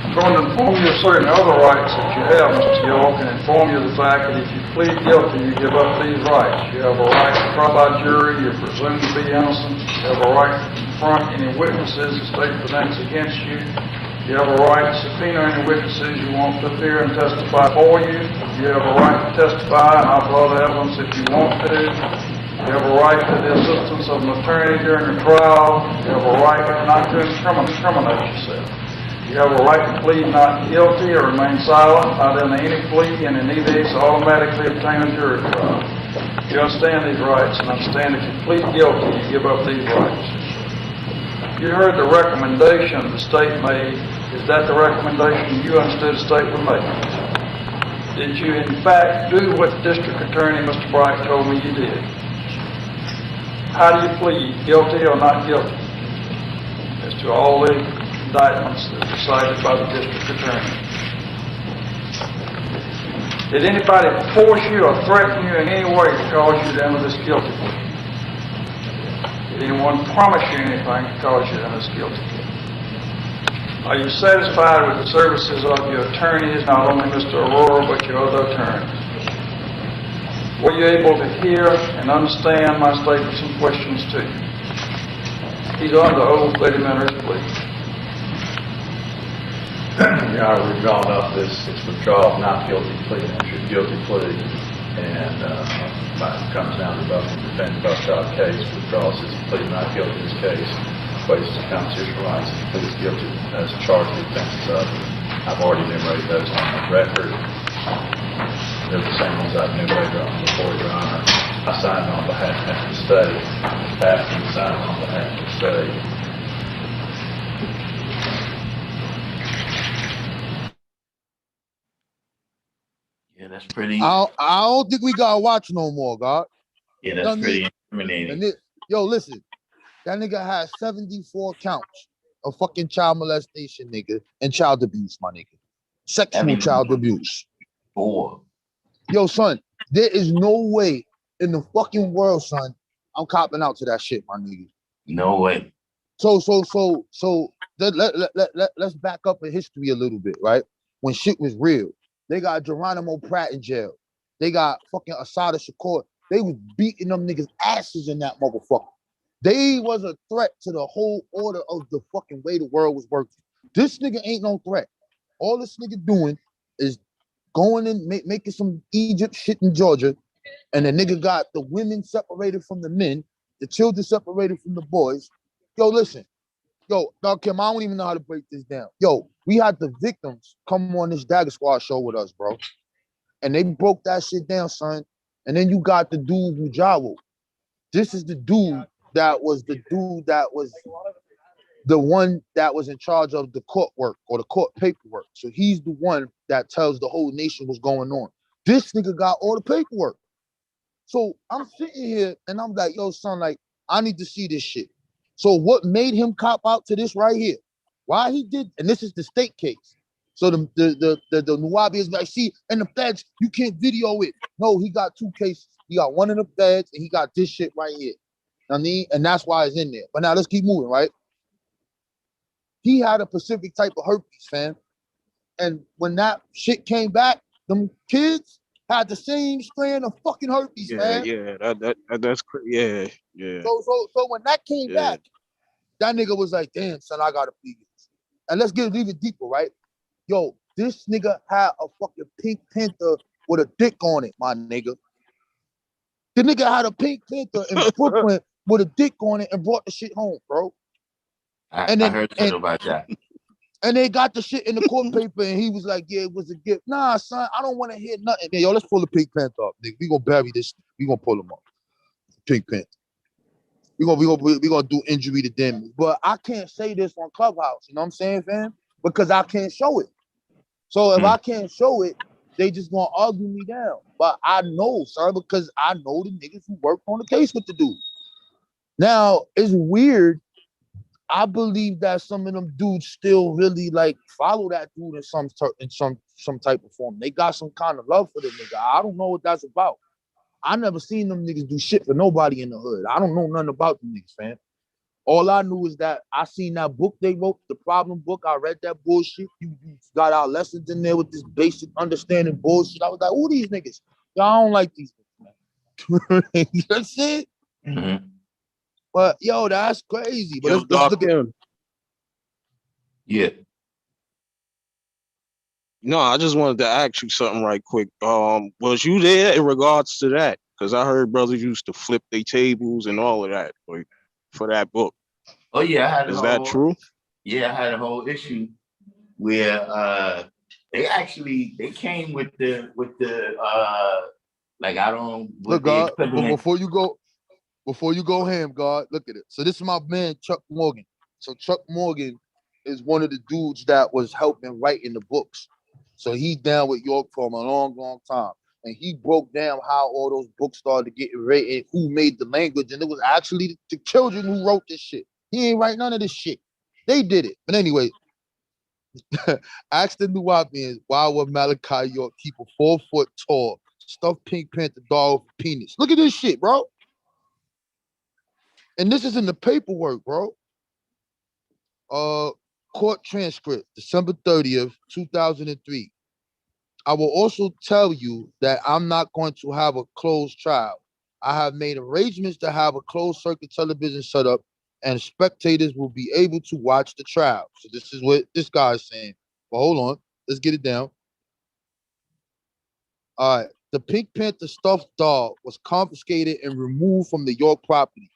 I'm going to inform you of certain other rights that you have, Mr. York, and inform you of the fact that if you plead guilty, you give up these rights. You have a right to trial by jury. You're presumed to be innocent. You have a right to confront any witnesses the state presents against you. You have a right to subpoena any witnesses you want to appear and testify for you. You have a right to testify and offer other evidence if you want to. You have a right to the assistance of an attorney during the trial. You have a right not to incriminate yourself. You have a right to plead not guilty or remain silent, not in any plea, and in either case automatically obtain a jury trial. You understand these rights, and understand if you plead guilty, you give up these rights. You heard the recommendation the state made. Is that the recommendation you understood the state would make? Did you in fact do what the district attorney, Mr. Bright, told me you did? How do you plead, guilty or not guilty, as to all the indictments that were cited by the district attorney? Did anybody force you or threaten you in any way to cause you to enter this guilty plea? Did anyone promise you anything to cause you to enter this guilty plea? Are you satisfied with the services of your attorneys, not only Mr. Aurora, but your other attorneys? Were you able to hear and understand my statements and questions to you? He's under oath that he entered his plea. Your Honor, we've drawn up this withdrawal of not guilty plea, entry of guilty plea, and it comes down to both the defendant, both trial case, withdraws his plea not guilty in this case, waives his constitutional rights, and pleads guilty as charged with offenses of. I've already enumerated those on the record. They're the same ones I've enumerated on before, Your Honor. I signed on behalf of the state. After he signed on behalf of the state. Yeah, that's pretty. I don't think we gotta watch no more, God. Yeah, that's pretty incriminating. Yo, listen, that nigga has 74 counts of fucking child molestation, nigga, and child abuse, my nigga. Sexual child abuse. 4. Yo, son, there is no way in the fucking world, son, I'm copping out to that shit, my nigga. No way. So let's back up in history a little bit, right? When shit was real, they got Geronimo Pratt in jail. They got fucking Asada Shakur. They was beating them niggas' asses in that motherfucker. They was a threat to the whole order of the fucking way the world was working. This nigga ain't no threat. All this nigga doing is going and making some Egypt shit in Georgia, and the nigga got the women separated from the men, the children separated from the boys. Yo, listen. Yo, Darkim, I don't even know how to break this down. Yo, we had the victims come on this Dagger Squad show with us, bro. And they broke that shit down, son. And then you got the dude Mujawo. This is the dude that was the one that was in charge of the court work or the court paperwork. So he's the one that tells the whole nation what's going on. This nigga got all the paperwork. So I'm sitting here and I'm like, yo, son, like, I need to see this shit. So what made him cop out to this right here? Why he did, and this is the state case. So the Nuwabi is like, see, in the feds, you can't video it. No, he got two cases. He got one in the feds and he got this shit right here. I mean, and that's why it's in there. But now let's keep moving, right? He had a specific type of herpes, fam. And when that shit came back, them kids had the same strand of fucking herpes, man. That's crazy. Yeah. So when that came back, that nigga was like, damn, son, I gotta plead this. And let's get even deeper, right? Yo, this nigga had a fucking Pink Panther with a dick on it, my nigga. The nigga had a Pink Panther in Brooklyn with a dick on it and brought the shit home, bro. I heard something about that. And they got the shit in the court paper, and he was like, yeah, it was a gift. Nah, son, I don't want to hear nothing. Yo, let's pull the Pink Panther up, nigga. We gonna bury this. We gonna pull him up. Pink Panther. We gonna do injury to damage. But I can't say this on Clubhouse, you know what I'm saying, fam? Because I can't show it. So if I can't show it, they just gonna argue me down. But I know, sir, because I know the niggas who worked on the case with the dude. Now, it's weird. I believe that some of them dudes still really like follow that dude in some type of form. They got some kind of love for the nigga. I don't know what that's about. I never seen them niggas do shit for nobody in the hood. I don't know nothing about them niggas, fam. All I knew is that I seen that book they wrote, the problem book. I read that bullshit. You got our lessons in there with this basic understanding bullshit. I was like, who these niggas? Y'all don't like these niggas, man. You know what I'm saying? Mm-hmm. But yo, that's crazy. But let's look at him. Yeah. No, I just wanted to ask you something right quick. Was you there in regards to that? Because I heard brothers used to flip their tables and all of that, like, for that book. Oh yeah, is that true? Yeah, I had a whole issue where they came with the like I don't look, God, but before you go ham, God, look at it. So this is my man Chuck Morgan. So Chuck Morgan is one of the dudes that was helping writing the books. So he's down with York for a long time. And he broke down how all those books started getting written, who made the language, and it was actually the children who wrote this shit. He ain't write none of this shit. They did it. But anyway, ask the Nuwabians, why would Malachi York keep a 4 foot tall, stuffed Pink Panther dog with penis? Look at this shit, bro. And this is in the paperwork, bro. Court transcript, December 30th, 2003. I will also tell you that I'm not going to have a closed trial. I have made arrangements to have a closed circuit television set up, and spectators will be able to watch the trial. So this is what this guy is saying. But hold on, let's get it down. All right, the Pink Panther stuffed doll was confiscated and removed from the York property.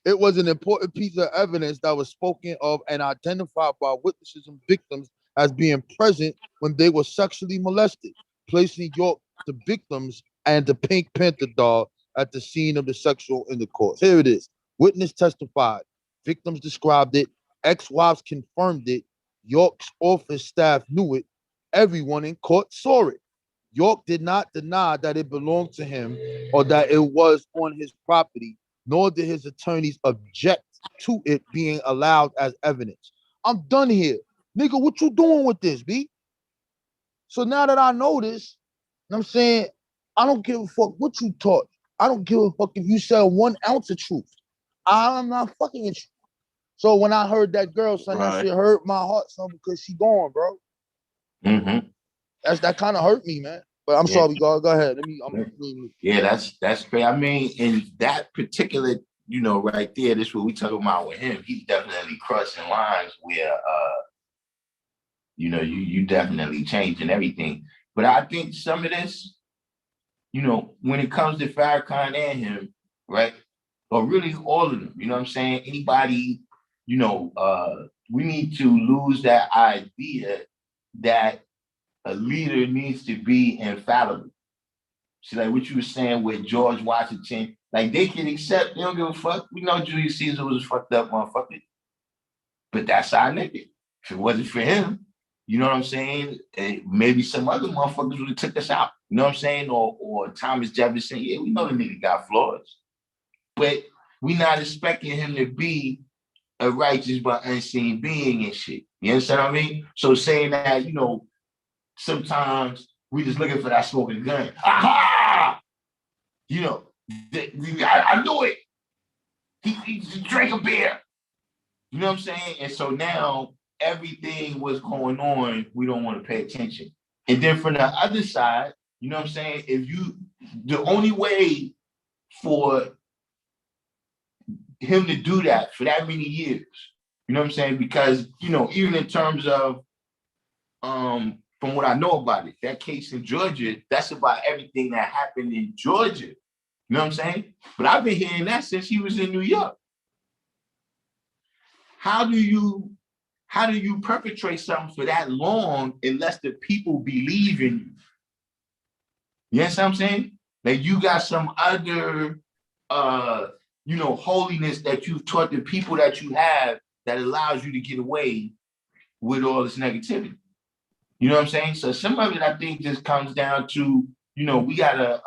It was an important piece of evidence that was spoken of and identified by witnesses and victims as being present when they were sexually molested, placing York, the victims, and the Pink Panther doll at the scene of the sexual intercourse. Here it is. Witness testified. Victims described it. Ex-wives confirmed it. York's office staff knew it. Everyone in court saw it. York did not deny that it belonged to him or that it was on his property, nor did his attorneys object to it being allowed as evidence. I'm done here. Nigga, what you doing with this, B? So now that I know this, I'm saying? I don't give a fuck what you taught. I don't give a fuck if you said 1 ounce of truth. I'm not fucking with you. So when I heard that girl, son, that shit hurt my heart, son, because she gone, bro. Mm-hmm. That kind of hurt me, man. But I'm sorry, go ahead. Yeah, that's great. I mean, in that particular, right there, this is what we talking about with him. He's definitely crossing lines where you definitely changing everything. But I think some of this, when it comes to Farrakhan and him, right? Or really all of them, you know what I'm saying? Anybody, we need to lose that idea that a leader needs to be infallible. See, like what you were saying with George Washington, like they can accept, they don't give a fuck. We know Julius Caesar was a fucked up motherfucker, but that's our nigga. If it wasn't for him, you know what I'm saying? Maybe some other motherfuckers would have took us out. You know what I'm saying? Or Thomas Jefferson. Yeah, we know the nigga got flaws, but we not expecting him to be a righteous but unseen being and shit. You understand what I mean? So saying that, sometimes we just looking for that smoking gun. Aha! I knew it. He drank a beer. You know what I'm saying? And so now everything was going on, we don't want to pay attention. And then from the other side, you know what I'm saying? The only way for him to do that for that many years, you know what I'm saying? Because, even in terms of, from what I know about it, that case in Georgia, that's about everything that happened in Georgia. You know what I'm saying? But I've been hearing that since he was in New York. How do you perpetrate something for that long unless the people believe in you? You know what I'm saying? Like you got some other holiness that you've taught the people that you have that allows you to get away with all this negativity. You know what I'm saying? So some of it I think just comes down to, we gotta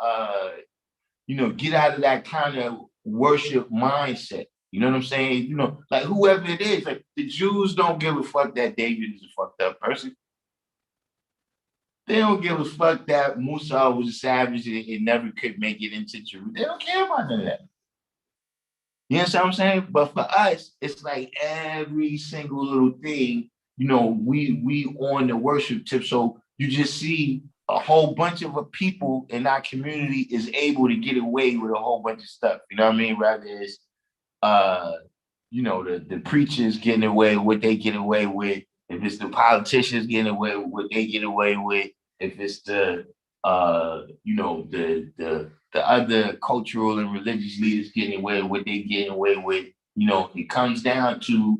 get out of that kind of worship mindset. You know what I'm saying? Like whoever it is, like the Jews don't give a fuck that David is a fucked up person. They don't give a fuck that Musa was a savage and never could make it into Jerusalem. They don't care about none of that. You know what I'm saying? But for us, it's like every single little thing, we on the worship tip. So you just see a whole bunch of people in our community is able to get away with a whole bunch of stuff. You know what I mean? Rather it's the preachers getting away with what they get away with. If it's the politicians getting away with what they get away with, if it's the the other cultural and religious leaders getting away with what they getting away with, it comes down to,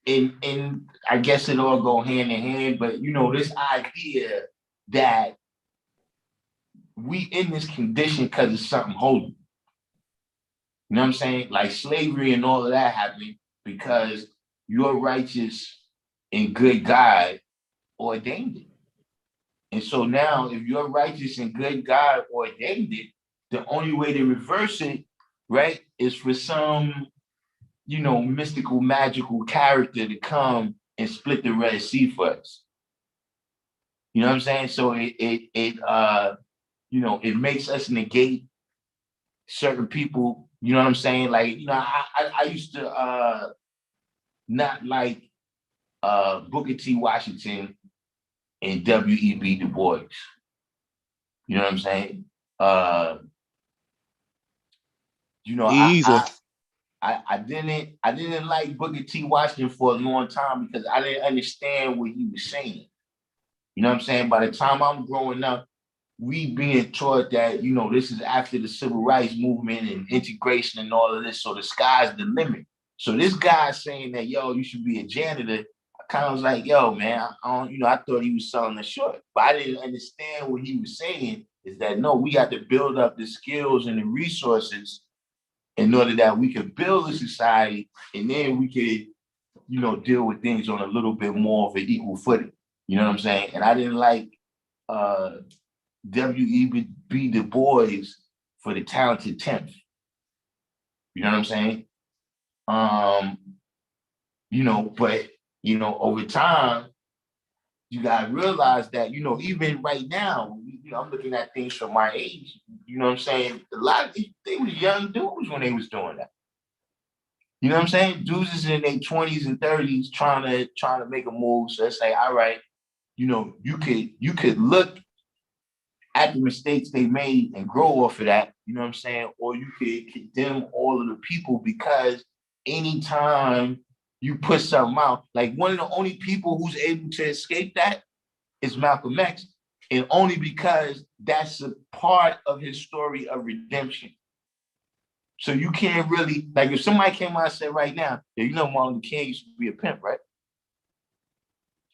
and I guess it all go hand in hand, but this idea that we in this condition because of something holy. You know what I'm saying? Like slavery and all of that happening because your righteous and good God ordained it. And so now if your righteous and good God ordained it, the only way to reverse it, right, is for some, mystical, magical character to come and split the Red Sea for us. You know what I'm saying? So it makes us negate certain people. You know what I'm saying? Like, I used to not like Booker T. Washington and W.E.B. Du Bois. You know what I'm saying? I didn't like Booker T. Washington for a long time because I didn't understand what he was saying. You know what I'm saying? By the time I'm growing up, we being taught that, this is after the civil rights movement and integration and all of this. So the sky's the limit. So this guy saying that, yo, you should be a janitor. I kind of was like, yo, man, I thought he was selling the short, but I didn't understand what he was saying is that, no, we got to build up the skills and the resources in order that we could build a society and then we could, deal with things on a little bit more of an equal footing. You know what I'm saying? And I didn't like W.E.B. Du Bois for the talented 10th. You know what I'm saying? But over time, you gotta realize that, you know, even right now, you know, I'm looking at things from my age. You know what I'm saying? A lot of they was young dudes when they was doing that. You know what I'm saying? Dudes is in their 20s and 30s trying to make a move. So it's like, all right, you know, you could look at the mistakes they made and grow off of that, you know what I'm saying? Or you could condemn all of the people, because anytime you put something out, like one of the only people who's able to escape that is Malcolm X, and only because that's a part of his story of redemption. So you can't really, like, if somebody came out and said right now, yeah, you know Martin Luther King used to be a pimp, right?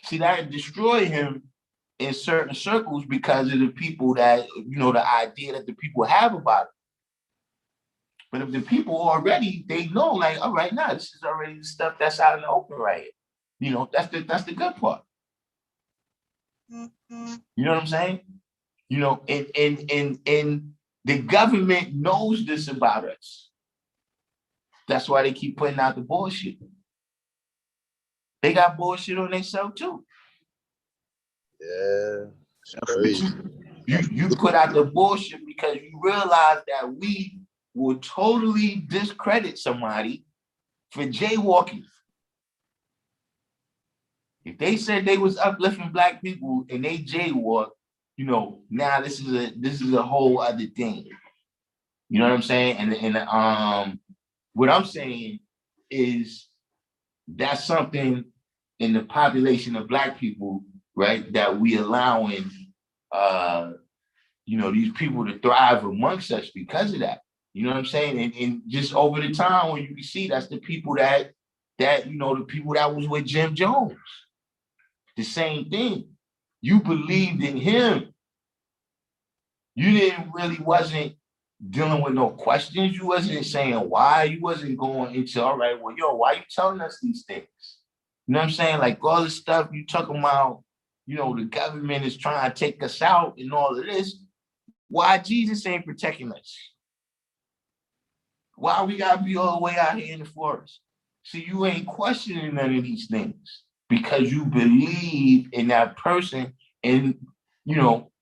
See, that destroy him in certain circles because of the people that, you know, the idea that the people have about it. But if the people already, they know, like, all right, now this is already the stuff that's out in the open right here. You know, that's the good part. You know what I'm saying? You know, and the government knows this about us. That's why they keep putting out the bullshit. They got bullshit on themselves too. Yeah, it's crazy. You put out the bullshit because you realize that we will totally discredit somebody for jaywalking. If they said they was uplifting black people and they jaywalk, you know, now this is a whole other thing. You know what I'm saying? And what I'm saying is that's something in the population of black people, right, that we allowing you know, these people to thrive amongst us because of that. You know what I'm saying? And just over the time when you can see that's the people that you know, the people that was with Jim Jones. The same thing. You believed in him. You didn't really wasn't dealing with no questions. You wasn't saying why. You wasn't going into, all right, well, yo, why you telling us these things? You know what I'm saying? Like all this stuff you talking about, you know, the government is trying to take us out and all of this. Why Jesus ain't protecting us? Why we gotta be all the way out here in the forest? See, you ain't questioning none of these things because you believe in that person, and you know,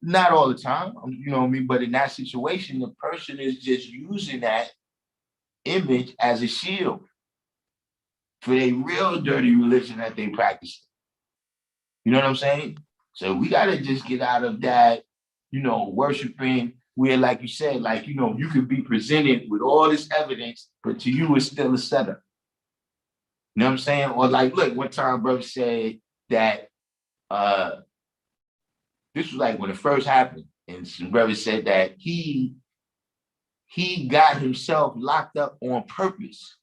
not all the time, you know what I mean, but in that situation, the person is just using that image as a shield for a real dirty religion that they practice. You know what I'm saying? So we gotta just get out of that, you know, worshiping where, like you said, like, you know, you could be presented with all this evidence, but to you it's still a setup. You know what I'm saying? Or like, look, one time brother said that this was like when it first happened, and some brother said that he got himself locked up on purpose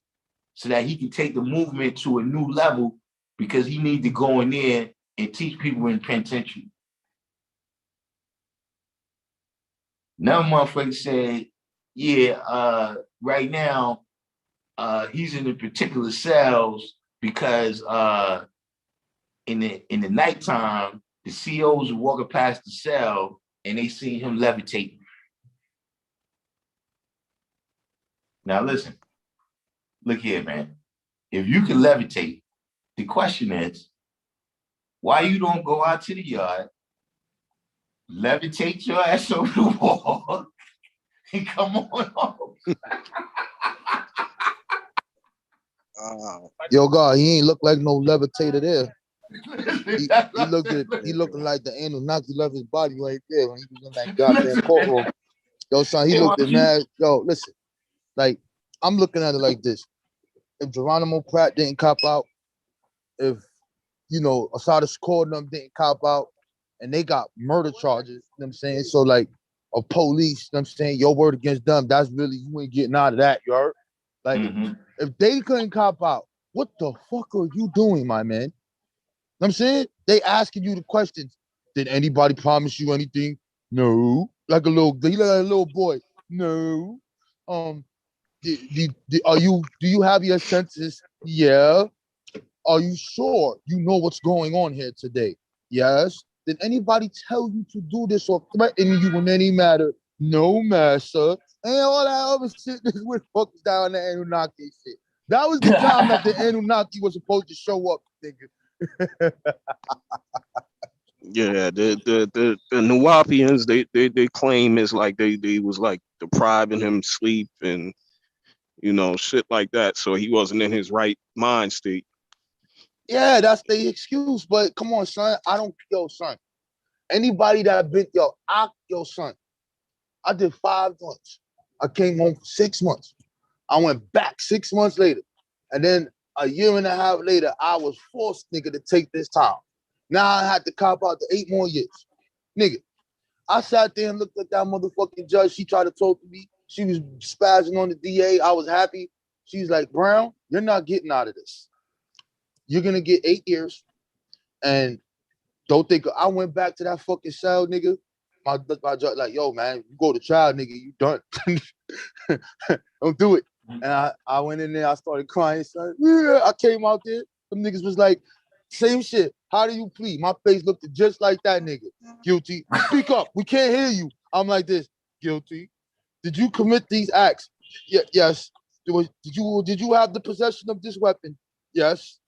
so that he could take the movement to a new level because he needed to go in there and teach people in penitentiary. Another motherfucker said, yeah, right now, he's in the particular cells because in the nighttime, the COs are walking past the cell and they see him levitating. Now listen, look here, man. If you can levitate, the question is, why you don't go out to the yard, levitate your ass over the wall, and come on home? Yo, God, he ain't look like no levitator there. He looking like the Anunnaki left his body right there when he was in that goddamn courtroom. Yo, son, he looked at mad. Yo, listen, like, I'm looking at it like this. If Geronimo Pratt didn't cop out, if, you know, Asada Shakur and them didn't cop out, and they got murder charges, you know what I'm saying? So, like, of police, you know what I'm saying? Your word against them, that's really, you ain't getting out of that, you heard? Like, if they couldn't cop out, what the fuck are you doing, my man? You know what I'm saying? They asking you the questions. Did anybody promise you anything? No. Like a little boy. No. Do you have your senses? Yeah. Are you sure you know what's going on here today? Yes. Did anybody tell you to do this or threaten you in any matter? No, master. And all that other shit that went focused down the Anunnaki shit. That was the time that the Anunnaki was supposed to show up, nigga. Yeah, the Nuwapians, they claim it's like they was like depriving him sleep and shit like that. So he wasn't in his right mind state. Yeah, that's the excuse. But come on, son. I don't, yo, son. Anybody that been, yo, son. I did 5 months. I came home for 6 months. I went back 6 months later. And then a year and a half later, I was forced, nigga, to take this time. Now I had to cop out to 8 more years. Nigga, I sat there and looked at that motherfucking judge. She tried to talk to me. She was spazzing on the DA. I was happy. She's like, Brown, you're not getting out of this. You're going to get 8 years. And don't think, I went back to that fucking cell, nigga. My judge, like, yo, man, you go to trial, nigga, you done. Don't do it. And I went in there, I started crying, son. Yeah, I came out there. Them niggas was like, same shit. How do you plead? My face looked just like that nigga. Guilty. Speak up. We can't hear you. I'm like this. Guilty. Did you commit these acts? Yes. Did you have the possession of this weapon? Yes.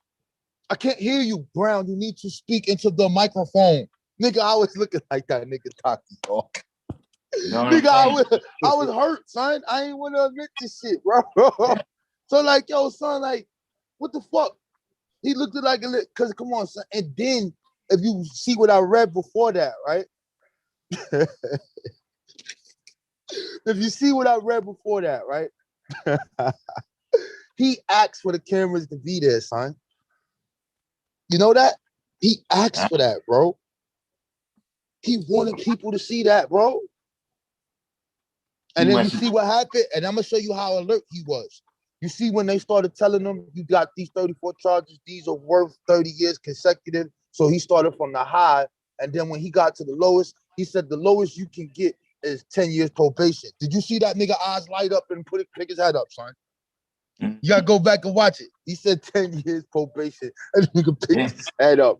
I can't hear you, Brown. You need to speak into the microphone. Nigga, I was looking like that nigga Taki talk. Nigga, I was hurt, son. I ain't want to admit this shit, bro. So like, yo, son, like, what the fuck? He looked at like a little, cause come on, son. And then if you see what I read before that, right? If you see what I read before that, right? He asked for the cameras to be there, son. You know that? He asked for that, bro. He wanted people to see that, bro. And then you see what happened, and I'm gonna show you how alert he was. You see when they started telling him, you got these 34 charges, these are worth 30 years consecutive. So he started from the high, and then when he got to the lowest, he said the lowest you can get is 10 years probation. Did you see that nigga eyes light up and pick his head up, son? You gotta go back and watch it. He said 10 years probation, and the nigga picked his head up.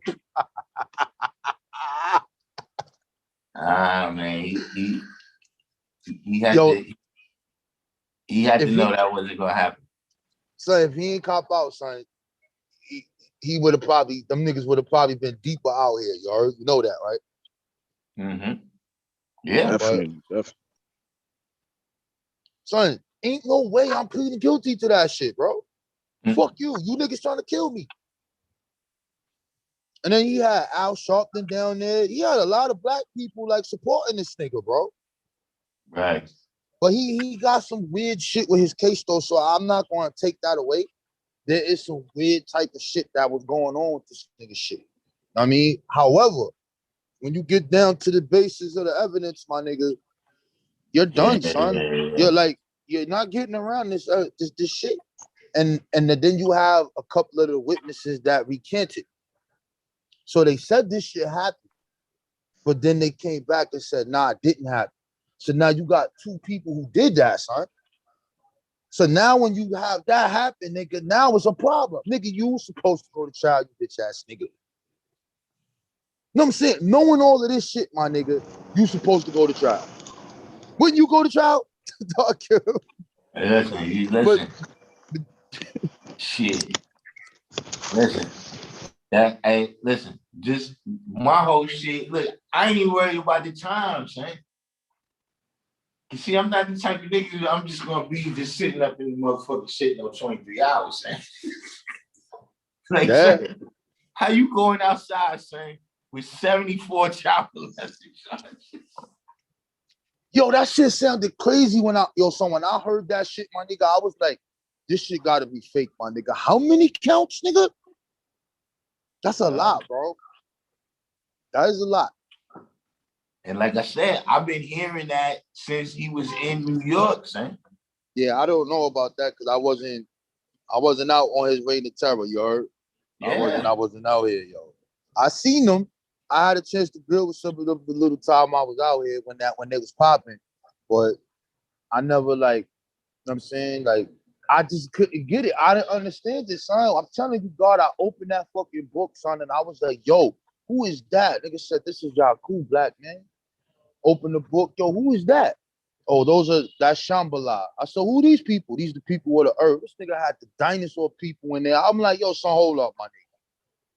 Man, he had to know that wasn't gonna happen. So if he ain't cop out, son, he would have probably, them niggas would have probably been deeper out here, you heard? You know that, right? Mm-hmm. Yeah. Definitely. Son, ain't no way I'm pleading guilty to that shit, bro. Mm-hmm. Fuck you. You niggas trying to kill me. And then he had Al Sharpton down there. He had a lot of black people like supporting this nigga, bro. Right. But he got some weird shit with his case though, so I'm not going to take that away. There is some weird type of shit that was going on with this nigga shit. I mean, however, when you get down to the basis of the evidence, my nigga, you're done, son. You're not getting around this shit. And then you have a couple of the witnesses that recanted. So they said this shit happened, but then they came back and said, nah, it didn't happen. So now you got 2 people who did that, son. So now when you have that happen, nigga, now it's a problem. Nigga, you was supposed to go to trial, you bitch ass nigga. You know what I'm saying? Knowing all of this shit, my nigga, you supposed to go to trial. Wouldn't you go to trial? Listen. Shit. Listen, just my whole shit. Look, I ain't even worried about the time, son. You see, I'm not the type of nigga I'm just gonna be just sitting up in the motherfucking shit no 23 hours, son. Like, yeah. Son, how you going outside, son, with 74 child molesting charges? Yo, that shit sounded crazy when I heard that shit, my nigga, I was like, this shit gotta be fake, my nigga. How many counts, nigga? That's a lot, bro. That is a lot. And like I said, I've been hearing that since he was in New York, son. Yeah, I don't know about that because I wasn't out on his reign of terror, you heard? Yeah. I wasn't out here, yo. I seen them. I had a chance to build with some of them the little time I was out here when they was popping. But I never, like, you know what I'm saying? Like, I just couldn't get it. I didn't understand it, son. I'm telling you, God, I opened that fucking book, son, and I was like, yo, who is that? Nigga said, this is Yaku, black man. Open the book, yo, who is that? Oh, that's Shambhala. I said, who these people? These the people of the earth. This nigga had the dinosaur people in there. I'm like, yo, son, hold up, my nigga.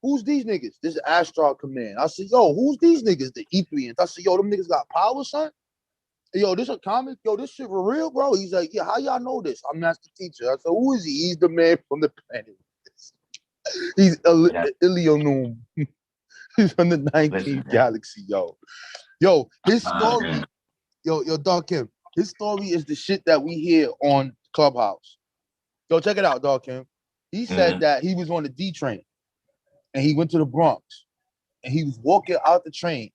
who's these niggas? This is Astral Command. I said, yo, who's these niggas? The Ethiopians. I said, yo, them niggas got power, son? Yo, this a comic? Yo, this shit for real, bro? He's like, yeah, how y'all know this? I'm Master Teacher. I said, who is he? He's the man from the planet. He's Ilionum. He's from the 19th galaxy, yo. Yo, his story, yo, Darkim, his story is the shit that we hear on Clubhouse. Yo, check it out, Darkim. He said that he was on the D train and he went to the Bronx and he was walking out the train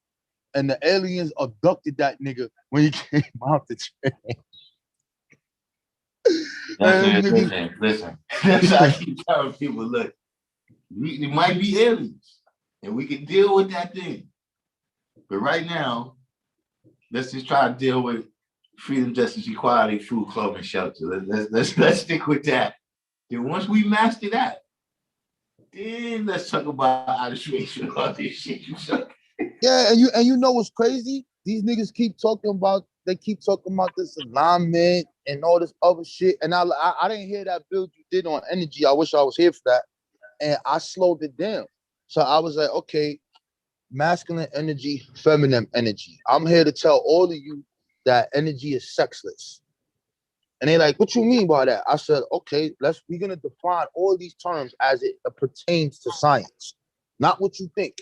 and the aliens abducted that nigga when he came out the train. Listen. That's how I keep telling people, look, it might be aliens and we can deal with that thing. But right now, let's just try to deal with freedom, justice, equality, food, clothing, shelter. Let's stick with that. Then once we master that, then let's talk about outer space and all this shit you suck. Yeah, and you know what's crazy? These niggas keep talking about this alignment and all this other shit. And I didn't hear that build you did on energy. I wish I was here for that. And I slowed it down. So I was like, okay, masculine energy, feminine energy. I'm here to tell all of you that energy is sexless. And they're like, what you mean by that? I said, okay, we're gonna define all these terms as it pertains to science, not what you think.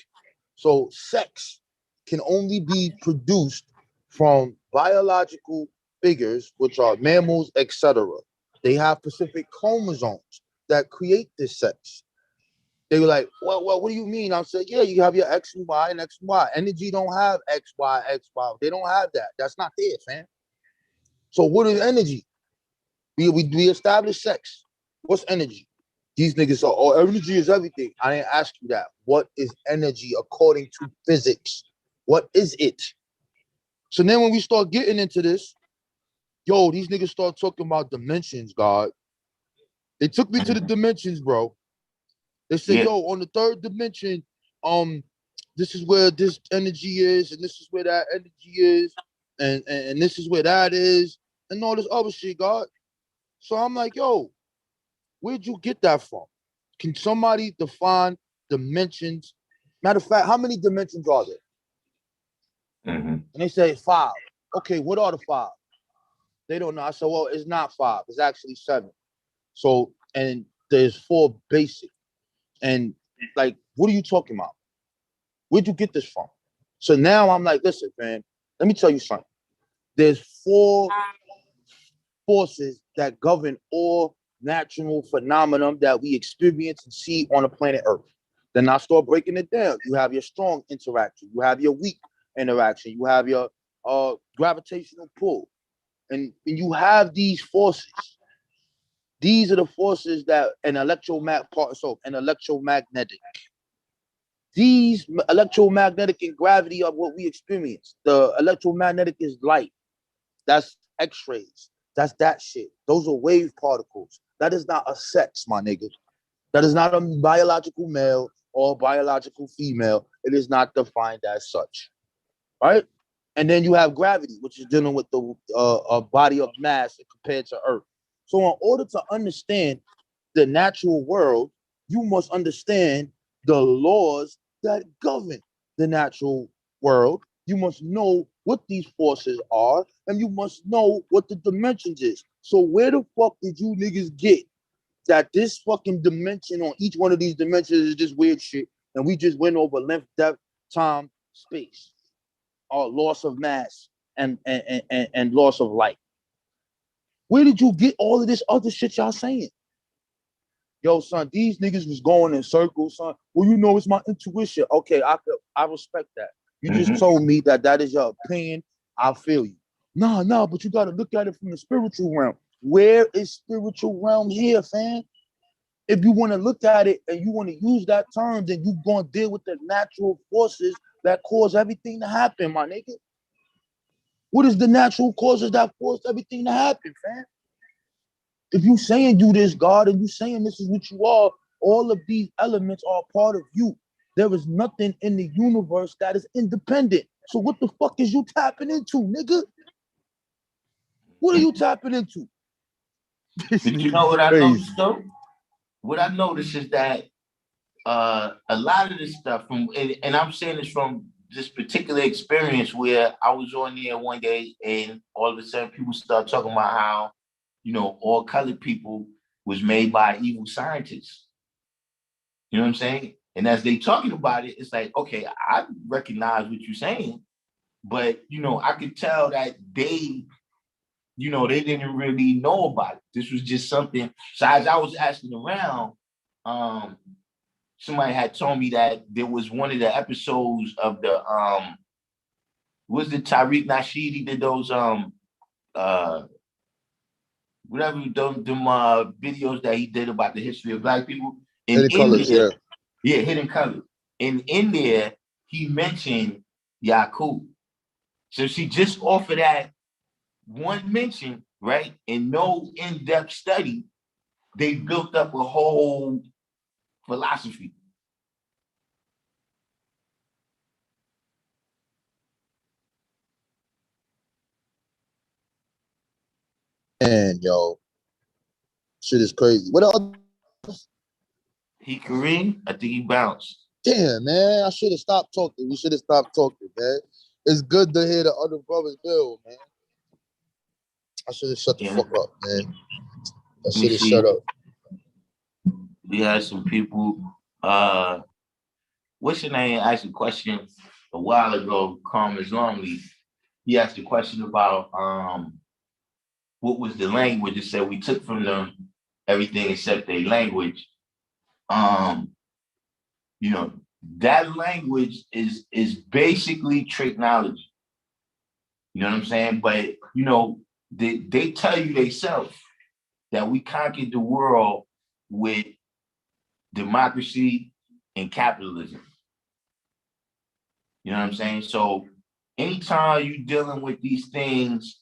So sex can only be produced from biological figures, which are mammals, etc. They have specific chromosomes that create this sex. They were like, well, what do you mean? I said, yeah, you have your X and Y and X and Y. Energy don't have X, Y, X, Y. They don't have that. That's not there, fam. So what is energy? We establish sex. What's energy? These niggas are, oh, energy is everything. I didn't ask you that. What is energy according to physics? What is it? So then when we start getting into this, yo, these niggas start talking about dimensions, God. They took me to the dimensions, bro. They said, yo, on the third dimension, this is where this energy is, and this is where that energy is, and this is where that is, and all this other shit, God. So I'm like, yo, where'd you get that from? Can somebody define dimensions? Matter of fact, how many dimensions are there? And they say 5. Okay, what are the 5? They don't know. I said, well, it's not 5. It's actually 7. So, and there's 4 basic. And like, what are you talking about? Where'd you get this from? So now I'm like, listen, man, let me tell you something. There's 4 forces that govern all natural phenomenon that we experience and see on the planet Earth. Then I start breaking it down. You have your strong interaction. You have your weak interaction. You have your gravitational pull. And you have these forces. These are the forces that an electromagnetic. These electromagnetic and gravity are what we experience. The electromagnetic is light. That's X-rays. That's that shit. Those are wave particles. That is not a sex, my nigga. That is not a biological male or biological female. It is not defined as such. Right? And then you have gravity, which is dealing with the body of mass compared to Earth. So in order to understand the natural world, you must understand the laws that govern the natural world. You must know what these forces are, and you must know what the dimensions is. So where the fuck did you niggas get that this fucking dimension on each one of these dimensions is just weird shit, and we just went over length, depth, time, space, or loss of mass and loss of light? Where did you get all of this other shit y'all saying? Yo, son, these niggas was going in circles, son. Well, you know, it's my intuition. Okay, I respect that. You just told me that is your opinion. I feel you. Nah, but you got to look at it from the spiritual realm. Where is spiritual realm here, fam? If you want to look at it and you want to use that term, then you're going to deal with the natural forces that cause everything to happen, my nigga. What is the natural causes that force everything to happen, fam? If you saying you this God and you saying this is what you are, all of these elements are part of you. There is nothing in the universe that is independent. So what the fuck is you tapping into, nigga? What are you tapping into? But you know what I noticed though? What I noticed is that a lot of this stuff from, and I'm saying this from this particular experience where I was on there one day and all of a sudden people start talking about how, all colored people was made by evil scientists. You know what I'm saying? And as they talking about it, it's like, okay, I recognize what you're saying, but, I could tell that they didn't really know about it. This was just something. So as I was asking around, somebody had told me that there was one of the episodes of the was the Tariq Nasheed, he did those whatever them videos that he did about the history of Black people. And Any colors, yeah. Yeah, Hidden Colors. And in there, he mentioned Yakub. So she just off of that one mention, right, and no in-depth study, they built up a whole philosophy. And yo, shit is crazy. What else? He Kareem, I think he bounced. Damn, man, I should have stopped talking. We should have stopped talking, man. It's good to hear the other brothers build, man. I should have shut the fuck up, man. I should have shut up. We had some people, what's your name, asked a question a while ago, Calm Islamly. He asked a question about what was the language. It said we took from them everything except their language. That language is basically technology. You know what I'm saying? But they tell you themselves that we conquered the world with democracy and capitalism. You know what I'm saying? So anytime you're dealing with these things,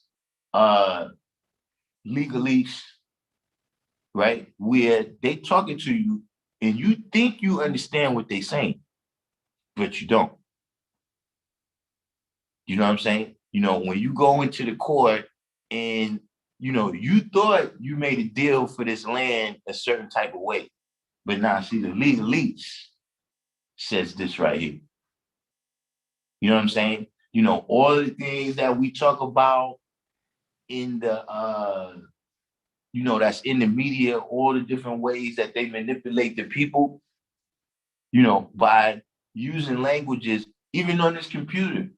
legalese, right, where they talking to you and you think you understand what they're saying, but you don't. You know what I'm saying? When you go into the court and, you thought you made a deal for this land a certain type of way, but now see the legalese says this right here. You know what I'm saying? All the things that we talk about in the, that's in the media, all the different ways that they manipulate the people, by using languages, even on this computer.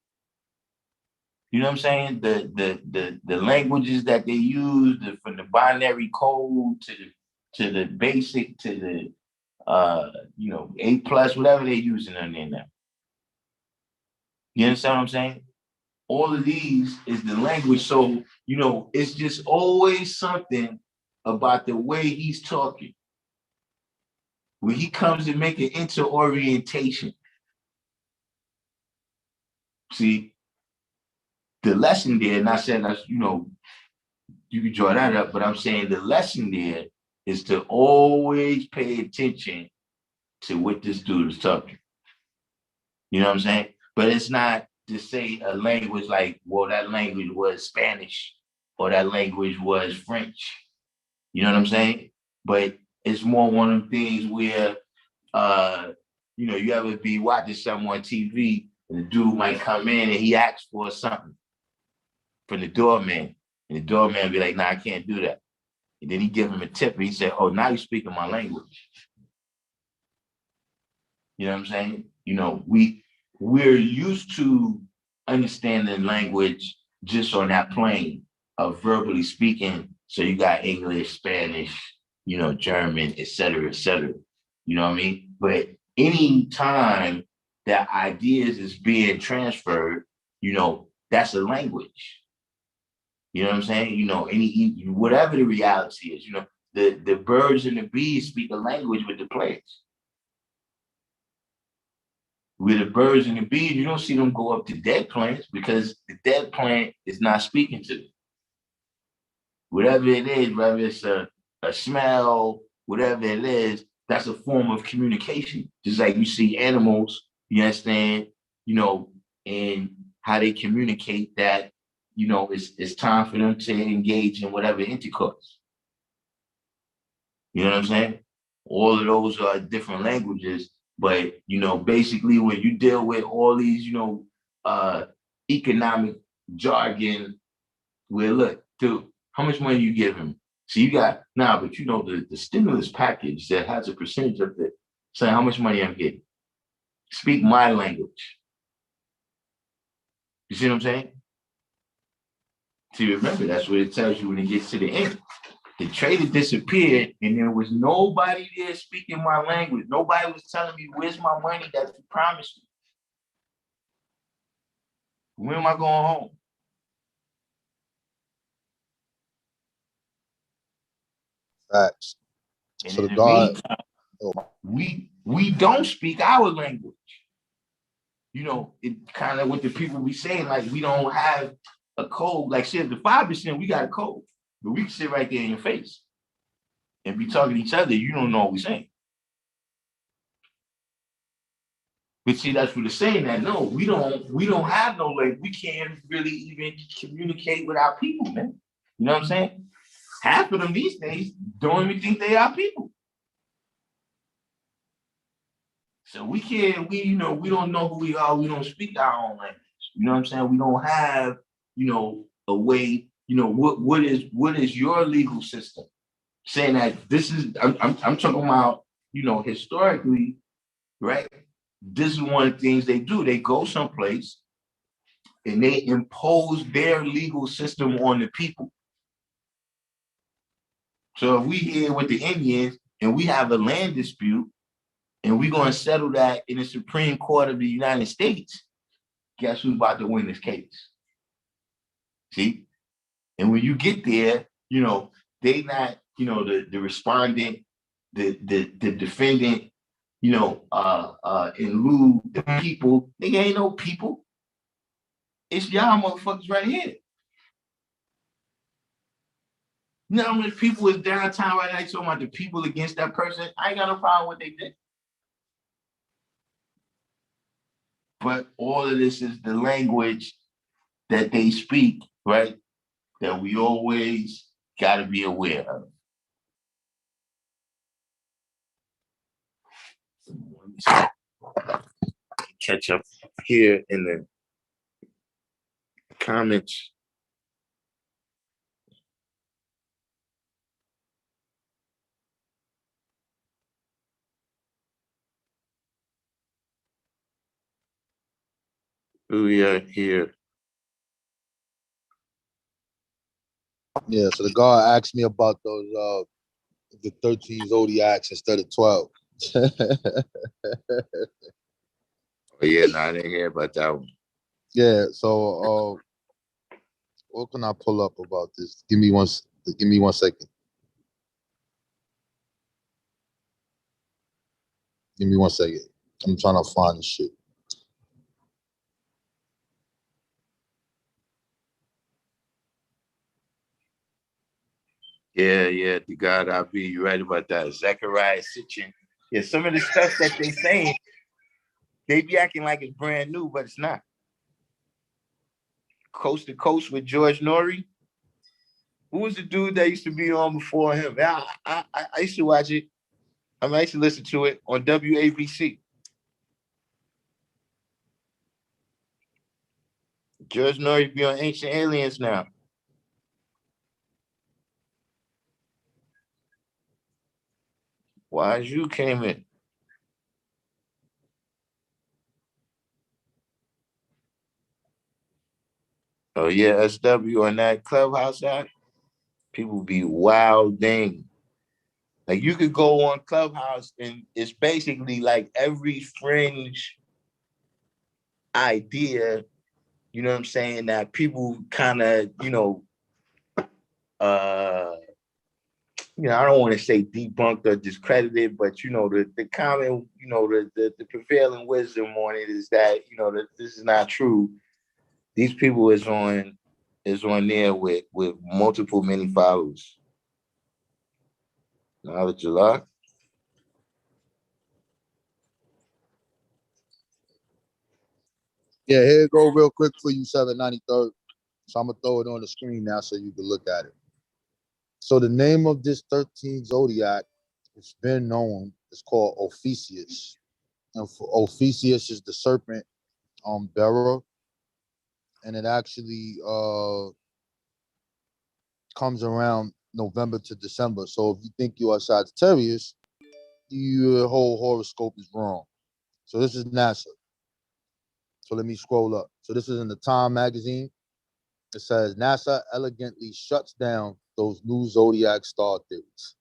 You know what I'm saying? The languages that they use, from the binary code to the basic to the A+, whatever they're using on there now. You understand what I'm saying? All of these is the language. So, it's just always something about the way he's talking. When he comes to make an interorientation. See, the lesson there, and I said, you can draw that up, but I'm saying the lesson there is to always pay attention to what this dude is talking. You know what I'm saying? But it's not to say a language like, well, that language was Spanish or that language was French. You know what I'm saying? But it's more one of them things where, you ever be watching something on TV and the dude might come in and he asks for something from the doorman. And the doorman be like, nah, I can't do that. And then he give him a tip and he said, oh, now you're speaking my language. You know what I'm saying? We're used to understanding language just on that plane of verbally speaking. So you got English, Spanish, German, et cetera, et cetera. You know what I mean? But any time that ideas is being transferred, that's a language. You know what I'm saying? Whatever the reality is, the birds and the bees speak a language with the plants. With the birds and the bees, you don't see them go up to dead plants because the dead plant is not speaking to them. Whatever it is, whether it's a smell, whatever it is, that's a form of communication. Just like you see animals, you understand, and how they communicate that, it's time for them to engage in whatever intercourse. You know what I'm saying? All of those are different languages But basically when you deal with all these, economic jargon, where look, dude, how much money you give him? So you got but the stimulus package that has a percentage of it saying how much money I'm getting. Speak my language. You see what I'm saying? So remember, that's what it tells you when it gets to the end. The trader disappeared and there was nobody there speaking my language. Nobody was telling me, where's my money that you promised me? When am I going home? Facts. And So in the the God, meantime, we don't speak our language. It kind of what the people be saying, like we don't have a code. Like shit, the 5%, we got a code. But we can sit right there in your face and be talking to each other. You don't know what we're saying. But see, that's what they're saying that no, we don't have no language. We can't really even communicate with our people, man. You know what I'm saying? Half of them these days don't even think they are people. So we can't, we don't know who we are. We don't speak our own language. You know what I'm saying? We don't have, a way, what is your legal system? Saying that this is, I'm talking about, historically, right? This is one of the things they do. They go someplace and they impose their legal system on the people. So if we here with the Indians and we have a land dispute and we're going to settle that in the Supreme Court of the United States, guess who's about to win this case? See? And when you get there, they not, the respondent, the defendant, in lieu the people, they ain't no people. It's y'all motherfuckers right here. You know how many people is downtown right now talking about the people against that person? I ain't got no problem with what they did. But all of this is the language that they speak, right? That we always got to be aware of. Catch up here in the comments. We are here. yeah. So the God asked me about those the 13 zodiacs instead of 12. Oh yeah, no, I didn't hear about that one. Yeah. So what can I pull up about this? Give me one second. Give me 1 second. I'm trying to find the shit. Yeah, the God I be. You right about that. Zechariah Sitchin. Yeah, some of the stuff that they saying, they be acting like it's brand new, but it's not. Coast to Coast with George Norrie. Who was the dude that used to be on before him? I used to watch it. I used to listen to it on WABC. George Norrie be on Ancient Aliens now. Why you came in? Oh yeah, SW on that Clubhouse app. People be wilding. Like you could go on Clubhouse and it's basically like every fringe idea, you know what I'm saying, that people kind of, I don't want to say debunked or discredited, but the common, the prevailing wisdom on it is that, that this is not true. These people is on there with multiple many followers. Knowledge a lot. Yeah, here it go real quick for you, 793rd. So I'm gonna throw it on the screen now so you can look at it. So the name of this 13th zodiac, it's been known, it's called Ophiuchus. and Ophiuchus is the serpent bearer, and it actually comes around November to December. So if you think you are Sagittarius, your whole horoscope is wrong. So this is NASA. So let me scroll up. So this is in the Time magazine. It says NASA elegantly shuts down those new zodiac star theories.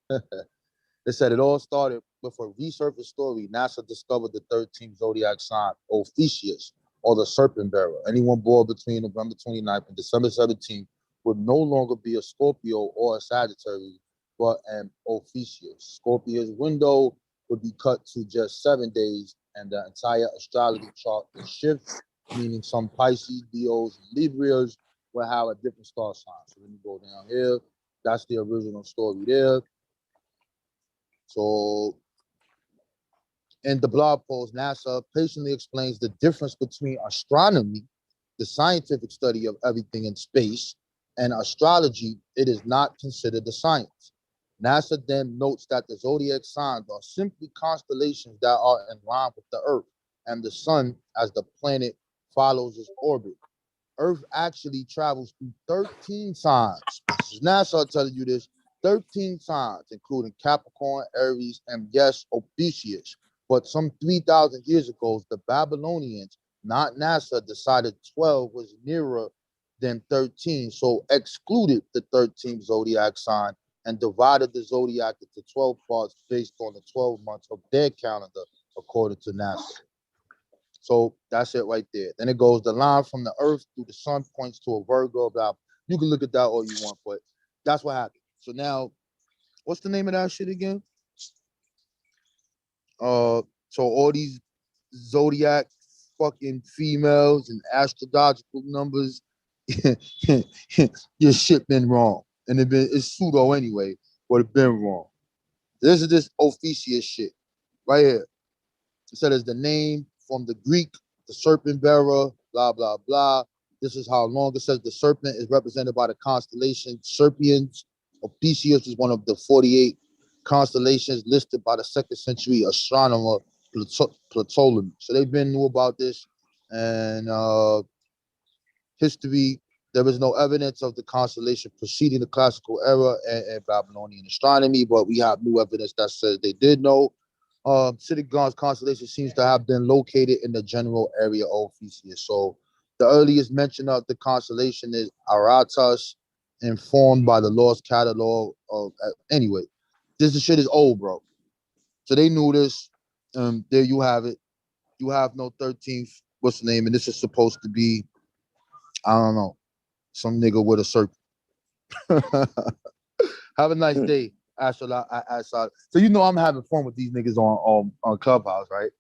They said it all started with a resurfaced story. NASA discovered the 13th zodiac sign, Ophiuchus, or the serpent bearer. Anyone born between November 29th and December 17th would no longer be a Scorpio or a Sagittarius, but an Ophiuchus. Scorpio's window would be cut to just 7 days, and the entire astrology chart would shift, meaning some Pisces, Leos, and Libras will have a different star sign. So let me go down here. That's the original story there. So in the blog post, NASA patiently explains the difference between astronomy, the scientific study of everything in space, and astrology. It is not considered a science. NASA then notes that the zodiac signs are simply constellations that are in line with the Earth and the Sun as the planet follows its orbit. Earth actually travels through 13 signs. This is NASA telling you this. 13 signs, including Capricorn, Aries, and yes, Ophiuchus. But some 3,000 years ago, the Babylonians, not NASA, decided 12 was nearer than 13, so excluded the 13th zodiac sign and divided the zodiac into 12 parts based on the 12 months of their calendar, according to NASA. So that's it right there. Then it goes, the line from the Earth through the Sun points to a Virgo. Blah. You can look at that all you want, but that's what happened. So now, what's the name of that shit again? So all these zodiac fucking females and astrological numbers, your shit been wrong, and it's pseudo anyway, but it been wrong. This is this Ophiuchus shit right here. It said it's the name from the Greek, the serpent bearer, blah, blah, blah. This is how long it says the serpent is represented by the constellation Serpians. Ophiuchus is one of the 48 constellations listed by the 2nd century astronomer Ptolemy. So they've been knew about this, and history. There is no evidence of the constellation preceding the classical era and Babylonian astronomy, but we have new evidence that says they did know. Citigon's constellation seems to have been located in the general area of Ophiuchus. So the earliest mention of the constellation is Aratus, informed by the lost catalog of, anyway, this shit is old, bro. So they knew this. There you have it. You have no 13th, what's the name? And this is supposed to be, I don't know, some nigga with a serpent. Have a nice day, Ashala. So you know I'm having fun with these niggas on Clubhouse, right?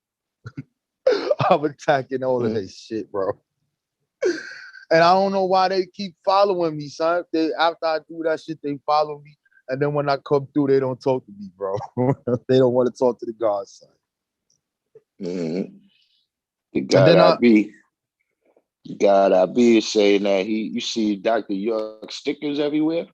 I'm attacking all of this shit, bro. And I don't know why they keep following me, son. After I do that shit, they follow me. And then when I come through, they don't talk to me, bro. They don't want to talk to the gods, son. Mm-hmm. The God I be is saying that you see Dr. York stickers everywhere.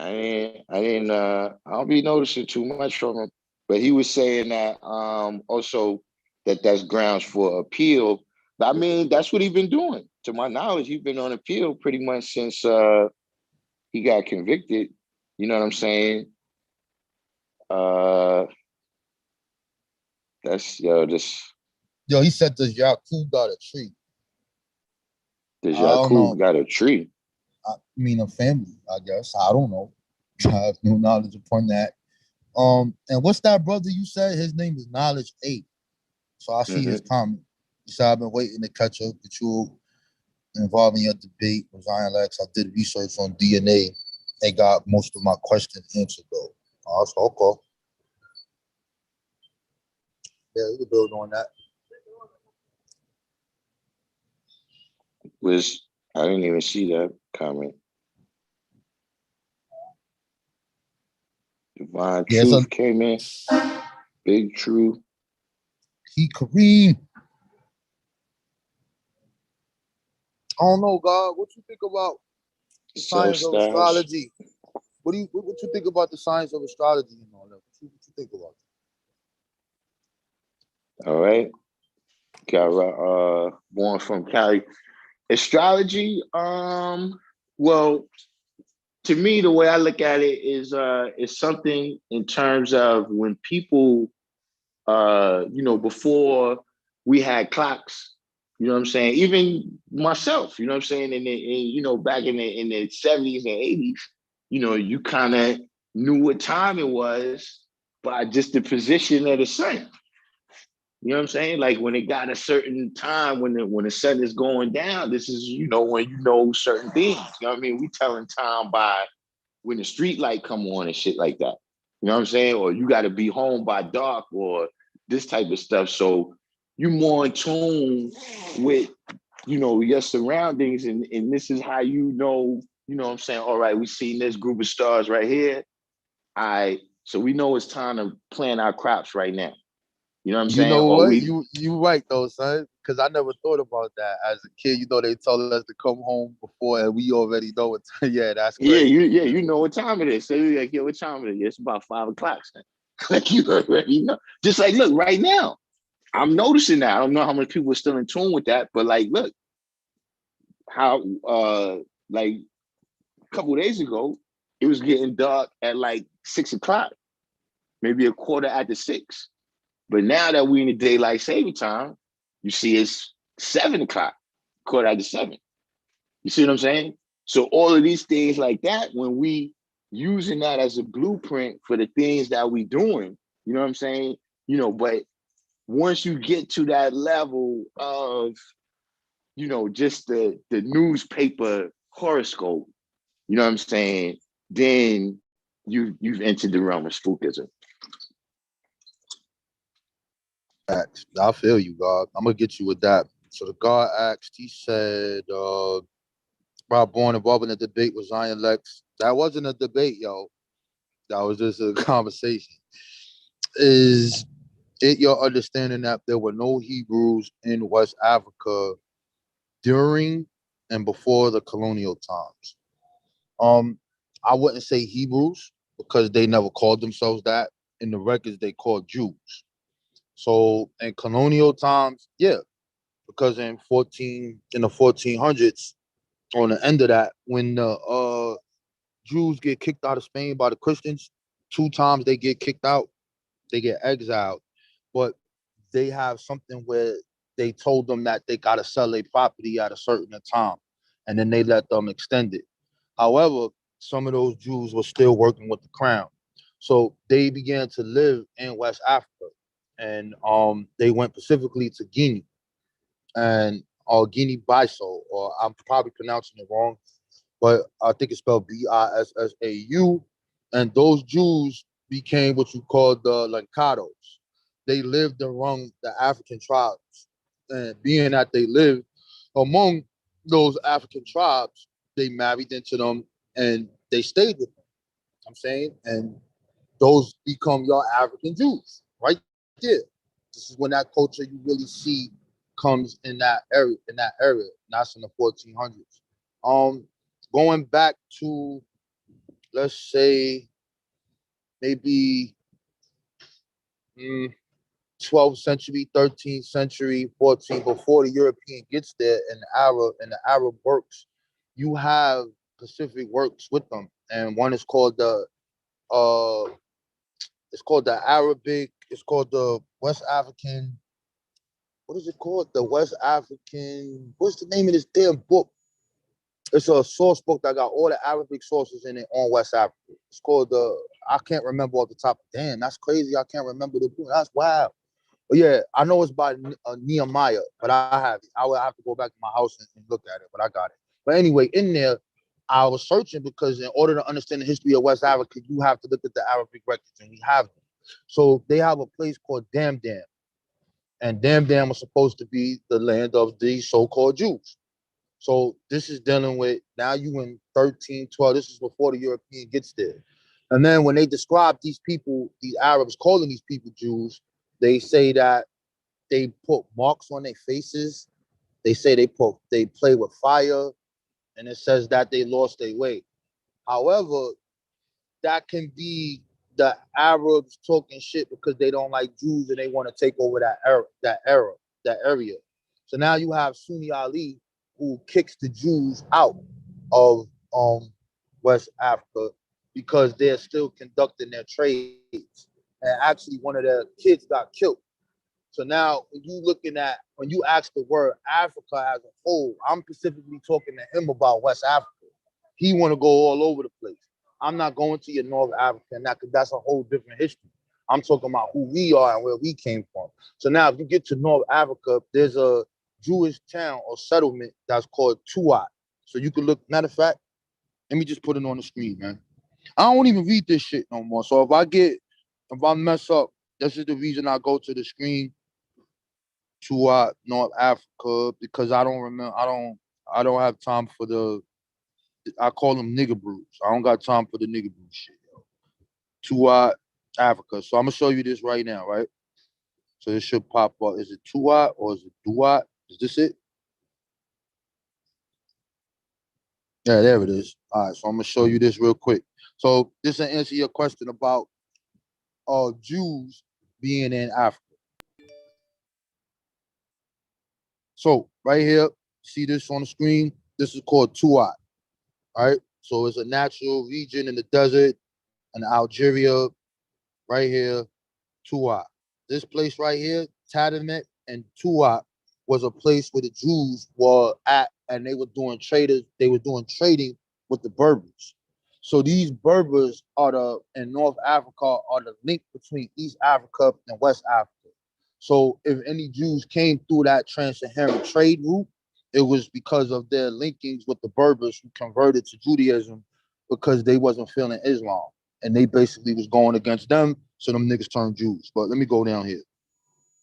I don't be noticing too much from him, but he was saying that also that's grounds for appeal. But I mean, that's what he's been doing. To my knowledge, he's been on appeal pretty much since he got convicted. You know what I'm saying? He said does Yakub got a tree? Does Yakub got a tree? I mean a family, I guess. I don't know. I have no knowledge upon that. And what's that brother you said? His name is Knowledge 8. So I see his comment. He said, I've been waiting to catch up with you involving your debate with Zion Lex. I did research on DNA. They got most of my questions answered though. So okay. Yeah, we can build on that. I didn't even see that comment. Divine Truth came in. Big Truth. Kareem. I don't know, God. What you think about the science of astrology? What you think about the science of astrology and all that? What you think about All right. Born from Cali. Astrology, well, to me, the way I look at it is something in terms of when people before we had clocks, you know what I'm saying? Even myself, you know what I'm saying, back in the 70s and 80s, you kind of knew what time it was by just the position of the sun. You know what I'm saying? Like when it got a certain time when the sun is going down, this is, when you know certain things. You know what I mean? We telling time by when the street light come on and shit like that. You know what I'm saying? Or you got to be home by dark or this type of stuff. So you more in tune with, your surroundings. And this is how you know what I'm saying? All right, we seen this group of stars right here. So we know it's time to plant our crops right now. You know what I'm You saying? know Or what? we, You right though, son. Because I never thought about that as a kid. They told us to come home before, and we already know what time. Yeah, that's crazy. you know what time it is. So you're like, what time it is? It's about 5 o'clock. Son. Like you already know. Just like, look, right now, I'm noticing that. I don't know how many people are still in tune with that, but like, look, how like a couple of days ago, it was getting dark at like 6 o'clock, maybe a quarter after 6. But now that we're in the daylight saving time, you see it's 7 o'clock, quarter after 7. You see what I'm saying? So all of these things like that, when we using that as a blueprint for the things that we doing, you know what I'm saying? But once you get to that level of, just the newspaper horoscope, you know what I'm saying? Then you've entered the realm of spookism. I feel you, God. I'm gonna get you with that. So the God asked. He said, "Rob born involved in a debate with Zion Lex." That wasn't a debate, yo. That was just a conversation. Is it your understanding that there were no Hebrews in West Africa during and before the colonial times? I wouldn't say Hebrews because they never called themselves that. In the records, they called Jews. So in colonial times, yeah, because in the 1400s, on the end of that, when the Jews get kicked out of Spain by the Christians, 2 times they get kicked out, they get exiled, but they have something where they told them that they gotta sell their property at a certain time, and then they let them extend it. However, some of those Jews were still working with the crown, so they began to live in West Africa, and they went specifically to Guinea and Guinea-Bissau, or I'm probably pronouncing it wrong, but I think it's spelled Bissau. And those Jews became what you call the Lancados. They lived among the African tribes. And being that they lived among those African tribes, they married into them and they stayed with them. I'm saying, and those become your African Jews right there. This is when that culture you really see comes in that area, and that's in the 1400s. Going back to, let's say, maybe 12th century, 13th century, 14th, before the European gets there, and the Arab works, you have Pacific works with them, and one is called uh the Arabic, it's called the West African. What is it called? The West African. What's the name of this damn book? It's a source book that got all the Arabic sources in it on West Africa. It's called I can't remember off the top. Damn, that's crazy. I can't remember the book. That's wild. But yeah, I know it's by Nehemiah, but I have it. I would have to go back to my house and look at it, but I got it. But anyway, in there, I was searching because in order to understand the history of West Africa, you have to look at the Arabic records, and we have them. So they have a place called Damdam, and Damdam was supposed to be the land of the so-called Jews. So this is dealing with, now you in 1312, this is before the European gets there. And then when they describe these people, these Arabs calling these people Jews, they say that they put marks on their faces. They say they play with fire, and it says that they lost their way. However, that can be the Arabs talking shit because they don't like Jews and they want to take over that area. So now you have Sunni Ali who kicks the Jews out of West Africa because they're still conducting their trades. And actually one of their kids got killed. So now when you ask the word Africa as a whole, I'm specifically talking to him about West Africa. He want to go all over the place. I'm not going to your North Africa and that because that's a whole different history. I'm talking about who we are and where we came from. So now if you get to North Africa, there's a Jewish town or settlement that's called Tuat. So you can look, matter of fact, let me just put it on the screen, man. I don't even read this shit no more. So if I mess up, this is the reason I go to the screen to North Africa because I don't remember. I don't have time for I call them nigger brews. I don't got time for the nigger brew shit, yo. To Africa. So I'm gonna show you this right now, right? So this should pop up. Is it Tuat or is it Duat? Is this it? Yeah, there it is. All right, so I'm gonna show you this real quick. So this will answer your question about Jews being in Africa. So right here, see this on the screen? This is called Tuat. All right. So it's a natural region in the desert in Algeria, right here, Tuat. This place right here, Tadamet and Tuat, was a place where the Jews were at and they were doing trading with the Berbers. So these Berbers in North Africa are the link between East Africa and West Africa. So if any Jews came through that trans-Saharan trade route, it was because of their linkings with the Berbers who converted to Judaism because they wasn't feeling Islam. And they basically was going against them, so them niggas turned Jews. But let me go down here.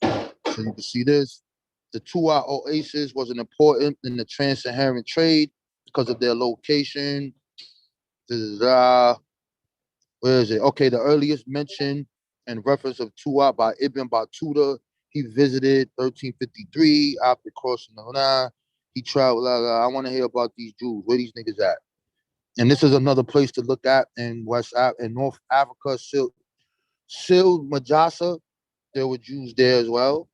So you can see this. The Tuat Oasis was an important in the trans-Saharan trade because of their location. Where is it? Okay, the earliest mention and reference of Tuat by Ibn Battuta. He visited 1353 after crossing the Nile. He traveled. I want to hear about these Jews. Where these niggas at? And this is another place to look at in North Africa. Sil Majasa, there were Jews there as well.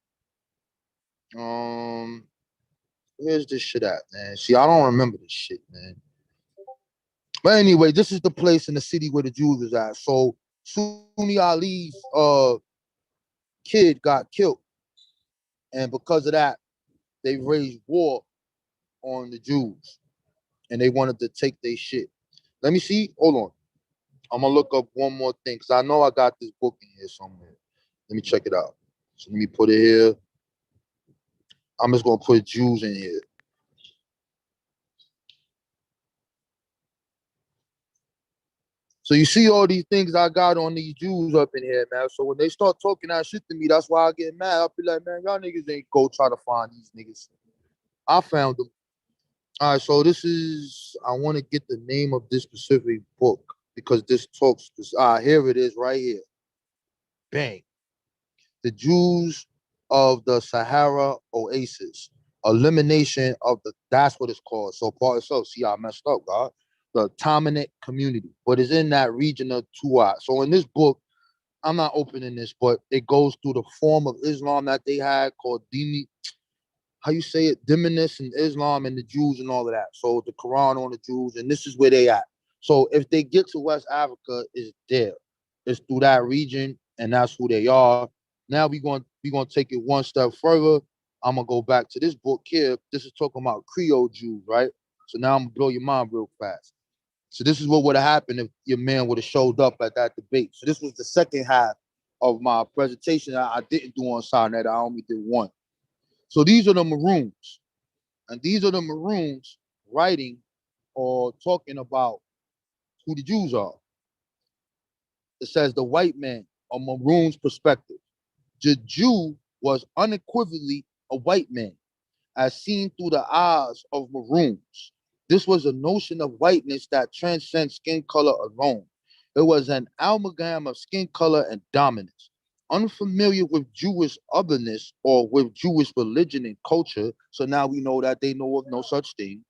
Where's this shit at, man? See, I don't remember this shit, man. But anyway, this is the place in the city where the Jews is at. So Sunni Ali's kid got killed. And because of that, they raised war on the Jews. And they wanted to take their shit. Let me see. Hold on. I'm gonna look up one more thing because I know I got this book in here somewhere. Let me check it out. So let me put it here. I'm just gonna put Jews in here. So you see all these things I got on these Jews up in here, man. So when they start talking that shit to me, that's why I get mad. I'll be like, man, y'all niggas ain't go try to find these niggas. I found them. All right, so I want to get the name of this specific book because this talks, here it is right here. Bang. The Jews of the Sahara Oasis. Elimination of that's what it's called. So part itself, see, I messed up, God. The Tamanite community, but it's in that region of Tuat. So in this book, I'm not opening this, but it goes through the form of Islam that they had called Dini, how you say it, Diminus and Islam and the Jews and all of that. So the Quran on the Jews, and this is where they at. So if they get to West Africa, it's there. It's through that region, and that's who they are. Now we're going to take it one step further. I'm gonna go back to this book here. This is talking about Creole Jews, right? So now I'm gonna blow your mind real fast. So this is what would have happened if your man would have showed up at that debate. So this was the second half of my presentation. I didn't do on Sinai. I only did one. So these are the Maroons. And these are the Maroons writing or talking about who the Jews are. It says the white man, a Maroon's perspective. The Jew was unequivocally a white man, as seen through the eyes of Maroons. This was a notion of whiteness that transcends skin color alone. It was an amalgam of skin color and dominance. Unfamiliar with Jewish otherness or with Jewish religion and culture, so now we know that they know of no such thing.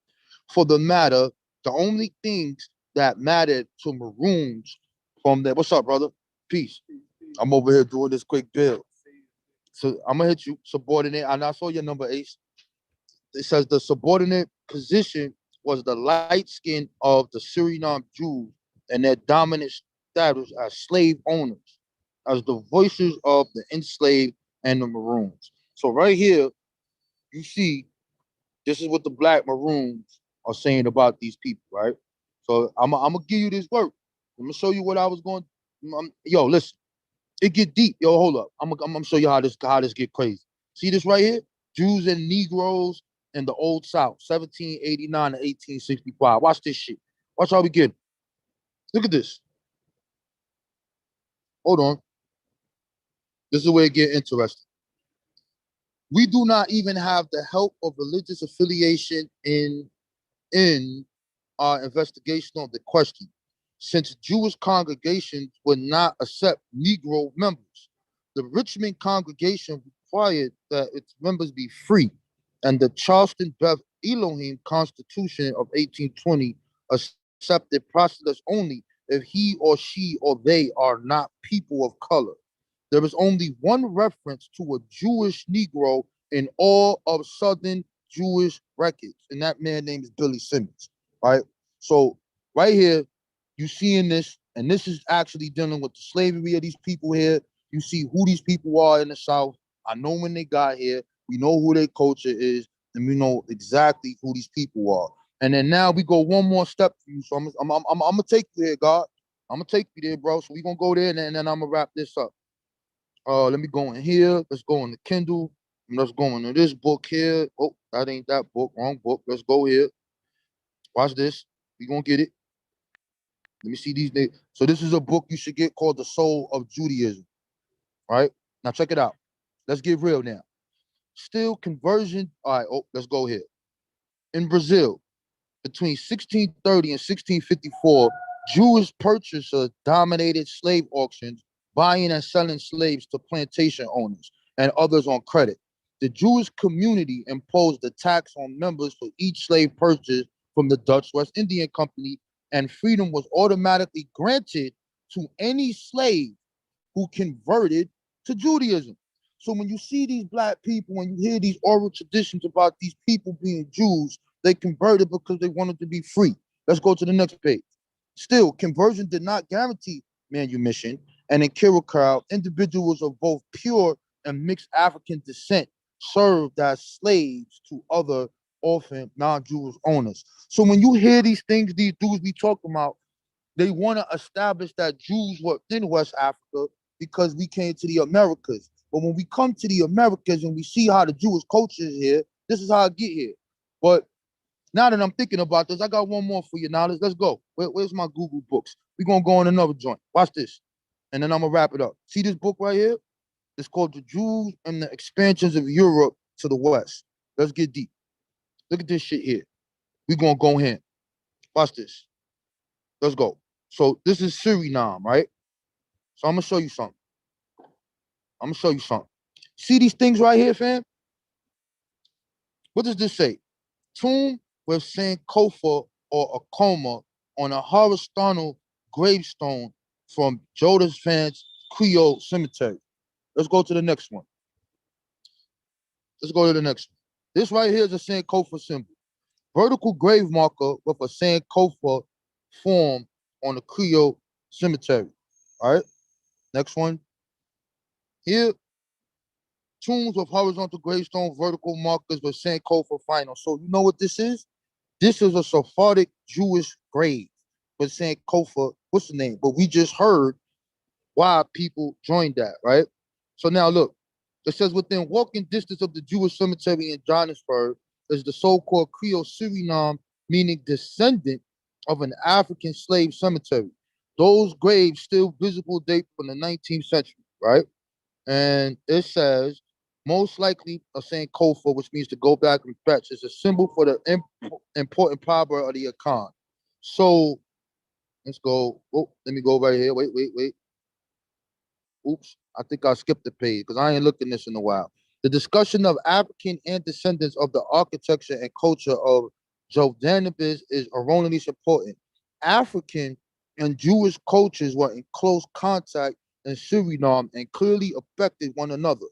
For the matter, the only things that mattered to Maroons from their, what's up, brother? Peace. I'm over here doing this quick build. So I'm gonna hit you, subordinate. And I saw your number, Ace. It says the subordinate position was the light skin of the Suriname Jews and their dominant status as slave owners, as the voices of the enslaved and the maroons. So right here, you see, this is what the black maroons are saying about these people, right? So I'm gonna give you this work. I'm gonna show you what I was going. Yo, listen, it get deep. Yo, hold up. I'm gonna show you how this get crazy. See this right here? Jews and Negroes in the Old South, 1789 to 1865. Watch this shit. Watch how we get. Look at this. Hold on. This is where it get interesting. We do not even have the help of religious affiliation in our investigation of the question, since Jewish congregations would not accept Negro members. The Richmond congregation required that its members be free, and the Charleston Beth Elohim Constitution of 1820 accepted proselytes only if he or she or they are not people of color. There is only one reference to a Jewish Negro in all of Southern Jewish records, and that man name is Billy Simmons, right? So right here, you seeing this, and this is actually dealing with the slavery of these people here. You see who these people are in the South. I know when they got here. We know who their culture is, and we know exactly who these people are. And then now we go one more step for you. So I'm gonna take you there, God. I'm gonna take you there, bro. So we gonna go there, and then I'm gonna wrap this up. Let me go in here. Let's go in the Kindle. And let's go into this book here. Oh, that ain't that book. Wrong book. Let's go here. Watch this. We gonna get it. Let me see these names. So this is a book you should get called The Soul of Judaism. All right. Now check it out. Let's get real now. Still conversion. All right. Oh, let's go here. In Brazil, between 1630 and 1654, Jewish purchasers dominated slave auctions, buying and selling slaves to plantation owners and others on credit. The Jewish community imposed a tax on members for each slave purchased from the Dutch West Indian Company, and freedom was automatically granted to any slave who converted to Judaism. So when you see these black people, when you hear these oral traditions about these people being Jews, they converted because they wanted to be free. Let's go to the next page. Still, conversion did not guarantee manumission, and in Curacao, individuals of both pure and mixed African descent served as slaves to other orphan non-Jewish owners. So when you hear these things, these dudes be talking about, they want to establish that Jews were in West Africa because we came to the Americas. But when we come to the Americas and we see how the Jewish culture is here, this is how I get here. But now that I'm thinking about this, I got one more for you. Now let's go. Where's my Google books? We're gonna go on another joint. Watch this. And then I'm gonna wrap it up. See this book right here? It's called The Jews and the Expansions of Europe to the West. Let's get deep. Look at this shit here. We're gonna go in. Watch this. Let's go. So this is Suriname, right? So I'm gonna show you something. See these things right here, fam? What does this say? Tomb with Sankofa or a coma on a horizontal gravestone from Jodas Vance Creole Cemetery. Let's go to the next one. This right here is a Sankofa symbol. Vertical grave marker with a Sankofa form on the Creole Cemetery. All right. Next one. Here, tombs with horizontal gravestone, vertical markers with Sankofa final. So you know what this is? This is a Sephardic Jewish grave with Sankofa. What's the name? But we just heard why people joined that, right? So now look, it says within walking distance of the Jewish cemetery in Johannesburg is the so-called Creole Suriname, meaning descendant of an African slave cemetery. Those graves still visible date from the 19th century, right? And it says most likely a Sankofa, which means to go back and fetch, is a symbol for the important power of the Akan. So let's go. Oh, let me go right here. Wait. Oops, I think I skipped the page because I ain't looked at this in a while. The discussion of African descendants of the architecture and culture of Jordanibus is erroneously important. African and Jewish cultures were in close contact and Suriname and clearly affected one another.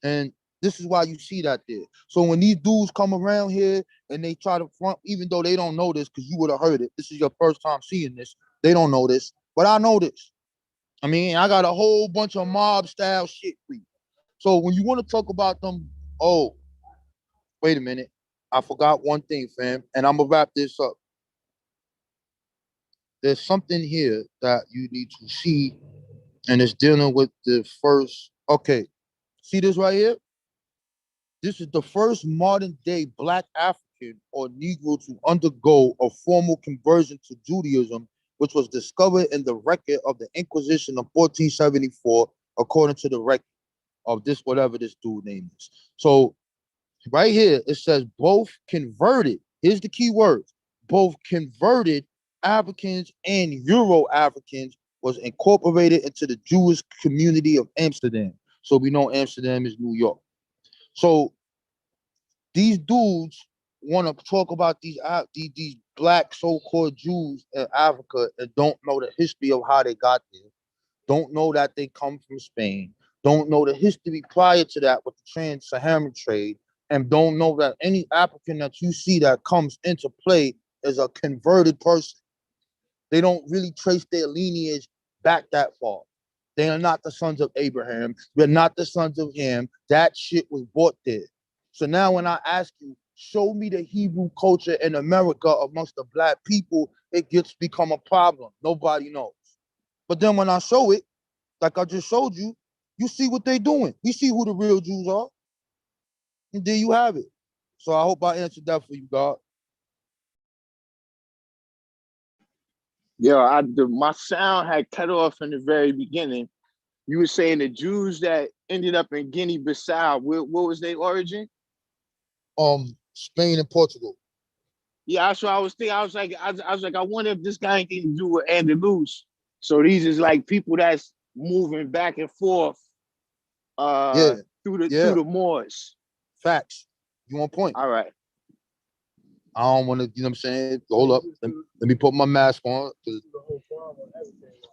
And this is why you see that there. So when these dudes come around here and they try to front, even though they don't know this, because you would have heard it, this is your first time seeing this, they don't know this, but I know this. I mean, I got a whole bunch of mob style shit for you. So when you want to talk about them, oh, wait a minute, I forgot one thing, fam, and I'm gonna wrap this up. There's something here that you need to see, and it's dealing with the first. Okay, see this right here? This is the first modern day Black African or Negro to undergo a formal conversion to Judaism, which was discovered in the record of the Inquisition of 1474, according to the record of this, whatever this dude name is. So right here, it says both converted. Here's the key words. Both converted Africans and Euro-Africans was incorporated into the Jewish community of Amsterdam. So we know Amsterdam is New York. So these dudes want to talk about these black so-called Jews in Africa and don't know the history of how they got there. Don't know that they come from Spain. Don't know the history prior to that with the trans-Saharan trade, and don't know that any African that you see that comes into play is a converted person. They don't really trace their lineage back that far. They are not the sons of Abraham. They're not the sons of Ham. That shit was bought there. So now when I ask you, show me the Hebrew culture in America amongst the black people, it gets become a problem. Nobody knows. But then when I show it, like I just showed you, you see what they're doing. We see who the real Jews are. And there you have it. So I hope I answered that for you, God. Yo, my sound had cut off in the very beginning. You were saying the Jews that ended up in Guinea-Bissau, what was their origin? Spain and Portugal. Yeah, that's what I was thinking. I was like, I wonder if this guy anything to do with Andalus. So these is like people that's moving back and forth through the Moors. Facts. You on point. All right. I don't want to, you know what I'm saying? Hold up. Let me put my mask on.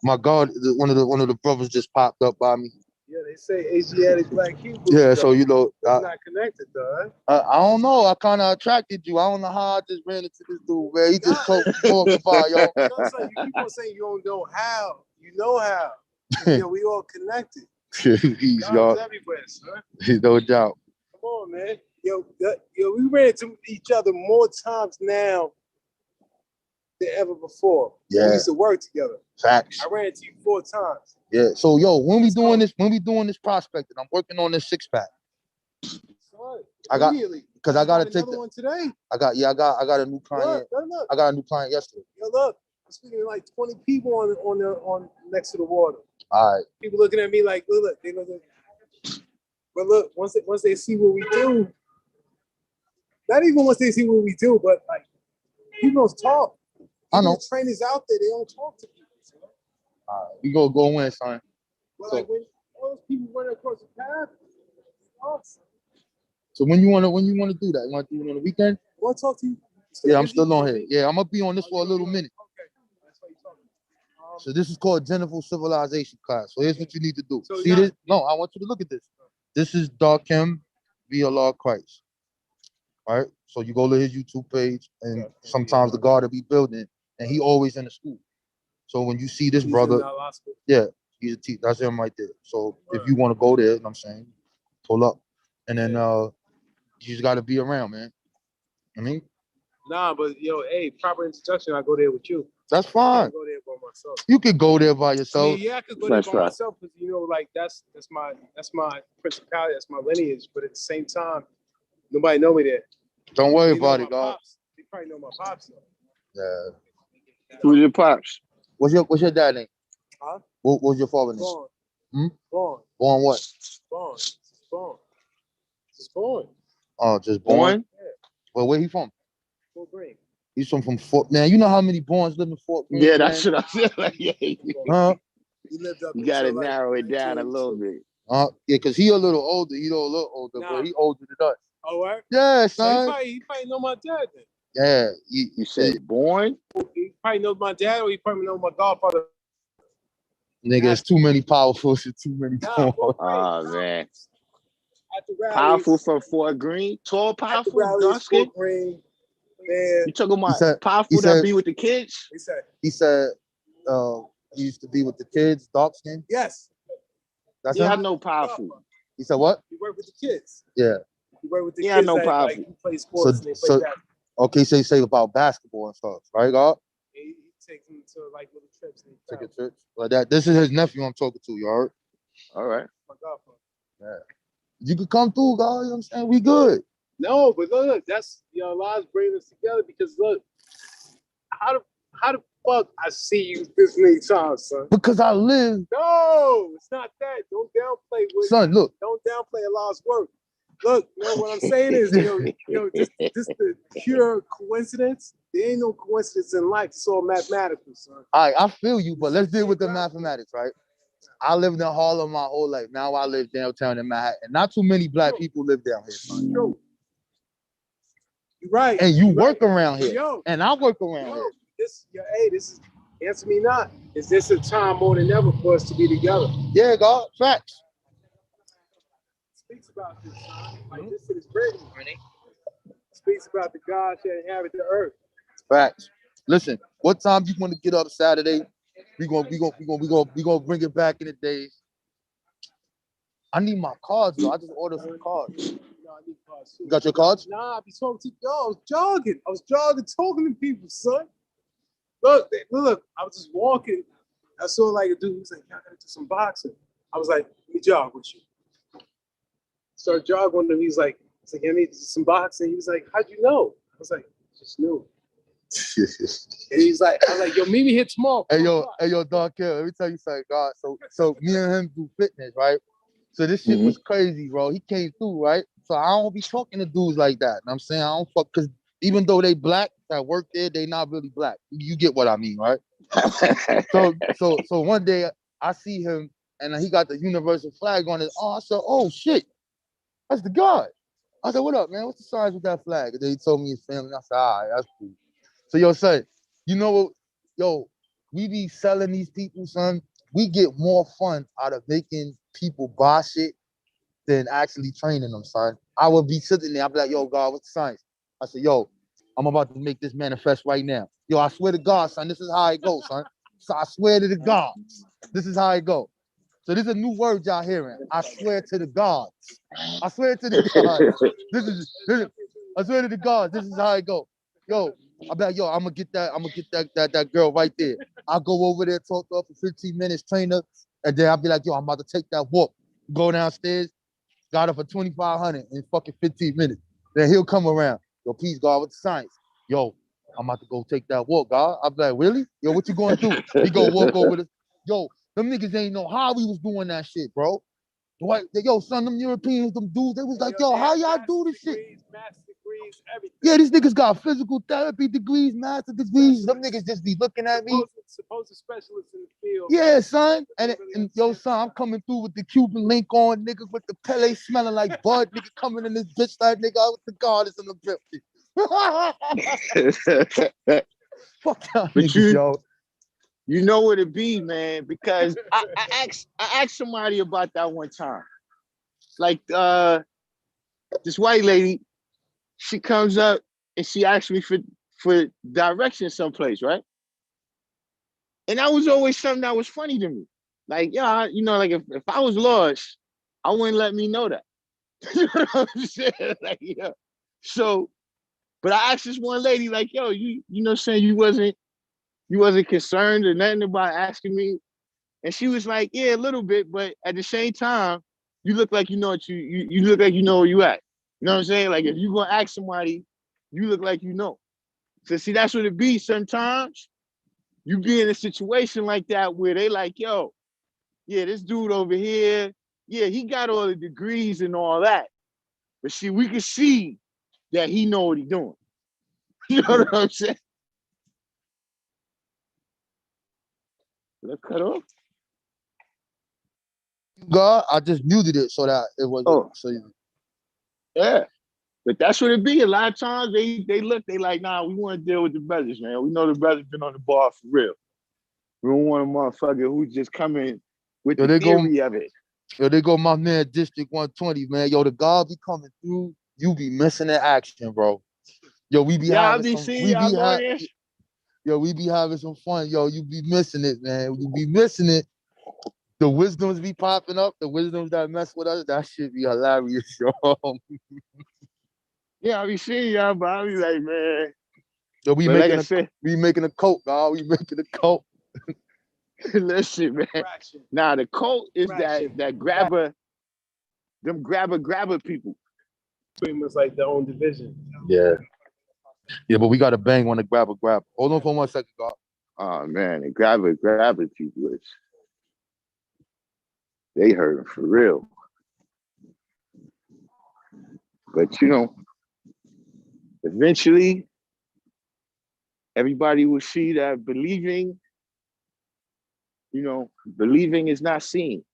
My God, one of the brothers just popped up by me. Yeah, they say Asiatic black Hebrews. Yeah, so you know, it's not connected though. I don't know. I kind of attracted you. I don't know how I just ran into this dude, man. He just talked me by, yo. You keep on saying you don't know how. You know how. You know, we all connected. He's y'all everywhere, son. No doubt. Come on, man. Yo, we ran into each other more times now than ever before. Yeah. We used to work together. Facts. I ran into you 4 times. Yeah. So yo, when we doing this prospecting, I'm working on this 6-pack. I got to take another one today. I got a new client. Look. I got a new client yesterday. Yo, look. I'm speaking to like 20 people on next to the water. All right. People looking at me like, look, they look. But look, once they see what we do, not even once they see what we do, but like people don't talk. I know. Trainers out there, they don't talk to people. So. All right, we go in, son. But like when all those people run across the path, awesome. So when you wanna do that, you wanna do it on the weekend? I want to talk to you. Yeah, I'm still on here. Yeah, I'm gonna be on this for a little minute. Okay, that's what you're talking about. So this is called General Civilization class. So here's what you need to do. So see this? No, I want you to look at this. This is Darkim Be AllahChrist. All right. So you go to his YouTube page, and sometimes the God will be building, and he always in the school. So when you see this brother, yeah, he's a teacher. That's him right there. So if you want to go there, you know what I'm saying, pull up, and then you just got to be around, man. I mean, nah, but yo, hey, proper introduction. I go there with you. That's fine. I go there by myself. You could go there by yourself. I mean, yeah, I could go there by myself because you know, like that's my principality, that's my lineage. But at the same time, nobody know me there. Don't worry about it, God. They probably know my pops though. Yeah. Who's your pops? What's your dad name? Huh? What was your father name? Born. Born. Born what? Born. Born. Just born. Oh, just born? Yeah. Well, where he from? Fort Greene. He's from Fort. Man, you know how many Borns live in Fort Greene? Yeah, that's what I said. Like, yeah. Huh? You gotta narrow it down a little bit. Yeah, because he a little older. He a little older, but he older than us. Oh, right? Yeah, son. So he probably know my dad then. Yeah, you said born? He probably knows my dad, or he probably knows my godfather. Nigga, it's too many powerfuls and too many Nah, tall. Oh man. at the rallies, Powerful from Fort Green, tall, at the powerful, rallies, dark skin. Fort Green, man. You talking He about said, powerful that be with the kids? He said, he used to be with the kids, dark skin. yes. That's Yeah, I him? know powerful. He said what? He worked with the kids. Yeah. He worked with the Yeah, I kids know that like powerful. who play So, sports and they play so basketball. okay, say about basketball and stuff, right, God? He takes them to like little trips. And Take a trip. Like that. This is his nephew I'm talking to, you heard? All right. My godfather. Yeah. You could come through, God. You know what I'm saying? We good. No, but look, that's Allah's bringing us together because look, how the fuck I see you this many times, son? Because I live. No, it's not that. Don't downplay Son, look. Don't downplay Allah's work. Look, what I'm saying is, just the pure coincidence. There ain't no coincidence in life. It's all mathematical, son. All right, I feel you, but let's deal with the mathematics, right? I lived in Harlem my whole life. Now I live downtown in Manhattan. Not too many black people live down here, son. True. You're right. And you You're work right. around here. Yo, and I work around here. this is answer me not. Is this a time more than ever for us to be together? Yeah, God, facts. Speaks about this, son. Like this is written. Speaks about the God that inhabit the earth. Facts. Listen, what time you want to get up Saturday? We gonna bring it back in the days. I need my cards, though. I just ordered some cards. No, I need cards too. You got your cards? Nah, I be talking to y'all. I was jogging, talking to people, son. Look, I was just walking. I saw like a dude. He was like, "Y'all gotta do some boxing." I was like, "Let me jog with you." Started jogging with him. He's like, "I need some boxing." He was like, "How'd you know?" I was like, "Just knew." And he's like, I was like, "Yo, meet me here tomorrow." Hey yo, Darkim, let me tell you something, God. So me and him do fitness, right? So this shit was crazy, bro. He came through, right? So I don't be talking to dudes like that. You know what I'm saying? I don't fuck, because even though they black that work there, they not really black. You get what I mean, right? so one day I see him and he got the universal flag on his arm. I said, "Oh shit, that's the God." I said, "What up, man? What's the size with that flag?" And then he told me his family. I said, "All right, that's cool." So yo, son, you know what? Yo, we be selling these people, son. We get more fun out of making people buy shit than actually training them, son. I would be sitting there, I'd be like, "Yo, God, what's the science?" I said, "Yo, I'm about to make this manifest right now. Yo, I swear to God, son, this is how it goes, son. So I swear to the gods, this is how it goes." So this is a new word y'all hearing. I swear to the gods. I swear to the gods. I swear to the gods, this is how it goes. Yo, I'm like, yo, I'm gonna get that girl right there. I'll go over there, talk to her for 15 minutes, train her, and then I'll be like, yo, I'm about to take that walk. Go downstairs, got her for 2,500 in fucking 15 minutes. Then he'll come around. Yo, peace, God, with the science. Yo, I'm about to go take that walk, God. I'm like, really? Yo, what you gonna do? He go walk over this. Yo, them niggas ain't know how we was doing that shit, bro. Yo, son, them Europeans, them dudes, they was like, yo, how y'all do this shit? Master degrees, everything. Yeah, these niggas got physical therapy degrees, master degrees. Them niggas just be looking at me. Supposed specialists in the field. Yeah, son. And yo, son, I'm coming through with the Cuban link on, nigga, with the Pele smelling like bud, nigga, coming in this bitch like nigga with the goddess in the building. Fuck y'all niggas, yo. You know what it be, man, because I asked somebody about that one time. Like this white lady, she comes up and she asked me for directions someplace, right? And that was always something that was funny to me. Like, yeah, like if I was lost, I wouldn't let me know that. You know what I'm saying? Like, yeah. So, but I asked this one lady, like, yo, you know saying you wasn't concerned or nothing about asking me. And she was like, yeah, a little bit, but at the same time, you look like you know what you look like you know where you at. You know what I'm saying? Like if you gonna ask somebody, you look like you know. So see, that's what it be. Sometimes you be in a situation like that where they like, yo, yeah, this dude over here, yeah, he got all the degrees and all that. But see, we can see that he know what he doing. You know what I'm saying? Did I cut off? God, I just muted it so that it wasn't. Oh. So yeah. But that's what it be. A lot of times they like, nah, we want to deal with the brothers, man. We know the brothers been on the bar for real. We don't want a motherfucker who's just coming with Yo, the they go, theory of it. yo, they go my man District 120, man. Yo, the God be coming through. You be missing the action, bro. Yo, we be Y'all having be some, seeing we y'all be go there? yo, we be having some fun. Yo, you be missing it, man. You be missing it. The wisdoms be popping up, the wisdoms that mess with us, that shit be hilarious, yo. Yeah, I be seeing y'all, but I be like, man. Yo, we But like I making a said, coat, dog. We making a coat. listen, man. Fraction. Now the cult is Fraction. that grabber, them grabber people. Pretty much like their own division. Yeah. Yeah, but we got to bang on the grab. Hold on for 1 second, God. Oh man, the grabber people is they hurting for real. But you know, eventually everybody will see that believing is not seen.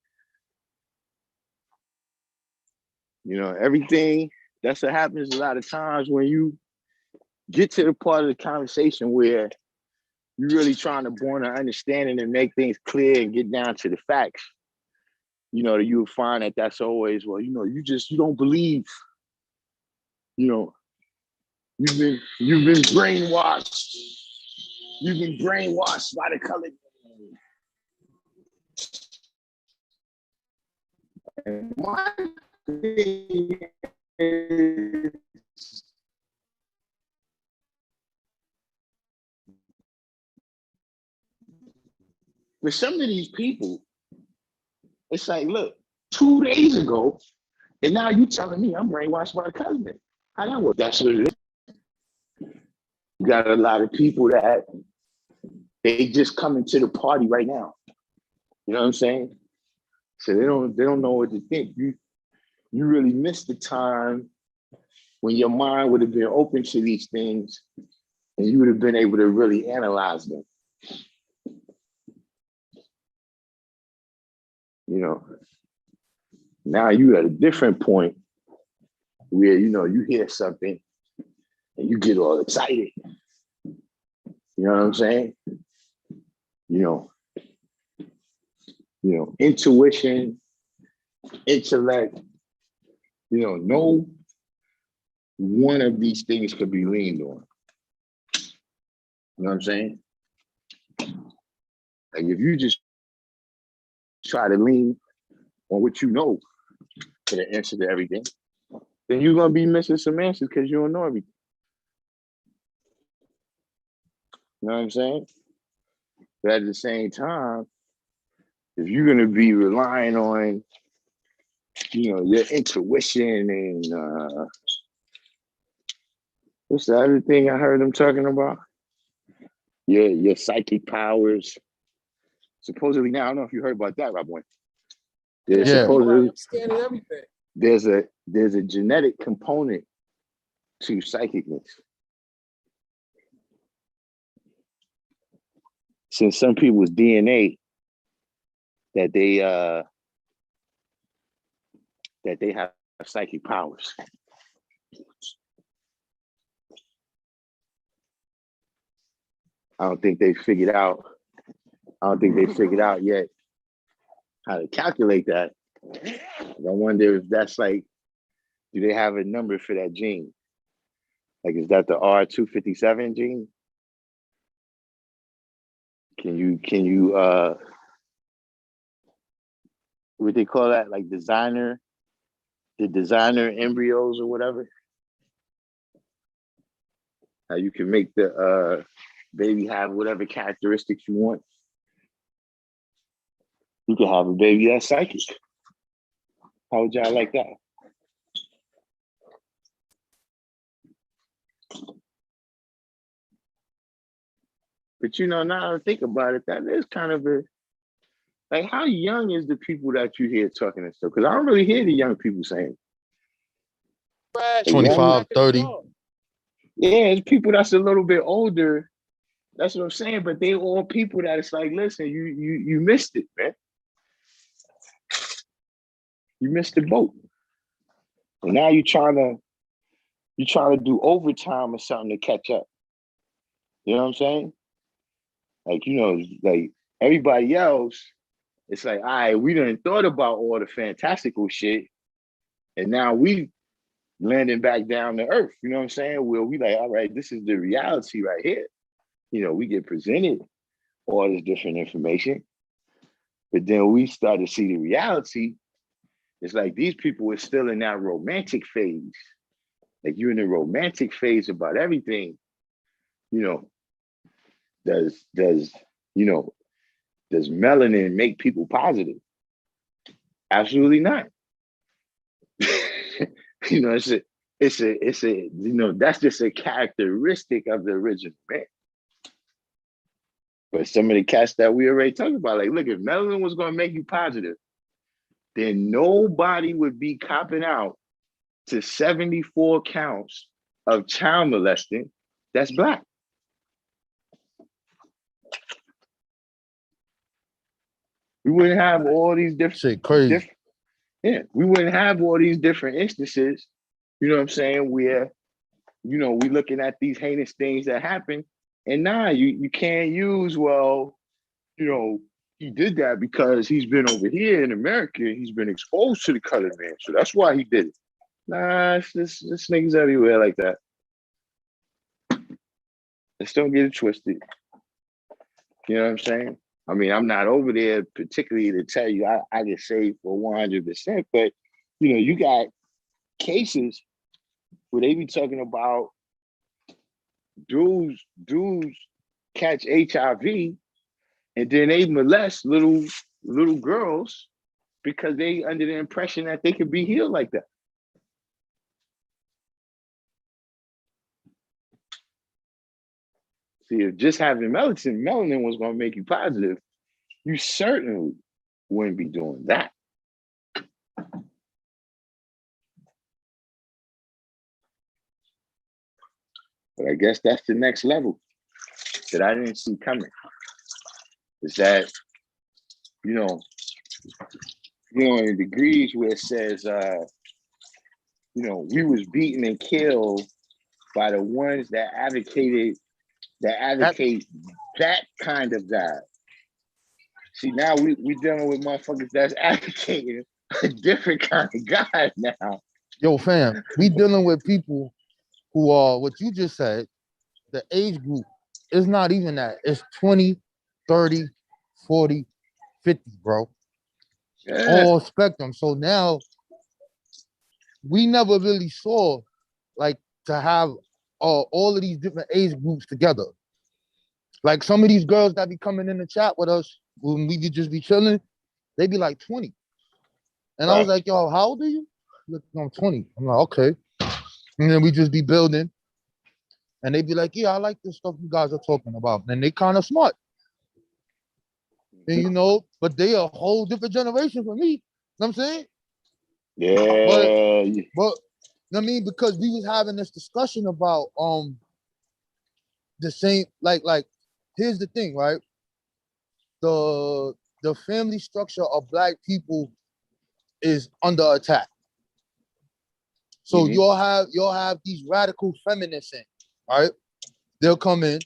You know, everything that's what happens a lot of times when you get to the part of the conversation where you're really trying to born an understanding and make things clear and get down to the facts. You know, you'll find that that's always, well, you know, you don't believe, you know, you've been brainwashed. You've been brainwashed by the colored man. And my thing is, for some of these people, it's like, look, 2 days ago, and now you telling me I'm brainwashed by the colored man. How that work? That's what it is. You got a lot of people that they just coming to the party right now. You know what I'm saying? So they don't know what to think. You really missed the time when your mind would have been open to these things and you would have been able to really analyze them. You know, now you at a different point where, you know, you hear something and you get all excited. You know what I'm saying? You know, intuition, intellect, you know, no one of these things could be leaned on. You know what I'm saying? Like if you just try to lean on what you know for the answer to everything, then you're gonna be missing some answers because you don't know everything. You know what I'm saying? But at the same time, if you're gonna be relying on, you know, your intuition and what's the other thing I heard them talking about? Your psychic powers. Supposedly now, I don't know if you heard about that, Rob Boy. There's Yeah. supposedly I'm scanning everything. there's a genetic component to psychicness. Since some people's DNA that they have psychic powers. I don't think they figured out yet how to calculate that. I wonder if that's like, do they have a number for that gene? Like, is that the R257 gene? Can you what they call that? Like the designer embryos or whatever? How you can make the baby have whatever characteristics you want. You can have a baby that's psychic. How would y'all like that? But you know, now I think about it, that is kind of a, like, how young is the people that you hear talking and stuff? Because I don't really hear the young people saying. 25, 30. Yeah, it's people that's a little bit older. That's what I'm saying. But they all people that it's like, listen, you missed it, man. You missed the boat. And now you're trying to do overtime or something to catch up. You know what I'm saying? Like, you know, like Everybody else, it's like, all right, we done thought about all the fantastical shit, and now we landing back down to earth. You know what I'm saying? Where we like, all right, this is the reality right here. You know, we get presented all this different information, but then we start to see the reality. It's like these people are still in that romantic phase. Like you're in the romantic phase about everything. You know, does you know does melanin make people positive? Absolutely not. You know, it's a you know, that's just a characteristic of the original man. But some of the cats that we already talked about, like, look, if melanin was going to make you positive, then nobody would be copping out to 74 counts of child molesting that's Black. We wouldn't have all these Shit crazy. we wouldn't have all these different instances, you know what I'm saying, where, you know, we looking at these heinous things that happen, and you can't use, well, you know, he did that because he's been over here in America, he's been exposed to the colored man, so that's why he did it. Nah, it's just niggas everywhere like that. Let's don't get it twisted. You know what I'm saying? I mean, I'm not over there particularly to tell you I get saved for 100%, but you know, you got cases where they be talking about dudes catch HIV and then they molest little girls because they under the impression that they could be healed like that. See, if just having melanin was going to make you positive, you certainly wouldn't be doing that. But I guess that's the next level that I didn't see coming. Is that, you know, in degrees where it says, you know, we was beaten and killed by the ones that advocate that kind of God. See, now we dealing with motherfuckers that's advocating a different kind of God now. Yo, fam, we dealing with people who are, what you just said, the age group is not even that. It's 20, 30, 40, 50, bro. Yeah. All spectrum. So now we never really saw like to have all of these different age groups together. Like some of these girls that be coming in the chat with us when we could just be chilling, they be like 20. And I was like, yo, how old are you? Look, I'm 20. I'm like, okay. And then we just be building. And they be like, yeah, I like this stuff you guys are talking about. And they kind of smart. And you know, but they a whole different generation from me. You know what I'm saying? Yeah. But I mean, because we was having this discussion about the same, like here's the thing, right? The family structure of Black people is under attack. So you'll have these radical feminists in, right? They'll come in.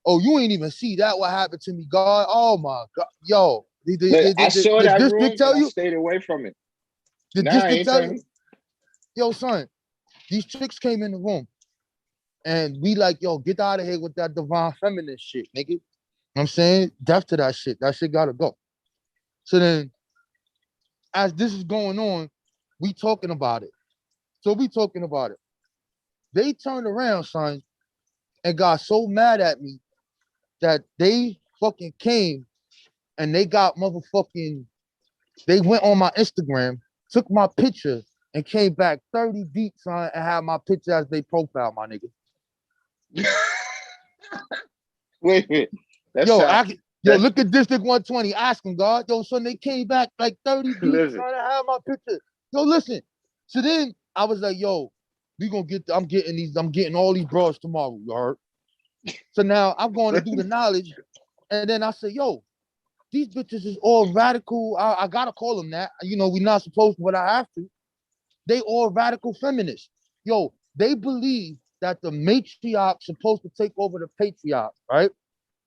Oh, you ain't even see that. What happened to me, God? Oh my God, yo! I saw that room. District tell you? I stayed away from it. The district tell you? Yo, son, these chicks came in the room, and we like, yo, get out of here with that divine feminist shit, nigga. You know what I'm saying? Death to that shit. That shit gotta go. So then, as this is going on, we talking about it. So we talking about it. They turned around, son, and got so mad at me that they fucking came and they got motherfucking, they went on my Instagram, took my picture, and came back 30 deep, son, and had my picture as they profile, my nigga. Wait a minute. Yo, look at District 120. Ask them, God. Yo, son, they came back like 30 deep, son, and had my picture. Yo, listen. So then I was like, yo, we gonna get, I'm getting all these bras tomorrow, you heard? So now I'm going to do the knowledge. And then I say, yo, these bitches is all radical. I gotta call them that. You know, we're not supposed to, but I have to. They all radical feminists. Yo, they believe that the matriarch's supposed to take over the patriarch, right?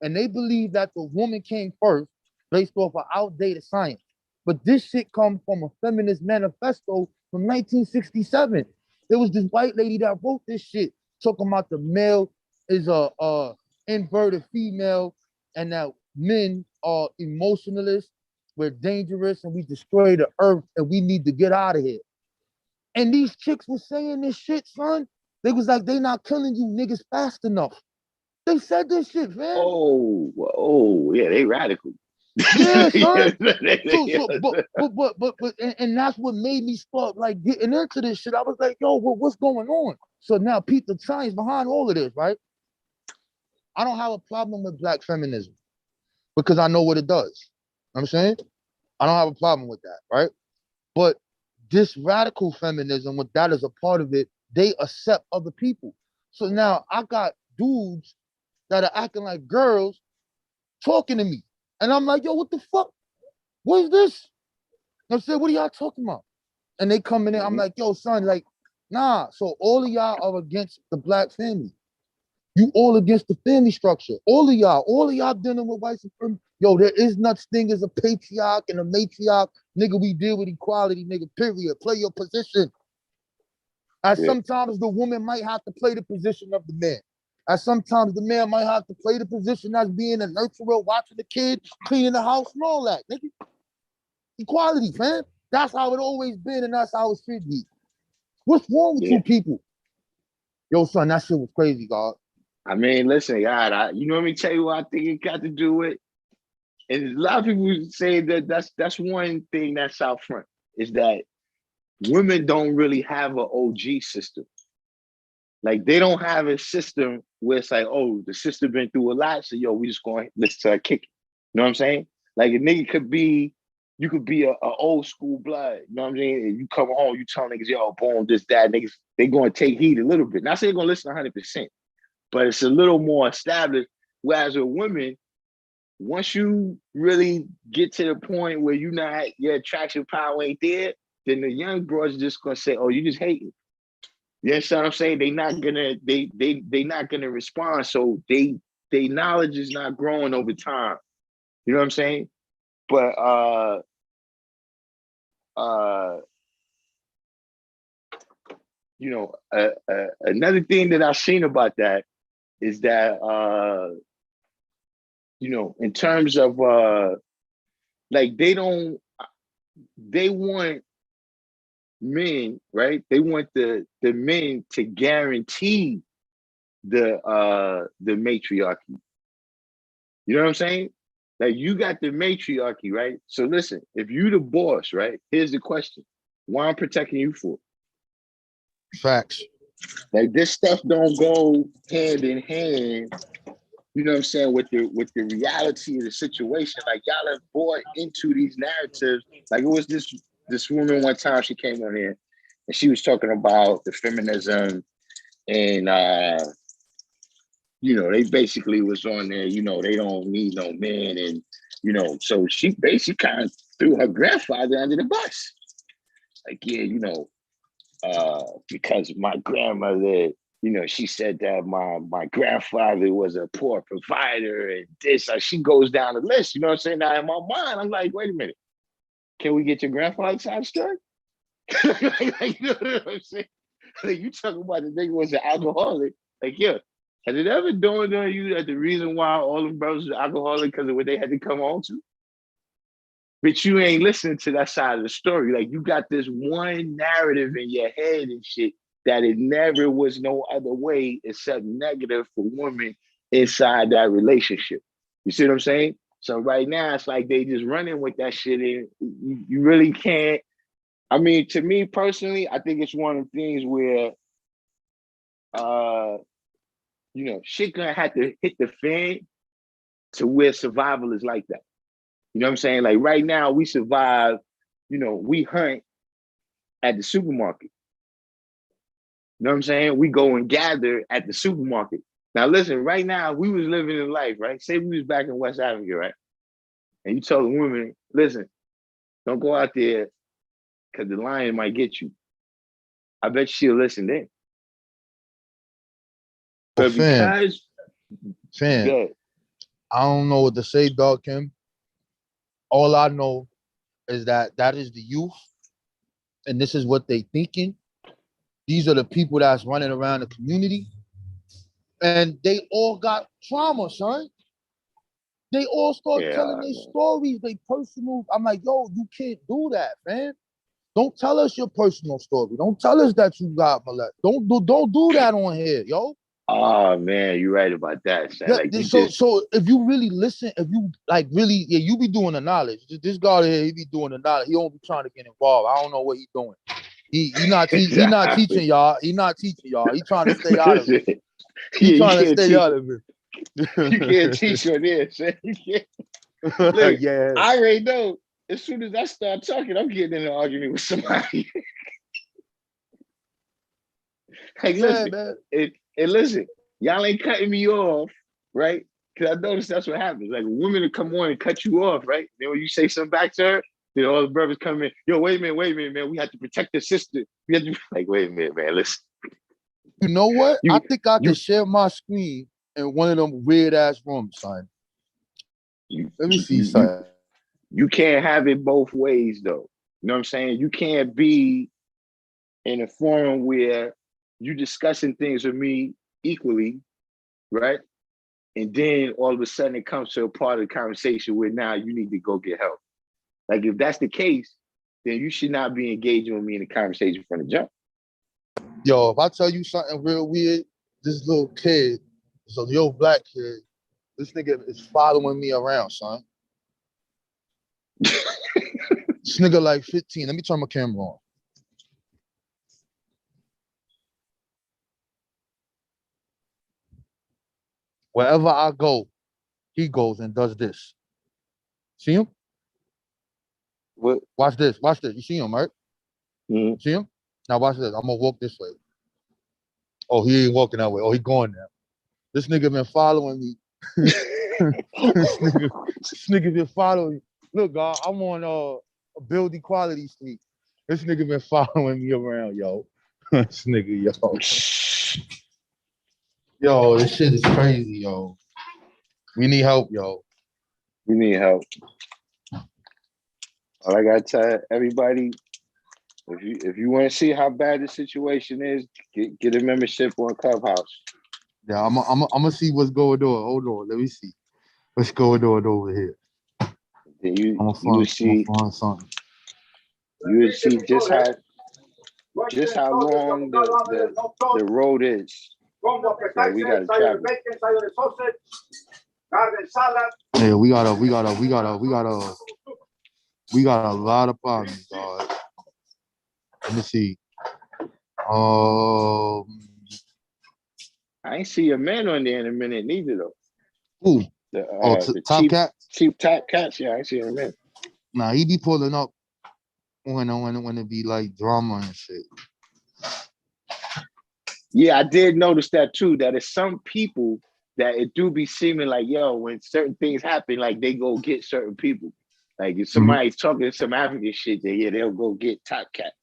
and they believe that the woman came first based off of outdated science. But this shit comes from a feminist manifesto from 1967. There was this white lady that wrote this shit talking about the male is a inverted female and that men are emotionalists, we're dangerous, and we destroy the earth and we need to get out of here. And these chicks were saying this shit, son. They was like, they not killing you niggas fast enough. They said this shit, man. Oh, yeah, they radical. Yeah, son. And that's what made me start like getting into this shit. I was like, yo, what's going on? So now Pete, the science behind all of this, right? I don't have a problem with black feminism because I know what it does. You know what I'm saying? I don't have a problem with that, right? But this radical feminism, with that as a part of it, they accept other people. So now I got dudes that are acting like girls talking to me. And I'm like, yo, what the fuck? What is this? I said, what are y'all talking about? And they come in there, I'm like, yo, son, like, nah. So all of y'all are against the black family. You all against the family structure. All of y'all dealing with white supremacy. Yo, there is such thing as a patriarch and a matriarch. Nigga, we deal with equality, nigga, period. Play your position. As sometimes the woman might have to play the position of the man. As sometimes the man might have to play the position as being a nurturer, watching the kid, cleaning the house and all that, nigga. Equality, man. That's how it always been and that's how it should be. What's wrong with you people? Yo, son, that shit was crazy, God. I mean, listen, God, you know what I mean? Tell you what I think it got to do with. And a lot of people say that that's one thing that's out front, is that women don't really have an OG system. Like, they don't have a system where it's like, oh, the sister been through a lot, so yo, we just going to listen to her kick it. You know what I'm saying? Like, a nigga could be, you could be a old school blood. You know what I'm saying? And you come home, you tell niggas, yo, boom, this, that, niggas, they going to take heed a little bit. Not saying they're going to listen 100%, but it's a little more established. Whereas with women, once you really get to the point where your attraction power ain't there, then the young bros just gonna say, oh, you just hating. You understand what I'm saying? They not gonna respond. So they knowledge is not growing over time. You know what I'm saying? But you know, another thing that I've seen about that is that you know, in terms of like they want men, right? They want the men to guarantee the matriarchy. You know what I'm saying? Like, you got the matriarchy, right? So listen, if you the boss, right? Here's the question: why I'm protecting you for? Facts. Like, this stuff don't go hand in hand. You know what I'm saying, with the reality of the situation. Like, y'all have bought into these narratives. Like, it was this woman one time, she came on here and she was talking about the feminism and you know, they basically was on there, you know, they don't need no men, and you know, so she basically kind of threw her grandfather under the bus. Like, yeah, you know, because my grandmother, you know, she said that my grandfather was a poor provider and this, she goes down the list, you know what I'm saying? Now in my mind, I'm like, wait a minute, can we get your grandfather's side story? Like, you know what I'm saying? Like, you talking about the nigga was an alcoholic. Like, yeah, has it ever dawned on you that the reason why all them brothers were alcoholic because of what they had to come on to? But you ain't listening to that side of the story. Like, you got this one narrative in your head and shit that it never was no other way except negative for women inside that relationship. You see what I'm saying? So right now, it's like they just running with that shit, and you really can't. I mean, to me personally, I think it's one of the things where, you know, shit gonna have to hit the fan to where survival is like that. You know what I'm saying? Like, right now, we survive, you know, we hunt at the supermarket. You know what I'm saying? We go and gather at the supermarket. Now, listen, right now, we was living in life, right? Say we was back in West Africa, right? And you told a woman, listen, don't go out there because the lion might get you. I bet she'll listen then. But because... Fam, Good. I don't know what to say, Darkim. All I know is that that is the youth, and this is what they thinking. These are the people that's running around the community, and they all got trauma, son. They all start telling their stories, they personal. I'm like, yo, you can't do that, man. Don't tell us your personal story. Don't tell us that you got molested. Don't do that on here, yo. Oh man, you're right about that, son. Yeah, Like you so just so if you really listen, if you like really, yeah, you be doing the knowledge. This guy here, he be doing the knowledge. He don't be trying to get involved. I don't know what he doing. He not teaching y'all. He not teaching y'all. He trying to stay out of it. He yeah, you trying to can't stay teach. out of You can't it. teach on this. Son. You can't. Look, Yeah. I already know. As soon as I start talking, I'm getting in an argument with somebody. Like, Yeah, listen, man. and listen, y'all ain't cutting me off, right? Because I noticed that's what happens. Like, women will come on and cut you off, right? Then when you say something back to her, then all the brothers come in. Yo, wait a minute, man. We have to protect the sister. We have to like, wait a minute, man. Listen, You know what? I you, think I you, could share my screen in one of them weird ass rooms, son. you, Let me see, you, son. you can't have it both ways, though. You know what I'm saying? You can't be in a forum where you discussing things with me equally, right? And then all of a sudden it comes to a part of the conversation where now you need to go get help. Like if that's the case, then you should not be engaging with me in the conversation from the jump. Yo, if I tell you something real weird, this little kid, this little black kid, this nigga is following me around, son. This nigga like 15. Let me turn my camera on. Wherever I go, he goes and does this. See him? What? Watch this. Watch this. You see him, right? Mm-hmm. See him? Now watch this. I'm gonna walk this way. Oh, he ain't walking that way. Oh, he going now. This nigga been following me. this nigga been following me. Look, God, I'm on a build equality street. This nigga been following me around, yo. This nigga, yo. Yo, this shit is crazy, yo. We need help, yo. We need help. All I gotta tell everybody, if you want to see how bad the situation is, get a membership on Clubhouse. Yeah, I'm gonna see what's going on. Hold on, let me see what's going on over here. Then you I'm would see something. You would see just how long the road is that we gotta travel. Yeah, we got a lot of problems, dog. Let me see. I ain't see a man on there in a minute neither though. Who? The Top Cat? Chief Top Cats, yeah, I ain't see him in a minute. Nah, he be pulling up when it be like drama and shit. Yeah, I did notice that too, that it's some people that it do be seeming like, yo, when certain things happen, like they go get certain people. Like if somebody's talking some African shit, they'll go get Top Cats.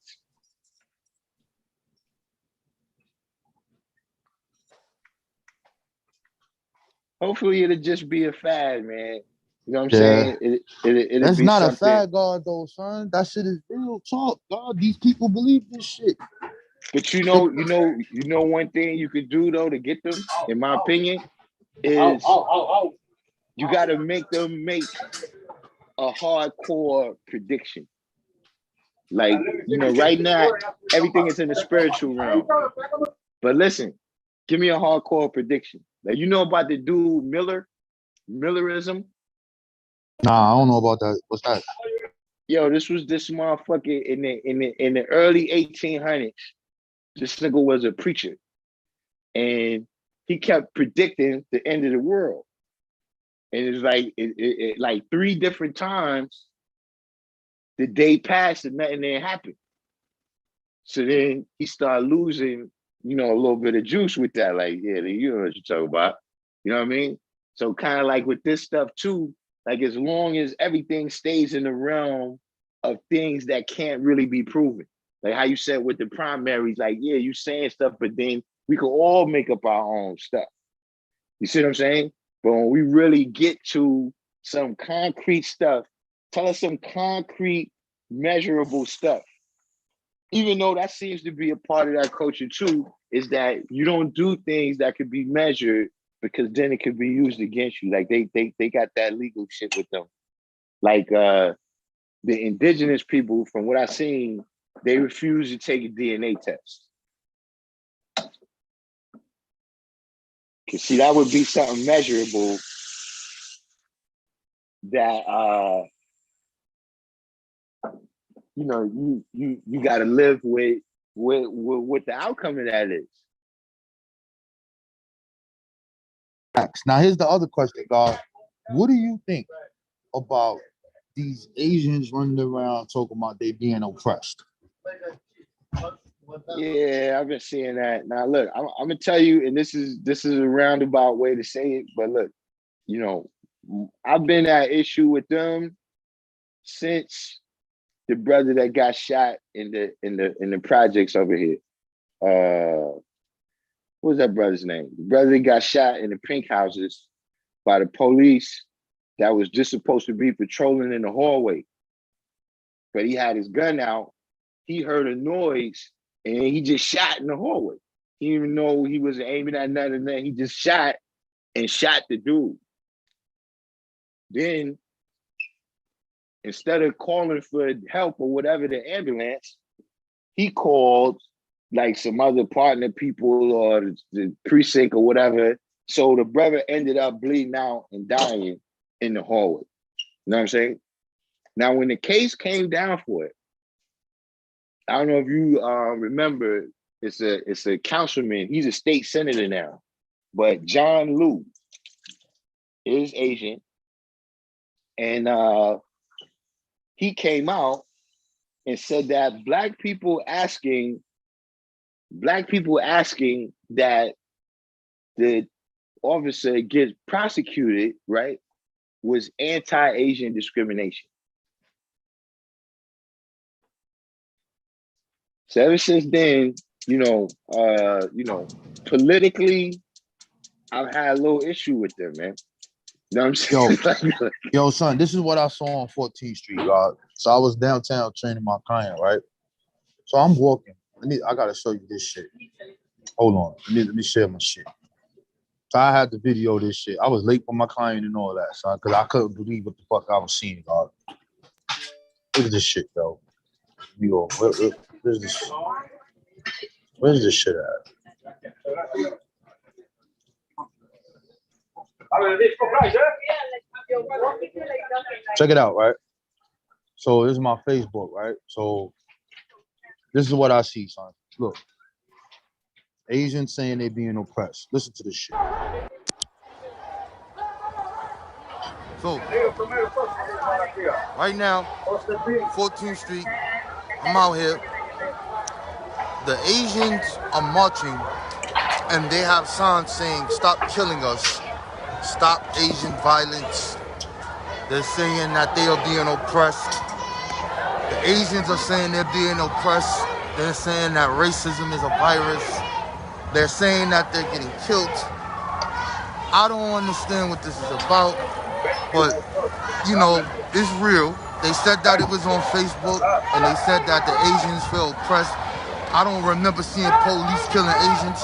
Hopefully it'll just be a fad, man. You know what I'm saying? It'll That's be not something. a fad, God, though, son. That shit is real talk, God. These people believe this shit. But you know one thing you could do though to get them, in my opinion, is you got to make them make a hardcore prediction. Like, right now everything is in the spiritual realm. But listen, give me a hardcore prediction. Like, you know about the dude Millerism? Nah, I don't know about that. What's that? Yo, this motherfucker in the early 1800s. This nigga was a preacher, and he kept predicting the end of the world. And it's like like 3 different times the day passed and nothing there happened. So then he started losing, a little bit of juice with that. Like, yeah, you know what you're talking about. You know what I mean? So kind of like with this stuff too, like as long as everything stays in the realm of things that can't really be proven. Like how you said with the primaries, like, yeah, you saying stuff, but then we could all make up our own stuff. You see what I'm saying? But when we really get to some concrete stuff, tell us some concrete, measurable stuff. Even though that seems to be a part of that culture too, is that you don't do things that could be measured because then it could be used against you. Like they got that legal shit with them. Like the indigenous people, from what I've seen, they refuse to take a DNA test. Cause see, that would be something measurable that you know, you got to live with what the outcome of that is. Now, here's the other question, God. What do you think about these Asians running around talking about they being oppressed? Yeah, I've been seeing that. Now, look, I'm gonna tell you, and this is a roundabout way to say it, but look, you know, I've been at issue with them since the brother that got shot in the projects over here. What was that brother's name? The brother that got shot in the pink houses by the police that was just supposed to be patrolling in the hallway. But he had his gun out. He heard a noise and he just shot in the hallway. He didn't even know he was aiming at nothing. Then he just shot the dude. Then, instead of calling for help or whatever, the ambulance, he called like some other partner people or the precinct or whatever. So the brother ended up bleeding out and dying in the hallway. You know what I'm saying? Now, when the case came down for it, I don't know if you remember, it's a councilman. He's a state senator now, but John Liu is Asian, and he came out and said that black people asking that the officer gets prosecuted, right, was anti-Asian discrimination. So ever since then, you know, politically, I've had a little issue with them, man. You know what I'm saying? Yo, son, this is what I saw on 14th Street, God. So I was downtown training my client, right? So I'm walking. I gotta show you this shit. Hold on. Let me share my shit. So I had to video this shit. I was late for my client and all that, son, because I couldn't believe what the fuck I was seeing, God. Look at this shit, though. Yo, where's this? Where's this shit at? Check it out, right? So this is my Facebook, right? So this is what I see, son. Look. Asians saying they being oppressed. Listen to this shit. So, right now, 14th Street, I'm out here. The Asians are marching and they have signs saying, "Stop killing us. Stop Asian violence." They're saying that they are being oppressed. The Asians are saying they're being oppressed. They're saying that racism is a virus. They're saying that they're getting killed. I don't understand what this is about, but, you know, it's real. They said that it was on Facebook, and they said that the Asians feel oppressed. I don't remember seeing police killing Asians.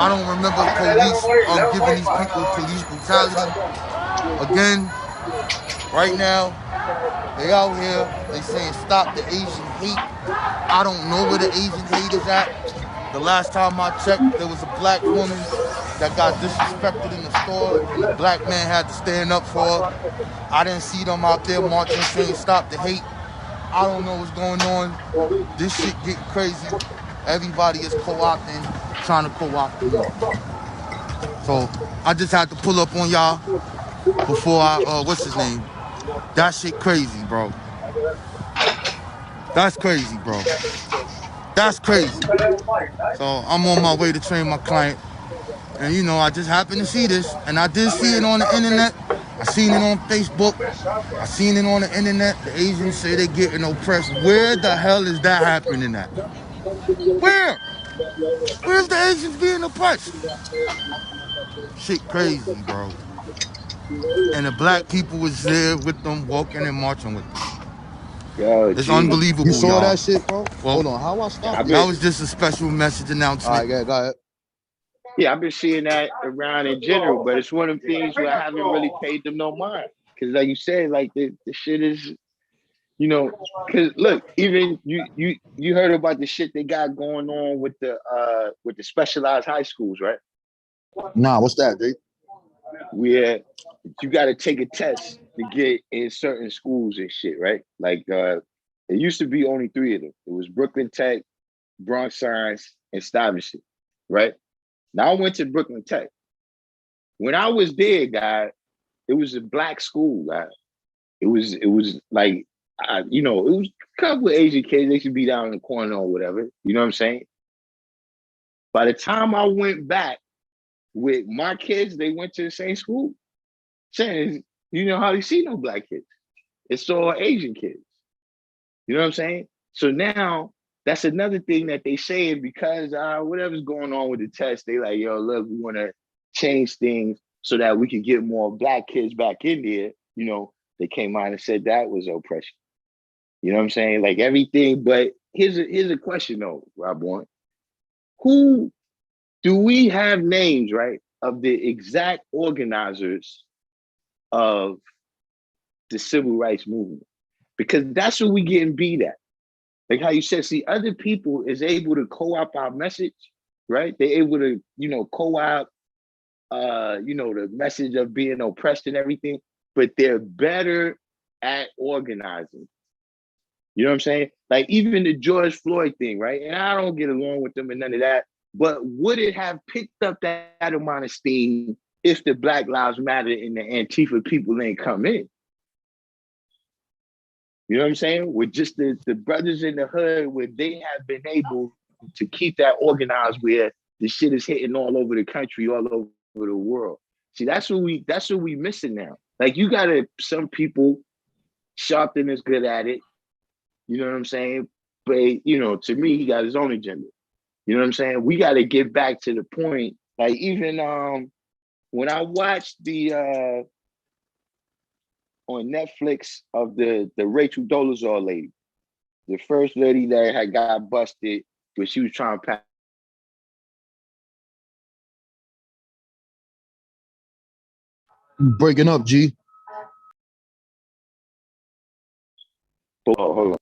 I don't remember police giving these people police brutality. Again, right now, they out here, they saying stop the Asian hate. I don't know where the Asian hate is at. The last time I checked, there was a black woman that got disrespected in the store, and the black man had to stand up for her. I didn't see them out there marching saying stop the hate. I don't know what's going on. This shit getting crazy. Everybody is co-opting, trying to co-opt me. So I just had to pull up on y'all before I, what's his name? That shit crazy, bro. That's crazy, bro. That's crazy. So I'm on my way to train my client. And you know, I just happened to see this. And I did see it on the internet. I seen it on Facebook. I seen it on the internet. The Asians say they're getting oppressed. Where the hell is that happening at? Where? Where's the Asians being oppressed? Shit crazy, bro. And the black people was there with them, walking and marching with them. Yo, It's G. unbelievable, You saw y'all. that shit, bro? Well, Hold on, how I stop I've this? that been was just a special message All announcement. right, go ahead. yeah, I've been seeing that around in general, but it's one of them things where I haven't really paid them no mind. Cause like you said, like the shit is, you know, cause look, even you heard about the shit they got going on with the specialized high schools, right? Nah, what's that, Jake? Where you gotta take a test to get in certain schools and shit, right? Like it used to be only three of them. It was Brooklyn Tech, Bronx Science, and Stuyvesant, right? Now I went to Brooklyn Tech. When I was there, guy, it was a black school, guy. It was like it was a couple of Asian kids. They should be down in the corner or whatever. You know what I'm saying? By the time I went back with my kids, they went to the same school. Saying, you know how you see no black kids. It's all Asian kids. You know what I'm saying? So now that's another thing that they say because whatever's going on with the test, they like, yo, look, we want to change things so that we can get more black kids back in there. You know, they came out and said that was oppression. You know what I'm saying? Like everything, but here's a question though, Rob Warren. Who do we have names, right, of the exact organizers of the civil rights movement? Because that's what we getting beat at. Like how you said, see, other people is able to co-opt our message, right? They're able to, co-opt, the message of being oppressed and everything, but they're better at organizing. You know what I'm saying? Like even the George Floyd thing, right? And I don't get along with them and none of that, but would it have picked up that amount of steam if the Black Lives Matter and the Antifa people ain't come in? You know what I'm saying? With just the brothers in the hood, where they have been able to keep that organized, where the shit is hitting all over the country, all over the world. See, that's what we missing now. Like you gotta, some people, Sharpton is good at it. You know what I'm saying? But to me, he got his own agenda. You know what I'm saying? We got to get back to the point. Like even when I watched the on Netflix of the Rachel Dolezal lady, the first lady that had got busted, but she was trying to pass. Breaking up, G. Hold on.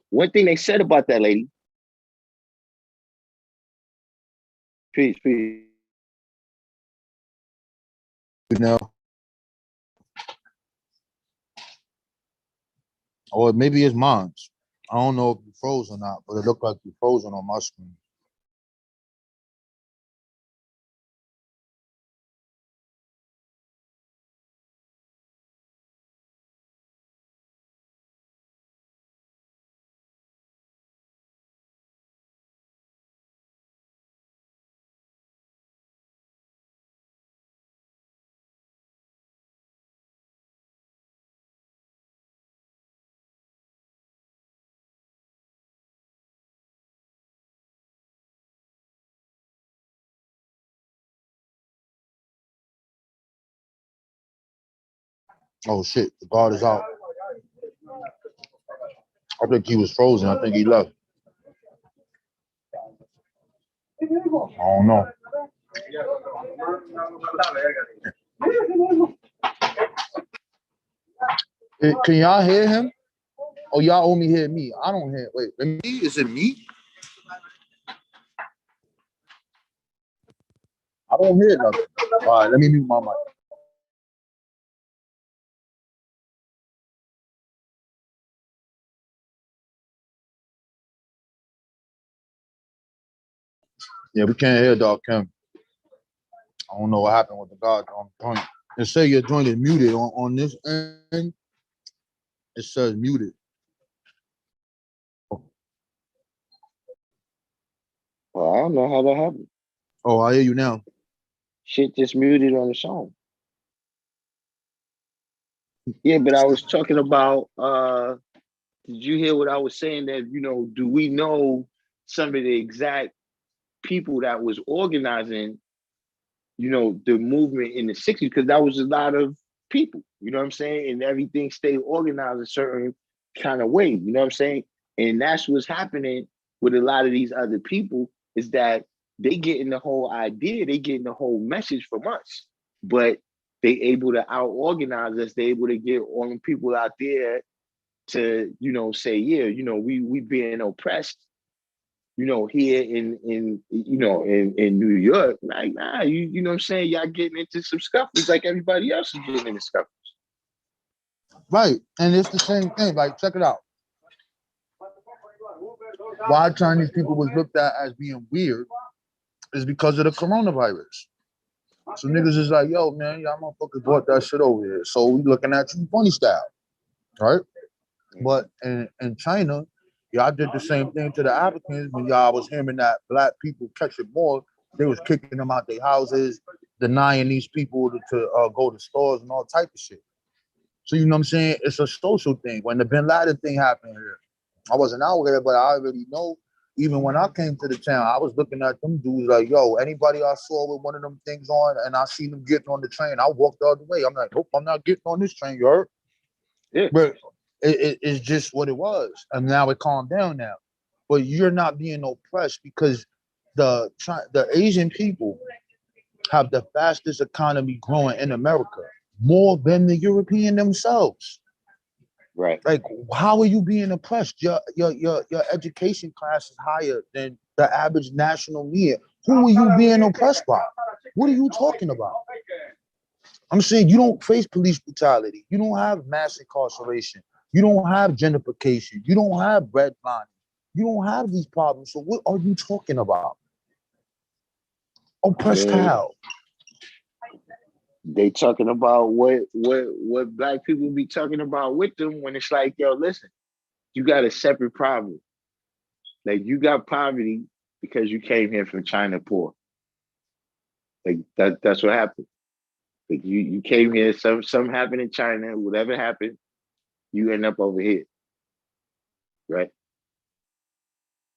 One thing they said about that lady. Peace. You know, or maybe it's mine. I don't know if you froze or not, but it looked like you frozen on my screen. Oh shit, the guard is out. I think he was frozen. I think he left. I don't know. Can y'all hear him? Oh, y'all only hear me. I don't hear. Wait, me? Is it me? I don't hear nothing. All right, let me mute my mic. Yeah, we can't hear Darkim. I don't know what happened with the guard on the joint. It say your joint is muted on this end. It says muted. Well, I don't know how that happened. Oh, I hear you now. Shit just muted on the song. Yeah, but I was talking about, did you hear what I was saying that, do we know some of the exact people that was organizing, the movement in the 60s, because that was a lot of people, you know what I'm saying? And everything stayed organized a certain kind of way, you know what I'm saying? And that's what's happening with a lot of these other people, is that they getting the whole idea, they getting the whole message from us, but they able to out organize us, they able to get all the people out there to, say, yeah, we being oppressed, here in New York, like, nah, you know what I'm saying? Y'all getting into some scuffles like everybody else is getting into scuffles. Right. And it's the same thing. Like, check it out. Why Chinese people was looked at as being weird is because of the coronavirus. So niggas is like, yo, man, y'all motherfuckers bought that shit over here. So we looking at you funny style, right? But in China, y'all did the same thing to the Africans when y'all was hearing that black people catch it more. They was kicking them out their houses, denying these people to go to stores and all type of shit. So you know what I'm saying? It's a social thing. When the Bin Laden thing happened here, I wasn't out there, but I already know. Even when I came to the town, I was looking at them dudes like, yo, anybody I saw with one of them things on and I seen them getting on the train, I walked the other way. I'm like, nope, I'm not getting on this train, you heard? Yeah. But it's just what it was. And now it calmed down now. But you're not being oppressed because the Asian people have the fastest economy growing in America, more than the European themselves. Right. Like, how are you being oppressed? Your education class is higher than the average national mean. Who are you being oppressed by? What are you talking about? I'm saying you don't face police brutality. You don't have mass incarceration. You don't have gentrification. You don't have redlining. You don't have these problems. So what are you talking about? Oppressed how? They talking about what black people be talking about with them when it's like, yo, listen, you got a separate problem. Like, you got poverty because you came here from China poor. Like, that's what happened. Like, you came here, something happened in China, whatever happened, you end up over here. Right?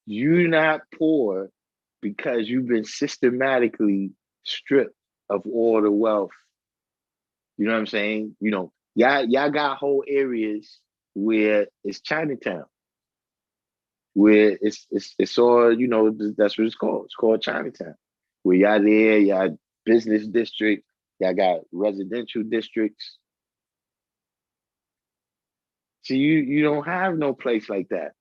You're not poor because you've been systematically stripped of all the wealth. You know what I'm saying? Y'all got whole areas where it's Chinatown, where it's all, that's what it's called. It's called Chinatown. Where y'all there, y'all business district, y'all got residential districts. So you don't have no place like that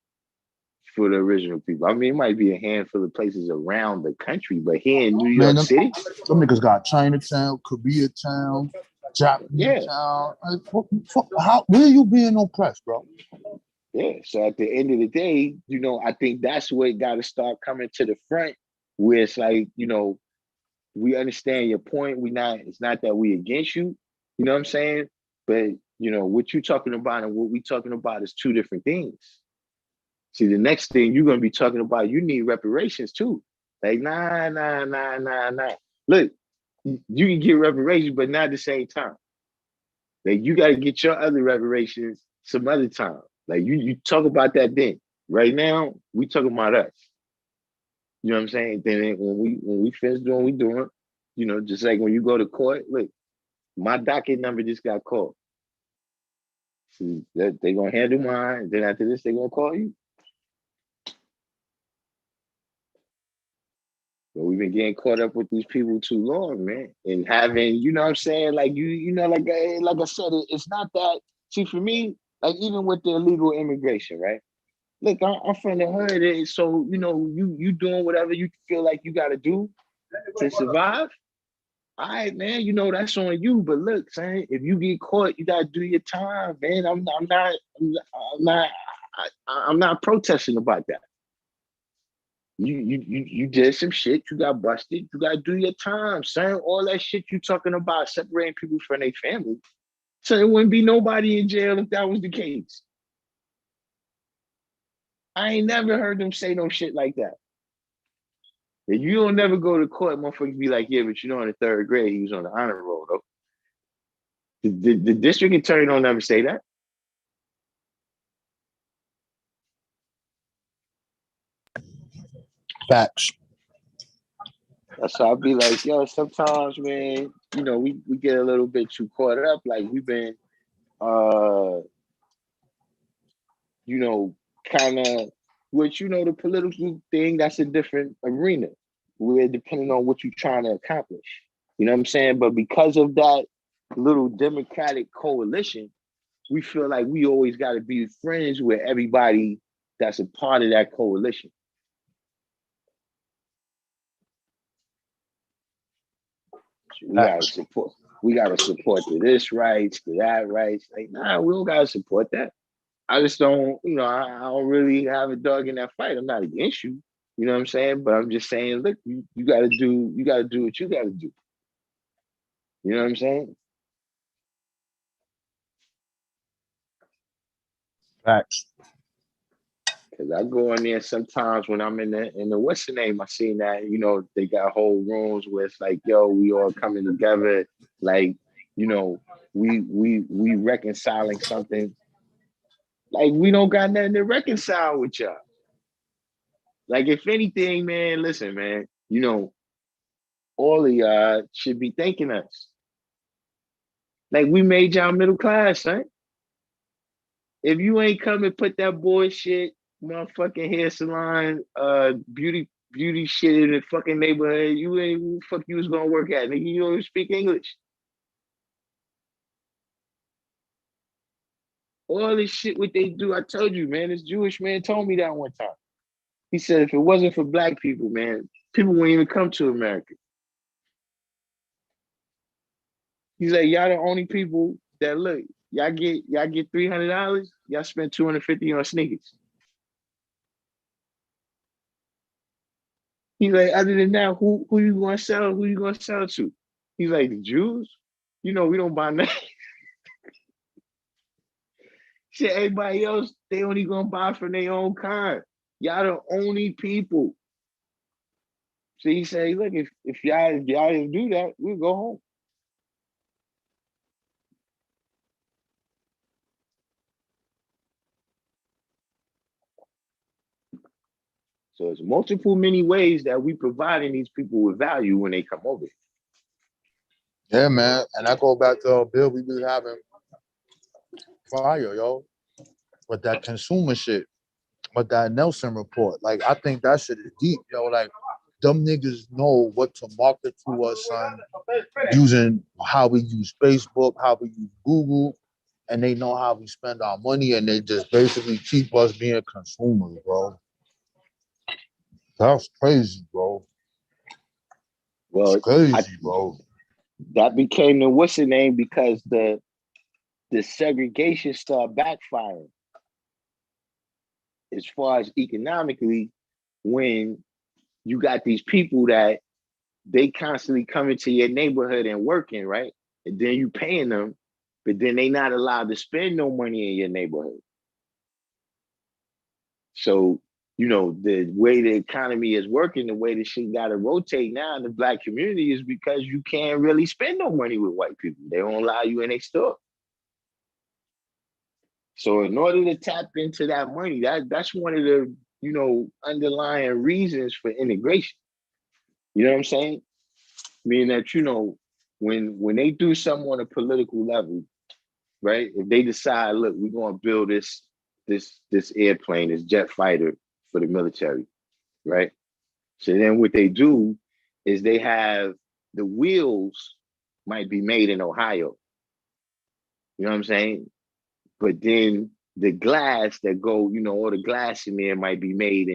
for the original people. I mean, it might be a handful of places around the country, but here in New York City, some niggas got Chinatown, Koreatown, Japanese town. Like, where are you being oppressed, bro? Yeah. So at the end of the day, I think that's where it got to start coming to the front, where it's like, we understand your point. It's not that we against you, you know what I'm saying? But what you talking about and what we talking about is two different things. See, the next thing you're gonna be talking about, you need reparations too. Like, nah. Look, you can get reparations, but not at the same time. Like, you got to get your other reparations some other time. Like, you talk about that then. Right now, we talking about us. You know what I'm saying? Then when we finish doing what we doing, just like when you go to court, look, my docket number just got called. So they gonna handle mine. Then after this, they gonna call you. But we've been getting caught up with these people too long, man. And having, you know what I'm saying? Like, like I said, it's not that. See, for me, like, even with the illegal immigration, right? Look, I'm from the hood, so, you doing whatever you feel like you got to do to survive. All right, man, that's on you. But look, son, if you get caught, you got to do your time, man. I'm not protesting about that. You did some shit, you got busted, you gotta do your time, son. All that shit you talking about, separating people from their family. So there wouldn't be nobody in jail if that was the case. I ain't never heard them say no shit like that. If you don't never go to court, motherfuckers be like, yeah, but in the third grade, he was on the honor roll, though. The district attorney don't ever say that. Facts. So I'll be like, yo, sometimes, man, we get a little bit too caught up. Like we've been, kind of, which, the political thing, that's a different arena. We're depending on what you're trying to accomplish. You know what I'm saying? But because of that little democratic coalition, we feel like we always got to be friends with everybody that's a part of that coalition. So we gotta support to this rights, to that rights. Like, nah, we don't gotta support that. I just don't, I don't really have a dog in that fight. I'm not against you. You know what I'm saying? But I'm just saying, look, you gotta do what you gotta do. You know what I'm saying? Facts. Cause I go in there sometimes when I'm in the what's the name? I seen that, they got whole rooms where it's like, yo, we all coming together, like, we reconciling something. Like, we don't got nothing to reconcile with y'all. Like, if anything, man, listen, man, all of y'all should be thanking us. Like, we made y'all middle class, son. If you ain't come and put that bullshit motherfucking hair salon, beauty shit in the fucking neighborhood, you ain't who the fuck you was gonna work at, nigga. You don't even speak English. All this shit, what they do, I told you, man, this Jewish man told me that one time. He said if it wasn't for black people, man, people wouldn't even come to America. He's like, y'all the only people that look, y'all get $300, y'all spend $250 on sneakers. He's like, other than that, who you gonna sell? Who you gonna sell to? He's like, the Jews? We don't buy nothing. Shit, everybody else, they only gonna buy from their own kind. Y'all the only people. So he said, look, if y'all didn't do that, we'll go home. So it's many ways that we providing these people with value when they come over. Yeah, man. And I go back to a bill we be having prior, yo, with that consumer shit, with that Nelson report. Like, I think that shit is deep, yo. Like, them niggas know what to market to us, son, using how we use Facebook, how we use Google, and they know how we spend our money, and they just basically keep us being consumers, bro. That's crazy, bro. Well, it's crazy, bro. That became the what's the name because the segregation started backfiring as far as economically, when you got these people that they constantly come into your neighborhood and working, right? And then you paying them, but then they not allowed to spend no money in your neighborhood. So, the way the economy is working, the way the shit got to rotate now in the black community is because you can't really spend no money with white people. They don't allow you in their store. So in order to tap into that money, that's one of the, underlying reasons for integration. You know what I'm saying? Meaning that, when they do something on a political level, right? If they decide, look, we're gonna build this airplane, this jet fighter for the military, right? So then what they do is they have the wheels might be made in Ohio. You know what I'm saying? But then the glass that go, all the glass in there might be made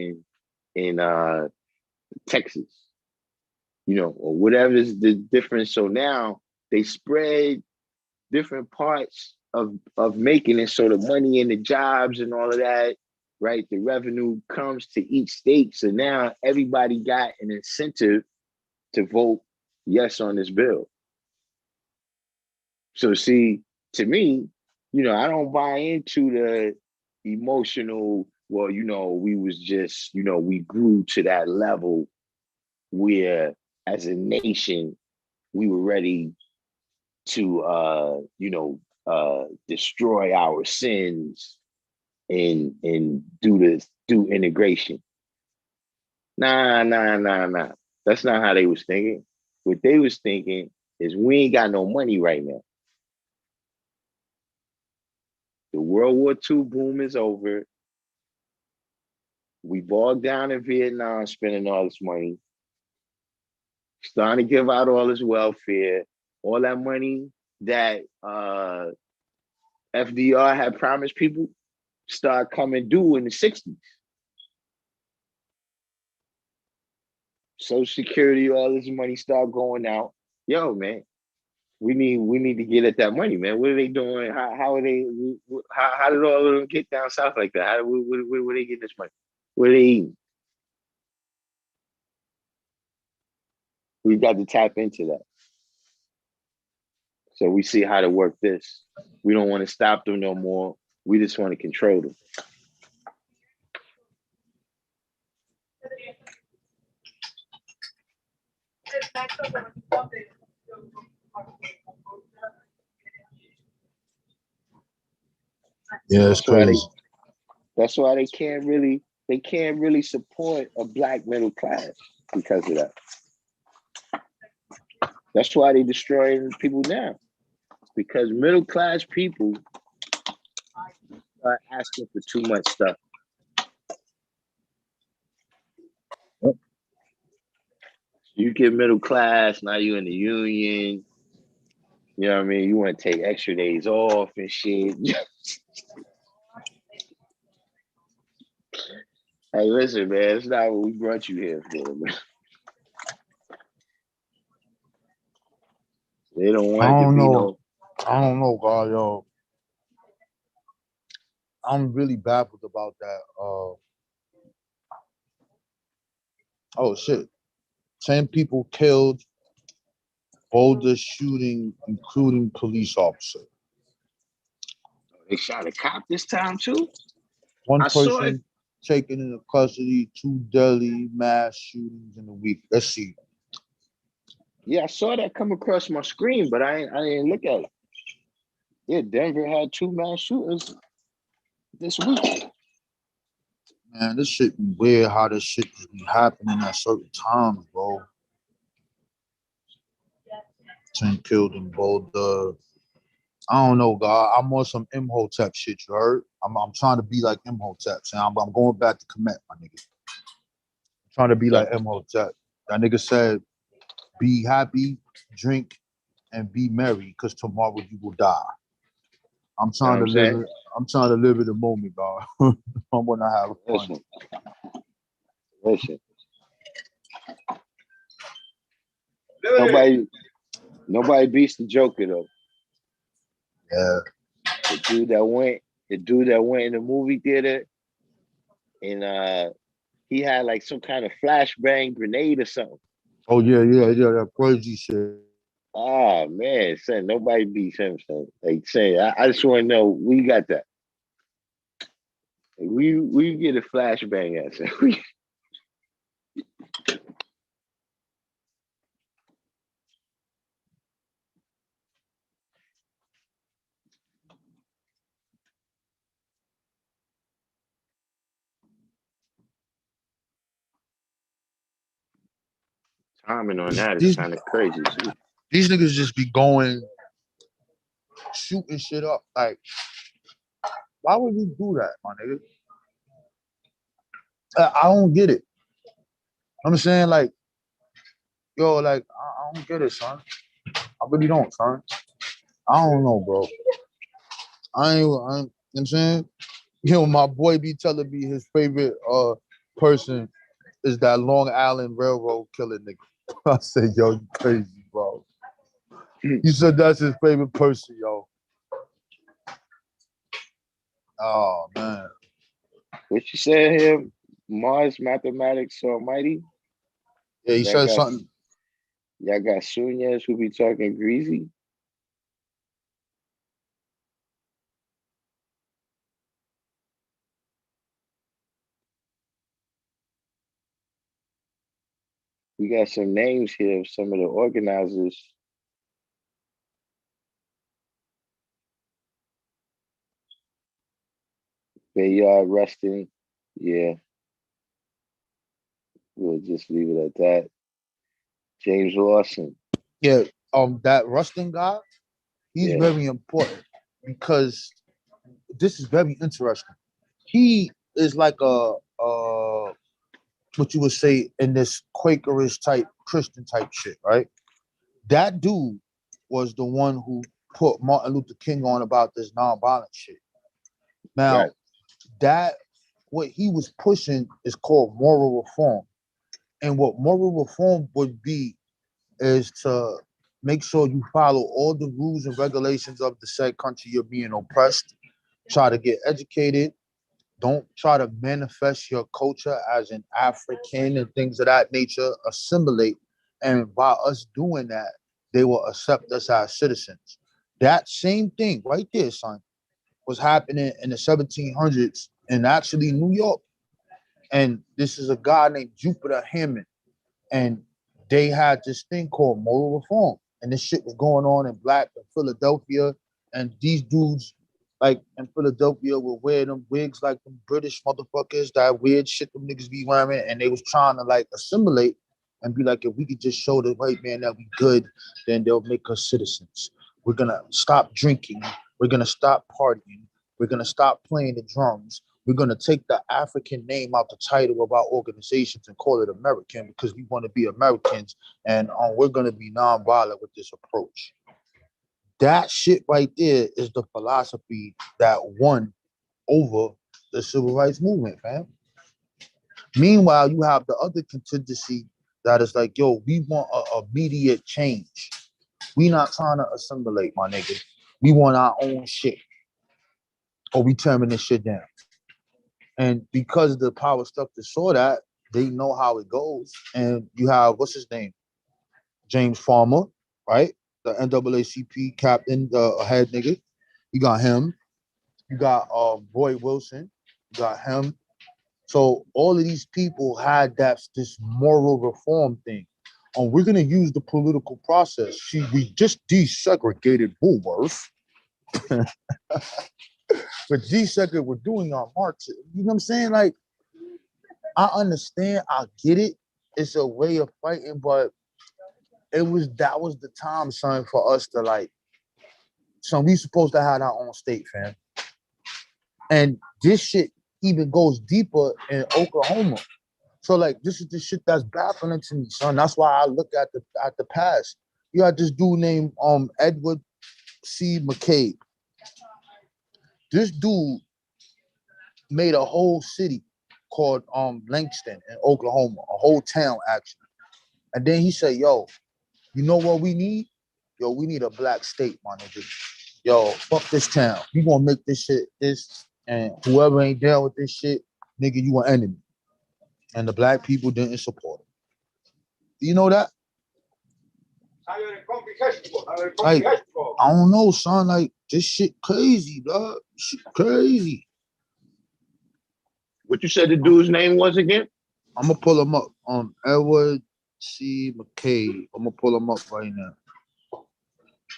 in Texas, or whatever is the difference. So now they spread different parts of making it, so the money and the jobs and all of that, right? The revenue comes to each state. So now everybody got an incentive to vote yes on this bill. So see, to me, I don't buy into the emotional, well, we was just, we grew to that level where as a nation, we were ready to, destroy our sins and do integration. Nah. That's not how they was thinking. What they was thinking is we ain't got no money right now. The World War II boom is over. We bogged down in Vietnam, spending all this money, starting to give out all this welfare, all that money that FDR had promised people start coming due in the 60s. Social Security, all this money start going out. Yo, man, we need to get at that money, man. What are they doing? How are they? How did all of them get down south like that? Where they getting this money? Where they eating? We got to tap into that. So we see how to work this. We don't want to stop them no more. We just want to control them. Yeah, it's crazy. That's why they can't really support a black middle class because of that. That's why they destroying people now. Because middle class people are asking for too much stuff. You get middle class, now you in the union. You know what I mean? You want to take extra days off and shit. Hey, listen, man, it's not what we brought you here for, man. They don't want it to be no. I don't know, God, yo. I'm really baffled about that. Oh shit. 10 people killed, Boulder shooting, including police officer. They shot a cop this time too? One I saw it. person taken into custody, 2 deadly mass shootings in a week. Let's see. Yeah, I saw that come across my screen, but I didn't look at it. Yeah, Denver had 2 mass shootings this week. Man, this shit be weird how this shit just be happening at certain times, bro. 10 killed in Boulder. I don't know, God. I'm on some Imhotep shit, you heard? I'm trying to be like Imhotep. So I'm going back to Kemet, my nigga. I'm trying to be like Imhotep. That nigga said, be happy, drink, and be merry, because tomorrow you will die. I'm trying to live it. I'm trying to live in the moment, God. I'm gonna have fun. Listen. Nobody beats the Joker though. Yeah. The dude that went in the movie theater and he had like some kind of flashbang grenade or something. Oh yeah, that crazy shit. Oh man, son, nobody beats him, son. Like saying, I just want to know we got that. Like, we get a flashbang at son. Timing on that is kind of crazy too. These niggas just be going shooting shit up. Like, why would you do that, my nigga? I don't get it. I'm saying, like, yo, like, I don't get it, son. I really don't, son. I don't know, bro. You know what I'm saying? Yo, my boy be telling me his favorite person is that Long Island Railroad killer nigga. I said, yo, you crazy, bro. You said that's his favorite person, yo. Oh, man. What you said here? Mars Mathematics Almighty? Yeah, he said something. Y'all got Sunyas who be talking greasy? We got some names here of some of the organizers. Bayard resting. Yeah. We'll just leave it at that. James Lawson. Yeah, that Rustin guy, he's Yeah. very important because this is very interesting. He is like a what you would say in this Quakerish type Christian type shit, right? That dude was the one who put Martin Luther King on about this nonviolent shit. Now, Right. that what he was pushing is called moral reform. And what moral reform would be is to make sure you follow all the rules and regulations of the said country you're being oppressed. Try to get educated. Don't try to manifest your culture as an African and things of that nature. Assimilate. And by us doing that, they will accept us as citizens. That same thing right there, son, was happening in the 1700s in actually New York. And this is a guy named Jupiter Hammond. And they had this thing called moral reform. And this shit was going on in black in Philadelphia. And these dudes, like in Philadelphia, would wear them wigs like them British motherfuckers, that weird shit them niggas be wearing. And they was trying to like assimilate and be like, if we could just show the white man that we good, then they'll make us citizens. We're gonna stop drinking. We're gonna stop partying. We're gonna stop playing the drums. We're going to take the African name out the title of our organizations and call it American because we want to be Americans, and we're going to be nonviolent with this approach. That shit right there is the philosophy that won over the civil rights movement, fam. Meanwhile, you have the other contingency that is like, yo, we want a immediate change. We not trying to assimilate, my nigga. We want our own shit, or we tearing this shit down. And because the power structure saw that, they know how it goes. And you have, what's his name? James Farmer, right? The NAACP captain, the head nigga. You got him. You got Roy Wilson. You got him. So all of these people had this moral reform thing. We're going to use the political process. See, we just desegregated Woolworth. But G-Second were doing our march. You know what I'm saying? Like, I understand, I get it. It's a way of fighting, but that was the time, son, for us to like, son, we supposed to have our own state, fam. And this shit even goes deeper in Oklahoma. So like, this is the shit that's baffling to me, son. That's why I look at the past. You got this dude named Edward C. McCabe. This dude made a whole city called Langston in Oklahoma, a whole town actually. And then he said, yo, you know what we need? Yo, we need a black state, my nigga. Yo, fuck this town. We gonna make this shit this, and whoever ain't down with this shit, nigga, you an enemy. And the black people didn't support it. Do you know that? Like, I don't know, son. Like, this shit crazy, dog. Shit crazy. What you said the dude's name was again? I'm gonna pull him up. Edward C. McCabe. I'm gonna pull him up right now.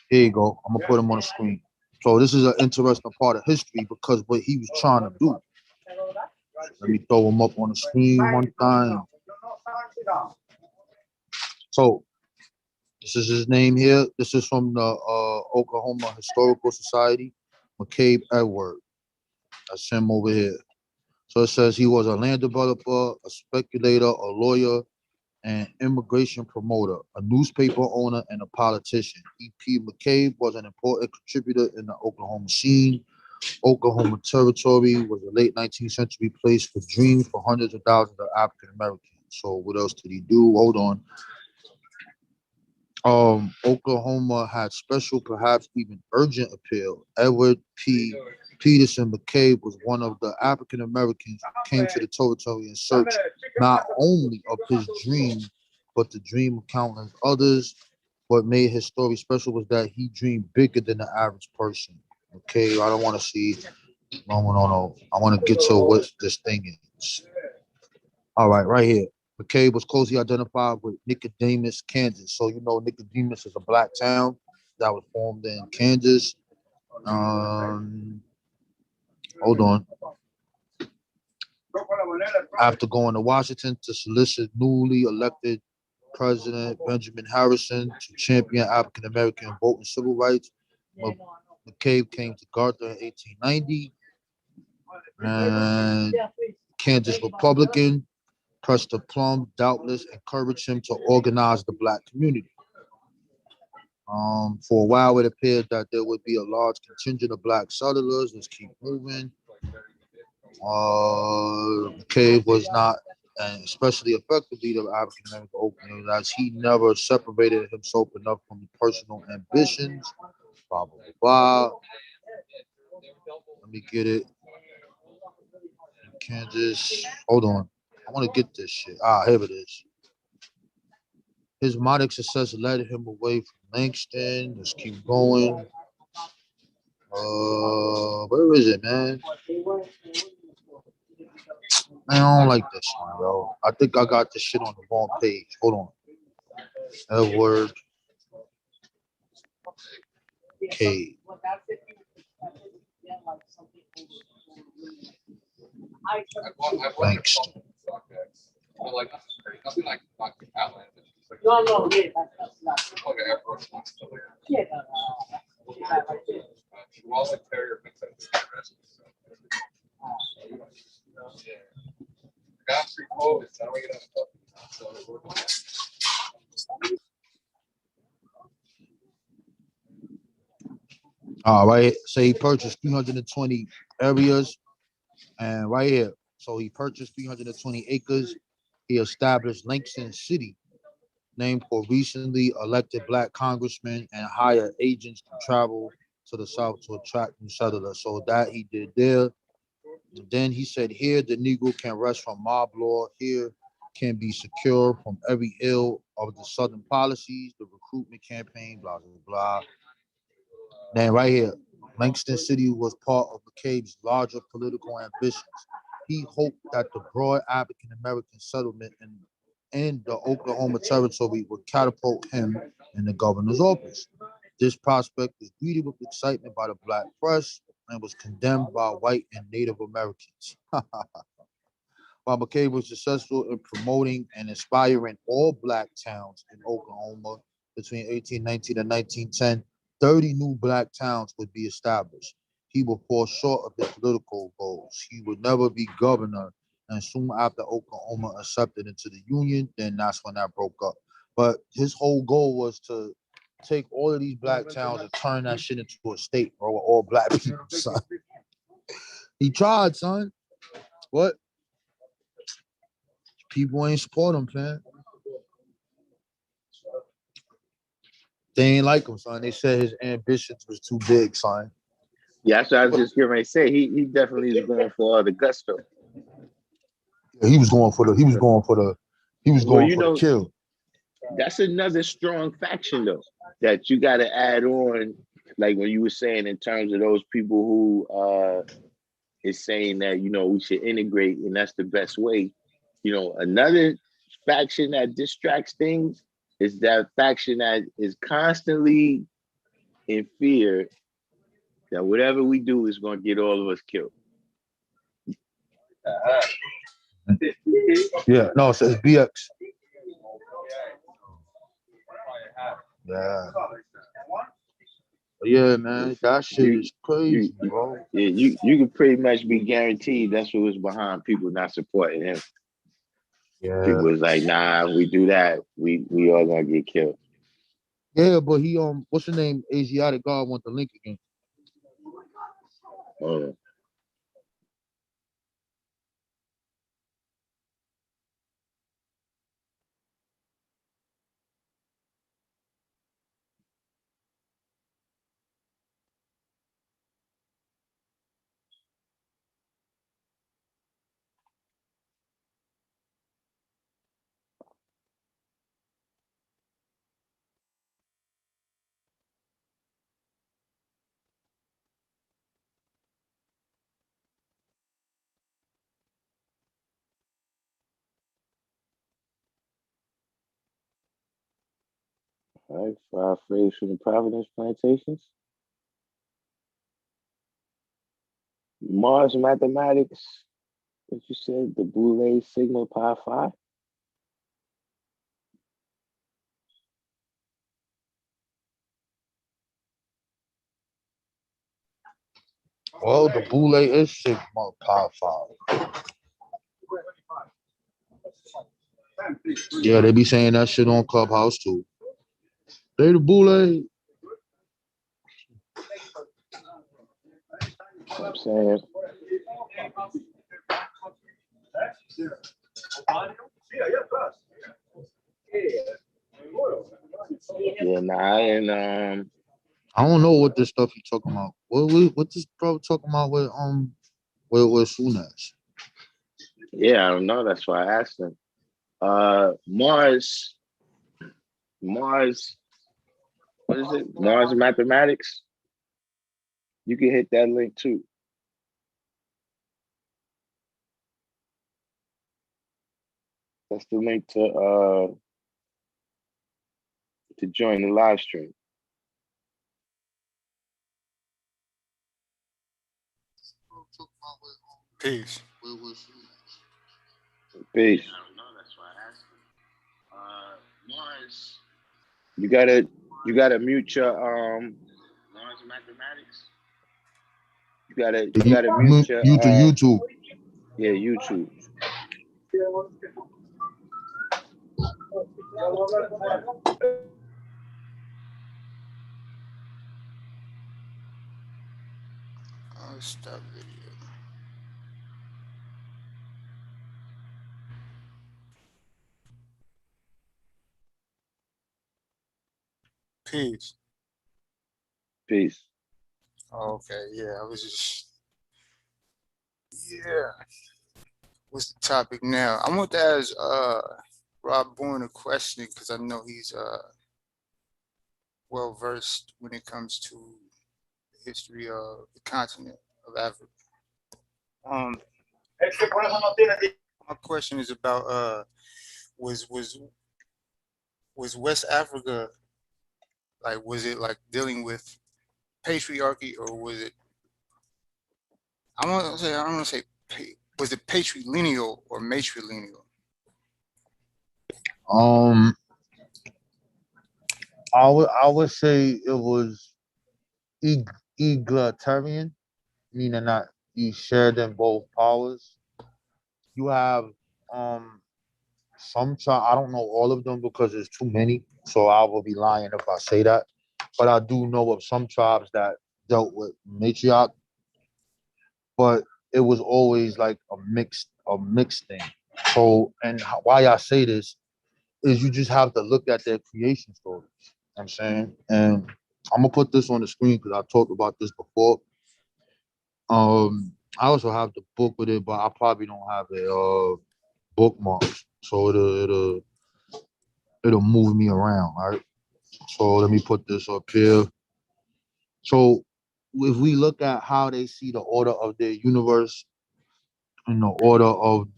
Here you go. I'm gonna put him on the screen. So this is an interesting part of history because what he was trying to do. Let me throw him up on the screen one time. So this is his name here. This is from the Oklahoma Historical Society. McCabe Edward. That's him over here. So it says he was a land developer, a speculator, a lawyer, an immigration promoter, a newspaper owner, and a politician. E.P. McCabe was an important contributor in the Oklahoma scene. Oklahoma Territory was a late 19th century place for dreams for hundreds of thousands of African Americans. So what else did he do? Hold on. Oklahoma had special, perhaps even urgent appeal. Edward P. Peterson McCabe was one of the African Americans who came to the territory in search not only of his dream, but the dream of countless others. What made his story special was that he dreamed bigger than the average person. Okay, I don't want to see. No. I want to get to what this thing is. All right here. McCabe was closely identified with Nicodemus, Kansas. So you know Nicodemus is a black town that was formed in Kansas. Hold on. After going to Washington to solicit newly elected President Benjamin Harrison to champion African American vote and civil rights. McCabe came to Gartha in 1890, and Kansas Republican. Prester Plum doubtless encouraged him to organize the black community. For a while, it appeared that there would be a large contingent of black settlers. Let's keep moving. McCabe was not an especially effective leader of African American Oakland, as he never separated himself enough from personal ambitions. Blah, blah, blah, blah. Let me get it. Kansas. Hold on. I want to get this shit. Here it is. His modest success led him away from Langston. Let's keep going. Where is it, man? I don't like this one, yo. I think I got this shit on the wrong page. Hold on. Edward K. Langston. Right. So he purchased 320 areas, and right here. So he purchased 320 acres. He established Langston City, named for recently elected black congressmen, and hired agents to travel to the south to attract new settlers. So that he did there. And then he said, here the Negro can rest from mob law. Here can be secure from every ill of the Southern policies, the recruitment campaign, blah, blah, blah. Then right here, Langston City was part of McCabe's larger political ambitions. He hoped that the broad African American settlement in the Oklahoma Territory would catapult him in the governor's office. This prospect was greeted with excitement by the black press and was condemned by white and Native Americans. While McCabe was successful in promoting and inspiring all black towns in Oklahoma between 1819 and 1910, 30 new black towns would be established. He would fall short of his political goals. He would never be governor, and soon after Oklahoma accepted into the Union, then that's when that broke up. But his whole goal was to take all of these black towns and turn that shit into a state, bro, with all black people, son. He tried, son. What? People ain't support him, man. They ain't like him, son. They said his ambitions was too big, son. Yeah, that's what I was just getting ready to say. He definitely is going for the gusto. Yeah, he was going for the kill. That's another strong faction though that you got to add on, like when you were saying in terms of those people who is saying that we should integrate and that's the best way. Another faction that distracts things is that faction that is constantly in fear that whatever we do is going to get all of us killed. Yeah, no, it says BX. Yeah. Yeah, man, that shit is crazy, bro. Yeah, you can pretty much be guaranteed that's what was behind people not supporting him. Yeah. People was like, nah, if we do that, we all gonna get killed. Yeah, but he what's the name? Asiatic God want the link again. Oh. All right, 5 phrase from the Providence Plantations. Mars Mathematics, what you said, the Boule Sigma Pi Phi. Well, the Boule is Sigma Pi 5. Yeah, they be saying that shit on Clubhouse too. They the Boule. I'm saying, yeah, nah, and I don't know what this stuff he talking about. What this bro talking about with Sunas? yeah, I don't know. That's why I asked him. Mars, Mars, what is it? Mars Mathematics. You can hit that link too. That's the link to join the live stream. Peace. Peace. Mars. You gotta mute your Mars Mathematics. You gotta mute your YouTube. yeah, YouTube. Stop video. Peace. Peace. Okay, yeah, I was just yeah. What's the topic now? I want to ask Rob Bourne a question because I know he's well versed when it comes to the history of the continent of Africa. My question is about was West Africa, like, was it like dealing with patriarchy, or was it, I don't want to say was it patrilineal or matrilineal? I would say it was egalitarian, meaning that you shared in both powers. You have some tribe. I don't know all of them because there's too many, so I will be lying if I say that. But I do know of some tribes that dealt with matriarch, but it was always like a mixed thing. So, and why I say this is you just have to look at their creation stories. I'm saying, and I'm gonna put this on the screen because I talked about this before. I also have the book with it, but I probably don't have it bookmarked, so it'll move me around, right? So let me put this up here. So if we look at how they see the order of their universe and the order of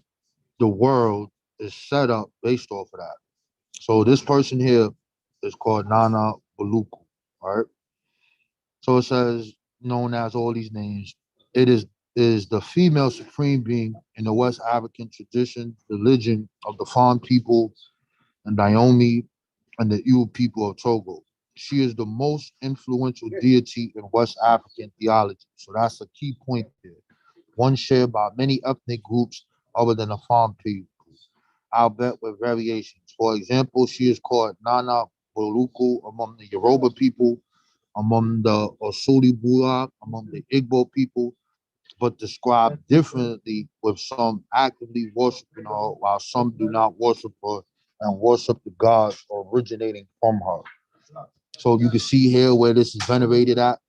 the world is set up based off of that. So this person here is called Nana Baluku, right? So it says, known as all these names, it is the female supreme being in the West African tradition, religion of the Fan people and Dahomey and the Iwo people of Togo. She is the most influential deity in West African theology. So that's a key point there. One shared by many ethnic groups other than the Fan people, albeit with variations. For example, she is called Nana Boluku among the Yoruba people, among the Osuli Bula, among the Igbo people, but described differently, with some actively worshiping her while some do not worship her and worship the gods originating from her. So you can see here where this is venerated at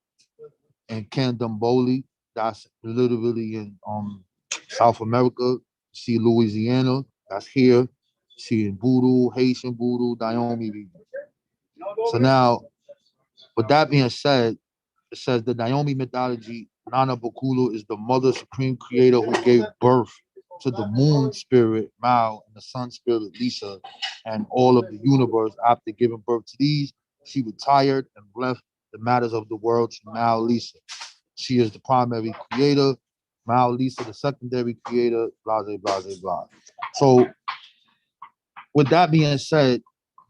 in Candomblé. That's literally in South America. See Louisiana, that's here. See in Voodoo, Haitian Voodoo, Dahomey region. So now, with that being said, it says the Dahomey mythology, Nana Bukulu is the mother supreme creator who gave birth to the moon spirit, Mao, and the sun spirit, Lisa, and all of the universe. After giving birth to these, she retired and left the matters of the world to Mao Lisa. She is the primary creator, Mao Lisa, the secondary creator, blah, blah, blah, blah, blah. So, with that being said,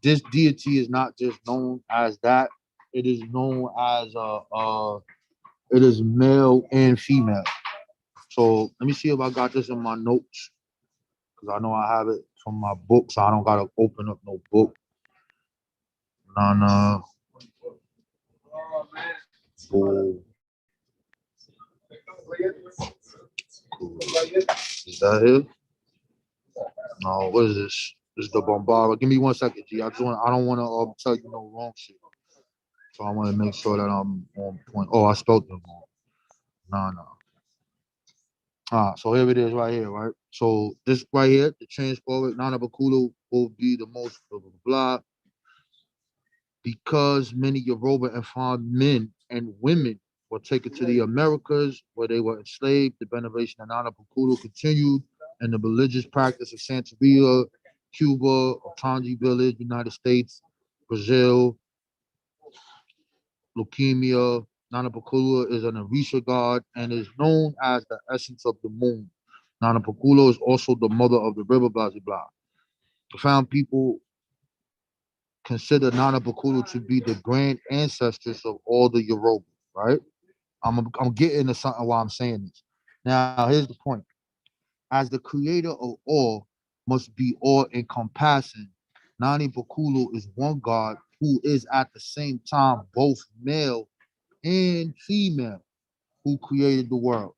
this deity is not just known as that, it is known as It is male and female. So let me see if I got this in my notes, because I know I have it from my book, so I don't gotta open up no book. Nana Bull. Is that here? No, what is this? This is the Bombara. Give me 1 second, G. I don't want to tell you no wrong shit. So I want to make sure that I'm on point. Oh, I spelled it wrong. No. So here it is right here, right? So this right here, the transport, Nana Bakulu will be the most blah, blah, blah. Because many Yoruba and farm men and women were taken to the Americas where they were enslaved, the veneration of Nana Bakulu continued, and the religious practice of Santeria, Cuba, Otanji Village, United States, Brazil, leukemia. Nana Bakulu is an Orisha god and is known as the essence of the moon. Nana Bakulu is also the mother of the river, blah, blah, blah. Profound people consider Nana Bakulu to be the grand ancestors of all the Yoruba, right? I'm getting to something while I'm saying this. Now, here's the point. As the creator of all must be all encompassing, Nani Bakulu is one God who is at the same time both male and female, who created the world.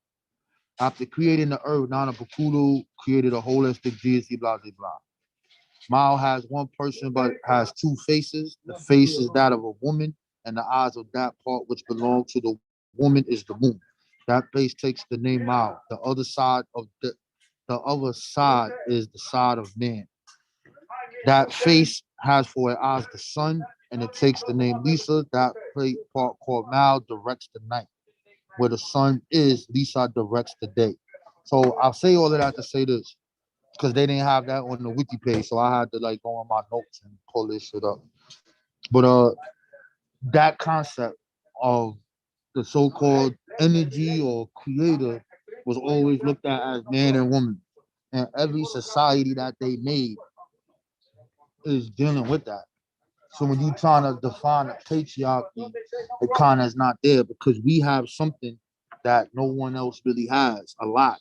After creating the earth, Nana Bakulu created a holistic deity, blah, blah, blah. Mao has one person but has two faces. The face is that of a woman, and the eyes of that part which belong to the woman is the moon. That face takes the name Mao. The other side is the side of man. That face has for its eyes the sun, and it takes the name Lisa. That part called Mao directs the night. Where the sun is, Lisa directs the day. So I'll say all of that to say this, because they didn't have that on the wiki page, so I had to like go on my notes and pull this shit up. But that concept of the so-called energy or creator was always looked at as man and woman, and every society that they made is dealing with that. So when you're trying to define a patriarchy, it kind of is not there, because we have something that no one else really has a lot,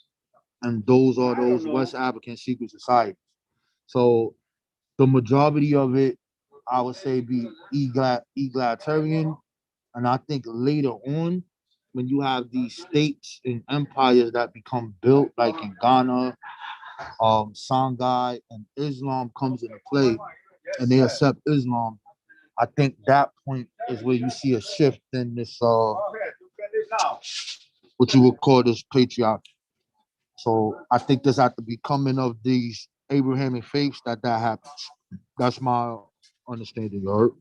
and those West African secret societies. So the majority of it, I would say, be egalitarian. And I think later on, when you have these states and empires that become built, like in Ghana, Songhai, and Islam comes into play, and they accept Islam, I think that point is where you see a shift in this, what you would call this patriarchy. So I think this at the becoming of these Abrahamic faiths that happens. That's my understanding, you heard?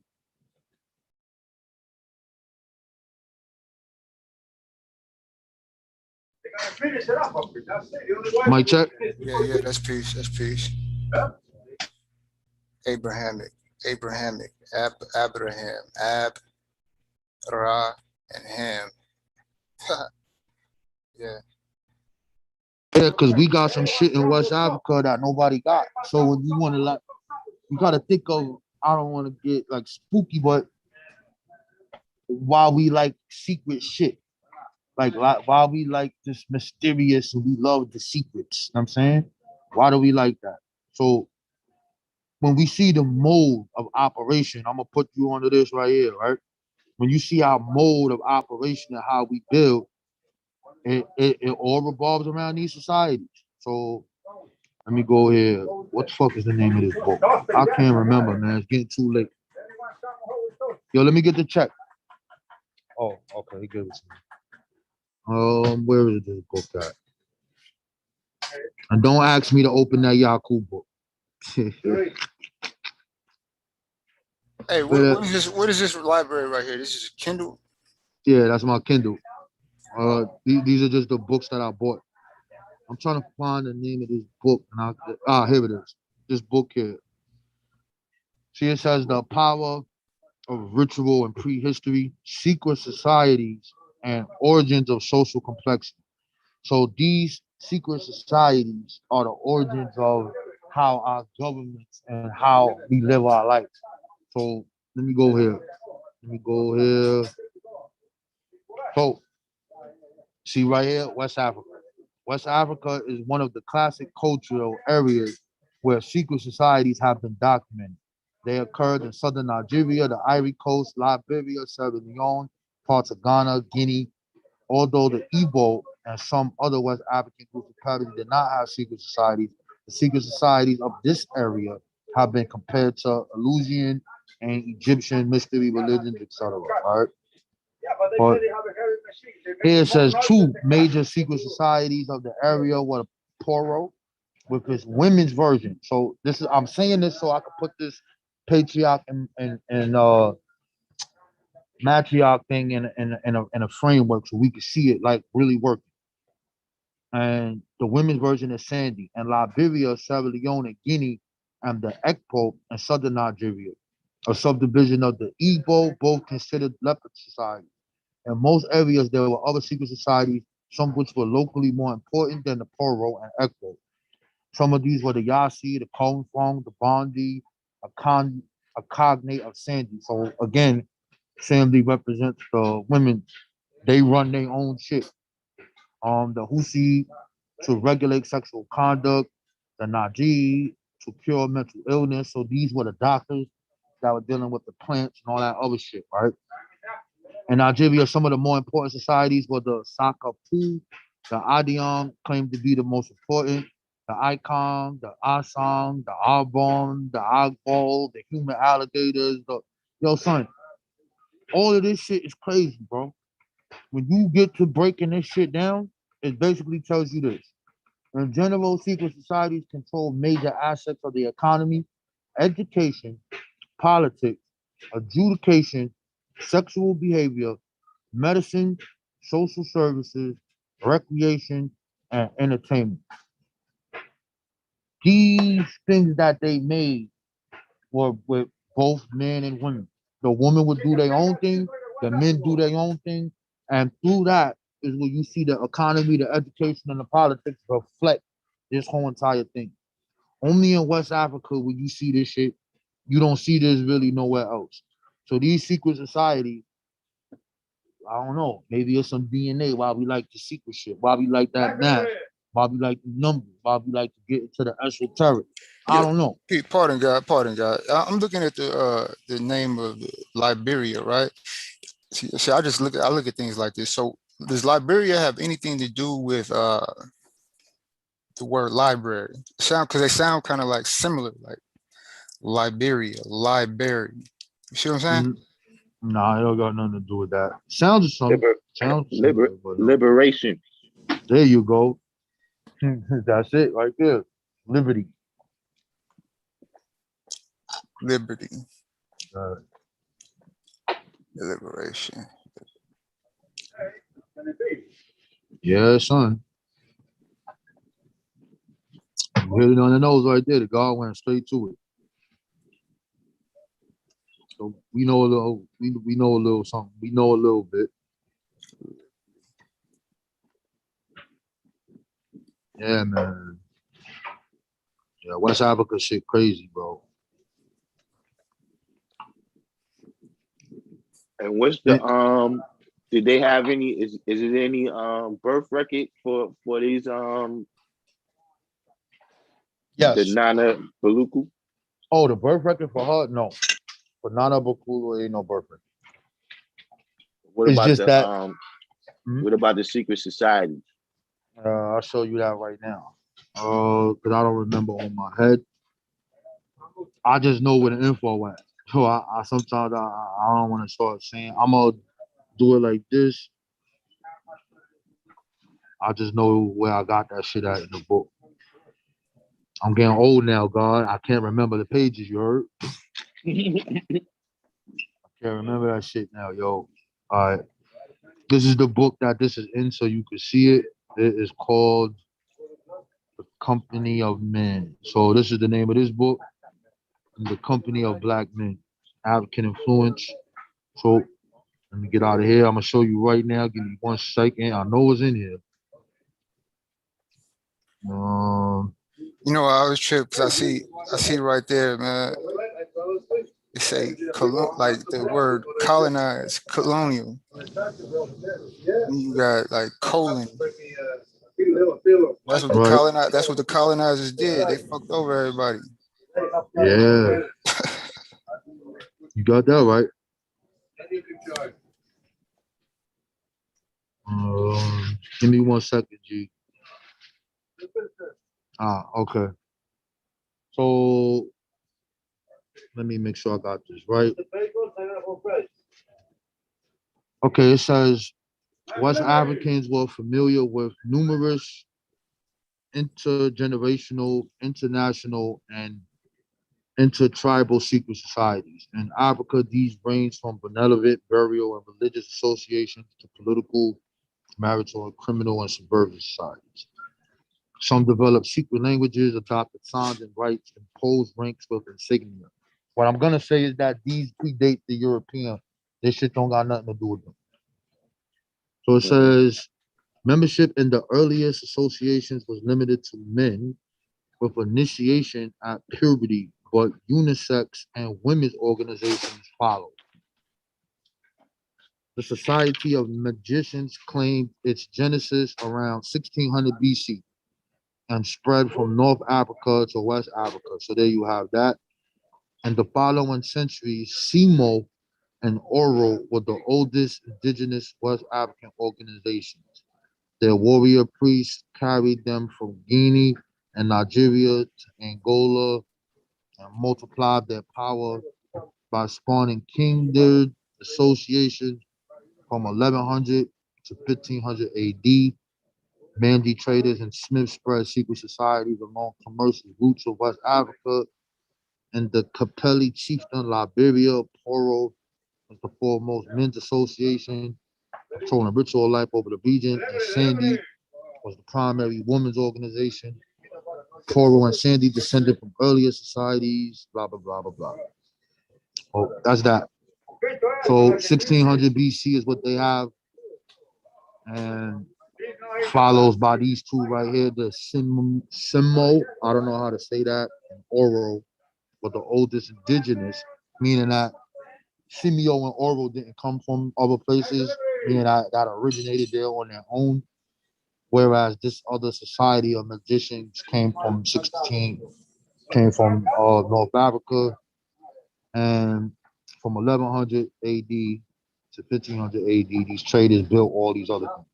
Mic check. Yeah, that's peace. That's peace. Abrahamic, Abraham, Ra, and Ham. Yeah. Yeah, because we got some shit in West Africa that nobody got. So when you want to like, you got to think of, I don't want to get like spooky, but why we like secret shit. Like why we like this mysterious and we love the secrets. You know what I'm saying? Why do we like that? So when we see the mode of operation, I'm gonna put you onto this right here, right? When you see our mode of operation and how we build, it all revolves around these societies. So let me go here. What the fuck is the name of this book? I can't remember, man. It's getting too late. Yo, let me get the check. Oh, okay, he gave it to me. Where is this book at? And don't ask me to open that Yakub book. Hey, what is this? What is this library right here? This is a Kindle. Yeah, that's my Kindle. These are just the books that I bought. I'm trying to find the name of this book, and here it is. This book here. See, it says the power of ritual and prehistory, secret societies, and origins of social complexity. So these secret societies are the origins of how our governments and how we live our life. So let me go here. So See right here, West Africa. West Africa is one of the classic cultural areas where secret societies have been documented. They occurred in southern Nigeria, the Ivory Coast, Liberia, Sierra Leone, parts of Ghana, Guinea. Although the Igbo and some other West African groups apparently did not have secret societies, the secret societies of this area have been compared to Eleusinian and Egyptian mystery religions, etc. Right? But here it says two major secret societies of the area were the Poro, with its women's version. So this is I'm saying this so I can put this patriarch and matriarch thing in a framework so we can see it like really working. And the women's version is Sandy, and Liberia, Sierra Leone, and Guinea, and the Ekpo in southern Nigeria, a subdivision of the Igbo, both considered leopard societies. In most areas, there were other secret societies, some which were locally more important than the Poro and Ekpo. Some of these were the Yasi, the Kongfong, the Bondi, a cognate of Sandy. So again, Sandy represents the women. They run their own shit. The Husi to regulate sexual conduct, the Naji to cure mental illness. So these were the doctors that were dealing with the plants and all that other shit, right? In Nigeria, some of the more important societies were the Sakapu, the Adion claimed to be the most important, the Icon, the Asang, the Arbon, the Agbo, the human alligators. Yo, son, all of this shit is crazy, bro. When you get to breaking this shit down, it basically tells you this. In general, secret societies control major aspects of the economy, education, politics, adjudication, sexual behavior, medicine, social services, recreation, and entertainment. These things that they made were with both men and women. The women would do their own thing, the men do their own thing, and through that is where you see the economy, the education, and the politics reflect this whole entire thing. Only in West Africa will you see this shit. You don't see this really nowhere else. So these secret societies, I don't know, maybe it's some DNA why we like the secret shit, why we like that math, why we like the numbers, why we like to get into the esoteric. I don't know. Pete, pardon God. I'm looking at the name of Liberia, right? See, I look at things like this. So does Liberia have anything to do with the word library? Because they sound kind of like similar, like Liberia, library. You see what I'm saying? Nah, it don't got nothing to do with that. Sounds something. Sounds similar, but, liberation. There you go. That's it right there. Liberty. Liberty. Liberation. Yeah, son. You hit it on the nose right there. The guy went straight to it. So we know a little. We know a little something. We know a little bit. Yeah, man. Yeah, West Africa shit crazy, bro. And what's the did they have any is it any birth record for these Yes. the Nana Baluku? Oh, the birth record for her? No. For Nana Bakulu, ain't no birth record. What It's about just the that what about the secret society? I'll show you that right now. Because I don't remember on my head. I just know where the info at. So I sometimes I don't want to start saying I'm gonna do it like this. I just know where I got that shit at in the book. I'm getting old now, God. I can't remember the pages, you heard? I can't remember that shit now, yo. All right. This is the book that this is in so you can see it. It is called The Company of Men. So this is the name of this book. The Company of Black Men. African Influence. So let me get out of here. I'm gonna show you right now. Give me 1 second. I know it's in here. You know, I always trip because I see right there, man. They say like the word colonize, colonial. And you got like colon. That's what the Right. that's what the colonizers did. They fucked over everybody. Yeah. You got that right. Give me 1 second, G. Okay. So let me make sure I got this right. Okay, it says West Africans were familiar with numerous intergenerational, international, and intertribal secret societies. In Africa, these range from benevolent, burial, and religious associations to political, marital, and criminal and subversive societies. Some developed secret languages, adopted signs and rites, imposed ranks with insignia. What I'm gonna say is that these predate the European. This shit don't got nothing to do with them. So it says membership in the earliest associations was limited to men with initiation at puberty, but unisex and women's organizations followed. The Society of Magicians claimed its genesis around 1600 BC and spread from North Africa to West Africa. So there you have that. In the following centuries, Simo and Oro were the oldest indigenous West African organizations. Their warrior priests carried them from Guinea and Nigeria to Angola and multiplied their power by spawning kindred associations from 1100 to 1500 AD. Mandy traders and Smiths spread secret societies along commercial routes of West Africa, and the Capelli chieftain Liberia Poro was the foremost men's association, controlling ritual life over the region, and Sandy was the primary women's organization. Poro and Sandy descended from earlier societies, blah, blah, blah, blah, blah. Oh, that's that. So 1600 BC is what they have, and follows by these two right here, the Simo, I don't know how to say that, and Oro, but the oldest indigenous, meaning that Simio and Oro didn't come from other places, meaning that originated there on their own, whereas this other society of magicians came from North Africa, and from 1100 AD to 1500 AD, these traders built all these other things.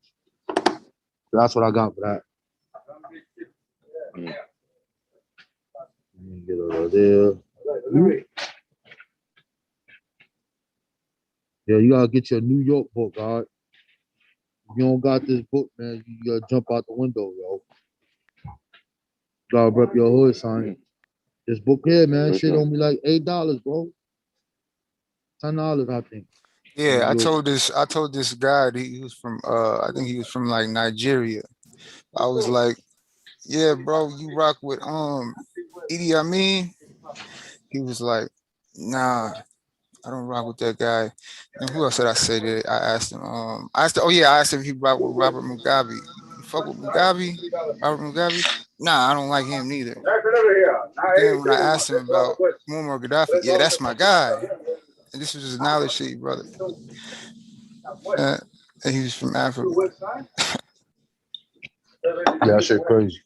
So that's what I got for that. Let me get over there. Yeah, you gotta get your New York book, all right? If you don't got this book, man, you gotta jump out the window, yo. You gotta rep your hood, son. This book here, man, shit only like $8, bro. $10, I think. Yeah, I told this guy that he was from I think he was from like Nigeria. I was like, yeah, bro, you rock with Idi Amin? He was like, nah, I don't rock with that guy. And who else did I say that? I asked him, I asked him if he rock with Robert Mugabe. You fuck with Mugabe? Robert Mugabe? Nah, I don't like him neither. But then when I asked him about Muammar Gaddafi, yeah, that's my guy. And this was his knowledge sheet, brother. And he was from Africa. Yeah, that shit crazy.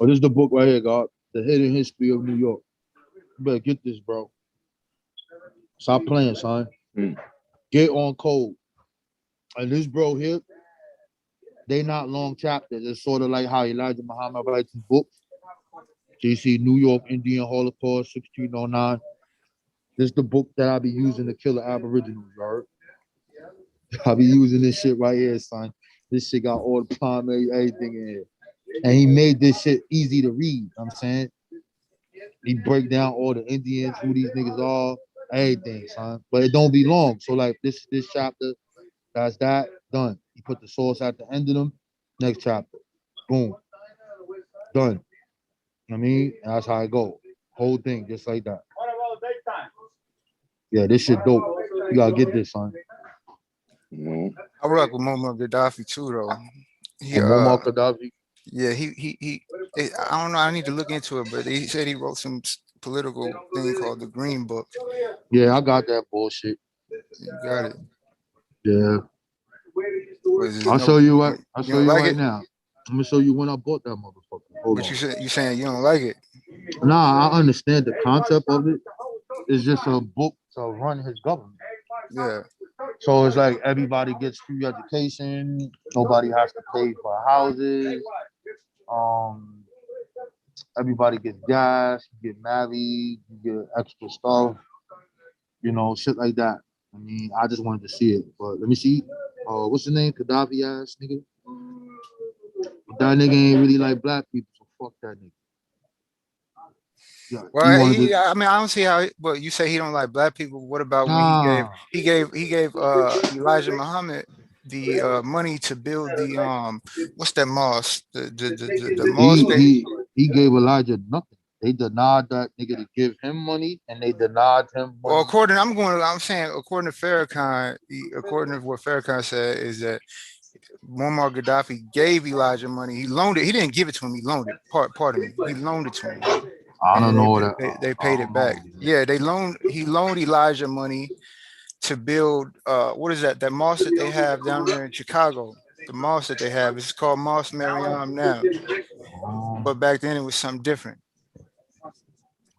Oh, this is the book right here, God. The Hidden History of New York. You better get this, bro. Stop playing, son. Get on code. And this bro here, they not long chapters. It's sort of like how Elijah Muhammad writes his books. So you see New York Indian Holocaust, 1609. This is the book that I be using to kill the Aboriginals, right? I be using this shit right here, son. This shit got all the primary, everything in here. And he made this shit easy to read, you know what I'm saying? He break down all the Indians, who these niggas are, everything, son. But it don't be long. So like this chapter, that's that, done. You put the source at the end of them, next chapter. Boom. Done. You know what I mean? And that's how it go. Whole thing, just like that. Yeah, this shit dope. You gotta get this, son. I rock with Muammar Gaddafi too, though. Muammar Gaddafi? Yeah, he I don't know. I need to look into it, but he said he wrote some political thing called the Green Book. Yeah, I got that bullshit. You got it. Yeah. I'll No, show you what. I'll you show don't you like right it? now. I'm gonna show you when I bought that motherfucker. Hold But on. you saying you don't like it? Nah, I understand the concept of it. It's just a book to run his government. Yeah. So it's like everybody gets free education. Nobody has to pay for houses. Everybody gets gas. You get married. You get extra stuff. You know, shit like that. I mean, I just wanted to see it. But let me see. What's the name? Gaddafi ass nigga. But that nigga ain't really like black people, so fuck that nigga. Yeah, he Well, wanted to. I mean, I don't see how. But you say he don't like black people. What about when Nah, he gave Elijah Muhammad the money to build the what's that mosque? The he mosque. he gave Elijah nothing. They denied that nigga to give him money, and they denied him Well, money. I'm saying according to Farrakhan, according to what Farrakhan said is that Muammar Gaddafi gave Elijah money. He loaned it. He didn't give it to him. He loaned it. Pardon me. He loaned it to him, I don't and know that. they I paid it don't know. back. Yeah, he loaned Elijah money to build what is that mosque that they have down there in Chicago. The mosque that they have is called Mosque Mariam now, but back then it was something different.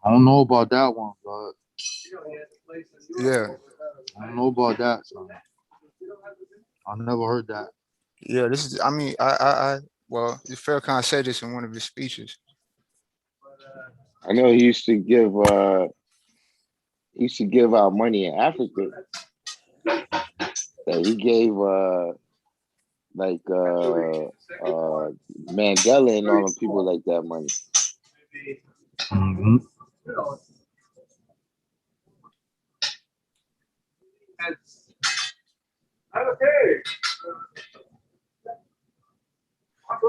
I don't know about that one, but Yeah, I don't know about that. Son. I never heard that. yeah. This is. I mean, well, Farrakhan said this in one of his speeches. I know he used to give out money in Africa. That he gave Mandela and all the people like that money. Mm-hmm.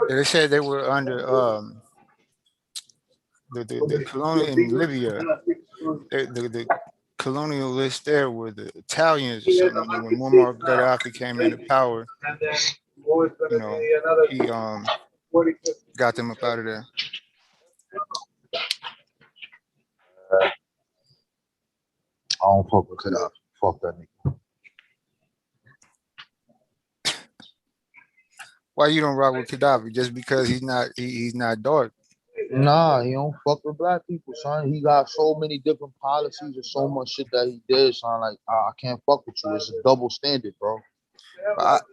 Yeah, they said they were under the colonial in Libya. The colonialists there were the Italians or something. And then when Muammar Gaddafi came into power, you know, he got them up out of there. I don't fuck with Gaddafi. Fuck that nigga. Why you don't rock with Gaddafi? Just because he's not dark? Nah, he don't fuck with black people, son. He got so many different policies and so much shit that he did, son. Like, I can't fuck with you. It's a double standard, bro. But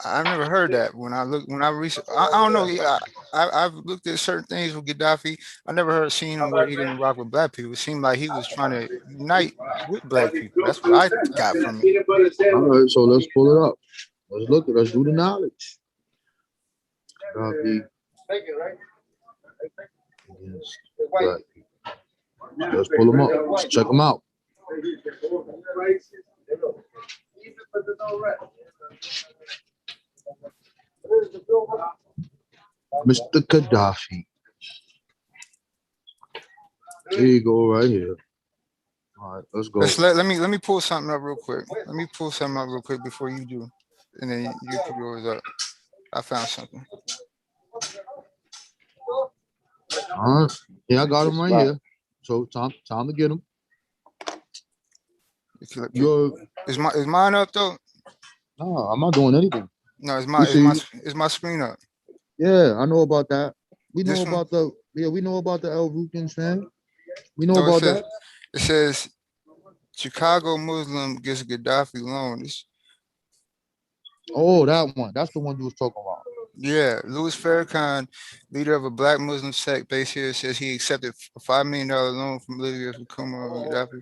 I've never heard that. When I research, I don't know. Yeah, I've looked at certain things with Gaddafi. I never seen him where he didn't rock with black people. It seemed like he was trying to unite with black people. That's what I got from it. All right, so let's pull it up. Let's do the knowledge. Gaddafi. Black people. Let's pull them up. Let's check them out. Mr. Gaddafi. There you go, right here. All right, let's go. Let me pull something up real quick. Let me pull something up real quick before you do, and then you put yours up. I found something. All right. Yeah, I got him right here. So time to get him. Is mine up though? No, I'm not doing anything. No, is my screen up? Yeah, I know about that. We know This one? about we know about the El Rukins, fam. We know No, about that. It says Chicago Muslim gets Gaddafi loan. Oh, that one. That's the one you was talking about. Yeah, Louis Farrakhan, leader of a black Muslim sect based here, says he accepted a $5 million loan from Libya for Muammar Gaddafi.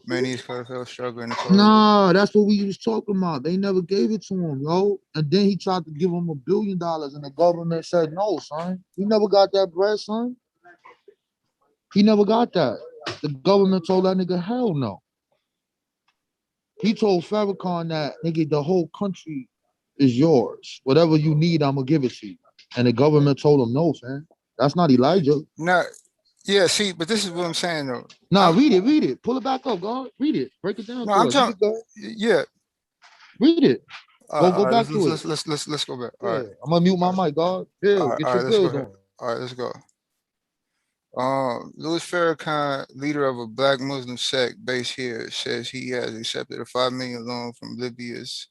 Many is fell struggle in the cold. Nah, that's what we was talking about. They never gave it to him, yo. And then he tried to give him $1 billion, and the government said no, son. He never got that bread, son. He never got that. The government told that nigga, hell no. He told Farrakhan that, nigga, the whole country is yours. Whatever you need, I'm gonna give it to you. And the government told him no, fam. That's not Elijah. No, yeah, see, but this is what I'm saying though. Nah, read it. Pull it back up, God. Read it. Break it down. No, I'm talking. Yeah. Read it. Go back to it. Let's go back. All right. I'm gonna mute my mic, God. Bill, get your build on. All right, let's go. Louis Farrakhan, leader of a black Muslim sect based here, says he has accepted a $5 million loan from Libya's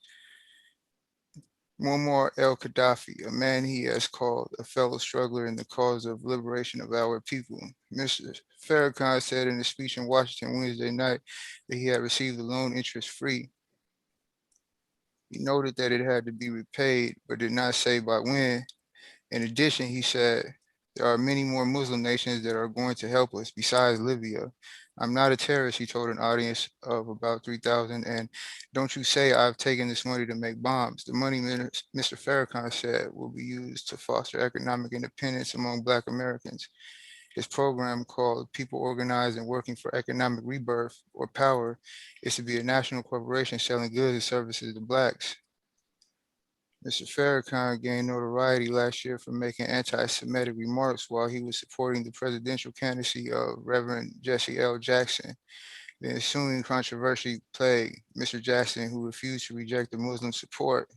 Muammar el-Gaddafi, a man he has called a fellow struggler in the cause of liberation of our people. Mr. Farrakhan said in a speech in Washington Wednesday night that he had received the loan interest-free. He noted that it had to be repaid, but did not say by when. In addition, he said, there are many more Muslim nations that are going to help us besides Libya. I'm not a terrorist, he told an audience of about 3,000. And don't you say I've taken this money to make bombs. The money, Mr. Farrakhan said, will be used to foster economic independence among Black Americans. His program, called People Organized and Working for Economic Rebirth, or POWER, is to be a national corporation selling goods and services to Blacks. Mr. Farrakhan gained notoriety last year for making anti-Semitic remarks while he was supporting the presidential candidacy of Reverend Jesse L. Jackson. The ensuing controversy plagued Mr. Jackson, who refused to reject the Muslim support.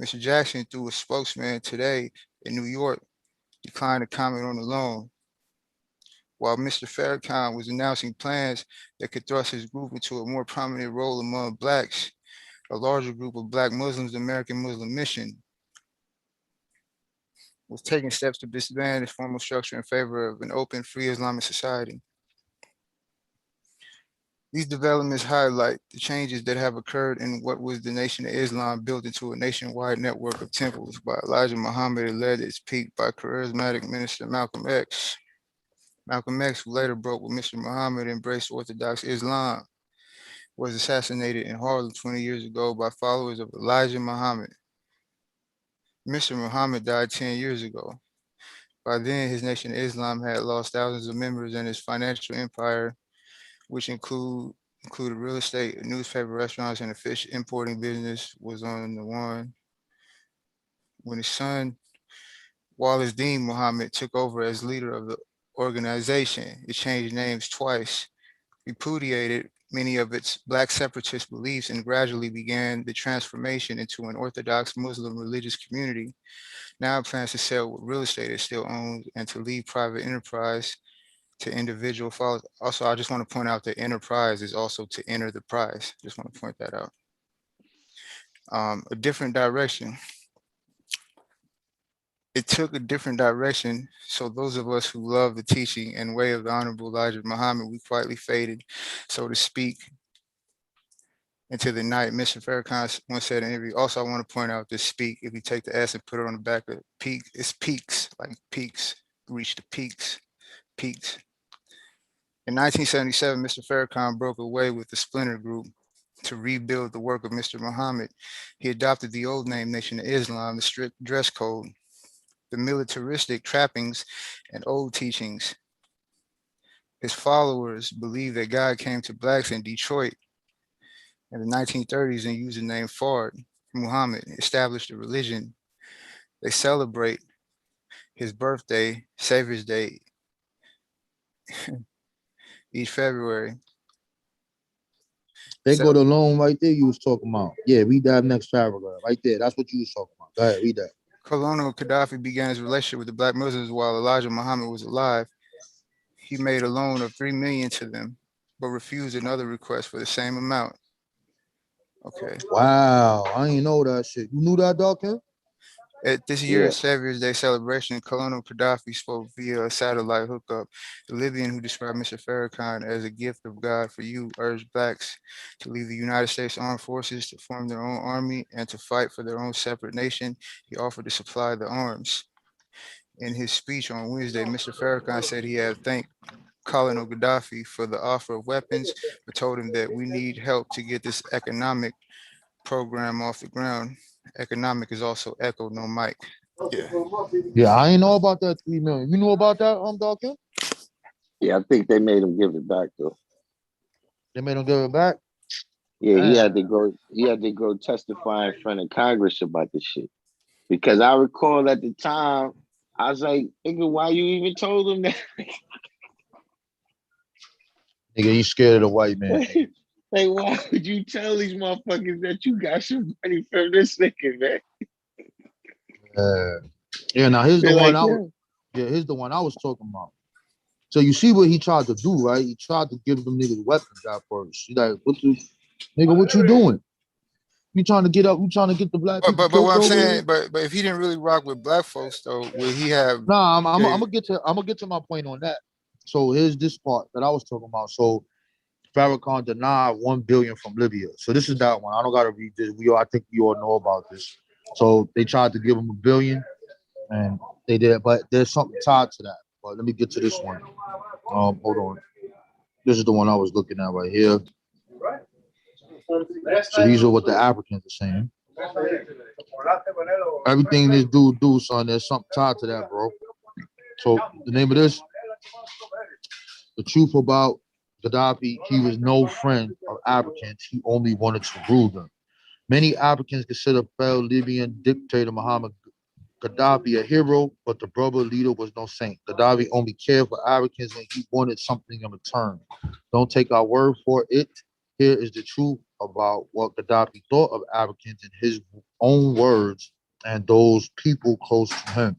Mr. Jackson, through a spokesman today in New York, declined to comment on the loan. While Mr. Farrakhan was announcing plans that could thrust his group into a more prominent role among Blacks, a larger group of Black Muslims, the American Muslim Mission, was taking steps to disband its formal structure in favor of an open, free Islamic society. These developments highlight the changes that have occurred in what was the Nation of Islam, built into a nationwide network of temples by Elijah Muhammad and led at its peak by charismatic minister Malcolm X. Malcolm X, who later broke with Mr. Muhammad and embraced Orthodox Islam, was assassinated in Harlem 20 years ago by followers of Elijah Muhammad. Mr. Muhammad died 10 years ago. By then, his Nation of Islam had lost thousands of members, and his financial empire, which included real estate, newspaper, restaurants, and a fish importing business, was on the one. When his son, Wallace Dean Muhammad, took over as leader of the organization, it changed names twice, repudiated many of its Black separatist beliefs, and gradually began the transformation into an Orthodox Muslim religious community. Now it plans to sell what real estate it still owns and to leave private enterprise to individual followers. Also, I just want to point out that enterprise is also to enter the prize. Just want to point that out. A different direction. It took a different direction. So those of us who love the teaching and way of the Honorable Elijah Muhammad, we quietly faded, so to speak, into the night. Mr. Farrakhan once said in an interview, also, I want to point out this speak, if you take the S and put it on the back of peak, it's peaks, like peaks, reach the peaks, peaks. In 1977, Mr. Farrakhan broke away with the Splinter Group to rebuild the work of Mr. Muhammad. He adopted the old name Nation of Islam, the strict dress code, the militaristic trappings, and old teachings. His followers believed that God came to Blacks in Detroit in the 1930s and used the name Fard. Muhammad established a religion. They celebrate his birthday, Savior's Day, each February. They go to loan right there you was talking about. Yeah, read that next paragraph right there. That's what you was talking about. Go ahead, read that. Colonel Gaddafi began his relationship with the Black Muslims while Elijah Muhammad was alive. He made a loan of $3 million to them, but refused another request for the same amount. Okay. Wow, I ain't know that shit. You knew that, Darkim? At this year's Savior's Day celebration, Colonel Gaddafi spoke via a satellite hookup. The Libyan, who described Mr. Farrakhan as a gift of God for you, urged Blacks to leave the United States Armed Forces to form their own army and to fight for their own separate nation. He offered to supply the arms. In his speech on Wednesday, Mr. Farrakhan said he had thanked Colonel Gaddafi for the offer of weapons, but told him that we need help to get this economic program off the ground. Economic is also echo, no mic. Yeah, I ain't know about that 3 million. You know about that, Darkim? Yeah, I think they made him give it back though. They made him give it back? Yeah, he had to go testify in front of Congress about this shit. Because I recall at the time, I was like, nigga, why you even told him that? Nigga, you scared of the white man. Like, why would you tell these motherfuckers that you got some money from this nigga, man? Yeah, now here's the one like, here's the one I was talking about. So you see what he tried to do, right? He tried to give them niggas weapons at first. He's like, what you doing? You trying to get up? You trying to get the black people But killed what I'm over saying, here? but if he didn't really rock with black folks though, would he have? Nah, I'm gave- gonna get to my point on that. So here's this part that I was talking about. So Farrakhan denied 1 billion from Libya. So this is that one. I don't gotta read this. I think you all know about this. So they tried to give him 1 billion, and they did, but there's something tied to that. But let me get to this one. Hold on. This is the one I was looking at right here. So these are what the Africans are saying. Everything this dude do, son, there's something tied to that, bro. So the name of this, the truth about Gaddafi, he was no friend of Africans. He only wanted to rule them. Many Africans consider failed Libyan dictator Muhammad Gaddafi a hero, but the brother leader was no saint. Gaddafi only cared for Africans and he wanted something in return. Don't take our word for it. Here is the truth about what Gaddafi thought of Africans in his own words and those people close to him.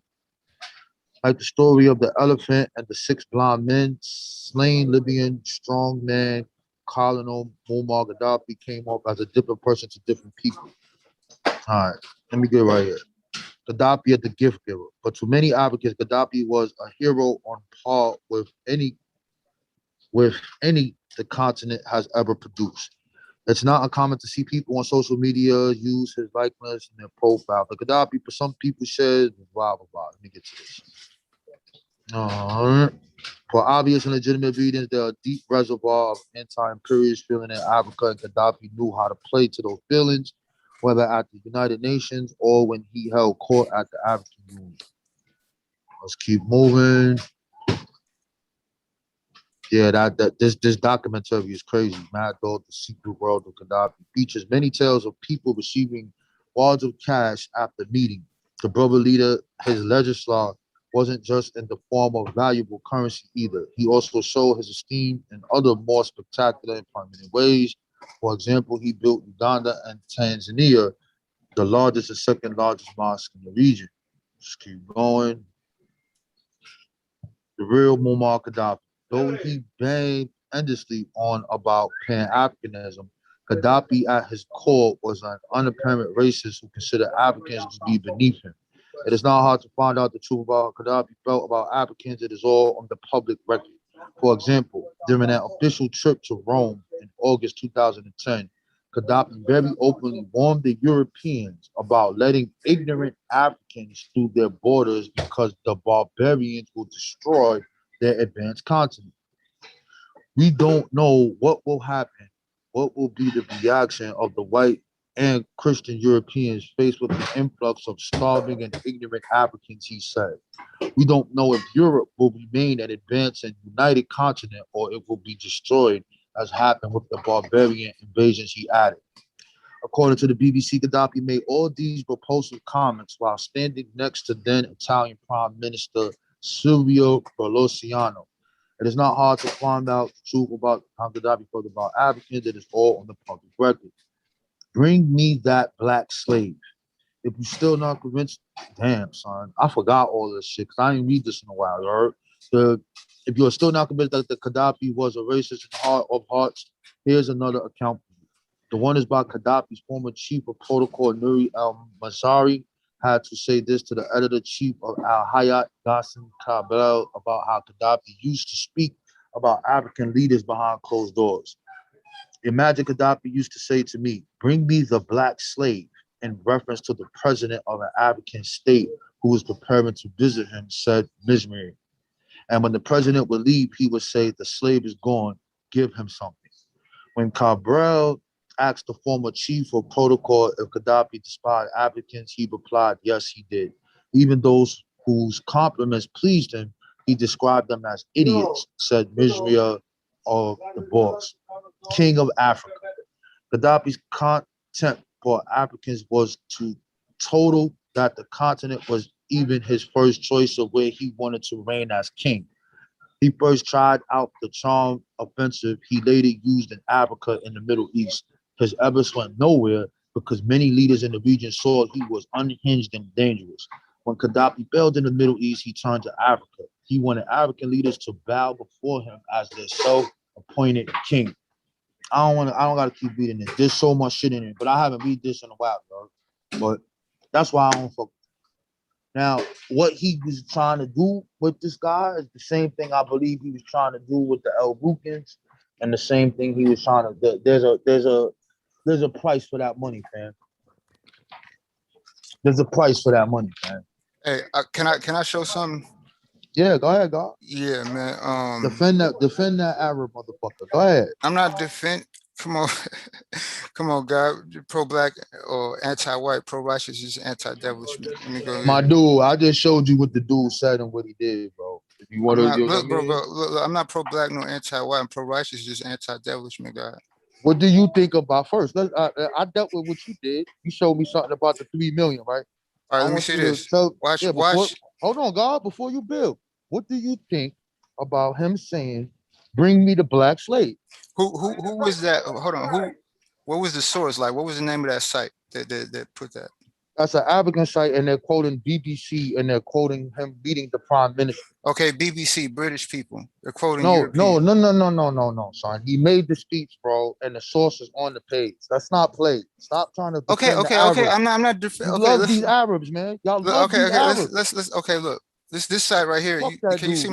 Like the story of the elephant and the 6 blind men, slain Libyan strongman Colonel Muammar Gaddafi came off as a different person to different people. All right, let me get right here. Gaddafi is the gift giver, but to many Africans, Gaddafi was a hero on par with any the continent has ever produced. It's not uncommon to see people on social media use his likeness in their profile. The Gaddafi, for some people, says, blah, blah, blah. Let me get to this. For obvious and legitimate reasons, there are a deep reservoir of anti-imperialist feeling in Africa, and Gaddafi knew how to play to those feelings, whether at the United Nations or when he held court at the African Union. Let's keep moving. Yeah, this documentary is crazy. Mad Dog: The Secret World of Gaddafi features many tales of people receiving wads of cash after meeting. The brother leader, his legislature wasn't just in the form of valuable currency either. He also showed his esteem in other more spectacular and permanent ways. For example, he built Uganda and Tanzania, the largest and second largest mosque in the region. Just keep going. The real Muammar Gaddafi. Though he banged endlessly on about Pan-Africanism, Gaddafi at his core was an unapparent racist who considered Africans to be beneath him. It is not hard to find out the truth about how Gaddafi felt about Africans. It is all on the public record. For example, during an official trip to Rome in August 2010, Gaddafi very openly warned the Europeans about letting ignorant Africans through their borders because the barbarians will destroy their advanced continent. We don't know what will happen, what will be the reaction of the white and Christian Europeans faced with the influx of starving and ignorant Africans, he said. We don't know if Europe will remain an advanced and united continent or it will be destroyed, as happened with the barbarian invasions, he added. According to the BBC, Gaddafi made all these repulsive comments while standing next to then Italian Prime Minister Silvio Berlusconi. It is not hard to find out the truth about how Gaddafi felt about Africans. It is all on the public record. Bring me that black slave. If you're still not convinced, damn, son, I forgot all this shit because I didn't read this in a while. You heard? If you're still not convinced that the Gaddafi was a racist in heart of hearts, here's another account. The one is by Gaddafi's former chief of protocol, Nuri al-Mazari, had to say this to the editor-chief of Al-Hayat, Ghassan Kabel, about how Gaddafi used to speak about African leaders behind closed doors. Imagine Gaddafi used to say to me, bring me the black slave, in reference to the president of an African state who was preparing to visit him, said Mizrahi. And when the president would leave, he would say, the slave is gone, give him something. When Cabral asked the former chief of protocol if Gaddafi despised Africans, he replied, yes, he did. Even those whose compliments pleased him, he described them as idiots, said Mizrahi of the boss. King of Africa. Gaddafi's contempt for Africans was to total that the continent was even his first choice of where he wanted to reign as king. He first tried out the charm offensive he later used in Africa and the Middle East. His efforts went nowhere because many leaders in the region saw he was unhinged and dangerous. When Gaddafi failed in the Middle East, he turned to Africa. He wanted African leaders to bow before him as their self-appointed king. I don't gotta keep beating this. There's so much shit in it, but I haven't beat this in a while, bro. But that's why I don't fuck. Now, what he was trying to do with this guy is the same thing I believe he was trying to do with the El Rukins, and the same thing he was trying to. There's a price for that money, fam. There's a price for that money, man. Hey, can I show something? Yeah, go ahead, God. Yeah, man. Defend that Arab motherfucker. Go ahead. I'm not defend. Come on, come on, God. Pro-black or anti-white, pro-righteous is anti-devilish. Let me go. My dude, I just showed you what the dude said and what he did, bro. If you want to, look, bro, look, I'm not pro-black nor anti-white. I'm pro-righteous, just anti-devilish, man, God. What do you think about first? I dealt with what you did. You showed me something about the 3 million, right? All right, let me see this. Watch. Hold on, God. Before you build, what do you think about him saying, "Bring me the black slave"? Who was that? Hold on. What was the source? Like, what was the name of that site that put that? That's an African site, and they're quoting BBC, and they're quoting him beating the prime minister. Okay, BBC, British people. They're quoting No, European. son. He made the speech, bro, and the source is on the page. That's not played. Stop trying to. Okay. I'm not. Love these Arabs, man. Y'all love these Arabs. Let's. Okay, look. This site right here. Can you see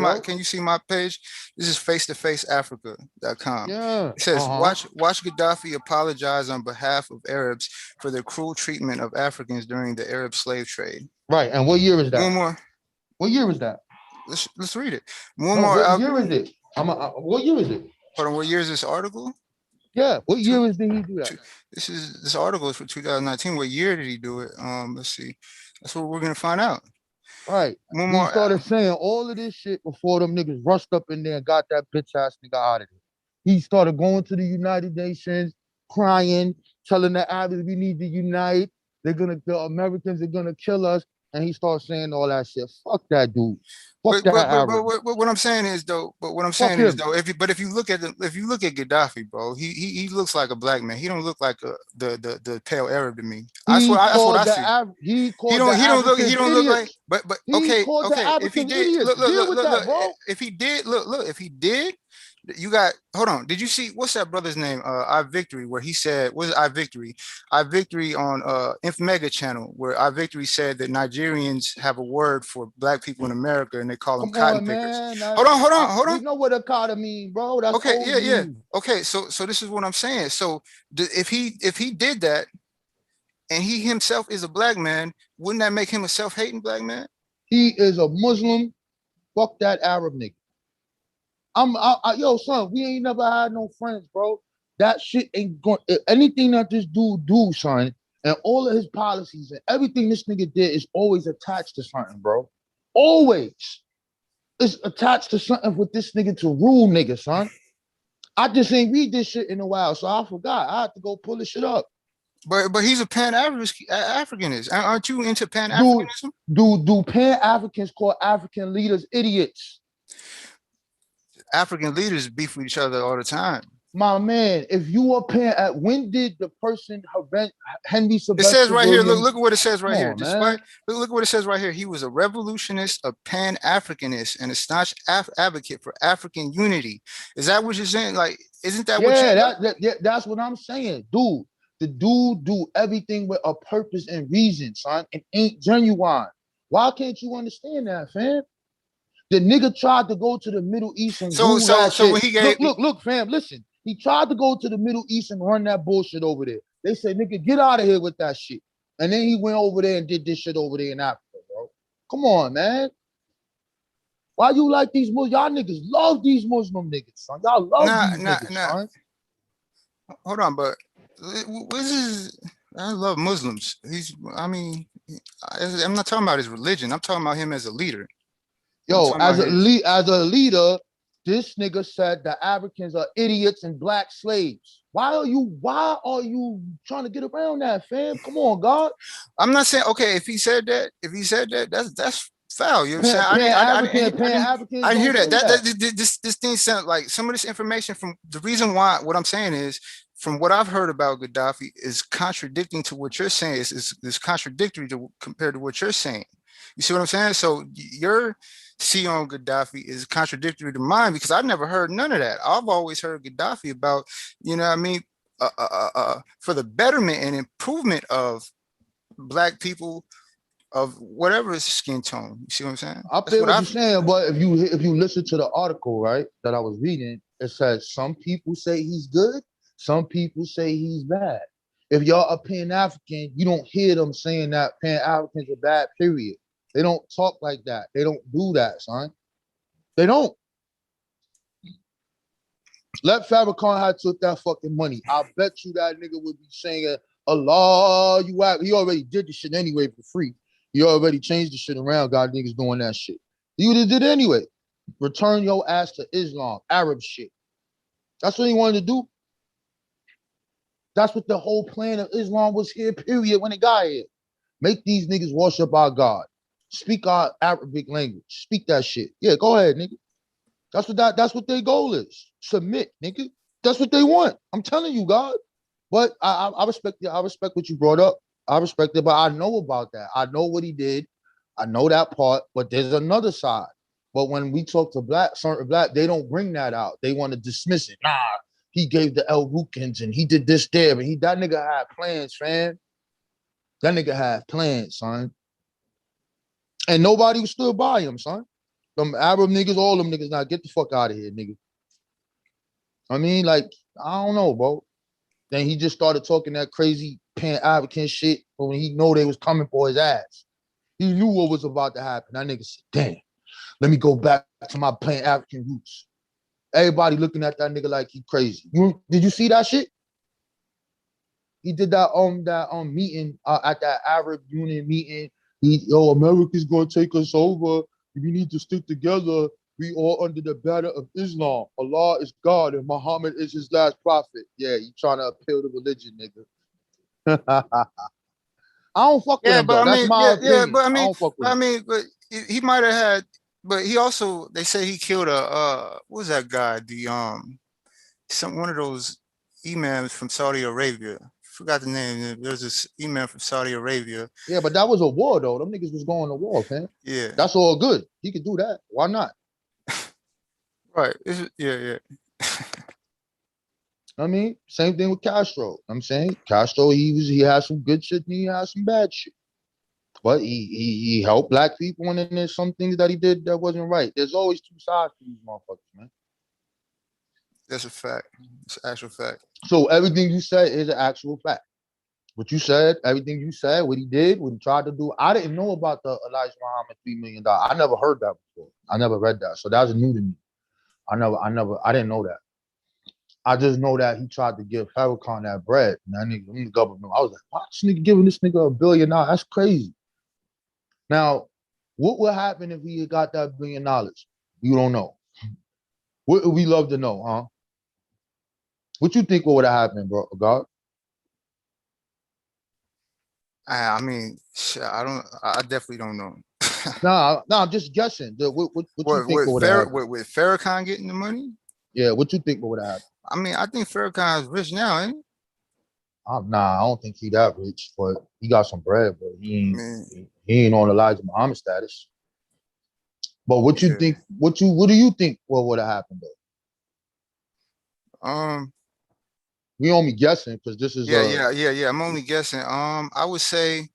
my page? This is face2faceafrica.com. Yeah. It says watch Gaddafi apologize on behalf of Arabs for their cruel treatment of Africans during the Arab slave trade. Right. And what year is that? One more. What year is that? Let's read it. What year is it? What year is it? Hold on. What year is this article? Yeah. What year did he do that? This article is for 2019. What year did he do it? Let's see. That's what we're gonna find out. Right. He started saying all of this shit before them niggas rushed up in there and got that bitch ass nigga out of there. He started going to the United Nations, crying, telling the Arabs we need to unite. The Americans are gonna kill us. And he starts saying all that shit. Fuck that dude. Fuck that Arab. What I'm saying is though. If you look at Gaddafi, bro, he looks like a black man. He don't look like the pale Arab to me. That's what I see. He don't look like. But okay. If he did, look. If he did. You got, hold on. Did you see, what's that brother's name? I Victory, where he said, what is I Victory? I Victory on Inf Mega channel, where I Victory said that Nigerians have a word for black people in America and they call them cotton pickers. Hold on. You know what a cotton mean, bro. That's okay, yeah. Okay, so this is what I'm saying. So if he did that and he himself is a black man, wouldn't that make him a self-hating black man? He is a Muslim. Fuck that Arab nigga. Yo, son, we ain't never had no friends, bro. That shit ain't going. Anything that this dude do, son, and all of his policies and everything this nigga did is always attached to something, bro. Always. It's attached to something with this nigga to rule nigga, son. I just ain't read this shit in a while, so I forgot. I had to go pull this shit up. But he's a Pan-Africanist. Aren't you into Pan-Africanism? Do Pan-Africans call African leaders idiots? African leaders beef with each other all the time. My man, if you are when did the person Henry Sylvester? It says right here. Look at what it says right here. Look what it says right here. He was a revolutionist, a Pan-Africanist, and a staunch advocate for African unity. Is that what you're saying? Like, isn't that what? Yeah, that's what I'm saying, dude. The dude do everything with a purpose and reason, son, and ain't genuine. Why can't you understand that, fam? The nigga tried to go to the Middle East and so when he gave look, fam, listen. He tried to go to the Middle East and run that bullshit over there. They said, nigga, get out of here with that shit. And then he went over there and did this shit over there in Africa, bro. Come on, man. Why you like these Muslims? Y'all niggas love these Muslim niggas, son. Y'all love these niggas, son. Hold on, but I love Muslims. I'm not talking about his religion. I'm talking about him as a leader. Yo, as a leader, this nigga said the Africans are idiots and black slaves. Why are you trying to get around that, fam? Come on, God. I'm not saying, okay, if he said that, that's foul. You know what I'm saying? I hear that. This thing sounds like some of this information from the reason why. What I'm saying is, from what I've heard about Gaddafi, is contradicting to what you're saying. Is contradictory compared to what you're saying. You see what I'm saying? So your see on Gaddafi is contradictory to mine because I never heard none of that. I've always heard Gaddafi about, you know what I mean, for the betterment and improvement of black people of whatever skin tone. You see what I'm saying? I That's feel what what you're I've. saying, but if you listen to the article, right, that I was reading, it says some people say he's good, some people say he's bad. If y'all are Pan-African, you don't hear them saying that Pan-Africans are bad, period. They don't talk like that. They don't do that, son. They don't. Let Farrakhan had took that fucking money. I bet you that nigga would be saying, Allah, you out. He already did the shit anyway for free. He already changed the shit around. God niggas doing that shit. He would have did it anyway. Return your ass to Islam, Arab shit. That's what he wanted to do. That's what the whole plan of Islam was here, period, when it got here. Make these niggas worship our God. Speak our Arabic language. Speak that shit. Yeah, go ahead, nigga. That's what their goal is. Submit, nigga. That's what they want. I'm telling you, God. But I respect it. I respect what you brought up. I respect it, but I know about that. I know what he did. I know that part, but there's another side. But when we talk to certain black, they don't bring that out. They want to dismiss it. Nah, he gave the El Rukins and he did this there, but that nigga had plans, fam. That nigga had plans, son. And nobody stood by him, son. Them Arab niggas, all them niggas, now get the fuck out of here, nigga. I mean, like, I don't know, bro. Then he just started talking that crazy Pan-African shit when he know they was coming for his ass. He knew what was about to happen. That nigga said, damn, let me go back to my Pan-African roots. Everybody looking at that nigga like he crazy. Did you see that shit? He did that meeting at that Arab Union meeting. America's gonna take us over. We need to stick together. We all under the banner of Islam. Allah is God and Muhammad is his last prophet. Yeah, you trying to appeal to religion, nigga. I don't fuck with Yeah, him but though. I That's mean, my yeah, opinion. but I I mean, don't fuck with him. but he might have had, but he also they say he killed a what was that guy? One of those imams from Saudi Arabia. Forgot the name. There's this imam from Saudi Arabia. Yeah, but that was a war though. Them niggas was going to war, man. Yeah. That's all good. He could do that. Why not? Right. Yeah. I mean, same thing with Castro. I'm saying Castro, he had some good shit and he had some bad shit. But he helped black people and then there's some things that he did that wasn't right. There's always two sides to these motherfuckers, man. That's a fact. It's an actual fact. So everything you said is an actual fact. What you said, everything you said, what he did, what he tried to do. I didn't know about the Elijah Muhammad $3 million. I never heard that before. I never read that. So that was new to me. I didn't know that. I just know that he tried to give Farrakhan that bread. And that nigga, the government, I was like, why this nigga giving this nigga $1 billion? That's crazy. Now, what would happen if he got that $1 billion? You don't know. What would we love to know, huh? What you think would have happened, bro, God? I mean, I definitely don't know. Nah, I'm just guessing. What you think would have happened? With Farrakhan getting the money? Yeah, what you think would have happened? I mean, I think Farrakhan's rich now, ain't he? Nah, I don't think he that rich, but he got some bread, but he ain't on Elijah Muhammad status. But what you think? What do you think? What would have happened though? We only guessing because this is yeah. I'm only guessing. I would say,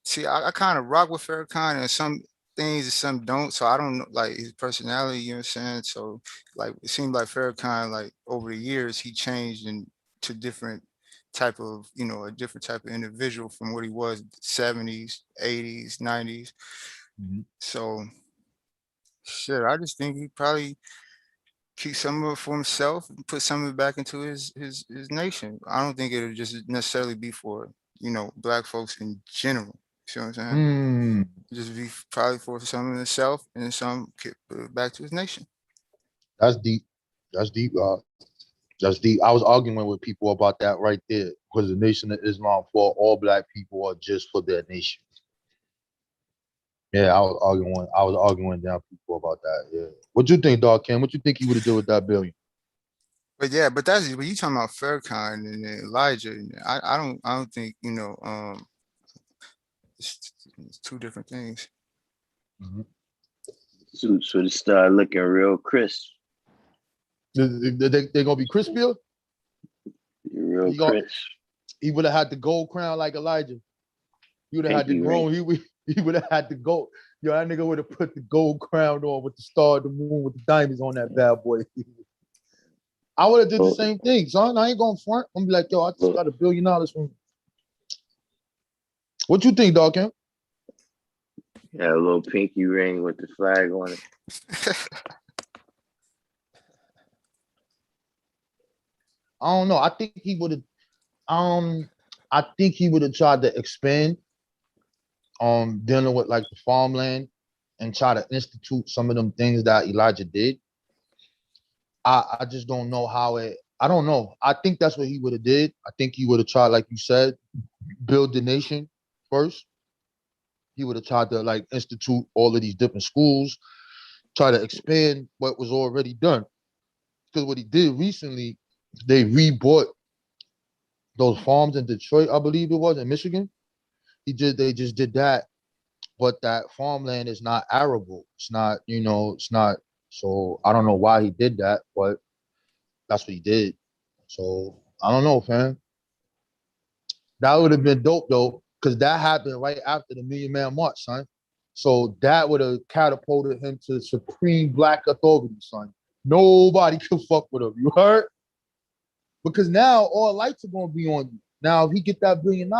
see, I kind of rock with Farrakhan and some things and some don't. So I don't know, like his personality. You know what I'm saying? So like it seemed like Farrakhan, like over the years, he changed into different type of, a different type of individual from what he was 70s, 80s, 90s. Mm-hmm. So shit, I just think he probably keep some of it for himself and put some of it back into his nation. I don't think it'll just necessarily be for, black folks in general. See what I'm saying? Just be probably for some of himself and some back to his nation. That's deep. That's deep, God. That's deep. I was arguing with people about that right there. Was the Nation of Islam for all black people or just for their nation? Yeah, I was arguing down people about that. Yeah. What you think, Darkim? What you think he would have done with that $1 billion? But yeah, but when you talking about Farrakhan and Elijah, I don't think, It's two different things. Suits would start looking real crisp. They gonna be crispier. Real crisp. He would have had the gold crown like Elijah. He would have had the grown. He would have had the gold. Yo, that nigga would have put the gold crown on with the star, the moon, with the diamonds on that bad boy. I would have did the same thing, son. I ain't going front. I'm be like, yo, I just got $1 billion from. What you think, Darkim? Yeah, a little pinky ring with the flag on it. I don't know. I think he would have. I think he would have tried to expand dealing with like the farmland and try to institute some of them things that Elijah did. I just don't know how it. I don't know. I think that's what he would have did. I think he would have tried, like you said, build the nation first. He would have tried to like institute all of these different schools, try to expand what was already done. Because what he did recently, they rebought those farms in Detroit, I believe it was, in Michigan. They just did that, but that farmland is not arable. It's not, it's not. So I don't know why he did that, but that's what he did. So I don't know, fam. That would have been dope though, because that happened right after the Million Man March, son. So that would have catapulted him to supreme black authority, son. Nobody can fuck with him. You heard? Because now all lights are gonna be on you. Now, if he get that $1 billion,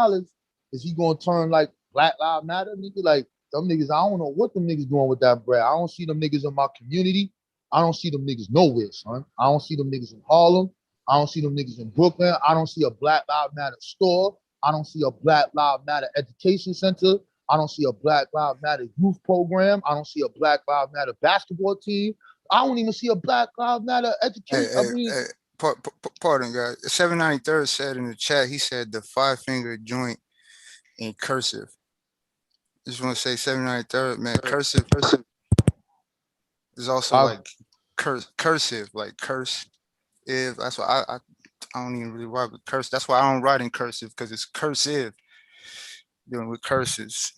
is he gonna turn like Black Lives Matter? Nigga, like them niggas, I don't know what them niggas doing with that bread. I don't see them niggas in my community. I don't see them niggas nowhere, son. I don't see them niggas in Harlem. I don't see them niggas in Brooklyn. I don't see a Black Lives Matter store. I don't see a Black Lives Matter education center. I don't see a Black Lives Matter youth program. I don't see a Black Lives Matter basketball team. I don't even see a Black Lives Matter education. Pardon, guys. 793rd said in the chat, he said the 5-finger joint in cursive. Just want to say 793rd, man, cursive is also like cursive, like curse. If that's why I don't even really write with curse. That's why I don't write in cursive, because it's cursive. Dealing with curses.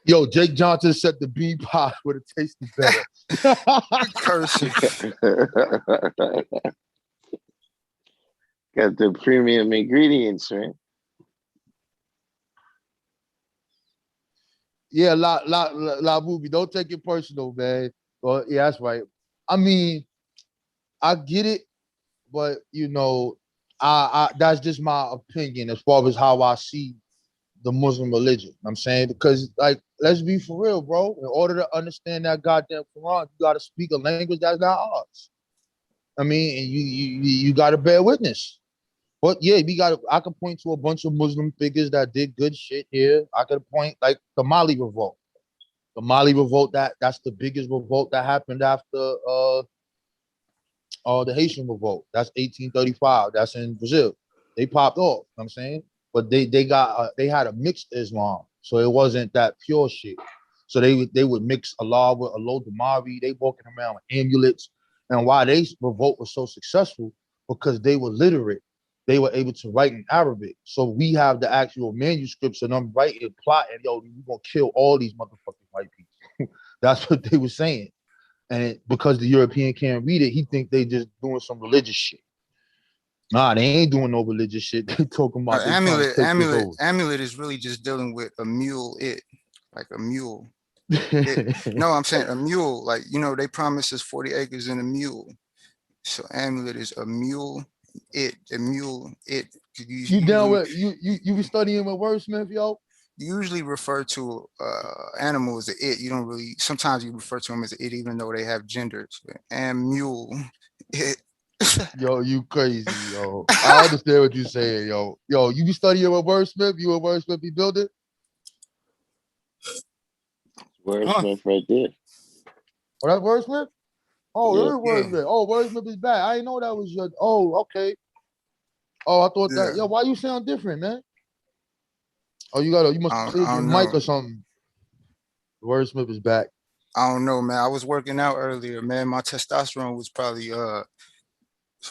Yo, Jake Johnson said the bean pie would have tasted better. Cursive. Got the premium ingredients, man. Yeah, la movie. Don't take it personal, man. Well, yeah, that's right. I mean, I get it, but I that's just my opinion as far as how I see the Muslim religion. I'm saying, because like, let's be for real, bro. In order to understand that goddamn Quran, you gotta speak a language that's not ours. I mean, and you gotta bear witness. But yeah, I could point to a bunch of Muslim figures that did good shit here. I could point like the Mali revolt. The Mali revolt, that's the biggest revolt that happened after the Haitian revolt. That's 1835. That's in Brazil. They popped off, you know what I'm saying? But they had a mixed Islam. So it wasn't that pure shit. So they would mix Allah with Alodamari. They walking around with amulets. And why they revolt was so successful, because they were literate. They were able to write in Arabic. So we have the actual manuscripts and I'm writing, plotting, yo, we're gonna kill all these motherfucking white people. That's what they were saying. And because the European can't read it, he think they just doing some religious shit. Nah, they ain't doing no religious shit. They talking about amulet is really just dealing with a mule, like a mule. No, I'm saying a mule. Like, they promise us 40 acres and a mule. So amulet is a mule. A mule. You down with you be studying with wordsmith, yo? You usually refer to animal as it. You don't really. Sometimes you refer to them as it, even though they have genders. And mule, it. Yo, you crazy, yo. I understand what you're saying, yo. Yo, you be studying with wordsmith? You a wordsmith be building? Wordsmith right there. Oh, that's wordsmith? Oh, Yeah. that is wordsmith. Oh, wordsmith is back. I didn't know that was your. Oh, okay. Oh, I thought that. Yo, why you sound different, man? Oh, you must have cleared your mic or something. Wordsmith is back. I don't know, man. I was working out earlier, man. My testosterone was probably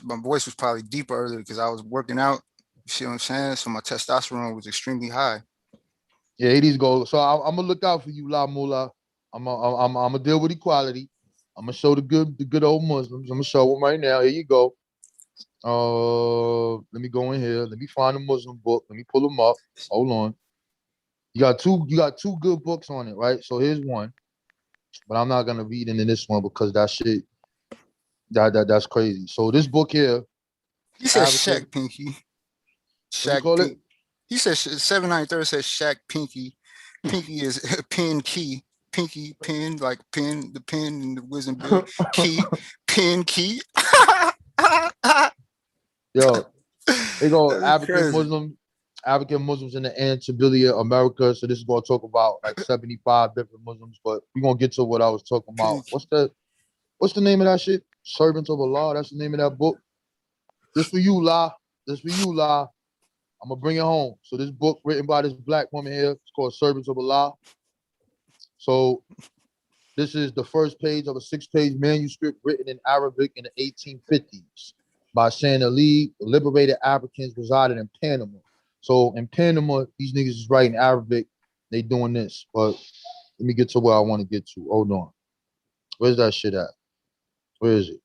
my voice was probably deeper earlier because I was working out. You see what I'm saying? So my testosterone was extremely high. Yeah, here these go. So I'm gonna look out for you, La Mula. I'm gonna deal with equality. I'm gonna show the good old Muslims. I'm gonna show them right now. Here you go. Let me go in here. Let me find a Muslim book. Let me pull them up. Hold on. You got two good books on it, right? So here's one, but I'm not gonna read into this one because that shit that's crazy. So this book here, He said African, Shaq Pinky. what do you Shaq call it? Pink. He said 793 says Shaq Pinky. Pinky is pin key. Pinky pin like pin the pin in the wisdom bit. Key pin key. Yo, they go That's crazy. African Muslims in the Antebellum, America. So this is gonna talk about like 75 different Muslims, but we're gonna get to what I was talking about. Pinky. What's the name of that shit? Servants of Allah. That's the name of that book. This for you, La. This for you, La. I'm gonna bring it home. So this book written by this black woman here, it's called Servants of Allah. So this is the first page of a 6-page manuscript written in Arabic in the 1850s by Shanna Lee. The liberated Africans resided in Panama. So in Panama, these niggas is writing Arabic. They doing this. But let me get to where I want to get to. Hold on. Where's that shit at? Where is it?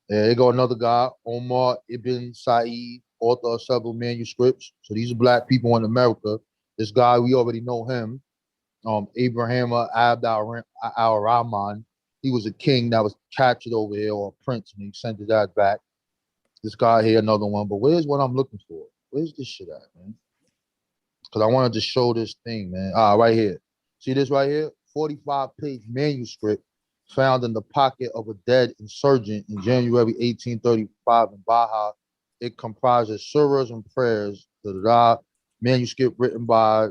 There go another guy, Omar Ibn Said, author of several manuscripts. So these are black people in America. This guy, we already know him. Abraham Abd al-Rahman. He was a king that was captured over here, or a prince, and he sent his ass back. This guy here, another one. But where's what I'm looking for? Where's this shit at, man? Because I wanted to show this thing, man. Right here. See this right here? 45-page manuscript found in the pocket of a dead insurgent in January 1835 in Baja. It comprises surahs and prayers. Manuscript written by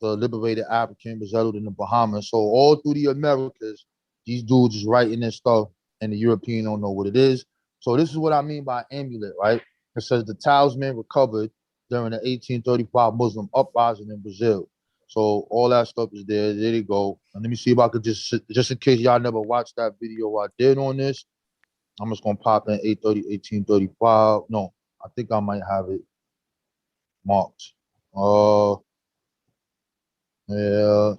the liberated African was settled in the Bahamas. So all through the Americas, these dudes is writing this stuff, and the European don't know what it is. So this is what I mean by amulet, right? It says the talisman recovered during the 1835 Muslim uprising in Brazil. So all that stuff is there. There you go. And let me see if I could just in case y'all never watched that video I did on this, I'm just gonna pop in 1835. No, I think I might have it marked. Yeah.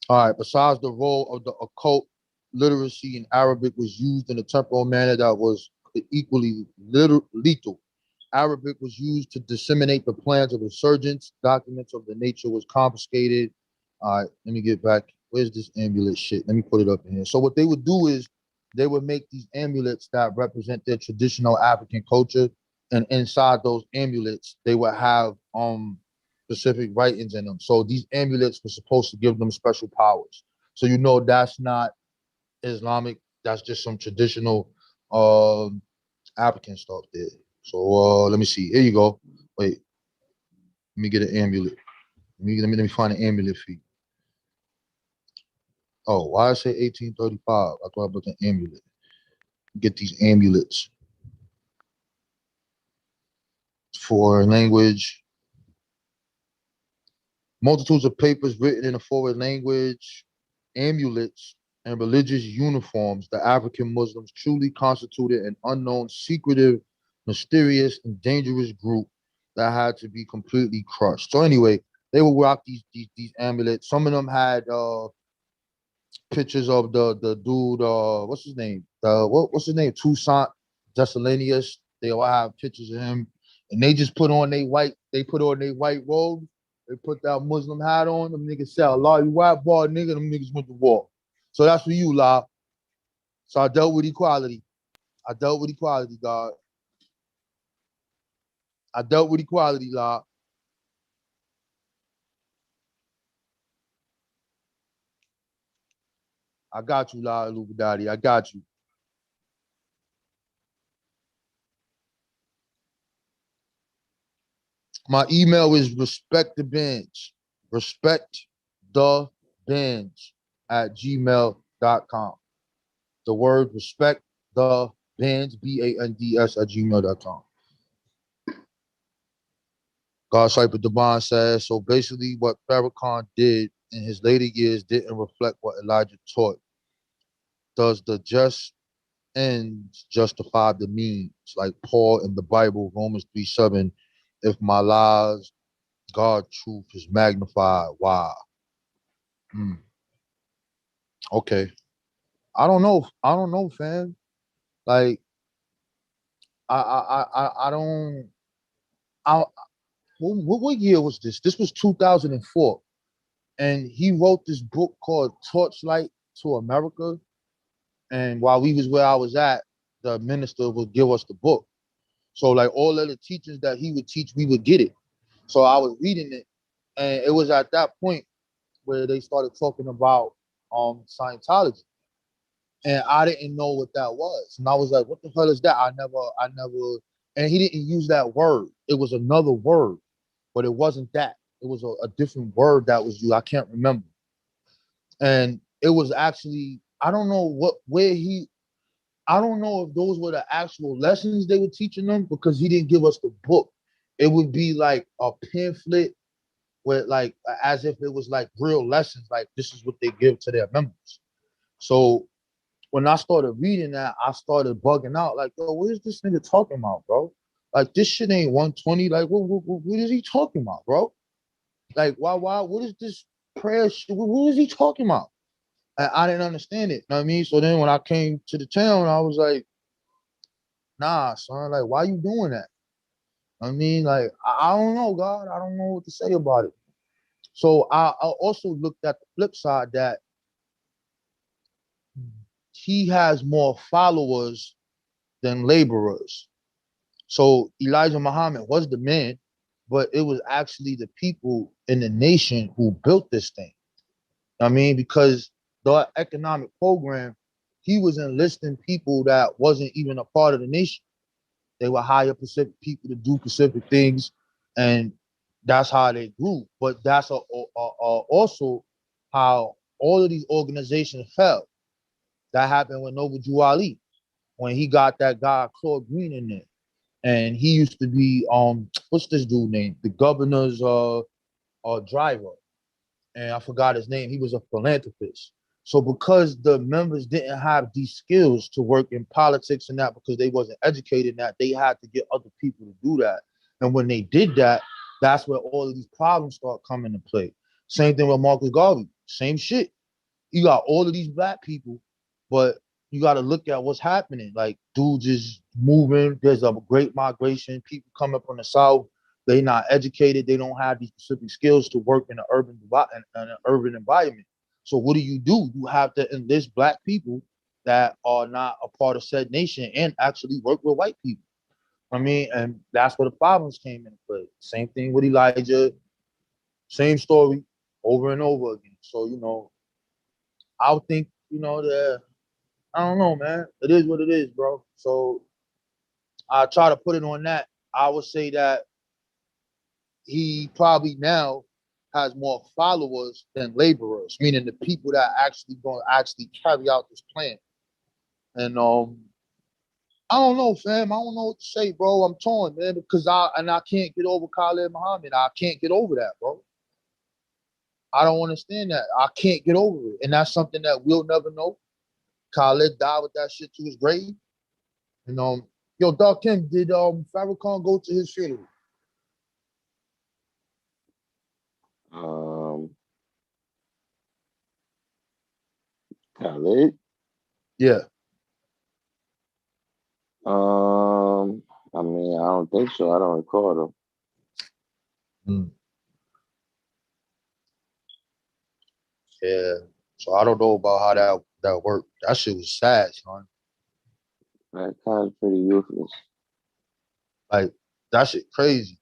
All right. Besides the role of the occult, literacy in Arabic was used in a temporal manner that was equally lethal. Arabic was used to disseminate the plans of insurgents. Documents of the nature was confiscated. All right, let me get back. Where's this amulet shit? Let me put it up in here. So what they would do is they would make these amulets that represent their traditional African culture, and inside those amulets they would have specific writings in them. So these amulets were supposed to give them special powers. So you know that's not Islamic. That's just some traditional African stuff there. So let me see. Here you go. Wait, let me get an amulet. Let me find an amulet for you. Oh, why I say 1835? I thought I put an amulet. Get these amulets for language. Multitudes of papers written in a foreign language, amulets, and religious uniforms. The African Muslims truly constituted an unknown, secretive, mysterious, and dangerous group that had to be completely crushed. So anyway, they would rock these amulets. Some of them had pictures of the dude. What's his name? What's his name? Toussaint Desalinius. They all have pictures of him, and they just put on their white. They put on their white robes. They put that Muslim hat on. Them niggas said, "Allah, you white boy, nigga." Them niggas went to war. So that's for you, La. So I dealt with equality. I dealt with equality, God. I dealt with equality, La. I got you, La Illuminati. I got you. My email is respectthebinge@gmail.com. The word respect the bands, BANDS @gmail.com. God Cypher Devon says, so basically what Farrakhan did in his later years didn't reflect what Elijah taught. Does the just ends justify the means? Like Paul in the Bible, Romans 3:7, If my lies, God truth is magnified. Wow. Okay. I don't know. I don't know, fam. Like I don't. I what year was this? This was 2004, and he wrote this book called Torchlight to America. And while we was where I was at, the minister would give us the book. So like all of the teachings that he would teach, we would get it. So I was reading it, and it was at that point where they started talking about Scientology. And I didn't know what that was. And I was like, what the hell is that? I never, and he didn't use that word. It was another word, but it wasn't that. It was a different word that was used. I can't remember. And it was actually, I don't know I don't know if those were the actual lessons they were teaching them because he didn't give us the book. It would be like a pamphlet where like, as if it was like real lessons, like this is what they give to their members. So when I started reading that, I started bugging out. Like, yo, what is this nigga talking about, bro? Like, this shit ain't 120. Like, what is he talking about, bro? Like, why, what is this prayer shit? What is he talking about? And I didn't understand it. You know what I mean? So then when I came to the town, I was like, nah, son, like, why you doing that? I mean, like, I don't know, God. I don't know what to say about it. So I also looked at the flip side that he has more followers than laborers. So Elijah Muhammad was the man, but it was actually the people in the nation who built this thing. I mean, because the economic program, he was enlisting people that wasn't even a part of the nation. They were hire Pacific people to do Pacific things, and that's how they grew. But that's also how all of these organizations fell. That happened with Noble Drew Ali when he got that guy Claude Green in there. And he used to be what's this dude name? The governor's driver. And I forgot his name. He was a philanthropist. So because the members didn't have these skills to work in politics and that because they wasn't educated in that, they had to get other people to do that. And when they did that, that's where all of these problems start coming into play. Same thing with Marcus Garvey. Same shit. You got all of these black people, but you got to look at what's happening. Like dudes is moving. There's a great migration. People come up from the South. They not educated. They don't have these specific skills to work in an urban environment. So what do? You have to enlist black people that are not a part of said nation and actually work with white people. I mean, and that's where the problems came into play. Same thing with Elijah. Same story over and over again. So, I would think, that I don't know, man. It is what it is, bro. So I try to put it on that. I would say that he probably now has more followers than laborers, meaning the people that actually going to actually carry out this plan. And I don't know, fam. I don't know what to say, bro. I'm torn, man, because I can't get over Khalid Muhammad. I can't get over that, bro. I don't understand that. I can't get over it. And that's something that we'll never know. Khalid died with that shit to his grave. And yo, Darkim, did Farrakhan go to his funeral? Khalid. Yeah. I mean, I don't think so. I don't recall them. Yeah. So I don't know about how that worked. That shit was sad, son. That kind of pretty useless. Like that shit crazy.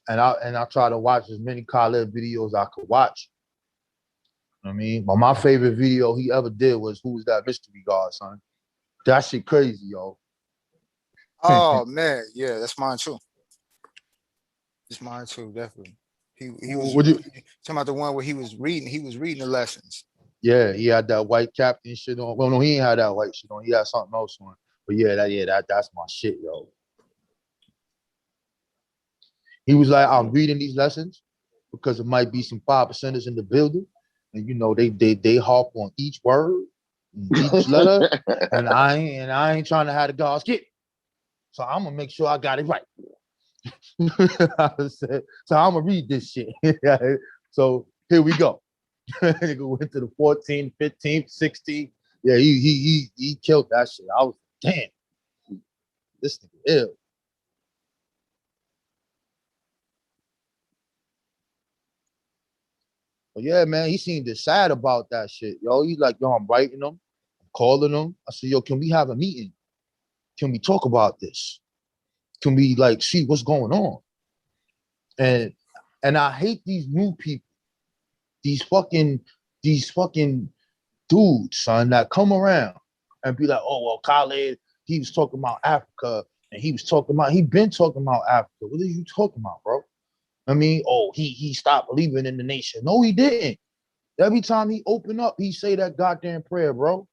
And I try to watch as many Khaled videos I could watch. You know what I mean? But my favorite video he ever did was Who's That Mystery God, son? That shit crazy, yo. Oh man, yeah, that's mine too. It's mine too, definitely. He was talking about the one where he was reading the lessons. Yeah, he had that white captain shit on. Well, no, he ain't had that white shit on. He had something else on. But that's my shit, yo. He was like, I'm reading these lessons because it might be some 5%ers in the building. And they harp on each word, each letter. and I ain't trying to have the God's get. So I'm gonna make sure I got it right. I said, so I'm gonna read this shit. So here we go. Nigga went to the 14th, 15th, 16th. Yeah, he killed that shit. I was damn, this nigga ill. But yeah, man, he seemed sad about that shit. Yo, he's like, yo, I'm writing him, I'm calling him. I said, yo, can we have a meeting? Can we talk about this? Can we like see what's going on? And I hate these new people, these fucking dudes, son, that come around and be like, oh well, Khaled, he was talking about Africa, and he been talking about Africa. What are you talking about, bro? I mean, oh, he stopped believing in the nation. No, he didn't. Every time he open up, he say that goddamn prayer, bro.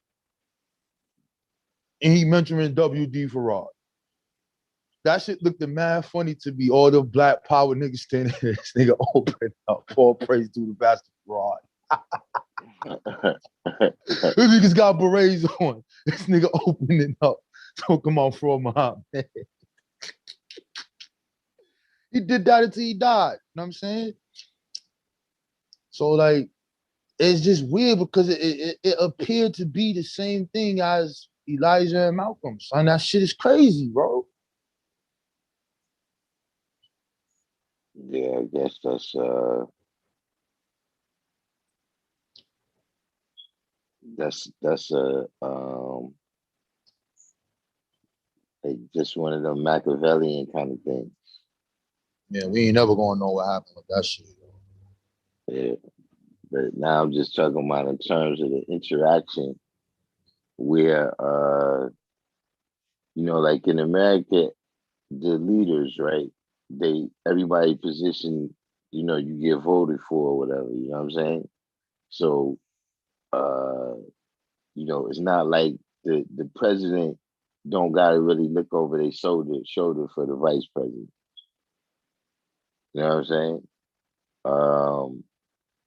And he mentioning WD Farad. That shit looked mad funny to me. All the black power niggas standing there. This nigga open up. All praise to the bastard Farad. These niggas got berets on. This nigga opening up. Talking about Fraud Muhammad. He did that until he died. You know what I'm saying? So like, it's just weird because it appeared to be the same thing as Elijah and Malcolm. Son, that shit is crazy, bro. Yeah, I guess that's like just one of them Machiavellian kind of things. Yeah, we ain't never gonna know what happened with that shit. Yeah. But now I'm just talking about in terms of the interaction where like in America, the leaders, right? Everybody position, you get voted for or whatever, you know what I'm saying? So it's not like the president don't gotta really look over their shoulder for the vice president. You know what I'm saying?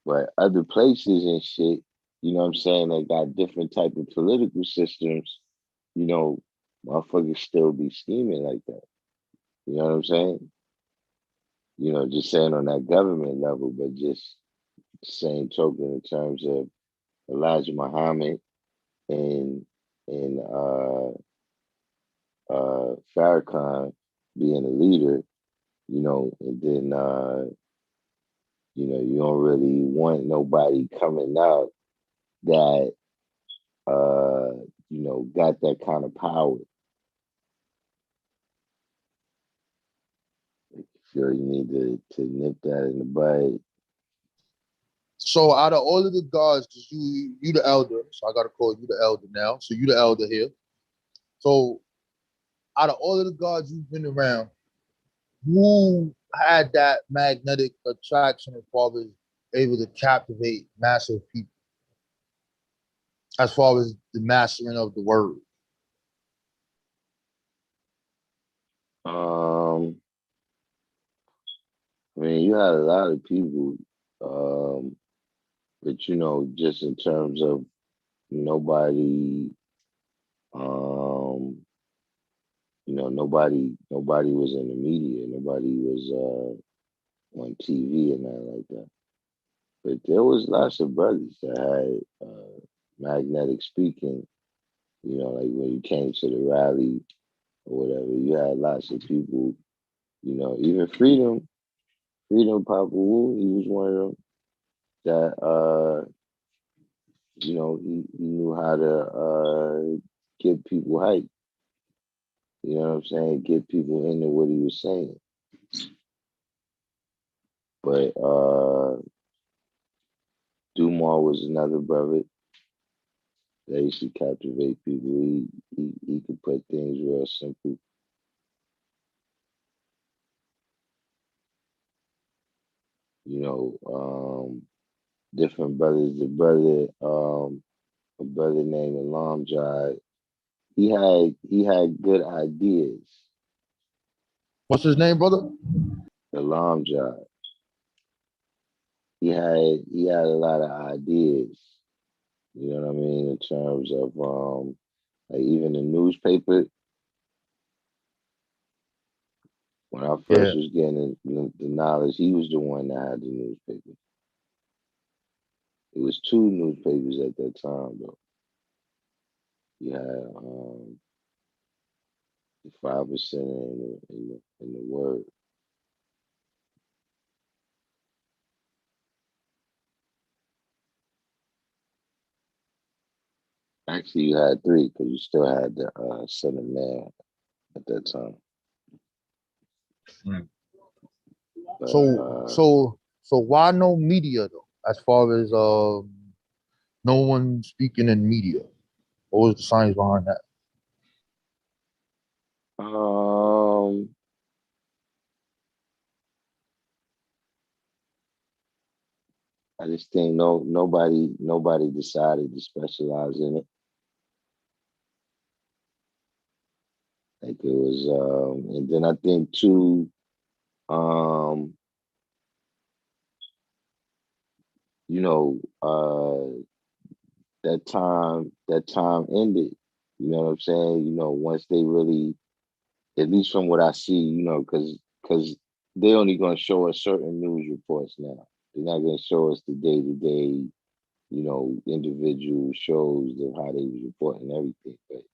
But other places and shit, you know what I'm saying, they got different type of political systems, you know, motherfuckers still be scheming like that. You know what I'm saying? Just saying on that government level, but just same token in terms of Elijah Muhammad and Farrakhan being a leader, and then you don't really want nobody coming out that got that kind of power. Sure, you need to nip that in the bud. So out of all of the gods, cause you the elder, so I gotta call you the elder now. So you the elder here. So out of all of the gods you've been around, who had that magnetic attraction as far as able to captivate massive people, as far as the mastering of the word? I mean, you had a lot of people, but just in terms of nobody, nobody was in the media, nobody was on TV and that like that. But there was lots of brothers that had magnetic speaking, like when you came to the rally or whatever, you had lots of people, even Freedom Papa Wu, he was one of them that he knew how to get people hyped. You know what I'm saying? Get people into what he was saying. But Dumar was another brother that used to captivate people. He could put things real simple. Different brothers. A brother named Alam Jai. He had good ideas. What's his name, brother? Alam Jai. He had a lot of ideas. You know what I mean? In terms of like even the newspaper, When I Yeah. first was getting the knowledge, he was the one that had the newspaper. It was two newspapers at that time, though. You had the 5% and the Word. Actually, you had three because you still had the Son of Man at that time. But, So why no media though? As far as no one speaking in media. What was the science behind that? I just think nobody decided to specialize in it. Like it was, and then I think too, you know, that time ended. You know what I'm saying? You know, once they really, at least from what I see, you know, because they're only going to show us certain news reports now. They're not going to show us the day to day, you know, individual shows of how they was reporting everything. But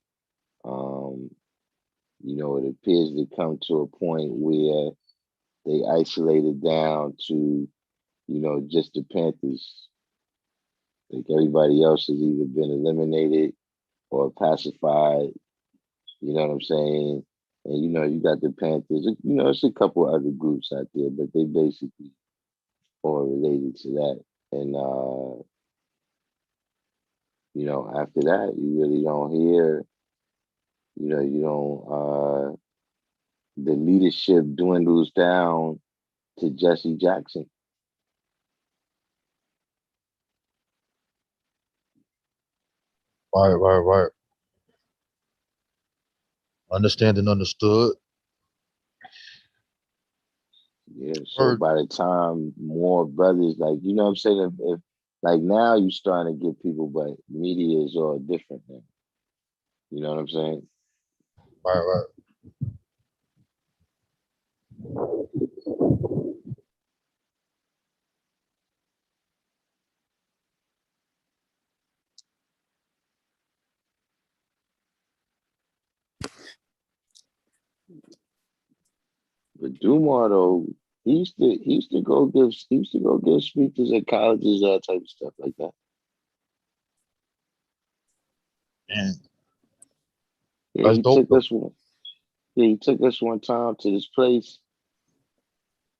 you know, it appears to come to a point where they isolated down to, you know, just the Panthers. Like everybody else has either been eliminated or pacified. You know what I'm saying? And you know, you got the Panthers. You know, it's a couple other groups out there, but they basically all related to that. And you know, after that, you really don't hear. You know, you don't. The leadership dwindles down to Jesse Jackson. Right. Understanding understood. Yeah. So Word. by the time more brothers, like you know what I'm saying, if like now you starting to get people, but media is all different now. You know what I'm saying? Right. But Dumar though, he used to go give speeches at colleges, that type of stuff like that. And Yeah, that's dope though. he took us one time to this place.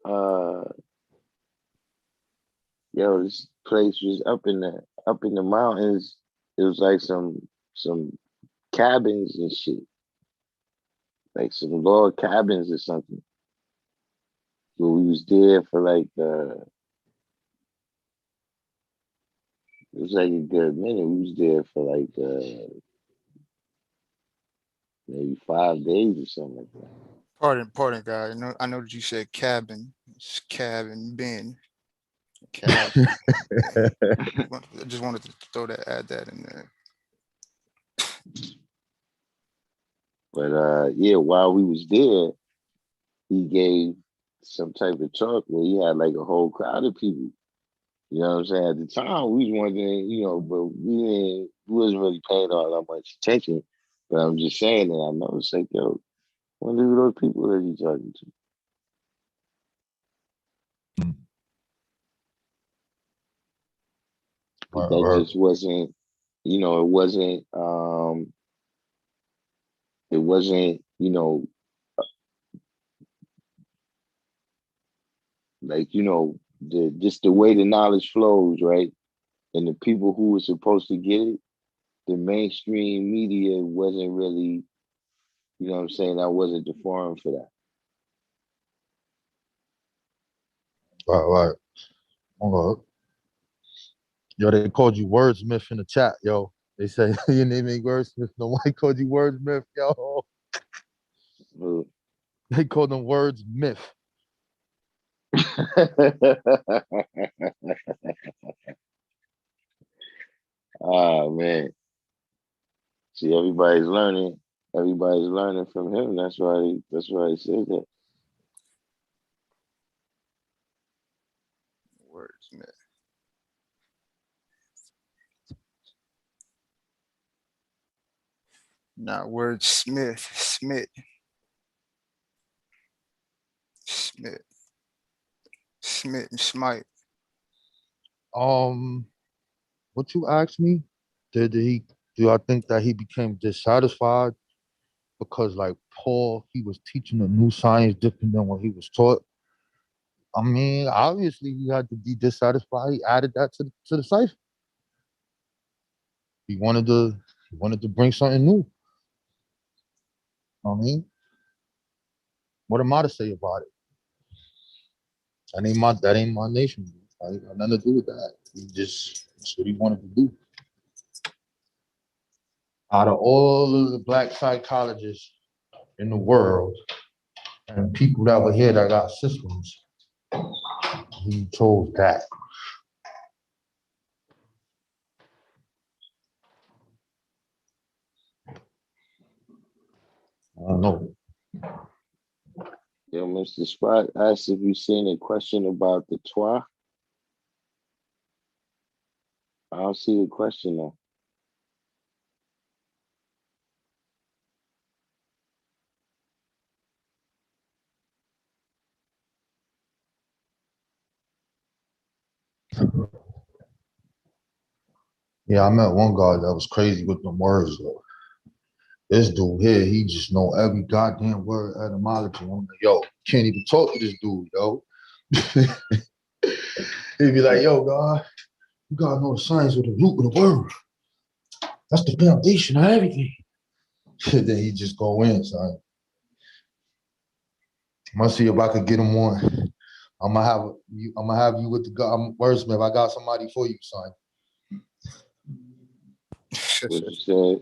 Uh this place was up in the mountains. It was like some cabins and shit. Like some log cabins or something. So we was there for like it was like a good minute. We was there for like maybe 5 days or something like that. Pardon, guy. I know that you said cabin. It's cabin bin. Cabin. I just wanted to add that in there. But yeah, while we was there, he gave some type of talk where he had like a whole crowd of people. You know what I'm saying? At the time, we was wondering, you know, but we wasn't really paying all that much attention. But I'm just saying that I noticed, like, yo, wonder who those people that he's talking to. But that Right. just wasn't, you know, it wasn't, you know, like, you know, just the way the knowledge flows, right? And the people who were supposed to get it, the mainstream media wasn't really, you know what I'm saying? That wasn't the forum for that. Right. Okay. Yo, they called you wordsmith in the chat, yo. They say your name ain't wordsmith. No one called you wordsmith, yo. But, They called them wordsmith. ah man. See, everybody's learning. Everybody's learning from him. That's why he said that. wordsmith. Not wordsmith, Smith. Smith. Smith and Smite. What you asked me? Do I think that he became dissatisfied because like Paul, he was teaching a new science different than what he was taught? I mean, obviously he had to be dissatisfied. He added that to the cipher. He wanted to bring something new. I mean, what am I to say about it? That ain't my nation. I ain't got nothing to do with that. That's what he wanted to do. Out of all of the black psychologists in the world and people that were here that got systems, he chose that. I don't know. Yo, Mr. Spot asked if you seen a question about the Twa. I don't see the question though. Yeah, I met one guy that was crazy with the words though. This dude here, he just know every goddamn word etymology. I'm like, yo, can't even talk to this dude, yo. He'd be like, yo, God, you gotta know the science of the root of the word. That's the foundation of everything. Then he just go in, son. I'm gonna see if I could get him on. I'm gonna have you with the wordsmith. I got somebody for you, son. What you said?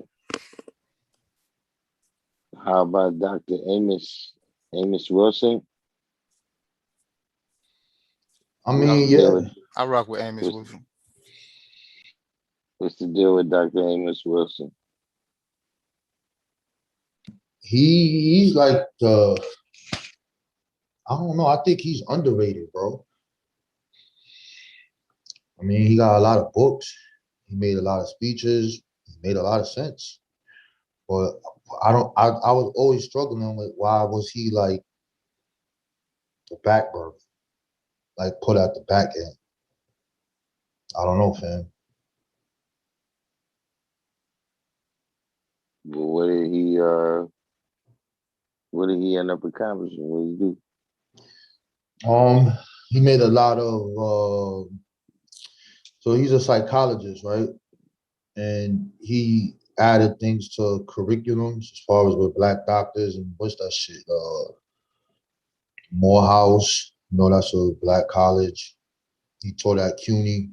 How about Dr. Amos Wilson? I mean, yeah. I rock with Amos Wilson. What's the deal with Dr. Amos Wilson? He's like I don't know. I think he's underrated, bro. I mean, he got a lot of books. He made a lot of speeches. He made a lot of sense. But I was always struggling with why was he like the back burner, like put at the back end. I don't know, fam. But what did he end up accomplishing? What did he do? He made a lot of so he's a psychologist, right? And he added things to curriculums as far as with black doctors and what's that shit? Morehouse, that's a black college. He taught at CUNY.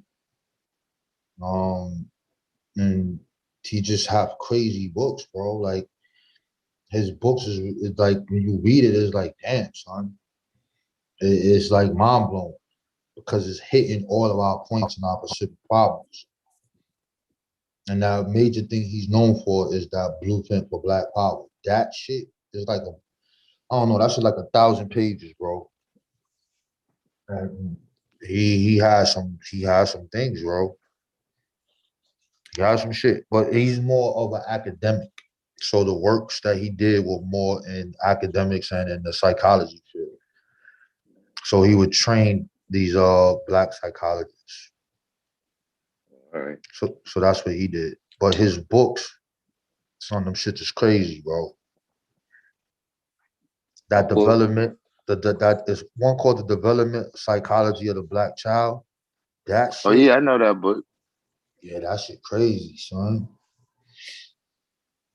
And he just have crazy books, bro. Like his books is like when you read it, it's like, damn, son. It's like mind blowing because it's hitting all of our points and our specific problems. And the major thing he's known for is that blueprint for Black Power. That shit is like I don't know, that shit like 1,000 pages, bro. And he has some things, bro. He has some shit, but he's more of an academic. So the works that he did were more in academics and in the psychology field. So he would train these black psychologists. All right. So that's what he did. But his books, some of them shit is crazy, bro. That development, that is one called The Development Psychology of the Black Child. That shit. Oh yeah, I know that book. Yeah, that shit crazy, son.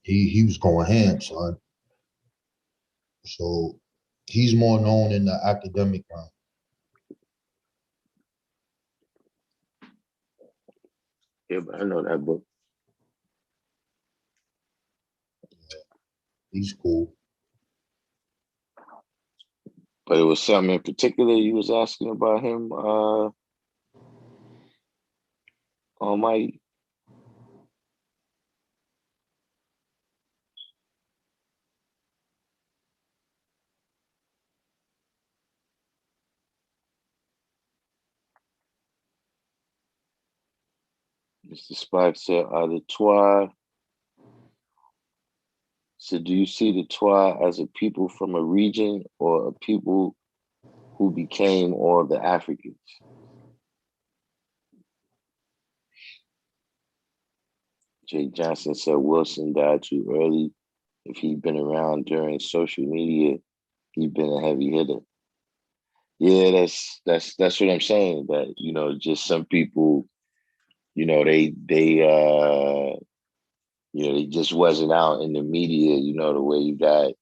He was going ham, son. So he's more known in the academic realm. Yeah, but I know that book. Yeah, he's cool. But it was something in particular you was asking about him, Almighty. Mr. Spike said, are the Twa, so do you see the Twa as a people from a region or a people who became all the Africans? Jake Johnson said Wilson died too early. If he'd been around during social media, he'd been a heavy hitter. Yeah, that's what I'm saying. That, you know, just some people, you know, they just wasn't out in the media, you know, the way you got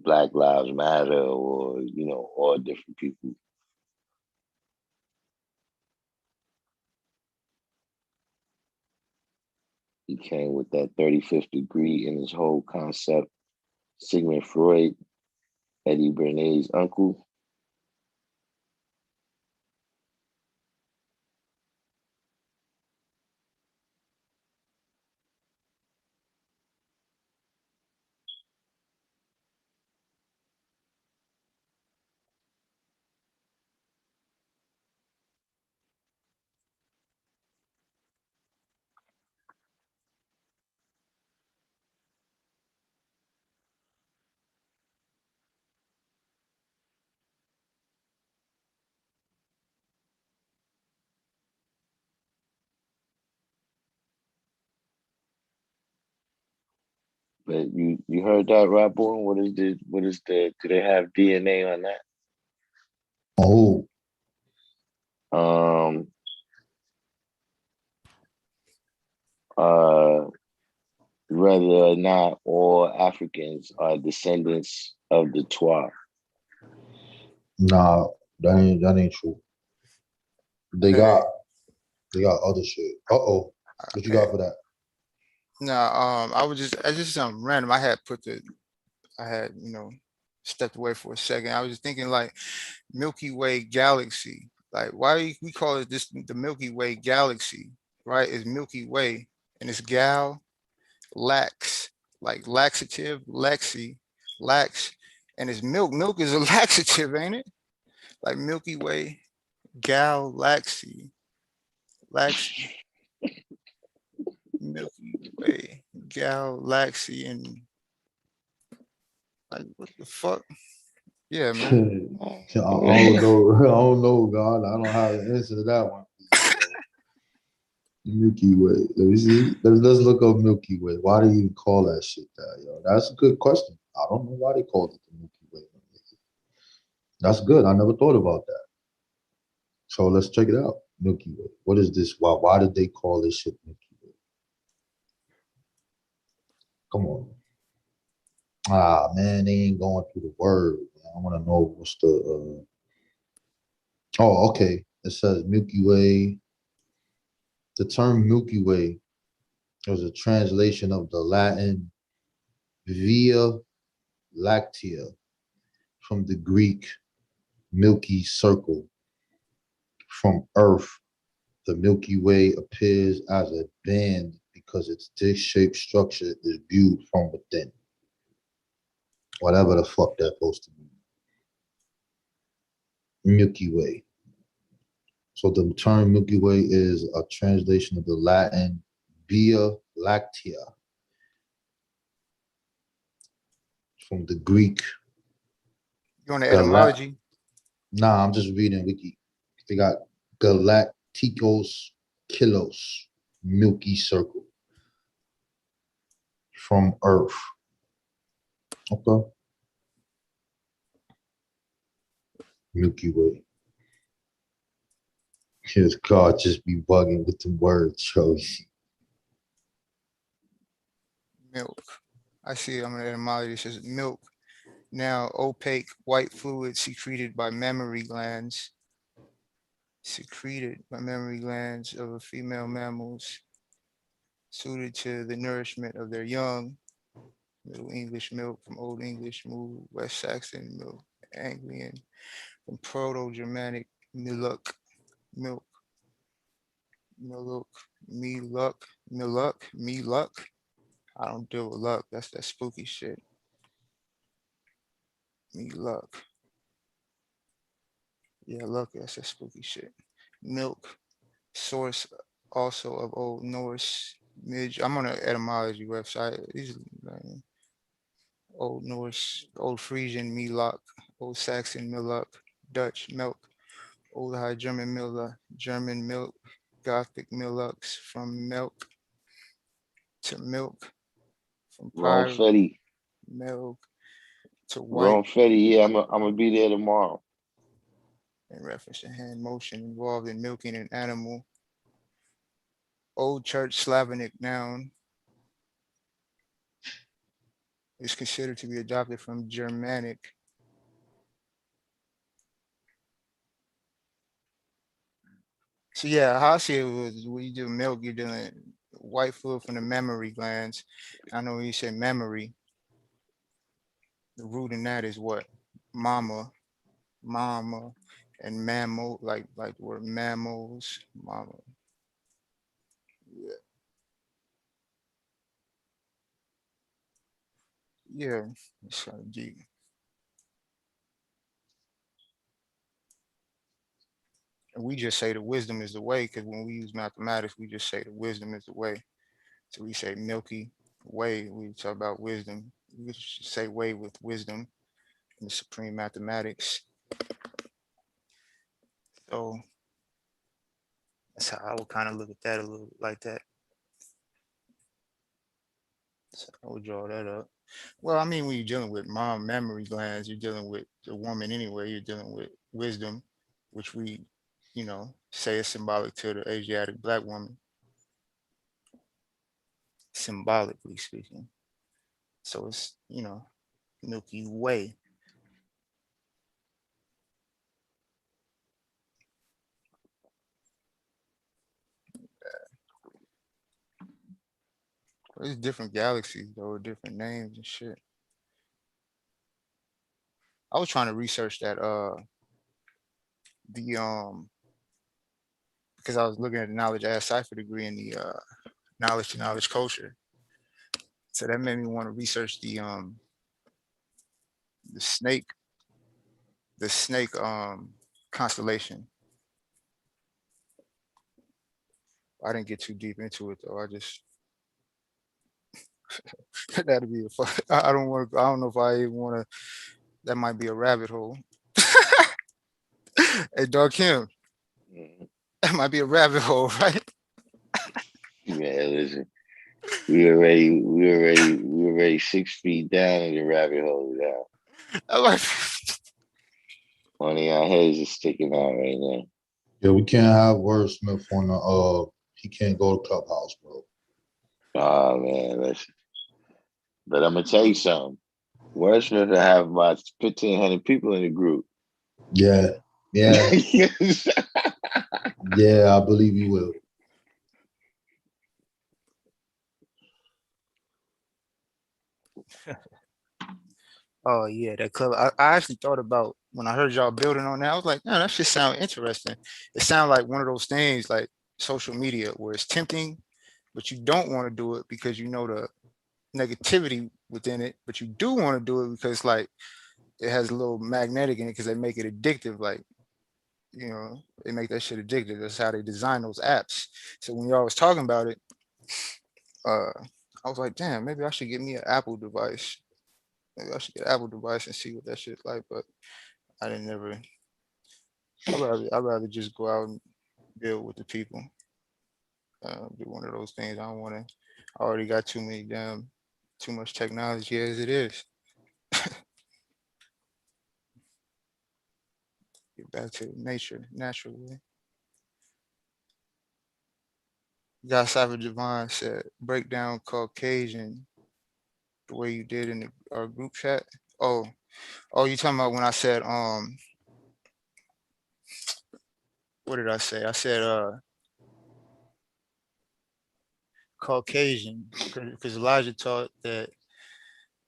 Black Lives Matter or, you know, all different people. He came with that 35th degree in his whole concept. Sigmund Freud, Eddie Bernays' uncle. But you heard that, right, boy? What is the do they have DNA on that? Oh, Um uh Whether or not all Africans are descendants of the Twa. nah, that ain't true. They got Hey, other shit. Uh-oh. What you hey. got for that? Nah, I just something random. I had, you know, stepped away for a second. I was just thinking like Milky Way galaxy. Like why we call it this the Milky Way galaxy, right? Is Milky Way and it's gal lax, like laxative, lexi, lax, and it's milk. Milk is a laxative, ain't it? Like Milky Way, galaxy, lax, Milky Way, galaxy, and like what the fuck? Yeah, man. I don't know. I don't know, God. I don't have the answer to that one. Milky Way. Let me see. Let's look up Milky Way. Why do you even call that shit that, yo? That's a good question. I don't know why they called it the Milky Way. That's good. I never thought about that. So let's check it out. Milky Way. What is this? Why did they call this shit Milky Way? Come on. Ah, man, they ain't going through the word. Man. I want to know what's the. Oh, okay. It says Milky Way. The term Milky Way was a translation of the Latin Via Lactea from the Greek Milky Circle. From Earth, the Milky Way appears as a band because its disc-shaped structure is viewed from within. Whatever the fuck that's supposed to mean. Milky Way. So the term Milky Way is a translation of the Latin Via Lactea from the Greek You want the Galact. etymology? Nah, I'm just reading Wiki. They got Galacticos Kilos, Milky Circle from Earth. Okay. Milky Way. His God just be bugging with the words, yo. Milk. I see. I'm an etymology. It says milk. Now opaque white fluid secreted by mammary glands. Secreted by mammary glands of female mammals, suited to the nourishment of their young. Middle English milk from Old English moo, West Saxon milk, Anglian from Proto-Germanic miluk, milk, miluk, me luck, miluk, me luck. I don't deal with luck. That's that spooky shit. Me luck. Yeah, luck. That's that spooky shit. Milk, source also of Old Norse, I'm on an etymology website. These Old Norse, Old Frisian Milok, Old Saxon Milok, Dutch milk, Old High German Miller, German milk, Gothic Milux, from milk to milk, from Rome prior Fetty. milk to white, Rome Fetty, yeah, I'm gonna be there tomorrow. in reference to hand motion involved in milking an animal. Old Church Slavonic noun is considered to be adopted from Germanic. So yeah, how I see it was when you do milk, you're doing white fluid from the mammary glands. I know when you say memory, the root in that is what? Mama, mama, and mammal, like the word mammals, mama. Yeah, yeah, it's kind of deep. And we just say the wisdom is the way because when we use mathematics, we just say the wisdom is the way. So we say Milky Way. We talk about wisdom. We should say way with wisdom in the supreme mathematics. So that's how I would kind of look at that a little like that. So I would draw that up. Well, I mean, when you're dealing with mom memory glands, you're dealing with the woman anyway. You're dealing with wisdom, which we, say is symbolic to the Asiatic black woman, symbolically speaking. So it's, Milky Way. There's different galaxies though, with different names and shit. I was trying to research that the because I was looking at the knowledge add cipher degree in the knowledge to knowledge culture. So that made me want to research the snake the snake constellation. I didn't get too deep into it though. I just that'd be a fun. I don't want to. I don't know if I even want to. That might be a rabbit hole. Hey, Darkim, Mhm. that might be a rabbit hole, right? Man, listen, we already 6 feet down in the rabbit hole now. I'm like, Only our heads is sticking out right now. Yeah, we can't have Wordsmith on the he can't go to Clubhouse, bro. Oh man, listen. But I'm gonna tell you something. Wordsmith will have about 1,500 people in the group. Yeah, yeah, yeah, I believe he will. oh yeah, that club. I actually thought about when I heard y'all building on that. I was like, man, that should sound interesting. It sounds like one of those things like social media where it's tempting, but you don't want to do it because you know the negativity within it, but you do want to do it because like it has a little magnetic in it because they make it addictive. Like, they make that shit addictive. That's how they design those apps. So when y'all was talking about it, uh, I was like, damn, maybe I should get me an Apple device. Maybe I should get an Apple device and see what that shit's like. But I didn't never. I'd rather just go out and build with the people. Do one of those things. I don't want to. I already got too much technology as it is. Get back to nature, naturally. God Cypher Divine said, break down Caucasian the way you did in our group chat. Oh, you talking about when I said, what did I say? I said, Caucasian, because Elijah taught that,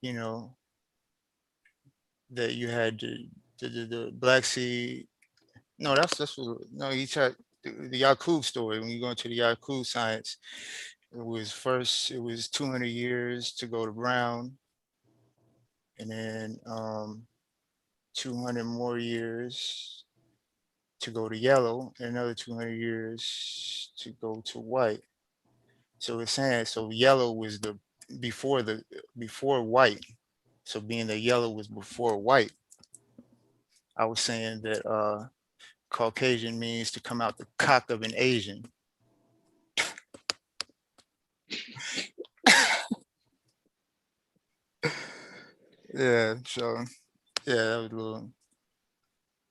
you know, that you had the Black Sea. No, that's what, no, he taught the Yakub story. When you go into the Yakub science, it was 200 years to go to brown, and then 200 more years to go to yellow, and another 200 years to go to white. So it's saying, so yellow was before white. So being that yellow was before white, I was saying that Caucasian means to come out the cock of an Asian. Yeah, so yeah, that was a little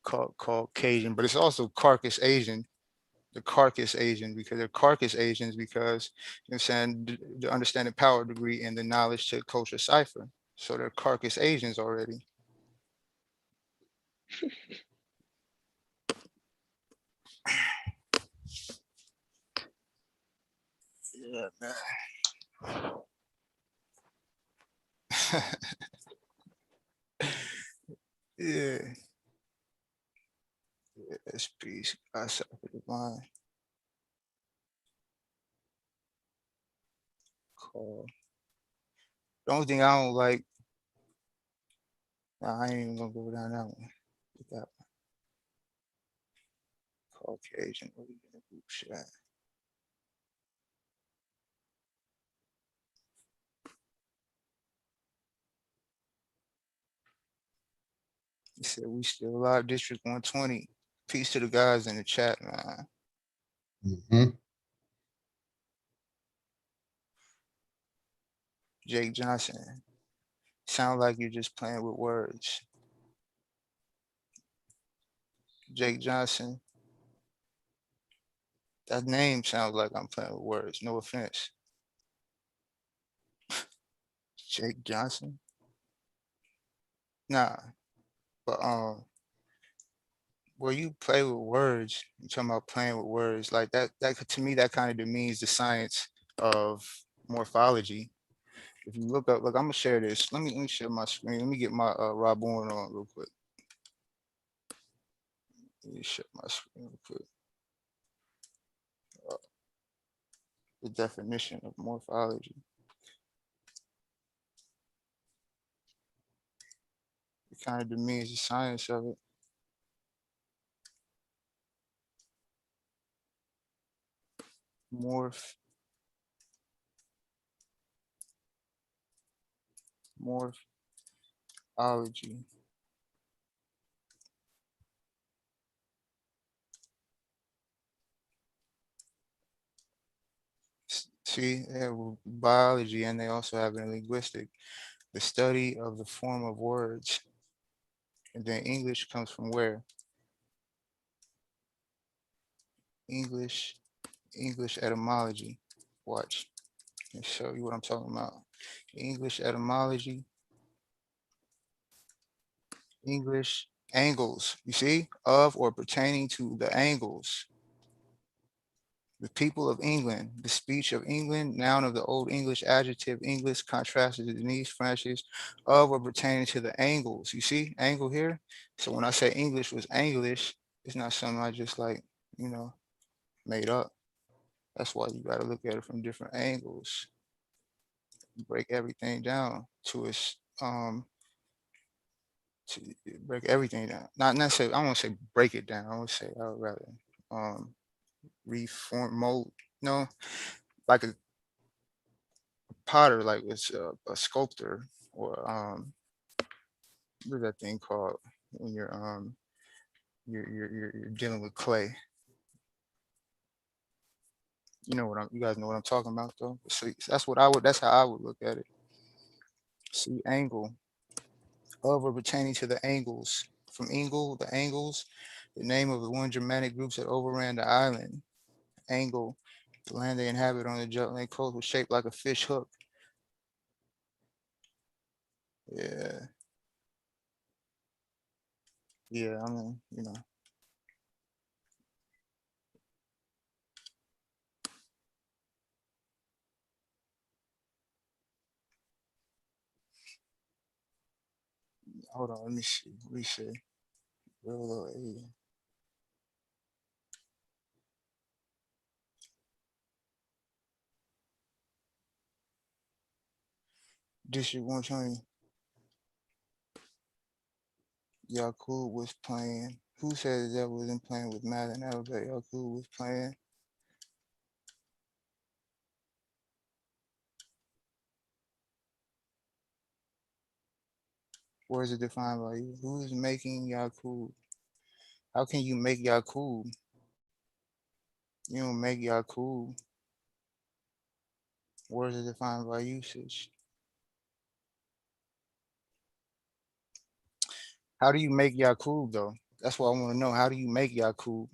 Caucasian, but it's also carcass Asian, the carcass Asian, because they're carcass Asians because, you know what I'm saying, the understanding power degree and the knowledge to culture cipher. So they're carcass Asians already. Yeah, man. Yeah. It's peace. I suffer divine. Call. The only thing I don't like, nah, I ain't even gonna go down that one. That one. Caucasian. What are you gonna do? Shit. He said we still alive. District 120. Peace to the guys in the chat, man. Mhm. Jake Johnson. Sound like you're just playing with words. Jake Johnson. That name sounds like I'm playing with words. No offense. Jake Johnson. Nah, but where you play with words, you talking about playing with words like that. That to me, that kind of demeans the science of morphology. If you look up, look, I'm gonna share this. Let me share my screen. Let me get my Rob Warren on real quick. Let me share my screen real quick. The definition of morphology. It kind of demeans the science of it. Morphology. See, they have biology and they also have it in linguistic, the study of the form of words. And then English comes from where? English etymology. Watch. Let me show you what I'm talking about. English etymology. English angles. You see? Of or pertaining to the angles. The people of England, the speech of England, noun of the Old English, adjective English, contrasted to Denise Francis, of or pertaining to the angles. You see, angle here. So when I say English was English, it's not something I just like, made up. That's why you got to look at it from different angles. Break everything down to its to break everything down. Not necessarily. I won't say break it down. I would say I would rather reform mold. No, like a potter, like it's a sculptor, or what is that thing called when you're dealing with clay? You know you guys know what I'm talking about though. So that's how I would look at it. See, angle of or pertaining to the angles. From Angle, the Angles, the name of the one Germanic groups that overran the island. Angle, the land they inhabit on the Jutland coast, was shaped like a fish hook. Yeah. Yeah, I mean, hold on, let me see. Reset. District 120. Yakub was playing Who said that wasn't playing with math and alphabet? Yakub was playing. Where is it defined by you? Who is making Yakub? How can you make Yakub? You don't make Yakub. Where is it defined by usage? How do you make Yakub though? That's what I want to know. How do you make Yakub?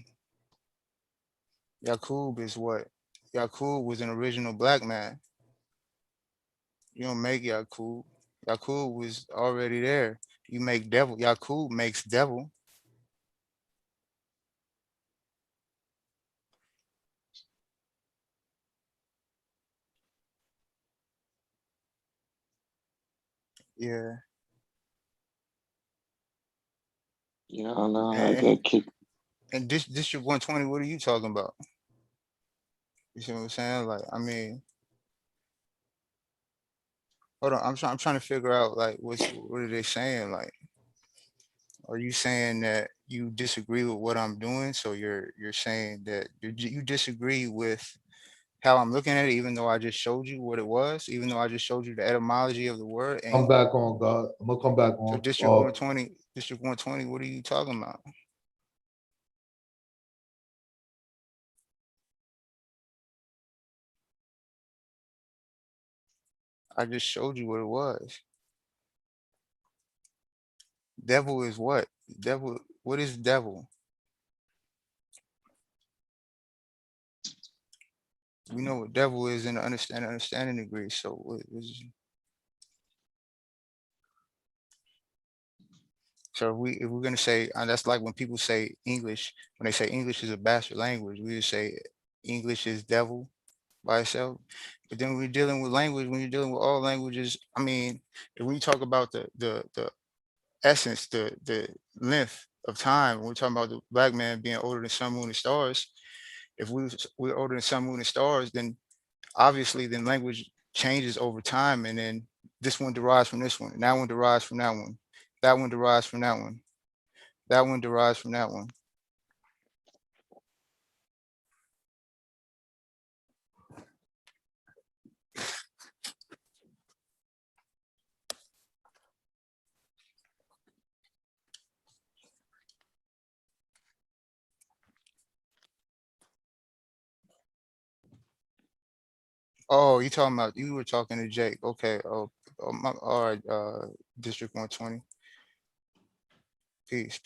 Yakub is what? Yakub was an original black man. You don't make Yakub. Yakub was already there. You make devil. Yakub makes devil. Yeah. Yeah, I don't know how I And got kicked. and District 120, what are you talking about? You see what I'm saying? Like, I mean, hold on. I'm trying to figure out like what are they saying? Like, are you saying that you disagree with what I'm doing? So you're saying that you disagree with how I'm looking at it, even though I just showed you what it was, even though I just showed you the etymology of the word. And Come back on, God. I'm gonna come back so on. District 120, what are you talking about? I just showed you what it was. Devil is what? Devil, what is devil? We know what devil is in the understanding degree. So what is so if we're gonna say that's like when people say English, when they say English is a bastard language, we just say English is devil by itself. But then when we're dealing with language, when you're dealing with all languages, I mean, when you talk about the essence, the length of time, when we're talking about the black man being older than sun, moon, and stars, if we're older than sun, moon, and stars, then obviously then language changes over time, and then this one derives from this one, and that one derives from that one, that one derives from that one, that one derives from that one. Oh, you were talking to Jake. Okay. All right. District 120. Peace.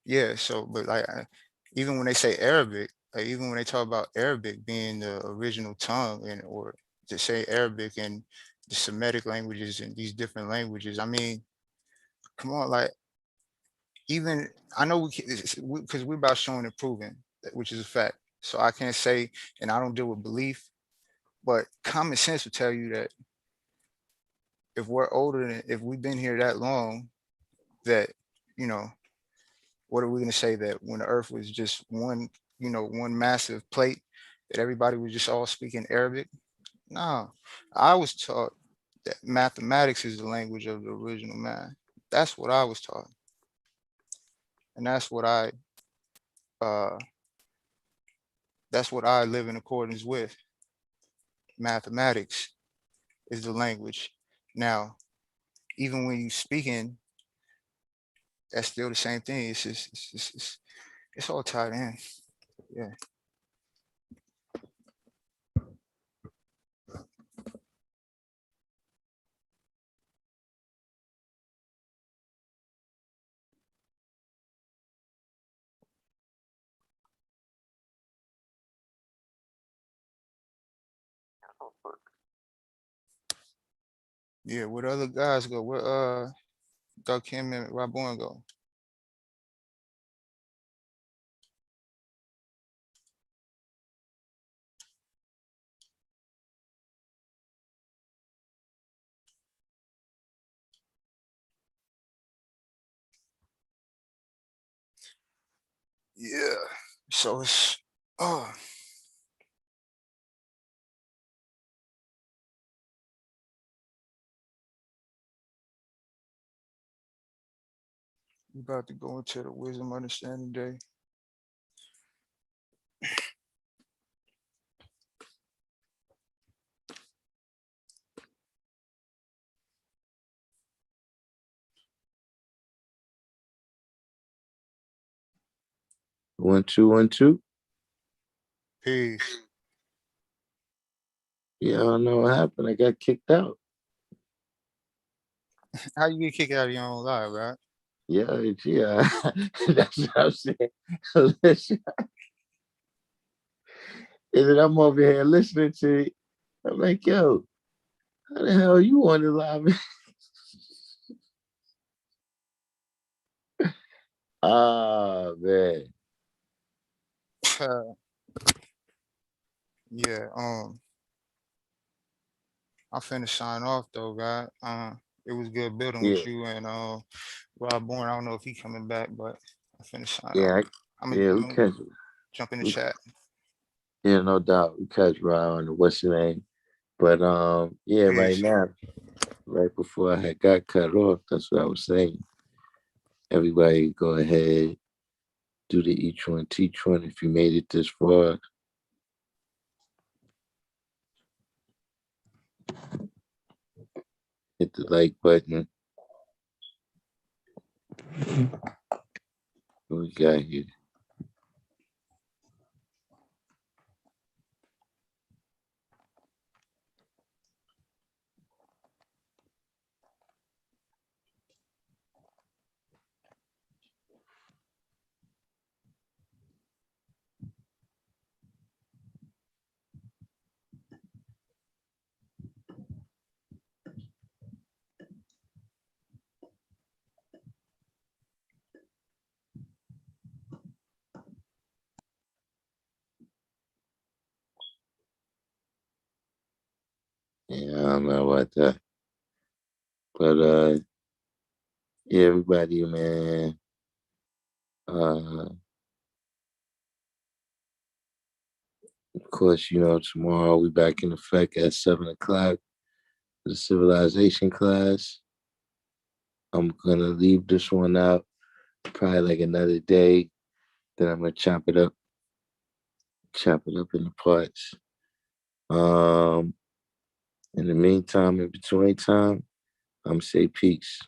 Yeah. So, but like, even when they say Arabic, like even when they talk about Arabic being the original tongue, and or to say Arabic and the Semitic languages and these different languages, I mean, come on, like even I know because we're about showing and proving, which is a fact. So I can't say, and I don't deal with belief, but common sense would tell you that if we're older than if we've been here that long, that you know, what are we going to say that when the earth was just one, one massive plate, that everybody was just all speaking Arabic? No, I was taught that mathematics is the language of the original man. That's what I was taught, and uh that's what I live in accordance with. Mathematics is the language. Now, even when you speaking, that's still the same thing. It's just it's all tied in. Yeah. Yeah, where the other guys go? Where Darkim and Rabon go? Yeah. So it's oh We about to go into the wisdom understanding day. One, two, 1, 2. Peace. Yeah, I don't know what happened. I got kicked out. How you get kicked out of your own life, right? Yeah, yeah. That's what I'm saying. Listen, and then I'm over here listening to it. I'm like, yo, how the hell you on the live? Ah, man. Yeah. I finna sign off though, God. It was good building Yeah, with you and Rob Bourne. I don't know if he coming back, but I finna sign off. yeah, I'm yeah. We gonna catch, jump in the we, chat. yeah, no doubt. We catch Ryan on the what's the name? But yeah, right Peace. now, right before I had got cut off, that's what I was saying. Everybody go ahead, do the each one, teach one. If you made it this far, hit the like button. What we got here? Yeah, I don't know about that. But yeah, everybody, man. Of course, tomorrow we back in effect at 7 o'clock for the civilization class. I'm gonna leave this one out probably like another day. Then I'm gonna chop it up in the parts. In the meantime, in between time, I'm say peace.